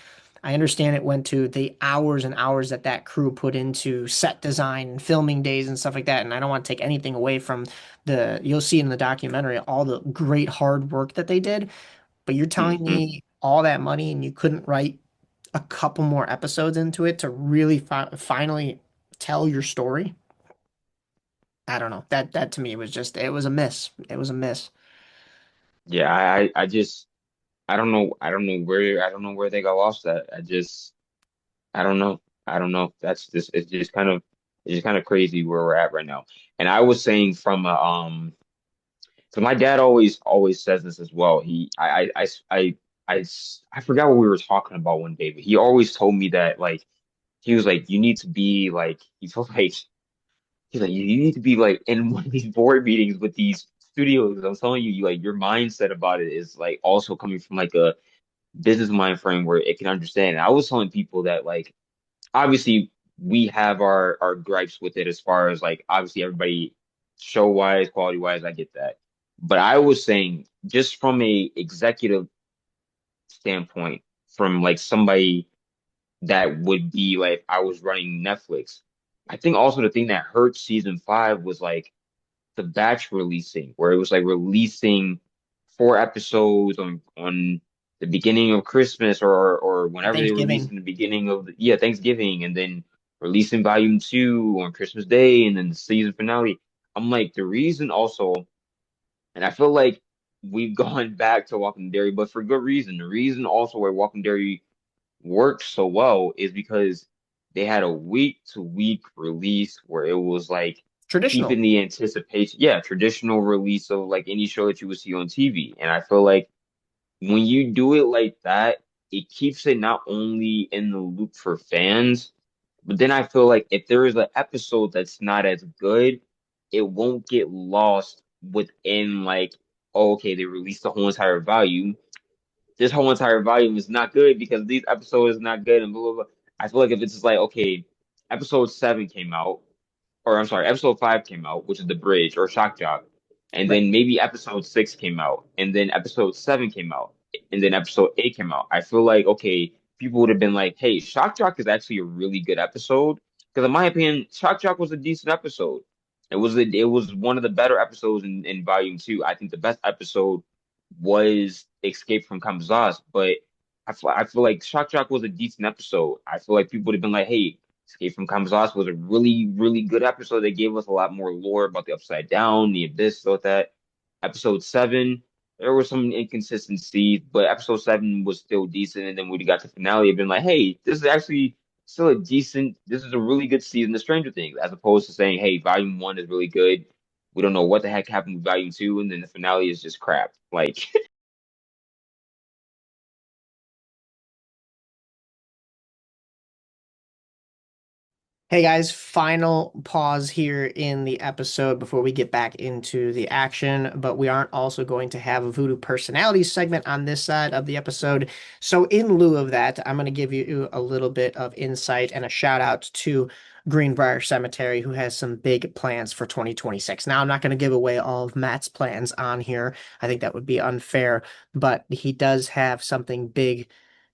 I understand it went to the hours and hours that that crew put into set design and filming days and stuff like that. And I don't want to take anything away from you'll see in the documentary all the great hard work that they did. But you're telling Hmm. me all that money and you couldn't write a couple more episodes into it to really finally tell your story? I don't know. That to me was just, it was a miss. It was a miss. Yeah, I just I don't know where they got lost at. I don't know. I don't know. That's just it's just kind of crazy where we're at right now. And I was saying from so my dad always says this as well. I forgot what we were talking about one day, but he always told me that like he was like you need to be like he felt like he's like you need to be like in one of these board meetings with these studios. I'm telling you, like your mindset about it is like also coming from like a business mind frame where it can understand. And I was telling people that like obviously we have our gripes with it as far as like obviously everybody show wise, quality wise, I get that. But I was saying just from a executive standpoint, from like somebody that would be like I was running Netflix. I think also the thing that hurt season five was like the batch releasing, where it was like releasing 4 episodes on the beginning of Christmas or whenever they released Thanksgiving. in the beginning of yeah, Thanksgiving, and then releasing volume two on Christmas Day and then the season finale. I'm like the reason also, and I feel like we've gone back to Walking Derry, but for good reason. The reason also why Walking Derry worked so well is because they had a week to week release where it was like Traditional. keeping the anticipation. Yeah, traditional release of like any show that you would see on TV. And I feel like when you do it like that, it keeps it not only in the loop for fans, but then I feel like if there is an episode that's not as good, it won't get lost within like, oh, okay, they released the whole entire volume, this whole entire volume is not good because these episodes is not good and blah blah blah. I feel like if it's just like okay, episode seven came out, or I'm sorry, episode five came out, which is the bridge or shock jock, and Right. then maybe episode six came out, and then episode seven came out, and then episode eight came out. I feel like okay, people would have been like, hey, shock jock is actually a really good episode because in my opinion, shock jock was a decent episode. It was one of the better episodes in volume two. I think the best episode was Escape from Kamazaz, but I feel like Shock Jock was a decent episode. I feel like people would have been like, hey, Escape from Kamazaz was a really good episode. They gave us a lot more lore about the Upside Down, the Abyss, all that. Episode seven, there were some inconsistencies, but episode seven was still decent. And then when we got to finale, I've been like, hey, this is actually still this is a really good season of Stranger Things, as opposed to saying, hey, volume one is really good. We don't know what the heck happened with volume two, and then the finale is just crap. Like, Hey guys, final pause here in the episode before we get back into the action, but we aren't also going to have a Voodoo Personalities segment on this side of the episode. So in lieu of that, I'm going to give you a little bit of insight and a shout out to Greenbrier Cemetery, who has some big plans for 2026. Now, I'm not going to give away all of Matt's plans on here. I think that would be unfair, but he does have something big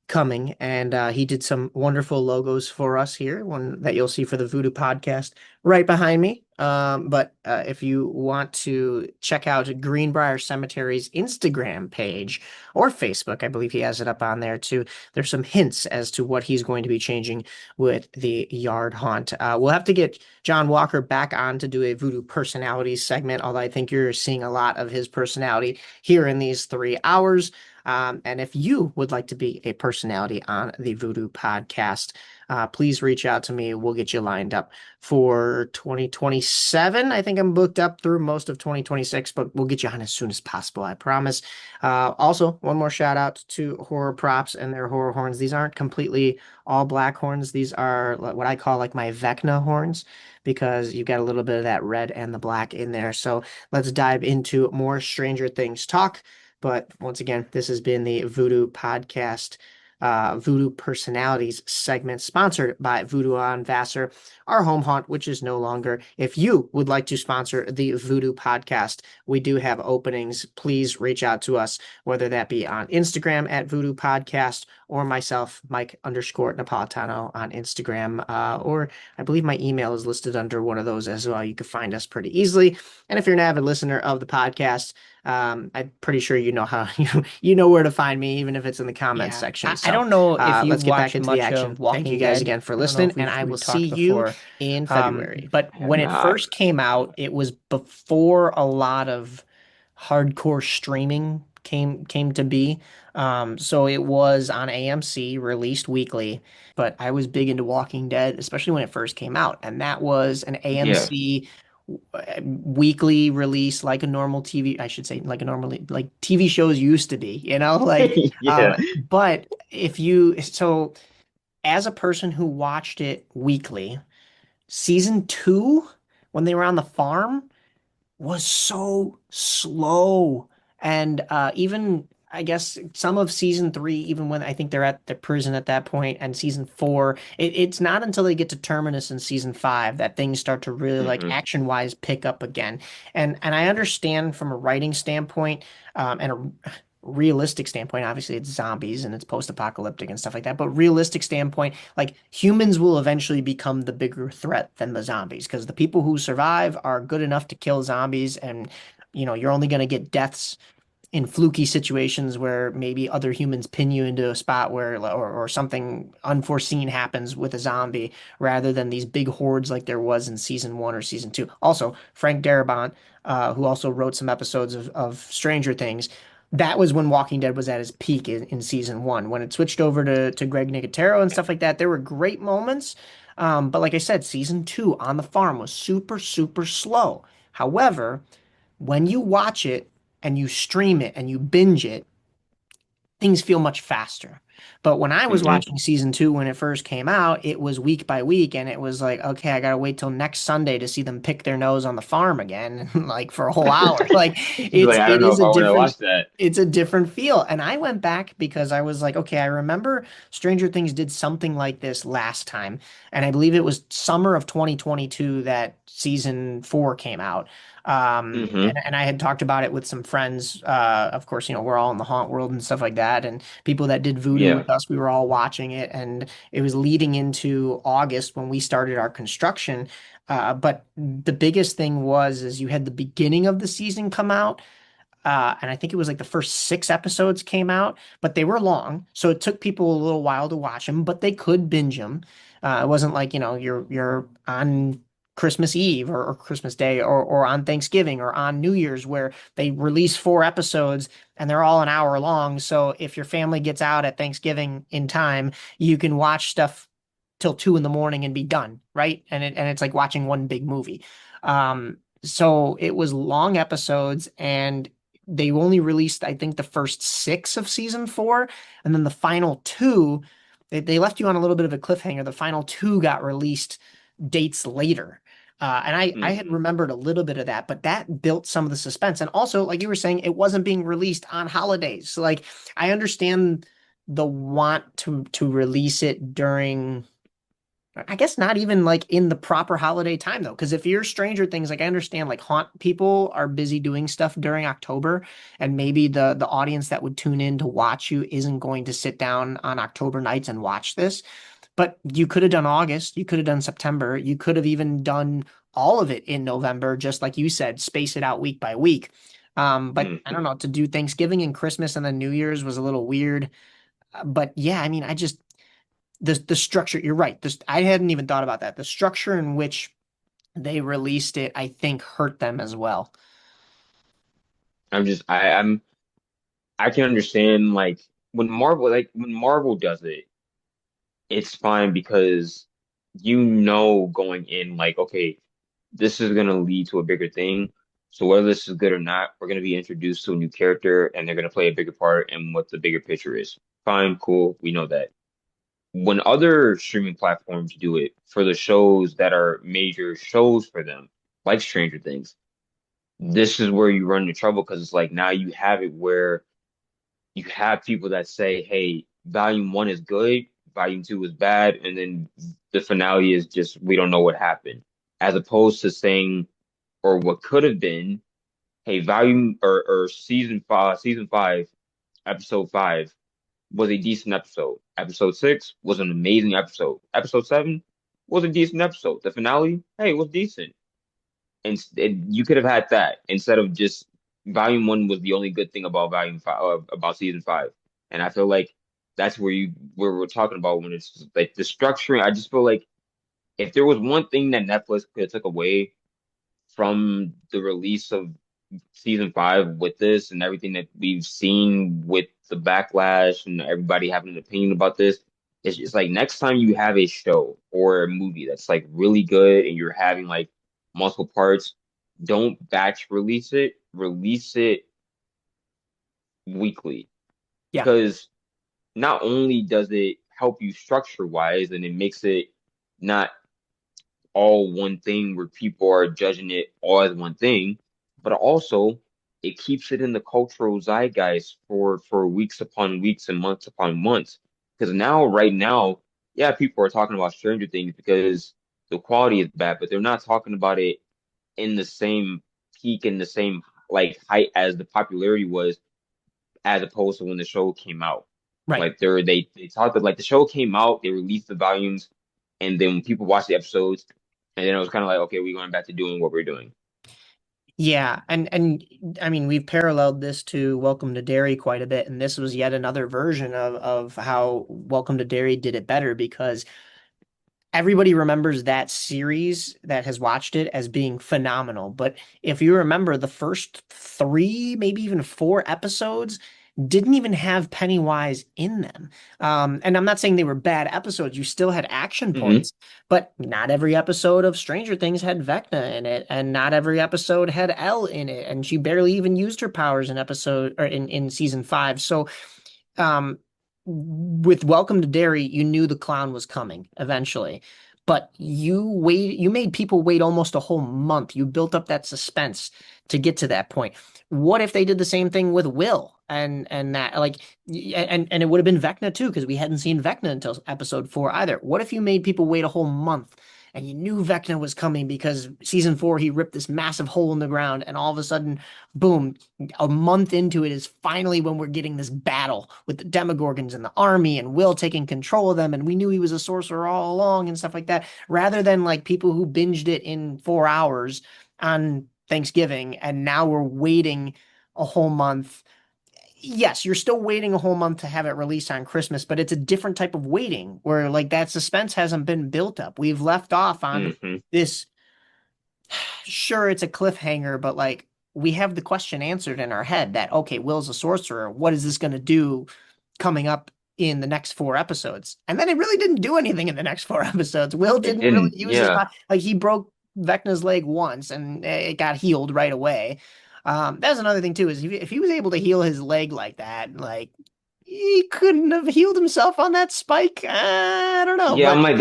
coming, and he did some wonderful logos for us here, one that you'll see for the Voodoo podcast right behind me. But if you want to check out Greenbrier Cemetery's Instagram page or Facebook, I believe he has it up on there too. There's some hints as to what he's going to be changing with the yard haunt. We'll have to get John Walker back on to do a Voodoo personalities segment, although I think you're seeing a lot of his personality here in these 3 hours. And if you would like to be a personality on the Voodoo podcast, please reach out to me. We'll get you lined up for 2027. I think I'm booked up through most of 2026, but we'll get you on as soon as possible, I promise. Also, one more shout out to Horror Props and their horror horns. These aren't completely all black horns. These are what I call like my Vecna horns because you've got a little bit of that red and the black in there. So let's dive into more Stranger Things talk. But once again, this has been the Voodoo Podcast, Voodoo Personalities segment, sponsored by Voodoo on Vassar, our home haunt, which is no longer. If you would like to sponsor the Voodoo Podcast, we do have openings. Please reach out to us, whether that be on Instagram at Voodoo Podcast or myself, Mike_Napolitano on Instagram, or I believe my email is listed under one of those as well. You can find us pretty easily. And if you're an avid listener of the podcast, I'm pretty sure you know how you know where to find me, even if it's in the comments section. I don't know if let's you've get back watched into the much action. of Walking Thank you guys Dead. again for I don't know listening, if and I we've will talked see you before in February. But have when it not. first came out, it was before a lot of hardcore streaming came to be. So it was on AMC, released weekly. But I was big into Walking Dead, especially when it first came out, and that was an Yeah. AMC weekly release, like a normal TV, I should say, like a normally like TV shows used to be, like Yeah. but if you so as a person who watched it weekly, season 2 when they were on the farm was so slow. And even I guess some of season 3, even when I think they're at the prison at that point, and season 4, it's not until they get to Terminus in season 5 that things start to really like Hmm. action wise pick up again. And I understand from a writing standpoint, and a realistic standpoint, obviously it's zombies and it's post-apocalyptic and stuff like that, but realistic standpoint, like humans will eventually become the bigger threat than the zombies because the people who survive are good enough to kill zombies, and you're only going to get deaths in fluky situations where maybe other humans pin you into a spot where or something unforeseen happens with a zombie rather than these big hordes like there was in season 1 or season 2. Also, Frank Darabont, who also wrote some episodes of Stranger Things, that was when Walking Dead was at its peak in season 1. When it switched over to Greg Nicotero and stuff like that, there were great moments. But like I said, season 2 on the farm was super, super slow. However, when you watch it and you stream it and you binge it, things feel much faster. But when I was Hmm. watching season 2 when it first came out, it was week by week, and it was like, okay, I gotta wait till next Sunday to see them pick their nose on the farm again, like for a whole hour. Like He's it's like, I don't it know is if a I want to different watch that. it's a different feel. And I went back because I was like, okay, I remember Stranger Things did something like this last time, and I believe it was summer of 2022 that season 4 came out. Hmm. And I had talked about it with some friends. Of course, we're all in the haunt world and stuff like that. And people that did voodoo Yeah. with us, we were all watching it. And it was leading into August when we started our construction. But the biggest thing is you had the beginning of the season come out. And I think it was like the first 6 episodes came out, but they were long, so it took people a little while to watch them, but they could binge them. It wasn't like, you're on Christmas Eve or Christmas Day or on Thanksgiving or on New Year's where they release 4 episodes and they're all an hour long. So if your family gets out at Thanksgiving in time, you can watch stuff till 2 in the morning and be done, right? And it's like watching one big movie. So it was long episodes, and they only released, I think, the first 6 of season 4, and then the final 2, they left you on a little bit of a cliffhanger. The final 2 got released dates later. And I had Hmm. remembered a little bit of that, but that built some of the suspense. And also, like you were saying, it wasn't being released on holidays. So, like, I understand the want to release it during I guess not even like in the proper holiday time though, because if you're Stranger Things, like I understand like haunt people are busy doing stuff during October, and maybe the audience that would tune in to watch you isn't going to sit down on October nights and watch this. But you could have done August, you could have done September, you could have even done all of it in November, just like you said, space it out week by week. But I don't Hmm. know, to do Thanksgiving and Christmas and then New Year's was a little weird. But yeah, I mean, I just the structure, you're right. This I hadn't even thought about that. The structure in which they released it, I think, hurt them as well. I can understand like when Marvel does it, it's fine because you know going in like, okay, this is gonna lead to a bigger thing. So whether this is good or not, we're gonna be introduced to a new character and they're gonna play a bigger part in what the bigger picture is. Fine, cool, we know that. When other streaming platforms do it for the shows that are major shows for them, like Stranger Things, this is where you run into trouble because it's like now you have it where you have people that say, hey, volume one is good, volume two is bad, and then the finale is just we don't know what happened. As opposed to saying, or what could have been, hey, volume or season five, episode five was a decent episode. Episode six was an amazing episode. Episode seven was a decent episode. The finale, hey, was decent. And you could have had that instead of just volume one was the only good thing about volume five, about season five. And I feel like that's where we're talking about when it's like the structuring. I just feel like if there was one thing that Netflix could have took away from the release of season five with this and everything that we've seen with the backlash and everybody having an opinion about this, it's just like next time you have a show or a movie that's like really good and you're having like multiple parts, don't batch release it. Release it weekly Yeah. because not only does it help you structure wise and it makes it not all one thing where people are judging it all as one thing, but also it keeps it in the cultural zeitgeist for weeks upon weeks and months upon months. Because now, right now, yeah, people are talking about Stranger Things because the quality is bad, but they're not talking about it in the same peak in the same like height as the popularity was, as opposed to when the show came out. Right. Like they talked that like the show came out, they released the volumes, and then when people watched the episodes, and then it was kind of like, okay, we're going back to doing what we're doing. Yeah, and I mean we've paralleled this to Welcome to Derry quite a bit, and this was yet another version of how Welcome to Derry did it better because everybody remembers that series that has watched it as being phenomenal. But if you remember, the first three, maybe even four episodes didn't even have Pennywise in them. And I'm not saying they were bad episodes. You still had action Hmm. points, but not every episode of Stranger Things had Vecna in it, and not every episode had Elle in it, and she barely even used her powers in episode or in season five. So um, with Welcome to Derry, you knew the clown was coming eventually, but you made people wait almost a whole month. You built up that suspense to get to that point. What if they did the same thing with Will and that like and it would have been Vecna too, because we hadn't seen Vecna until episode four either. What if you made people wait a whole month and you knew Vecna was coming because season four he ripped this massive hole in the ground and all of a sudden, boom, a month into it is finally when we're getting this battle with the Demogorgons and the army and Will taking control of them. And we knew he was a sorcerer all along and stuff like that, rather than like people who binged it in 4 hours on Thanksgiving. And now we're waiting a whole month. Yes, you're still waiting a whole month to have it released on Christmas, but it's a different type of waiting where like that suspense hasn't been built up. We've left off on Hmm. this. Sure, it's a cliffhanger, but like we have the question answered in our head that, okay, Will's a sorcerer. What is this going to do coming up in the next four episodes? And then it really didn't do anything in the next four episodes. Will It didn't really didn't, use his yeah. like he broke Vecna's leg once and it got healed right away. That's another thing too, is if he was able to heal his leg like that, like he couldn't have healed himself on that spike. I don't know, Yeah, but I'm like,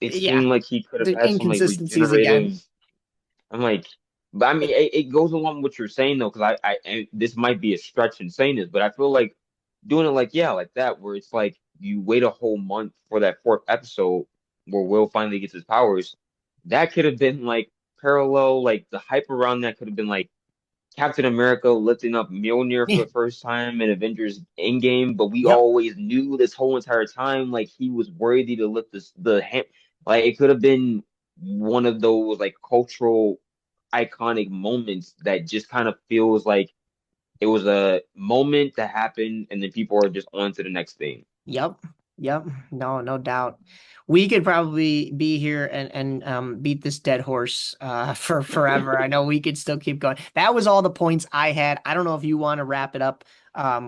it yeah, seemed like he could have the had some like inconsistencies again. regenerative. I'm like, but I mean, it goes along with what you're saying though, and this might be a stretch in saying this, but I feel like doing it like, yeah, like that, where it's like you wait a whole month for that fourth episode where Will finally gets his powers. That could have been like parallel, like the hype around that could have been like Captain America lifting up Mjolnir for Yeah. the first time in Avengers Endgame, but we Yep. always knew this whole entire time like he was worthy to lift the hand. Like it could have been one of those like cultural iconic moments that just kind of feels like it was a moment that happened and then people are just on to the next thing. Yep. Yep. No, no doubt. We could probably be here and beat this dead horse for forever. I know we could still keep going. That was all the points I had. I don't know if you want to wrap it up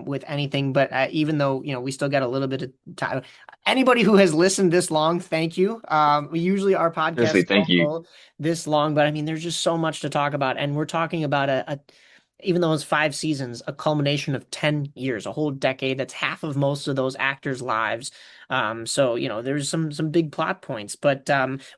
with anything, but even though, we still got a little bit of time. Anybody who has listened this long, thank you. Usually our Seriously, podcasts thank don't you. go this long, but I mean, there's just so much to talk about, and we're talking about even though it's 5 seasons, a culmination of 10 years, a whole decade. That's half of most of those actors' lives. So there's some big plot points. But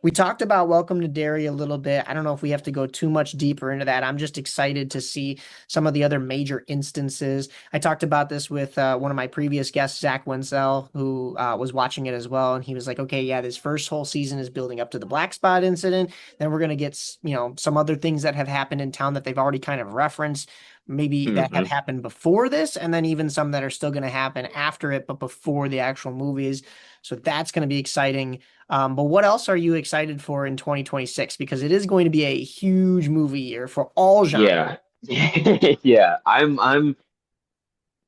we talked about Welcome to Derry a little bit. I don't know if we have to go too much deeper into that. I'm just excited to see some of the other major instances. I talked about this with one of my previous guests, Zach Wenzel, who was watching it as well, and he was like, "Okay, yeah, this first whole season is building up to the Black Spot incident. Then we're gonna get some other things that have happened in town that they've already kind of referenced." Maybe that have Hmm. happened before this, and then even some that are still going to happen after it, but before the actual movies. So that's going to be exciting. But what else are you excited for in 2026? Because it is going to be a huge movie year for all genres. Yeah. Yeah.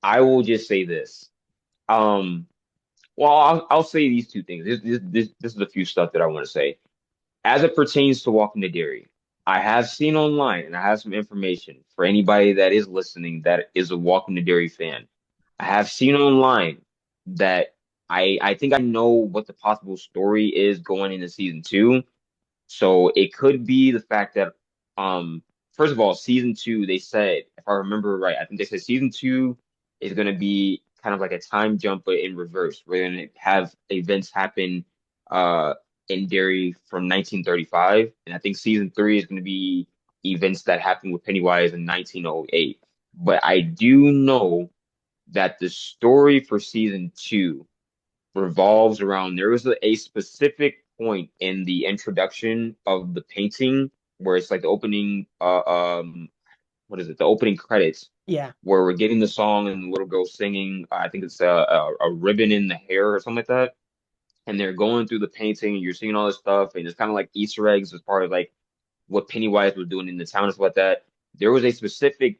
I will just say this. Um, well, I'll say these two things. This is a few stuff that I want to say. As it pertains to Walking the Dairy, I have seen online and I have some information for anybody that is listening that is a Walking the Dairy fan. I have seen online that I think I know what the possible story is going into season 2. So it could be the fact that, first of all, season 2, they said, if I remember right, I think they said season 2 is going to be kind of like a time jump, but in reverse. We're going to have events happen uh, in Derry from 1935. And I think season 3 is going to be events that happened with Pennywise in 1908. But I do know that the story for season 2 revolves around there was a specific point in the introduction of the painting where it's like the opening what is it, the opening credits, Yeah. where we're getting the song and the little girl singing. I think it's a ribbon in the hair or something like that, and they're going through the painting and you're seeing all this stuff and it's kind of like Easter eggs as part of like what Pennywise was doing in the town and stuff like that. There was a specific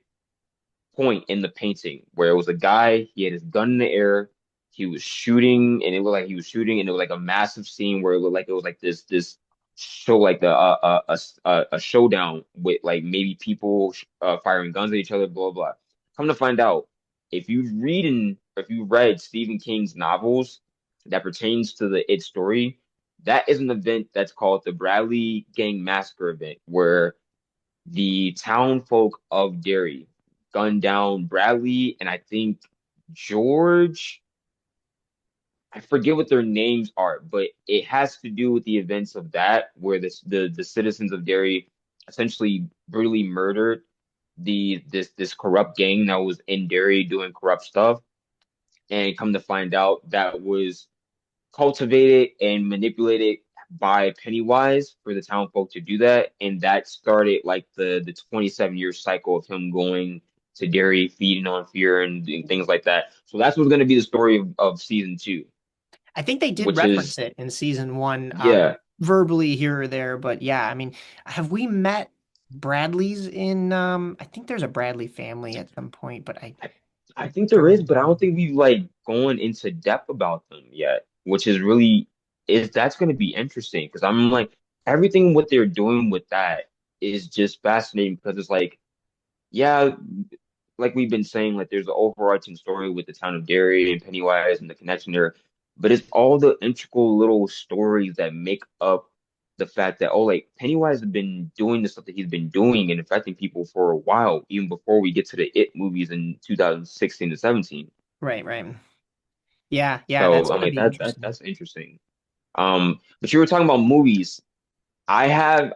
point in the painting where it was a guy, he had his gun in the air, he was shooting, and it looked like he was shooting, and it was like a massive scene where it looked like it was like this show like a showdown with like maybe people firing guns at each other, blah blah. Come to find out, if you read Stephen King's novels that pertains to the It story, that is an event that's called the Bradley Gang Massacre event, where the town folk of Derry gunned down Bradley and I think George. I forget what their names are, but it has to do with the events of that, where the citizens of Derry essentially brutally murdered this corrupt gang that was in Derry doing corrupt stuff, and come to find out that was cultivated and manipulated by Pennywise for the town folk to do that, and that started like the 27-year cycle of him going to Derry, feeding on fear and things like that. So that's what's going to be the story of season 2, I think they did which reference is it in season one, yeah, verbally here or there, but yeah, I mean, have we met Bradleys in I think there's a Bradley family at some point, but I I, I think there don't is, but I remember. don't think we've like gone into depth about them yet, which is really is that's going to be interesting because I'm like everything what they're doing with that is just fascinating because it's like yeah, like we've been saying, like there's an overarching story with the town of Derry and Pennywise and the connection there, but it's all the integral little stories that make up the fact that oh, like Pennywise has been doing the stuff that he's been doing and affecting people for a while, even before we get to the It movies in 2016 to 17. Right, right. Yeah, yeah, that's So I'm gonna like be interesting. that's interesting. But you were talking about movies. I have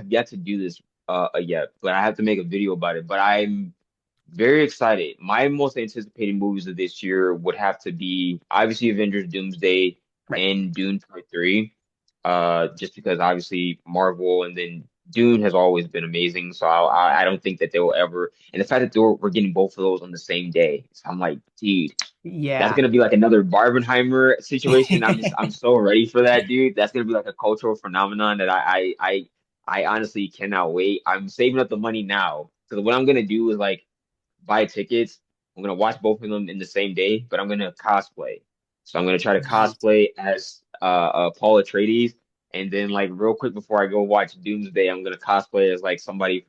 yet to do this yet, but I have to make a video about it. But I'm Very excited. My most anticipated movies of this year would have to be obviously Avengers Doomsday Right. and Dune Part 3. Just because obviously Marvel and then Dune has always been amazing. So I don't think that they will ever, and the fact that we're getting both of those on the same day. So I'm like, dude, that's Yeah. gonna be like another Barbenheimer situation. I'm so ready for that, dude. That's gonna be like a cultural phenomenon that I honestly cannot wait. I'm saving up the money now because what I'm gonna do is like buy tickets. I'm gonna watch both of them in the same day, but I'm gonna cosplay. So I'm gonna try to Nice. cosplay as Paul Atreides, and then like real quick before I go watch Doomsday, I'm gonna cosplay as like somebody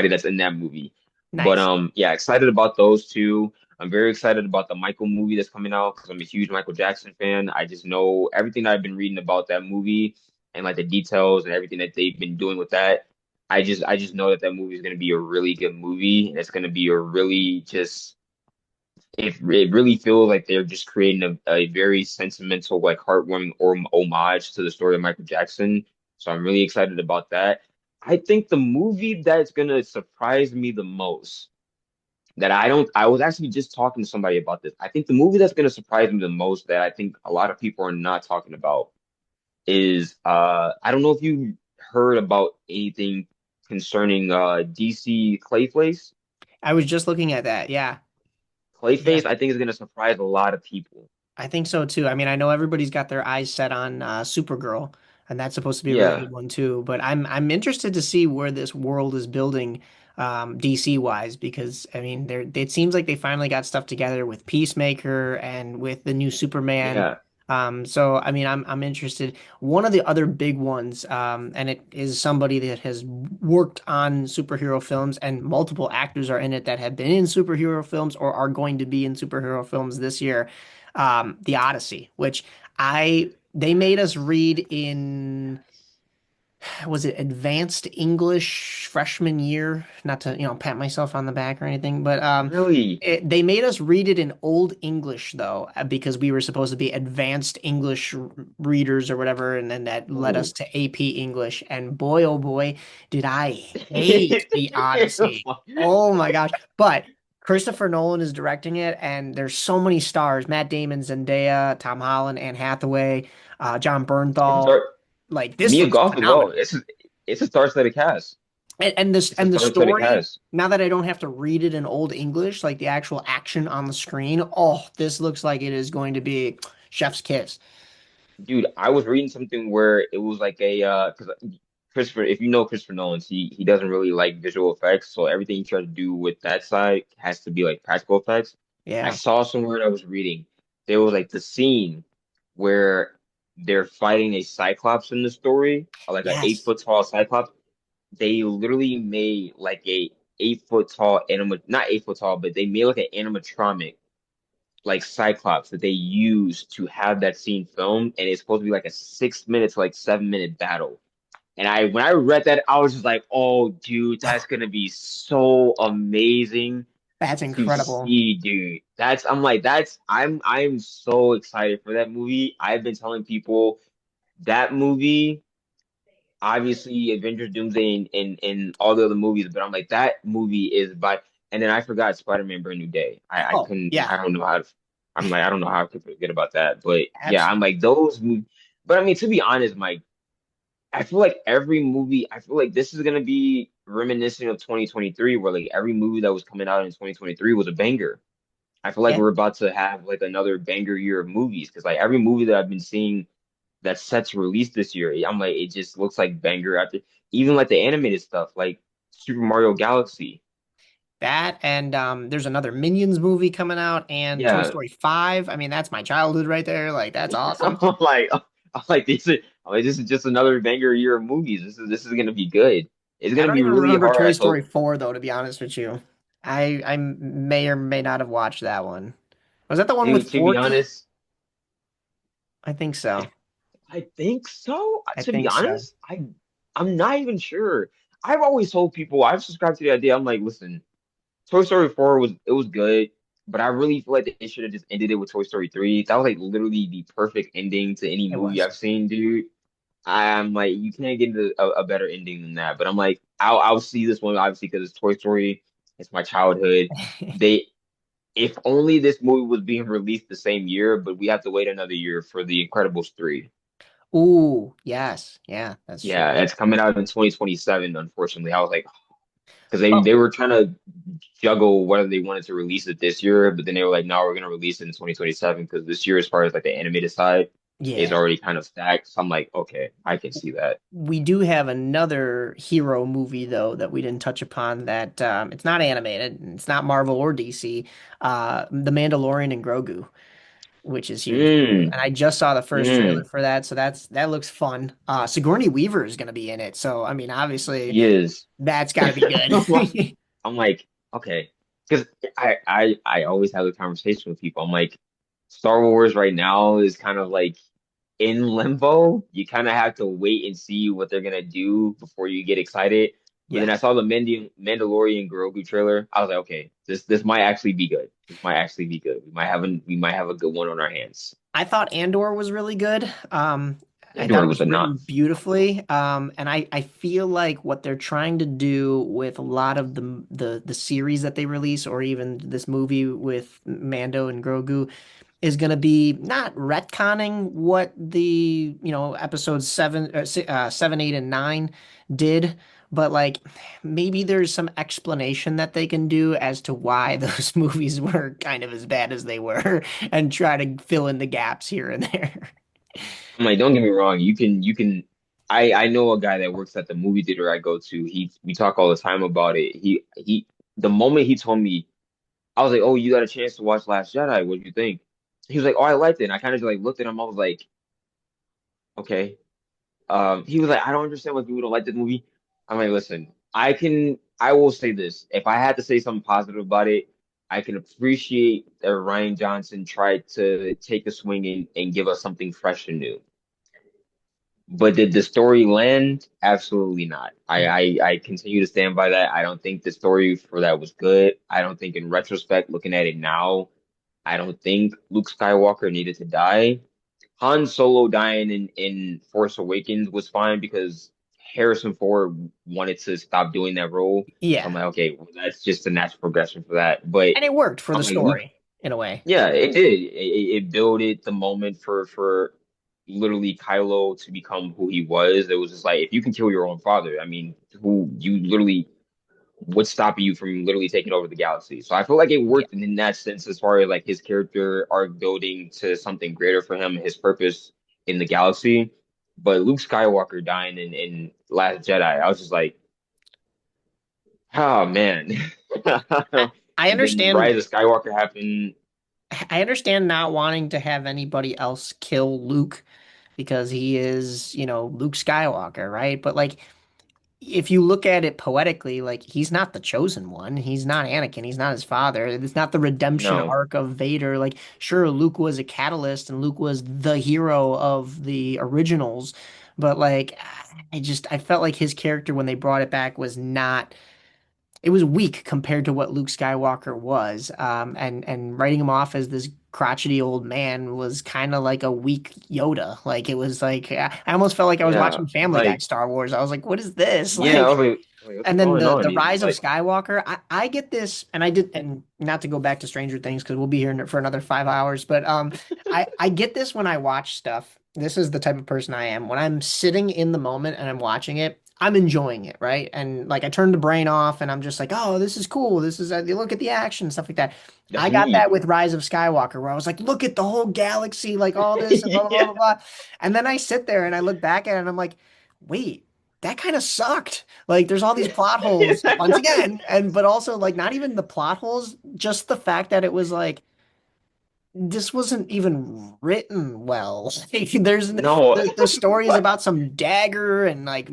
that's in that movie. But Nice. yeah, excited about those two. I'm very excited about the Michael movie that's coming out because I'm a huge Michael Jackson fan. I just know everything that I've been reading about that movie and like the details and everything that they've been doing with that. I just know that that movie is going to be a really good movie and it's going to be a really just it really feels like they're just creating a very sentimental, like heartwarming or homage to the story of Michael Jackson. So I'm really excited about that. I think the movie that's gonna surprise me the most that I was actually just talking to somebody about this. I think the movie that's gonna surprise me the most that I think a lot of people are not talking about is I don't know if you heard about anything concerning DC Clayface. I was just looking at that. Yeah. Yeah. Clayface, I think is gonna surprise a lot of people. I think so too. I mean, I know everybody's got their eyes set on Supergirl, and that's supposed to be a really Yeah. good one too. But I'm interested to see where this world is building, DC wise, because I mean, there it seems like they finally got stuff together with Peacemaker and with the new Superman. Yeah. So I mean, I'm interested. One of the other big ones, and it is somebody that has worked on superhero films, and multiple actors are in it that have been in superhero films or are going to be in superhero films this year, The Odyssey, which they made us read in, was it advanced English freshman year? Not to, pat myself on the back or anything, but Really? they made us read it in Old English though, because we were supposed to be advanced English readers or whatever, and then that led us Oh. to AP English. And boy, oh boy, did I hate The Odyssey. Oh my gosh. But Christopher Nolan is directing it, and there's so many stars: Matt Damon, Zendaya, Tom Holland, Anne Hathaway, John It's a Bernthal. start. Like this Mia looks Goth as well. phenomenal. It's a star-studded cast. It's a And the star-studded story, cast. now that I don't have to read it in Old English, like the actual action on the screen, oh, this looks like it is going to be chef's kiss. Dude, I was reading something where it was like a because Christopher, if you know Christopher Nolan, he doesn't really like visual effects, so everything he tried to do with that side has to be like practical effects. I Yeah. saw somewhere that I was reading, there was like the scene where they're fighting a Cyclops in the story, like an eight Yes. foot tall Cyclops. They literally made like a 8 foot tall not 8 foot tall, but they made like an animatronic like Cyclops that they use to have that scene filmed, and it's supposed to be like a 6 minute to like 7 minute battle. And when I read that, I was just like, "Oh, dude, that's gonna be so amazing That's to incredible. see, dude." I'm like, I'm so excited for that movie. I've been telling people that movie, obviously Avengers Doomsday and all the other movies, but I'm like, that movie is by, and then I forgot Spider-Man Brand New Day. I Oh, couldn't, yeah, I don't know how to, I'm like, I don't know how I could forget about that. But yeah, I'm absolutely. like, those movies, but I mean, to be honest, Mike, I feel like every movie, I feel like this is gonna be reminiscent of 2023, where like every movie that was coming out in 2023 was a banger. I feel like Yeah. we're about to have like another banger year of movies because like every movie that I've been seeing that's set to release this year, I'm like, it just looks like banger after, even like the animated stuff, like Super Mario Galaxy. That and there's another Minions movie coming out, and Toy Yeah, Story 5. I mean, that's my childhood right there. Like that's awesome. I'm like this is just another banger year of movies. This is gonna be good. It's I gonna don't be even really remember hard. Toy I Story hope. 4 though, to be honest with you. I may or may not have watched that one. Was that the one with Dude, to be Forky? honest, I think so. I think so. I To be think so. honest, I'm not even sure. I've always told people I've subscribed to the idea. I'm like, listen, Toy Story 4 was good, but I really feel like they should have just ended it with Toy Story 3. That was like literally the perfect ending to any It movie was. I've seen, dude. I'm like, you can't get into a better ending than that. But I'm like, I'll see this one obviously because it's Toy Story, It's my childhood. They If only this movie was being released the same year, but we have to wait another year for The Incredibles 3. Ooh, yes. Yeah, that's Yeah, true. it's coming out in 2027, unfortunately. I was like, because Oh, they were trying to juggle whether they wanted to release it this year, but then they were like, no, we're going to release it in 2027 because this year, as far as like the animated side, is yeah. already kind of stacked. So I'm like, okay, I can see that. We do have another hero movie though that we didn't touch upon that it's not animated, it's not Marvel or DC. The Mandalorian and Grogu, which is huge too. Mm, And I just saw the first trailer mm. for that, so that looks fun. Sigourney Weaver is going to be in it, so I mean, obviously He is. that's got to be I'm like, good. I'm like, okay, because I always have a conversation with people. I'm like, Star Wars right now is kind of like in limbo. You kind of have to wait and see what they're gonna do before you get excited. But then Yeah. I saw the Mandalorian Grogu trailer. I was like, okay, this might actually be good. This might actually be good. We might have a good one on our hands. I thought Andor was really good. I thought Andor it was was a written not. beautifully. And I feel like what they're trying to do with a lot of the series that they release, or even this movie with Mando and Grogu, is going to be not retconning what the, episodes 7, 8, and 9 did, but like maybe there's some explanation that they can do as to why those movies were kind of as bad as they were and try to fill in the gaps here and there. I'm like, don't get me wrong. You can. I know a guy that works at the movie theater I go to. We talk all the time about it. The moment he told me, I was like, oh, you got a chance to watch Last Jedi. What do you think? He was like, oh, I liked it. And I kind of just like looked at him. I was like, okay. He was like, I don't understand why people don't like this movie. I'm like, listen, I will say this. If I had to say something positive about it, I can appreciate that Ryan Johnson tried to take a swing and give us something fresh and new. But did the story land? Absolutely not. I continue to stand by that. I don't think the story for that was good. I don't think in retrospect, looking at it now, I don't think Luke Skywalker needed to die. Han Solo dying in Force Awakens was fine because Harrison Ford wanted to stop doing that role. So I'm Yeah. like, okay, well, that's just a natural progression for that. But And it worked for I'm the like, Luke, story in a way. yeah, it did. It built it the moment for literally Kylo to become who he was. It was just like if you can kill your own father, I mean, who you literally what's stopping you from literally taking over the galaxy? So I feel like it Yeah. worked in that sense as far as like his character arc building to something greater for him, his purpose in the galaxy. But Luke Skywalker dying in Last Jedi, I was just like, oh man. I, I And then understand Rise of Skywalker happened. I understand not wanting to have anybody else kill Luke because he is, Luke Skywalker, right? But like if you look at it poetically, like he's not the chosen one. He's not Anakin. He's not his father. It's not the redemption No, arc of Vader. Like, sure, Luke was a catalyst and Luke was the hero of the originals, but like I felt like his character when they brought it back was not it was weak compared to what Luke Skywalker was. And writing him off as this crotchety old man was kind of like a weak Yoda. Like it was like I almost felt like I was yeah, watching Family Guy like Star Wars. I was like, what is this? yeah, I Like, was like, what's and then going the on? He's Rise of like, Skywalker. I get this, and I did, and not to go back to Stranger Things because we'll be here for another 5 hours. But I get this when I watch stuff. This is the type of person I am. When I'm sitting in the moment and I'm watching it, I'm enjoying it, right? And like I turn the brain off, and I'm just like, oh, this is cool. This is you look at the action, stuff like that. that's I got me. that with Rise of Skywalker, where I was like, look at the whole galaxy, like all this and blah blah blah Yeah, blah blah. And then I sit there and I look back at it, and I'm like, wait, that kind of sucked. Like there's all these plot holes once again, and but also like not even the plot holes, just the fact that it was like this wasn't even written well. Like, no, the story is about some dagger and like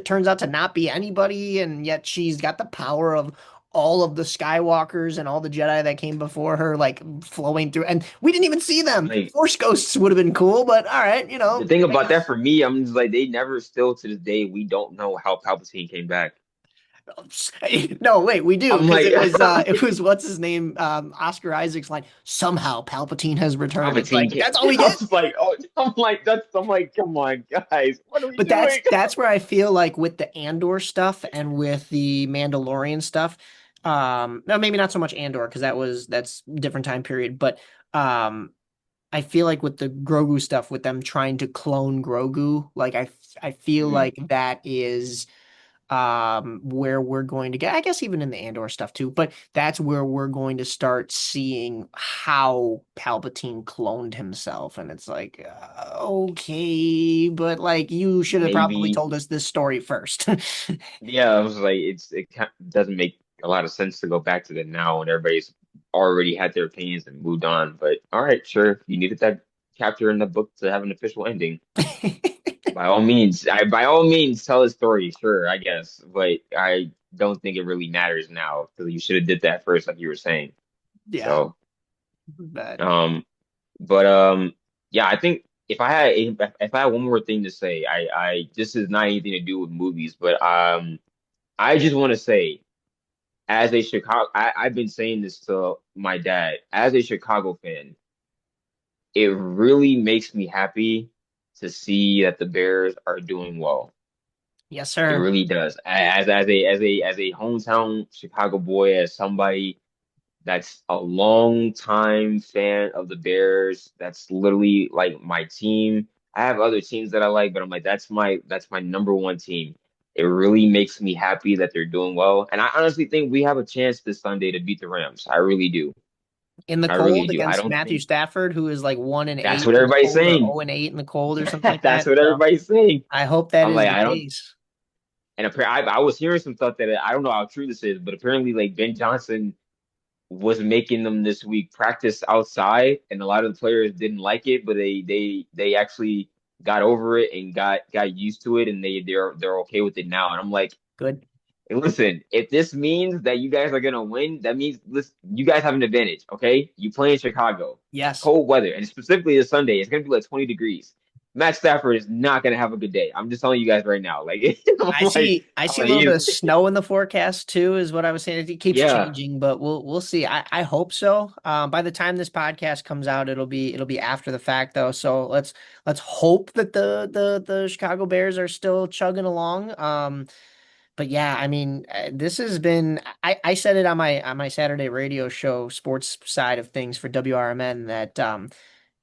turns out to not be anybody, and yet she's got the power of all of the Skywalkers and all the Jedi that came before her, like flowing through. And we didn't even see them. like Force ghosts would have been cool, but all right, the thing about that for me, I'm just like they never still to this day we don't know how Palpatine came back. No, wait, we do I'm because like it was what's his name, Oscar Isaac's line. Somehow Palpatine has returned. It's Palpatine like came. that's all we I get. was like, oh, I'm like, come on, guys, what are we But doing? that's where I feel like with the Andor stuff and with the Mandalorian stuff, No, maybe not so much Andor because that's different time period, but um I feel like with the Grogu stuff, with them trying to clone Grogu, like I feel Mhm. like that is where we're going to get, I guess even in the Andor stuff too, but that's where we're going to start seeing how Palpatine cloned himself. And it's like, okay, but like you should have probably Maybe. told us this story first. Yeah, I was like, doesn't make a lot of sense to go back to that now when everybody's already had their opinions and moved on. But all right, sure, you needed that chapter in the book to have an official ending. By all means, tell a story, sure, I guess. But I don't think it really matters now because you should have did that first, like you were saying. Yeah, So, but um, but yeah, I think if I had one more thing to say, I this is not anything to do with movies, but I just want to say, as a I've been saying this to my dad, as a Chicago fan, it really makes me happy to see that the Bears are doing well. yes, It sir. really does. As a hometown Chicago boy, as somebody that's a long time fan of the Bears, that's literally like my team. I have other teams that I like, but I'm like that's my number one team. It really makes me happy that they're doing well, and I honestly think we have a chance this Sunday to beat the Rams. I really do. In the I really cold do. I against don't Matthew think Stafford, who is like one and that's eight what in the everybody's cold or saying. 0-8 in the cold or something like That's that. what So everybody's saying. I hope that I'm is like, the I don't. case. And I was hearing some stuff that I don't know how true this is, but apparently, like Ben Johnson was making them this week practice outside, and a lot of the players didn't like it, but they actually got over it and got used to it, and they're okay with it now. And I'm like, Good. hey, listen, if this means that you guys are gonna win, that means listen, you guys have an advantage. Okay, you play in Chicago. It's Yes. cold weather, and specifically this Sunday, it's gonna be like 20 degrees. Matt Stafford is not gonna have a good day. I'm just telling you guys right now. Like, I'm like, I I'm see a like, little bit of snow in the forecast too, is what I was saying. It keeps yeah, changing, but we'll see. I hope so. By the time this podcast comes out, it'll be after the fact though. So let's hope that the Chicago Bears are still chugging along. But yeah, I mean, this has been. I said it on my Saturday radio show, sports side of things for WRMN that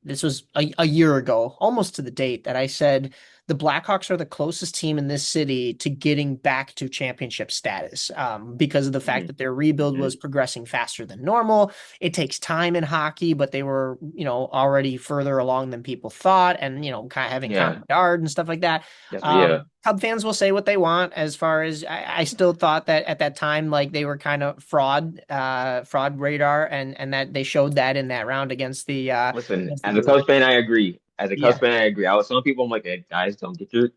this was a year ago, almost to the date, that I said the Blackhawks are the closest team in this city to getting back to championship status because of the fact mhm, that their rebuild mhm, was progressing faster than normal. It takes time in hockey, but they were, already further along than people thought, and kind of having yeah, Connor Bedard and stuff like that. yeah. Cub fans will say what they want. As far as I still thought that at that time, like they were kind of fraud radar, and that they showed that in that round Listen, against the as a Cubs U.S. fan, I agree. As a Cubs Yeah. fan, I agree. I was some people, I'm like, hey, guys, don't get your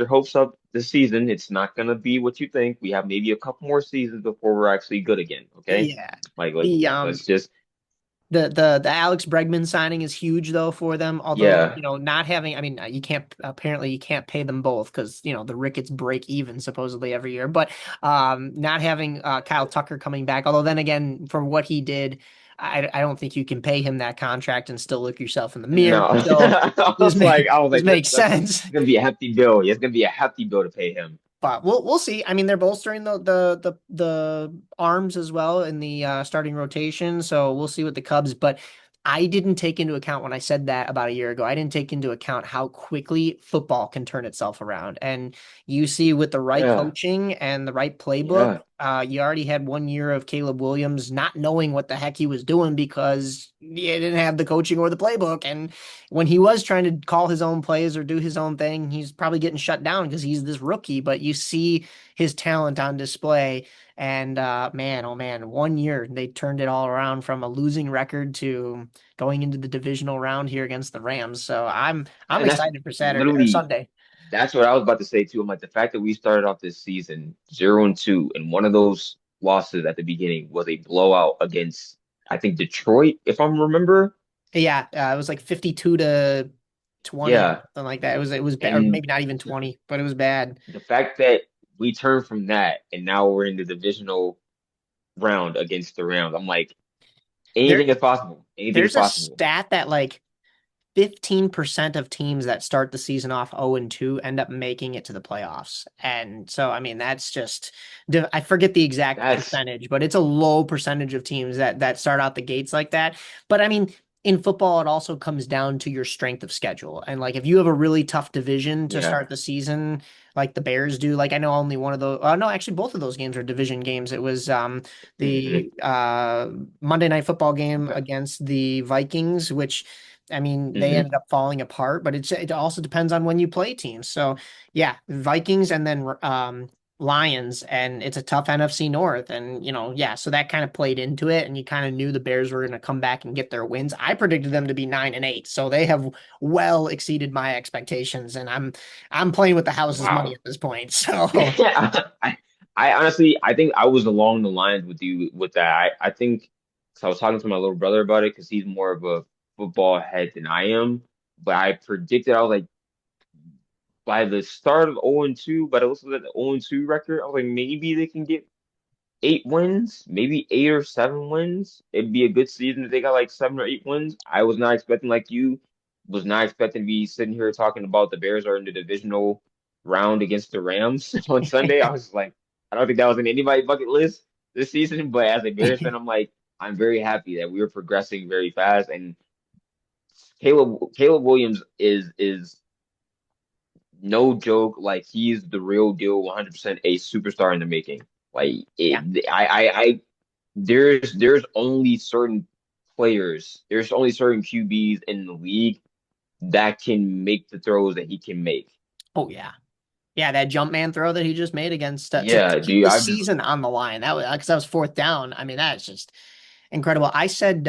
hopes up this season. It's not gonna be what you think. We have maybe a couple more seasons before we're actually good again. Okay, Yeah. like The let's just the Alex Bregman signing is huge though for them. Although, yeah. not having, I mean, you can't pay them both because, the Ricketts break even supposedly every year. But not having Kyle Tucker coming back, although then again, for what he did, I don't think you can pay him that contract and still look yourself in the mirror. No, So this I was this like, makes that's sense. it's gonna be a hefty bill. Yeah, it's gonna be a hefty bill to pay him. But we'll see. I mean, they're bolstering the arms as well in the starting rotation, so we'll see with the Cubs. But I didn't take into account when I said that about a year ago. I didn't take into account how quickly football can turn itself around. And you see, with the right Yeah, coaching and the right playbook, yeah. you already had 1 year of Caleb Williams not knowing what the heck he was doing because he didn't have the coaching or the playbook. And when he was trying to call his own plays or do his own thing, he's probably getting shut down because he's this rookie. But you see his talent on display. And man, oh man, 1 year they turned it all around from a losing record to going into the divisional round here against the Rams. So I'm And that's excited for Saturday or literally Sunday. that's what I was about to say too. I'm like the fact that we started off this season 0-2, and one of those losses at the beginning was a blowout against I think Detroit, if I'm remember. Yeah, it was like 52-20, Yeah, something like that. It was bad, or and maybe not even 20, but it was bad. the fact that we turned from that and now we're in the divisional round against the Rams, I'm like There anything is possible. Anything is there's a possible. stat that like 15% of teams that start the season off 0-2 end up making it to the playoffs. And so, I mean, that's just, I forget the exact That's percentage, but it's a low percentage of teams that start out the gates like that. But I mean, in football, it also comes down to your strength of schedule. And like, if you have a really tough division to yeah. start the season, like the Bears do, like I know only one of those, no, actually both of those games are division games. It was Hmm. the Monday Night Football game against the Vikings, which I mean, they Hmm. ended up falling apart, but it also depends on when you play teams. So yeah, Vikings and then Lions, and it's a tough NFC North, and yeah, so that kind of played into it, and you kind of knew the Bears were going to come back and get their wins. I predicted them to be 9-8, so they have well exceeded my expectations, and I'm playing with the house's money Wow. at this point. So Yeah, I honestly, I think I was along the lines with you with that. I think, so I was talking to my little brother about it because he's more of a football head than I am. But I predicted, I was like, by the start of 0-2, but I looked at the 0-2 record, I was like, maybe they can get 8 wins, maybe 8 or 7 wins. It'd be a good season if they got like 7 or 8 wins. I was not expecting, like you, was not expecting to be sitting here talking about the Bears are in the divisional round against the Rams on Sunday. I was like, I don't think that was in anybody's bucket list this season. But as a Bears fan, I'm like, I'm very happy that we are progressing very fast. And Caleb Williams is no joke. Like he's the real deal, 100% a superstar in the making. Like yeah. I there's only certain players, there's only certain QBs in the league that can make the throws that he can make. Oh yeah. Yeah, that jump man throw that he just made against to Yeah, keep dude, the I've just season on the line. That was because that was fourth down. I mean, that's just incredible. I said,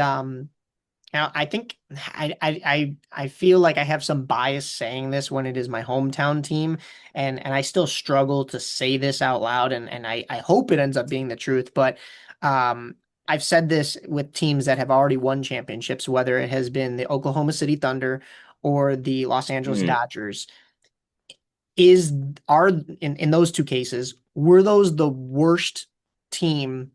now I think I feel like I have some bias saying this when it is my hometown team, and I still struggle to say this out loud, and I hope it ends up being the truth. But I've said this with teams that have already won championships, whether it has been the Oklahoma City Thunder or the Los Angeles mm, Dodgers is are in those two cases, were those the worst team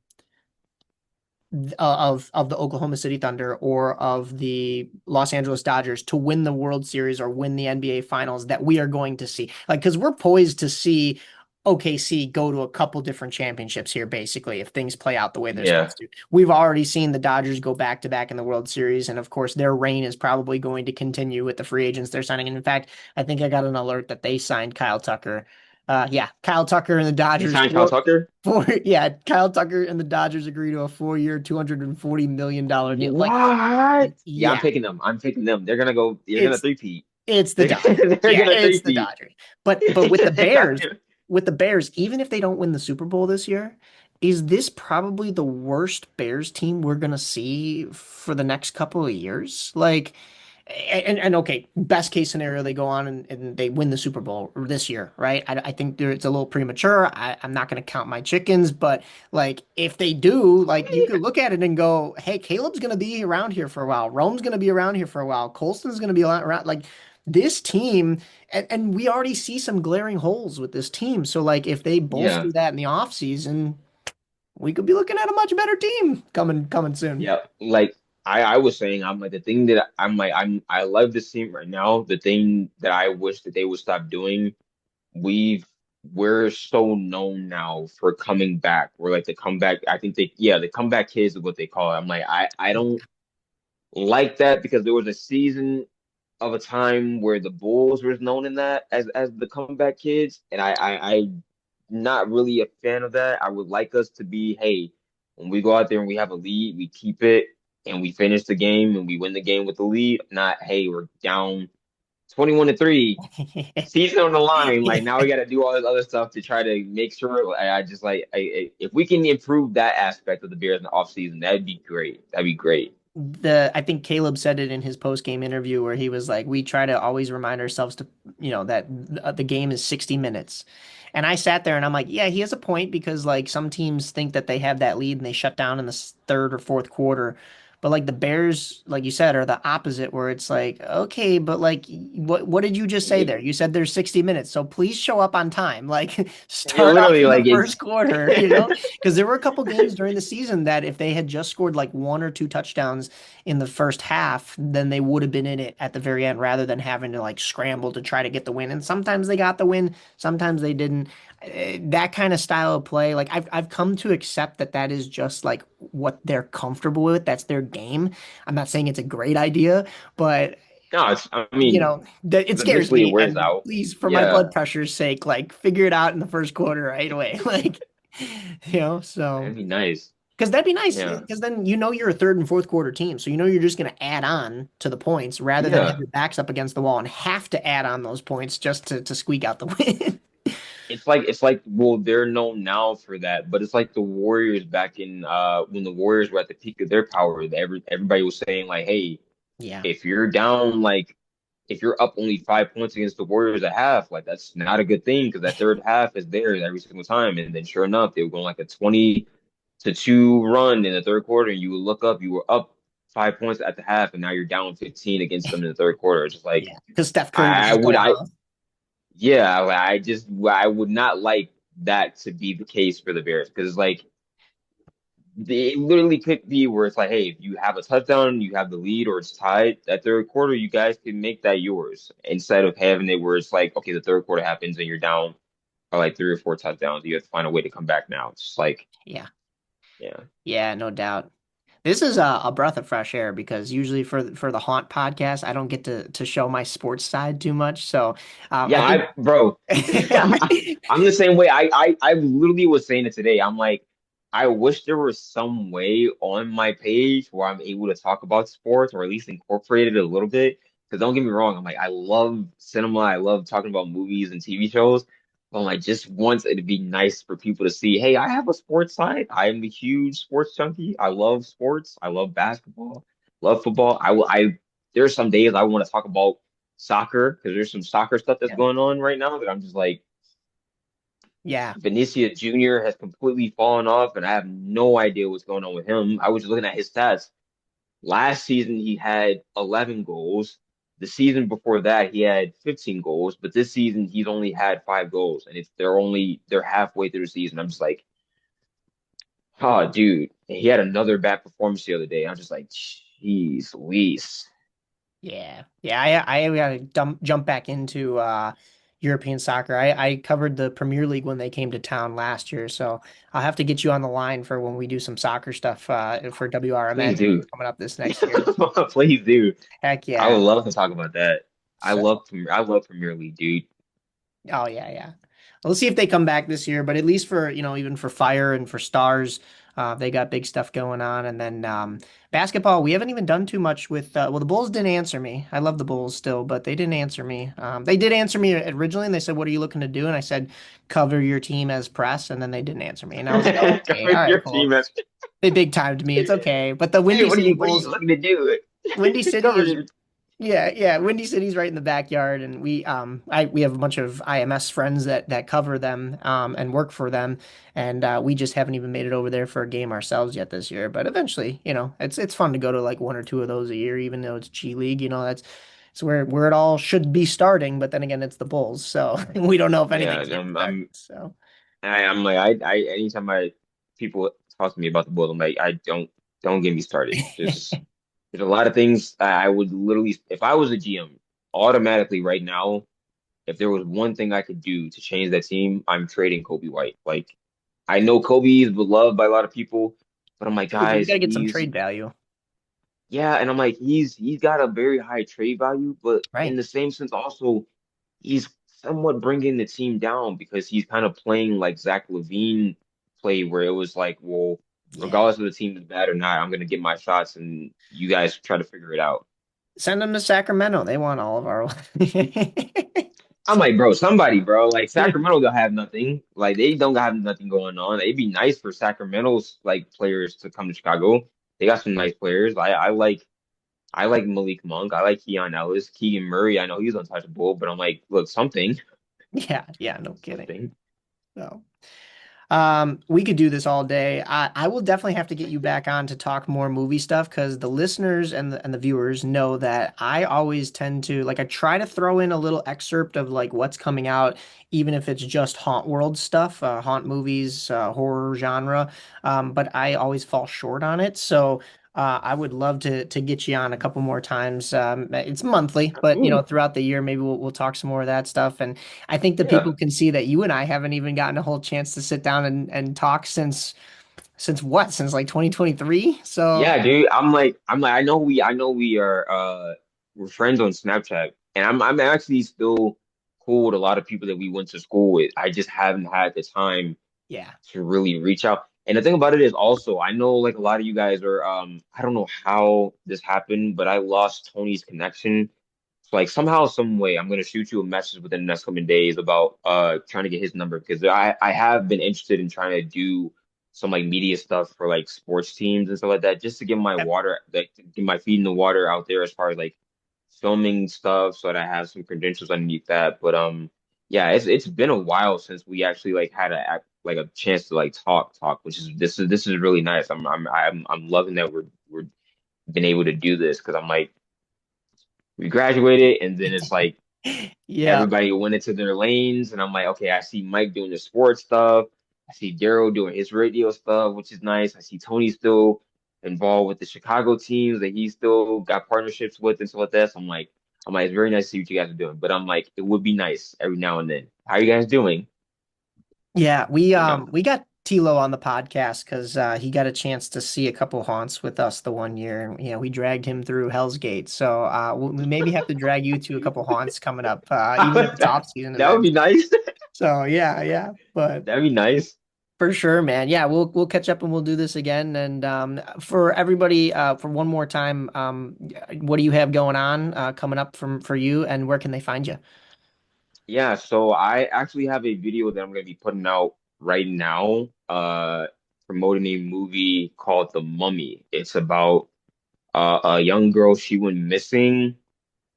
of the Oklahoma City Thunder or of the Los Angeles Dodgers to win the World Series or win the NBA Finals that we are going to see? Like, because we're poised to see OKC go to a couple different championships here, basically, if things play out the way they're yeah. supposed to. We've already seen the Dodgers go back to back in the World Series, and of course, their reign is probably going to continue with the free agents they're signing. And in fact, I think I got an alert that they signed Kyle Tucker. Yeah, Kyle Tucker and the They Dodgers signed Kyle Tucker? yeah, Kyle Tucker and the Dodgers agree to a 4-year, $240 million deal. Like, What? Yeah, I'm yeah, picking them. I'm picking them. They're gonna go, they're gonna it's three-peat. it's the They're, Dodgers. they're Yeah, gonna it's the three-peat. Dodgers. But with the Bears, even if they don't win the Super Bowl this year, is this probably the worst Bears team we're gonna see for the next couple of years? Like, and okay, best case scenario, they go on and they win the Super Bowl this year, right? I think it's a little premature. I'm not going to count my chickens, but like if they do, like you could look at it and go, hey, Caleb's going to be around here for a while. Rome's going to be around here for a while. Colston's going to be around. Like this team, and we already see some glaring holes with this team. So like if they Yeah. bolster that in the offseason, we could be looking at a much better team coming soon. Yeah, like I was saying, I'm like the thing that I'm like I love this team right now. The thing that I wish that they would stop doing, we've we're so known now for coming back. We're like the comeback. I think the comeback kids is what they call it. I'm like I don't like that because there was a season of a time where the Bulls was known in that as the comeback kids, and I not really a fan of that. I would like us to be, hey, when we go out there and we have a lead, we keep it and we finish the game and we win the game with the lead. Not, hey, we're down 21-3, season on the line. Like now we got to do all this other stuff to try to make sure. I just like if we can improve that aspect of the Bears in the offseason, that'd be great. That'd be great. I think Caleb said it in his post game interview where he was like, we try to always remind ourselves to, that the game is 60 minutes. And I sat there and I'm like, yeah, he has a point because like some teams think that they have that lead and they shut down in the third or fourth quarter. But like the Bears, like you said, are the opposite, where it's like, okay, but like, what did you just say there? You said there's 60 minutes, so please show up on time. Like, You're start off literally in the like first it's quarter, because there were a couple games during the season that if they had just scored like one or two touchdowns in the first half, then they would have been in it at the very end rather than having to like scramble to try to get the win. And sometimes they got the win, sometimes they didn't. That kind of style of play, like I've come to accept that that is just like what they're comfortable with. That's their game. I'm not saying it's a great idea, but no, I mean, that it scares eventually it me. wears And out. please, for my Yeah, blood pressure's sake, like figure it out in the first quarter right away. Like, so that'd be nice. because that'd be nice. Yeah, Because then you're a third and fourth quarter team, so you're just going to add on to the points rather than have yeah. your backs up against the wall and have to add on those points just to squeak out the win. It's like well, they're known now for that, but it's like the Warriors back in when the Warriors were at the peak of their power. Everybody was saying like, hey, Yeah, if you're down like if you're up only 5 points against the Warriors at half, like that's not a good thing because that third half is theirs every single time. And then sure enough, they were going like a 20-2 run in the third quarter, and you would look up, you were up 5 points at the half, and now you're down 15 against them in the third quarter. It's just like yeah. Because Steph Curry was I just would going I off. yeah, like, I would not like that to be the case for the Bears because it's like it literally could be where it's like, hey, if you have a touchdown, you have the lead, or it's tied that third quarter, you guys can make that yours instead of having it where it's like, okay, the third quarter happens and you're down by like three or four touchdowns. You have to find a way to come back now. It's just like, Yeah, yeah, yeah, no doubt. This is a breath of fresh air because usually for the Haunt podcast, I don't get to show my sports side too much. So I yeah, think bro, I'm the same way. I literally was saying it today. I'm like, I wish there was some way on my page where I'm able to talk about sports or at least incorporate it a little bit. Because don't get me wrong, I'm like, I love cinema. I love talking about movies and TV shows. But I'm like, just once it'd be nice for people to see, hey, I have a sports side. I am a huge sports junkie. I love sports. I love basketball, love football. There's some days I want to talk about soccer because there's some soccer stuff that's yeah, going on right now that I'm just like, yeah, Benicia Jr. has completely fallen off, and I have no idea what's going on with him. I was just looking at his stats. Last season, he had 11 goals. The season before that, he had 15 goals, but this season he's only had 5 goals, and they're halfway through the season. I'm just like, oh, dude. And he had another bad performance the other day. I'm just like, jeez, Luis. yeah, yeah. I gotta jump back into European soccer. I covered the Premier League when they came to town last year, so I'll have to get you on the line for when we do some soccer stuff for Please WRMN do. coming up this next year. Please do. Heck I would yeah. love to talk about that. So. I love Premier League, dude. Oh yeah, yeah. We'll see if they come back this year, but at least for, even for Fire and for Stars, they got big stuff going on. And then basketball, we haven't even done too much with. Well, the Bulls didn't answer me. I love the Bulls still, but they didn't answer me. They did answer me originally, and they said, "What are you looking to do?" And I said, "Cover your team as press." And then they didn't answer me, and I was like, "Oh, okay, all Your right, cool." team has, They big timed me. It's okay, but the hey, Windy City what are you Bulls, looking to do? Windy City Cover is your yeah, yeah. Windy City's right in the backyard, and we have a bunch of IMS friends that cover them and work for them, and we just haven't even made it over there for a game ourselves yet this year. But eventually, it's fun to go to like one or two of those a year, even though it's G League. That's it's where it all should be starting. But then again, it's the Bulls, so we don't know if yeah. anything's gonna start. So I'm like anytime people talk to me about the Bulls, I'm like I don't get me started. There's a lot of things I would literally if I was a GM automatically right now. If there was one thing I could do to change that team, I'm trading Kobe White. Like I know Kobe is beloved by a lot of people, but I'm like, true, but you guys, gotta get some trade value, yeah, and I'm like, he's got a very high trade value, but in right? the same sense, also he's somewhat bringing the team down because he's kind of playing like Zach LaVine played, where it was like, well, Yeah. regardless of the team is bad or not, I'm gonna get my shots, and you guys try to figure it out. Send them to Sacramento. They want all of our. I'm like, bro, somebody, bro, like Sacramento don't have nothing, like they don't have nothing going on. It'd be nice for Sacramento's like players to come to Chicago. They got some nice players. I like Malik Monk. I like Keon Ellis. Keegan Murray. I know he's untouchable, but I'm like, look, something, Yeah, yeah, no kidding. something. So, We could do this all day. I will definitely have to get you back on to talk more movie stuff because the listeners and the viewers know that I always tend to like I try to throw in a little excerpt of like what's coming out, even if it's just haunt world stuff, haunt movies, horror genre. But I always fall short on it. So I would love to get you on a couple more times. It's monthly, but Absolutely. throughout the year, maybe we'll talk some more of that stuff. And I think the Yeah. people can see that you and I haven't even gotten a whole chance to sit down and talk since what? Since like 2023? So Yeah, dude. I know we are we're friends on Snapchat, and I'm actually still cool with a lot of people that we went to school with. I just haven't had the time yeah. to really reach out. And the thing about it is also, I know like a lot of you guys are I don't know how this happened, but I lost Tony's connection. So like somehow, some way, I'm gonna shoot you a message within the next coming days about trying to get his number because I have been interested in trying to do some like media stuff for like sports teams and stuff like that, just to get my water like to get my feet in the water out there as far as like filming stuff so that I have some credentials underneath that. But yeah, it's been a while since we actually like had like a chance to like talk, which is this is really nice. I'm loving that we're been able to do this because I'm like we graduated and then it's like Yeah. everybody went into their lanes and I'm like, okay, I see Mike doing the sports stuff. I see Daryl doing his radio stuff, which is nice. I see Tony still involved with the Chicago teams that he still got partnerships with and stuff like that. So I'm like, it's very nice to see what you guys are doing. But I'm like, it would be nice every now and then. How are you guys doing? Yeah, we You know? um we got Tilo on the podcast because he got a chance to see a couple haunts with us the one year, and we dragged him through Hell's Gate. So we maybe have to drag you to a couple haunts coming up, even if it's that, off season that would be events. nice. So yeah, but That'd be nice. for sure, man. Yeah, we'll catch up and we'll do this again. And for everybody, for one more time, what do you have going on coming up for you, and where can they find you? Yeah, so I actually have a video that I'm gonna be putting out right now, promoting a movie called The Mummy. It's about a young girl, she went missing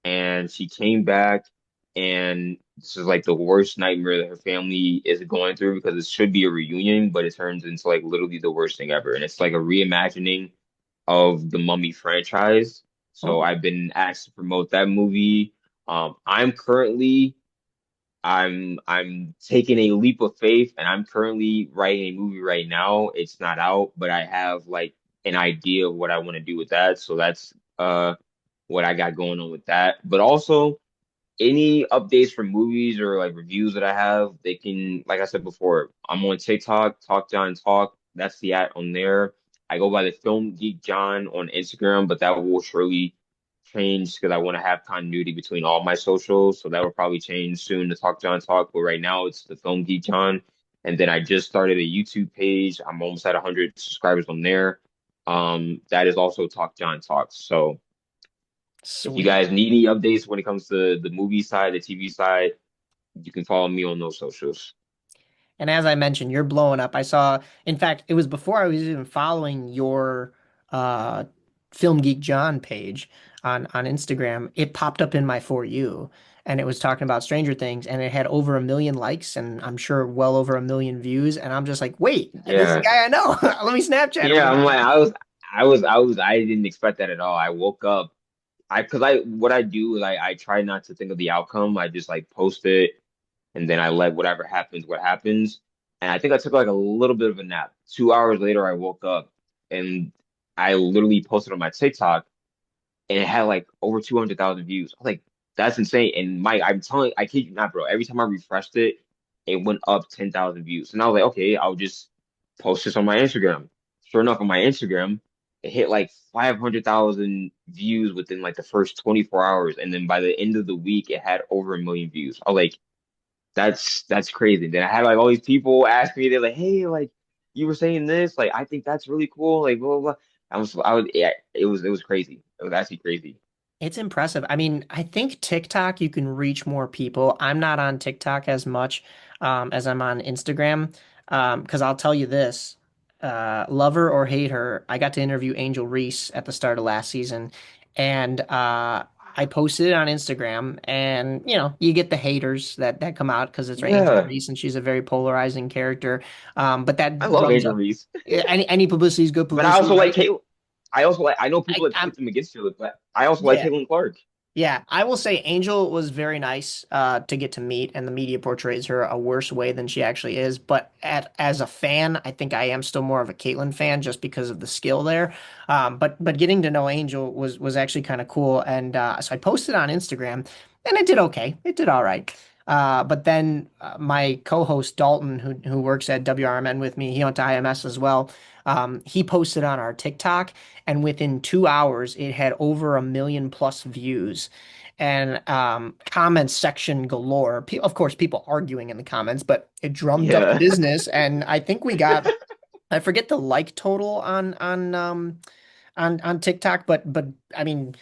and she came back, and this is like the worst nightmare that her family is going through because it should be a reunion, but it turns into like literally the worst thing ever. And it's like a reimagining of the Mummy franchise. So Oh, I've been asked to promote that movie. I'm taking a leap of faith and I'm currently writing a movie right now. It's not out, but I have like an idea of what I want to do with that. So that's what I got going on with that. But also any updates from movies or like reviews that I have, they can, like I said before, I'm on TikTok, Talk John Talk. That's the at on there. I go by the Film Geek John on Instagram, but that will surely change because I want to have continuity between all my socials. So that will probably change soon to Talk John Talk. But right now it's the Film Geek John. And then I just started a YouTube page. I'm almost at 100 subscribers on there. That is also Talk John Talks. So if you sweet. guys need any updates when it comes to the movie side, the TV side, you can follow me on those socials. And as I mentioned, you're blowing up. I saw, in fact, it was before I was even following your uh, Film Geek John page on Instagram. It popped up in my For You, and it was talking about Stranger Things, and it had over 1 million likes, and I'm sure well over 1 million views. And I'm just like, wait, this is a Yeah. guy I know. Let me Snapchat him Yeah, real I'm like, quick. I didn't expect that at all. I woke up, because what I do is I try not to think of the outcome. I just like post it and then I let whatever happens, what happens. And I think I took like a little bit of a nap. 2 hours later, I woke up and I literally posted on my TikTok and it had like over 200,000 views. I was like, that's insane. And Mike, I kid you not, bro. Every time I refreshed it, it went up 10,000 views. And I was like, okay, I'll just post this on my Instagram. Sure enough, on my Instagram, it hit like 500,000 views within like the first 24 hours. And then by the end of the week, it had over 1 million views. I was like, that's crazy. Then I had like all these people ask me, they're like, hey, like you were saying this, like I think that's really cool, like blah blah blah. Yeah, it was crazy. It was actually crazy. It's impressive. I mean, I think TikTok, you can reach more people. I'm not on TikTok as much as I'm on Instagram. Because I'll tell you this, love her or hate her, I got to interview Angel Reese at the start of last season. And I posted it on Instagram, and you get the haters that come out because it's Angel Yeah, Reese and she's a very polarizing character. But I that love drums Angel up Reese, any publicity is good but I publicity, also like right? Caitlyn. I also like. I know people I that I'm put them against each other, but I also like Yeah. Caitlyn Clark. Yeah, I will say Angel was very nice to get to meet, and the media portrays her a worse way than she actually is. But as a fan, I think I am still more of a Caitlyn fan just because of the skill there. But getting to know Angel was actually kind of cool, and so I posted on Instagram, and it did okay. It did all right. But then my co-host Dalton, who works at WRMN with me, he went to IMS as well. He posted on our TikTok, and within 2 hours, it had over 1 million+ views and comments section galore. Of course, people arguing in the comments, but it drummed up Yeah, business, and I think we got. I forget the like total on TikTok, but I mean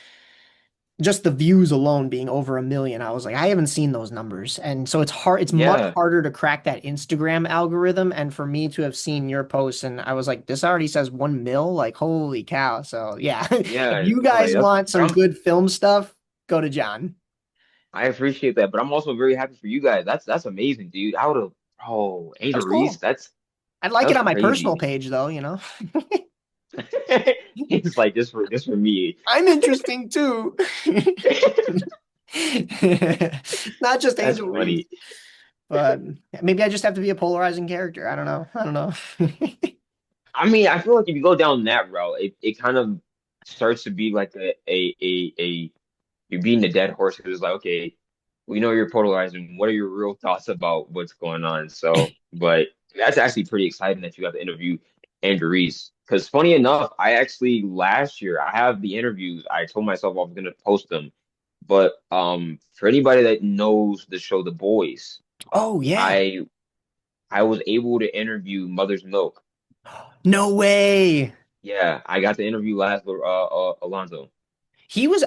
just the views alone being over 1 million, I was like, I haven't seen those numbers. And so it's hard, it's much yeah, harder to crack that Instagram algorithm. And for me to have seen your post, and I was like, this already says 1 mil, like, holy cow. So yeah, if yeah. you I was like, guys want but some good film stuff, go to John. I appreciate that, but I'm also very happy for you guys. That's amazing, dude. I would have. Oh, That Angel was Reese. cool. I'd like it That's on my personal crazy. page though. It's like just for me. I'm interesting too. Not just That's Angel Reese, funny. but maybe I just have to be a polarizing character. I don't know. I don't know. I mean, I feel like if you go down that route, it kind of starts to be like a you're beating a dead horse because it's like, okay, we know you're polarizing. What are your real thoughts about what's going on? So, but that's actually pretty exciting that you got to interview Andrew Reese. Because funny enough, I actually last year I have the interviews. I told myself I was gonna post them, but for anybody that knows the show The Boys, Oh yeah. I I was able to interview Mother's Milk. No way. Yeah, I got to interview last Alonzo.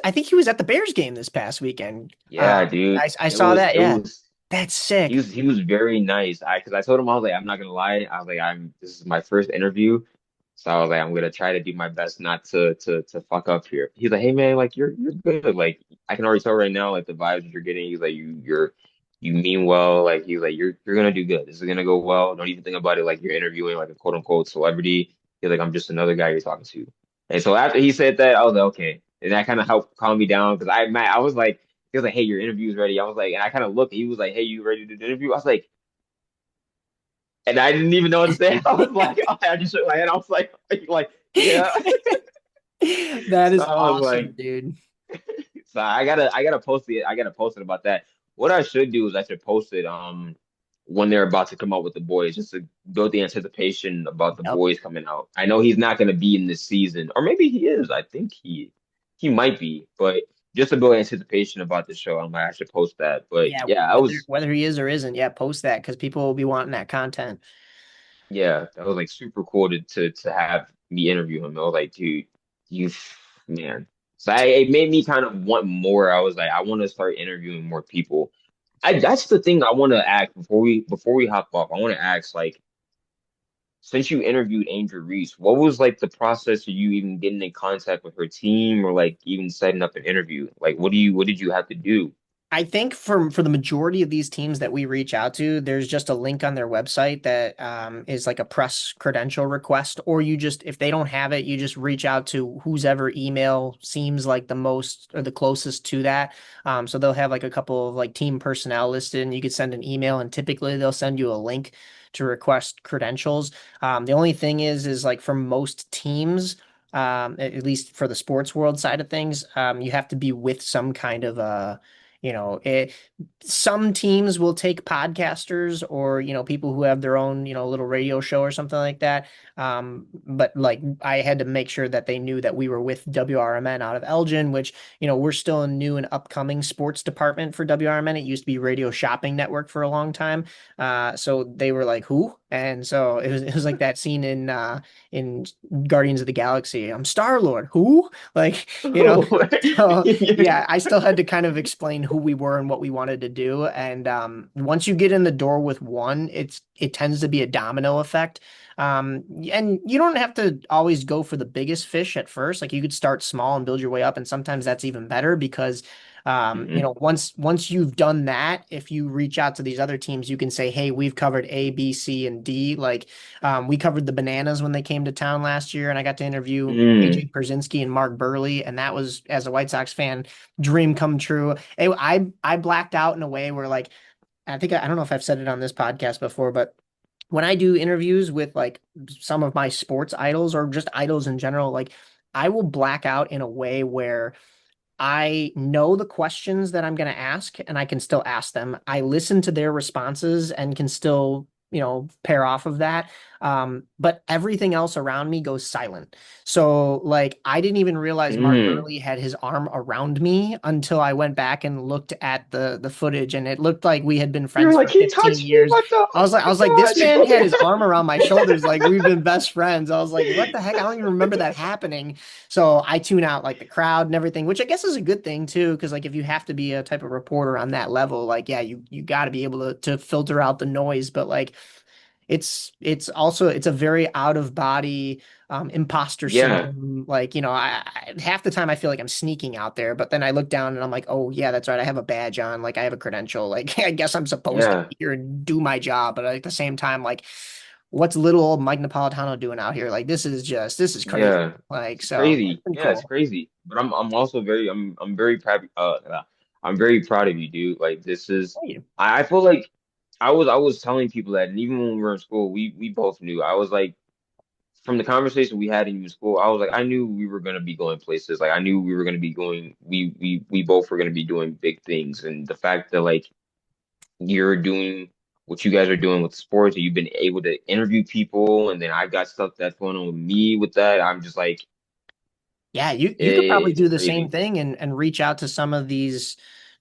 I think he was at the Bears game this past weekend. Yeah, dude. I It saw was that. it Yeah. was That's he sick. was he was very nice. Because I told him I was like I'm not gonna lie. I was like this is my first interview, so I was like I'm gonna try to do my best not to fuck up here. He's like, hey man, like you're good. Like I can already tell right now like the vibes that you're getting. He's like you mean well. Like he's like you're gonna do good. This is gonna go well. Don't even think about it like you're interviewing like a quote unquote celebrity. He's like I'm just another guy you're talking to. And so after he said that, I was like okay, and that kind of helped calm me down because I was like. He was like, "Hey, your interview's ready." I was like, and I kind of looked. He was like, "Hey, you ready to do the interview?" I was like, and I didn't even know what to say. I was like, I just shook my head. I was like, yeah. That So is I was awesome, like, dude. so I gotta post it. I gotta post it about that. What I should do is I should post it when they're about to come out with the boys, just to build the anticipation about the Yep. boys coming out. I know he's not gonna be in this season, or maybe he is. I think he might be, but just to build anticipation about the show, I should post that. But Yeah, yeah, I whether was. whether he is or isn't, yeah, post that because people will be wanting that content. Yeah, that was like super cool to have me interview him. I was like, dude, you man. So it made me kind of want more. I was like, I want to start interviewing more people. That's the thing I want to ask before we hop off. I want to ask like, since you interviewed Angel Reese, what was like the process of you even getting in contact with her team or like even setting up an interview? Like, what did you have to do? I think for the majority of these teams that we reach out to, there's just a link on their website that is like a press credential request, or you just if they don't have it, you just reach out to whose ever email seems like the most or the closest to that. So they'll have like a couple of like team personnel listed, and you could send an email, and typically they'll send you a link to request credentials. The only thing is like for most teams. At least for the sports world side of things, you have to be with some kind of you know, some teams will take podcasters or, people who have their own, little radio show or something like that. But like I had to make sure that they knew that we were with WRMN out of Elgin, which, we're still a new and upcoming sports department for WRMN. It used to be Radio Shopping Network for a long time. So they were like, who? And so it was like that scene in Guardians of the Galaxy. I'm Star-Lord. Who? Like, you know, so yeah, I still had to kind of explain who we were and what we wanted to do. And once you get in the door with one, it tends to be a domino effect. And you don't have to always go for the biggest fish at first. Like you could start small and build your way up, and sometimes that's even better because Hmm. once you've done that, if you reach out to these other teams, you can say, "Hey, we've covered A, B, C, and D." Like, we covered the Bananas when they came to town last year, and I got to interview Mm. AJ Pierzynski and Mark Burley, and that was, as a White Sox fan, dream come true. I blacked out in a way where, like, I don't know if I've said it on this podcast before, but when I do interviews with like some of my sports idols or just idols in general, like I will black out in a way where I know the questions that I'm going to ask and I can still ask them. I listen to their responses and can still, pair off of that. But everything else around me goes silent. So, like, I didn't even realize Mark Mm. Burley had his arm around me until I went back and looked at the footage, and it looked like we had been You're friends like, for he 15 touched me. years. What the? I was Oh like, I my was like, this man had his gosh. arm around my shoulders, like we've been best friends. I was like, what the heck? I don't even remember that happening. So I tune out like the crowd and everything, which I guess is a good thing too, because like if you have to be a type of reporter on that level, like yeah, you got to be able to filter out the noise. But like it's also it's a very out of body imposter Yeah, syndrome. Like half the time I feel like I'm sneaking out there, but then I look down and I'm like, oh yeah, that's right, I have a badge on, like I have a credential, like I guess I'm supposed to yeah, be here and do my job. But at the same time, like what's little old Mike Napolitano doing out here? Like this is crazy. yeah. Like It's so it's crazy. pretty Yeah, it's cool. crazy. But I'm also I'm very proud I'm very proud of you, dude. Like this is Thank you. I feel like I was telling people that, and even when we were in school, we both knew. I was like, from the conversation we had in school, I was like, I knew we were gonna be going places. Like I knew we were gonna be going. We both were gonna be doing big things, and the fact that like you're doing what you guys are doing with sports, and you've been able to interview people, and then I've got stuff that's going on with me with that. I'm just like, Yeah, you could probably it's do the same crazy. thing and reach out to some of these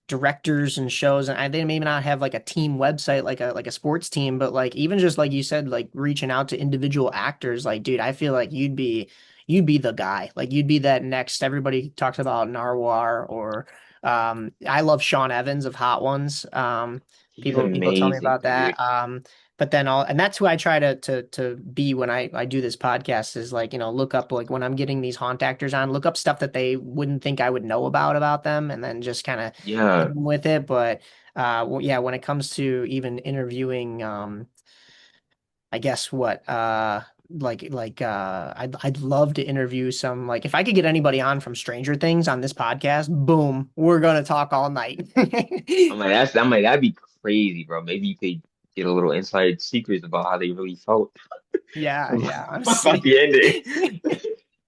directors and shows. And they may not have like a team website like a sports team, but like even just like you said, like reaching out to individual actors, like dude, I feel like you'd be the guy. Like you'd be that next. Everybody talks about Narwhal or I love Sean Evans of Hot Ones. He's People tell me amazing, about that. dude. But then and that's who I try to be when I do this podcast is like, look up like when I'm getting these haunt actors on, look up stuff that they wouldn't think I would know about them and then just kind of hit Yeah, them with it. But well, yeah, when it comes to even interviewing I guess what I'd love to interview some, like if I could get anybody on from Stranger Things on this podcast, boom, we're gonna talk all night. I'm like that'd be crazy, bro. Maybe you could get a little inside secrets about how they really felt Yeah, yeah, about honestly. the ending.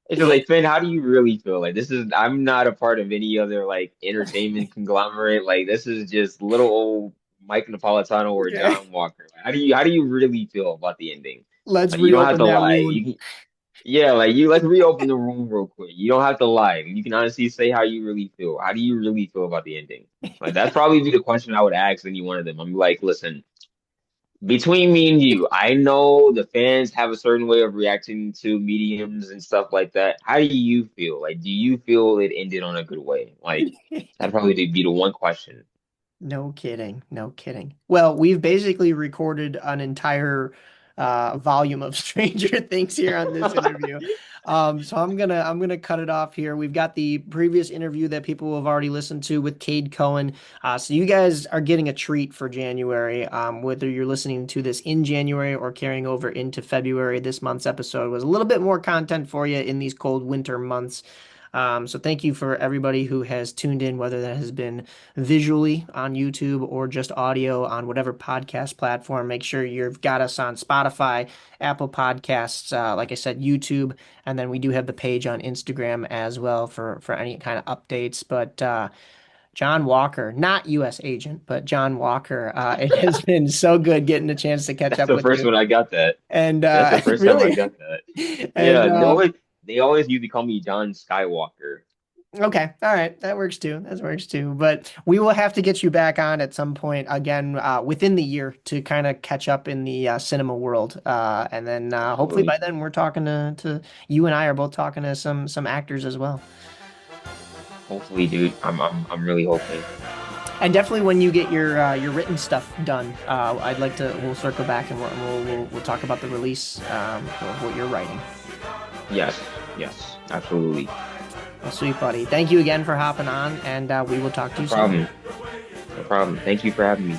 It's just like, Finn, how do you really feel? Like this is I'm not a part of any other like entertainment conglomerate. Like this is just little old Mike Napolitano or Yeah. John Walker. Like, how do you really feel about the ending? Let's Like you don't have reopen to that lie. wound. Yeah, like you let's reopen the room real quick. You don't have to lie. You can honestly say how you really feel. How do you really feel about the ending? Like that's probably be the question I would ask any one of them. I'm like, listen, between me and you, I know the fans have a certain way of reacting to mediums and stuff like that. How do you feel? Like, do you feel it ended on a good way? Like, that'd probably be the one question. No kidding. No kidding. Well, we've basically recorded an entire volume of Stranger Things here on this interview. So I'm gonna cut it off here. We've got the previous interview that people have already listened to with Cade Cohen. So you guys are getting a treat for January. Whether you're listening to this in January or carrying over into February, this month's episode was a little bit more content for you in these cold winter months. So thank you for everybody who has tuned in, whether that has been visually on YouTube or just audio on whatever podcast platform. Make sure you've got us on Spotify, Apple Podcasts, like I said, YouTube, and then we do have the page on Instagram as well for any kind of updates. But John Walker, not U.S. agent, but John Walker, it has been so good getting a chance to catch That's up the with first you. one I got that. And That's the first time I really, got that. and Yeah, they always used to call me John Skywalker. Okay. All right. That works too. That works too. But we will have to get you back on at some point again within the year to kind of catch up in the cinema world. And then hopefully by Absolutely. then we're talking to you and I are both talking to some actors as well. Hopefully, dude. I'm really hoping. And definitely when you get your written stuff done, I'd like to we'll circle back and we'll talk about the release of what you're writing. Yes, yes, absolutely. Well, sweet buddy. Thank you again for hopping on, and we will talk to No you problem. soon. No problem. Thank you for having me.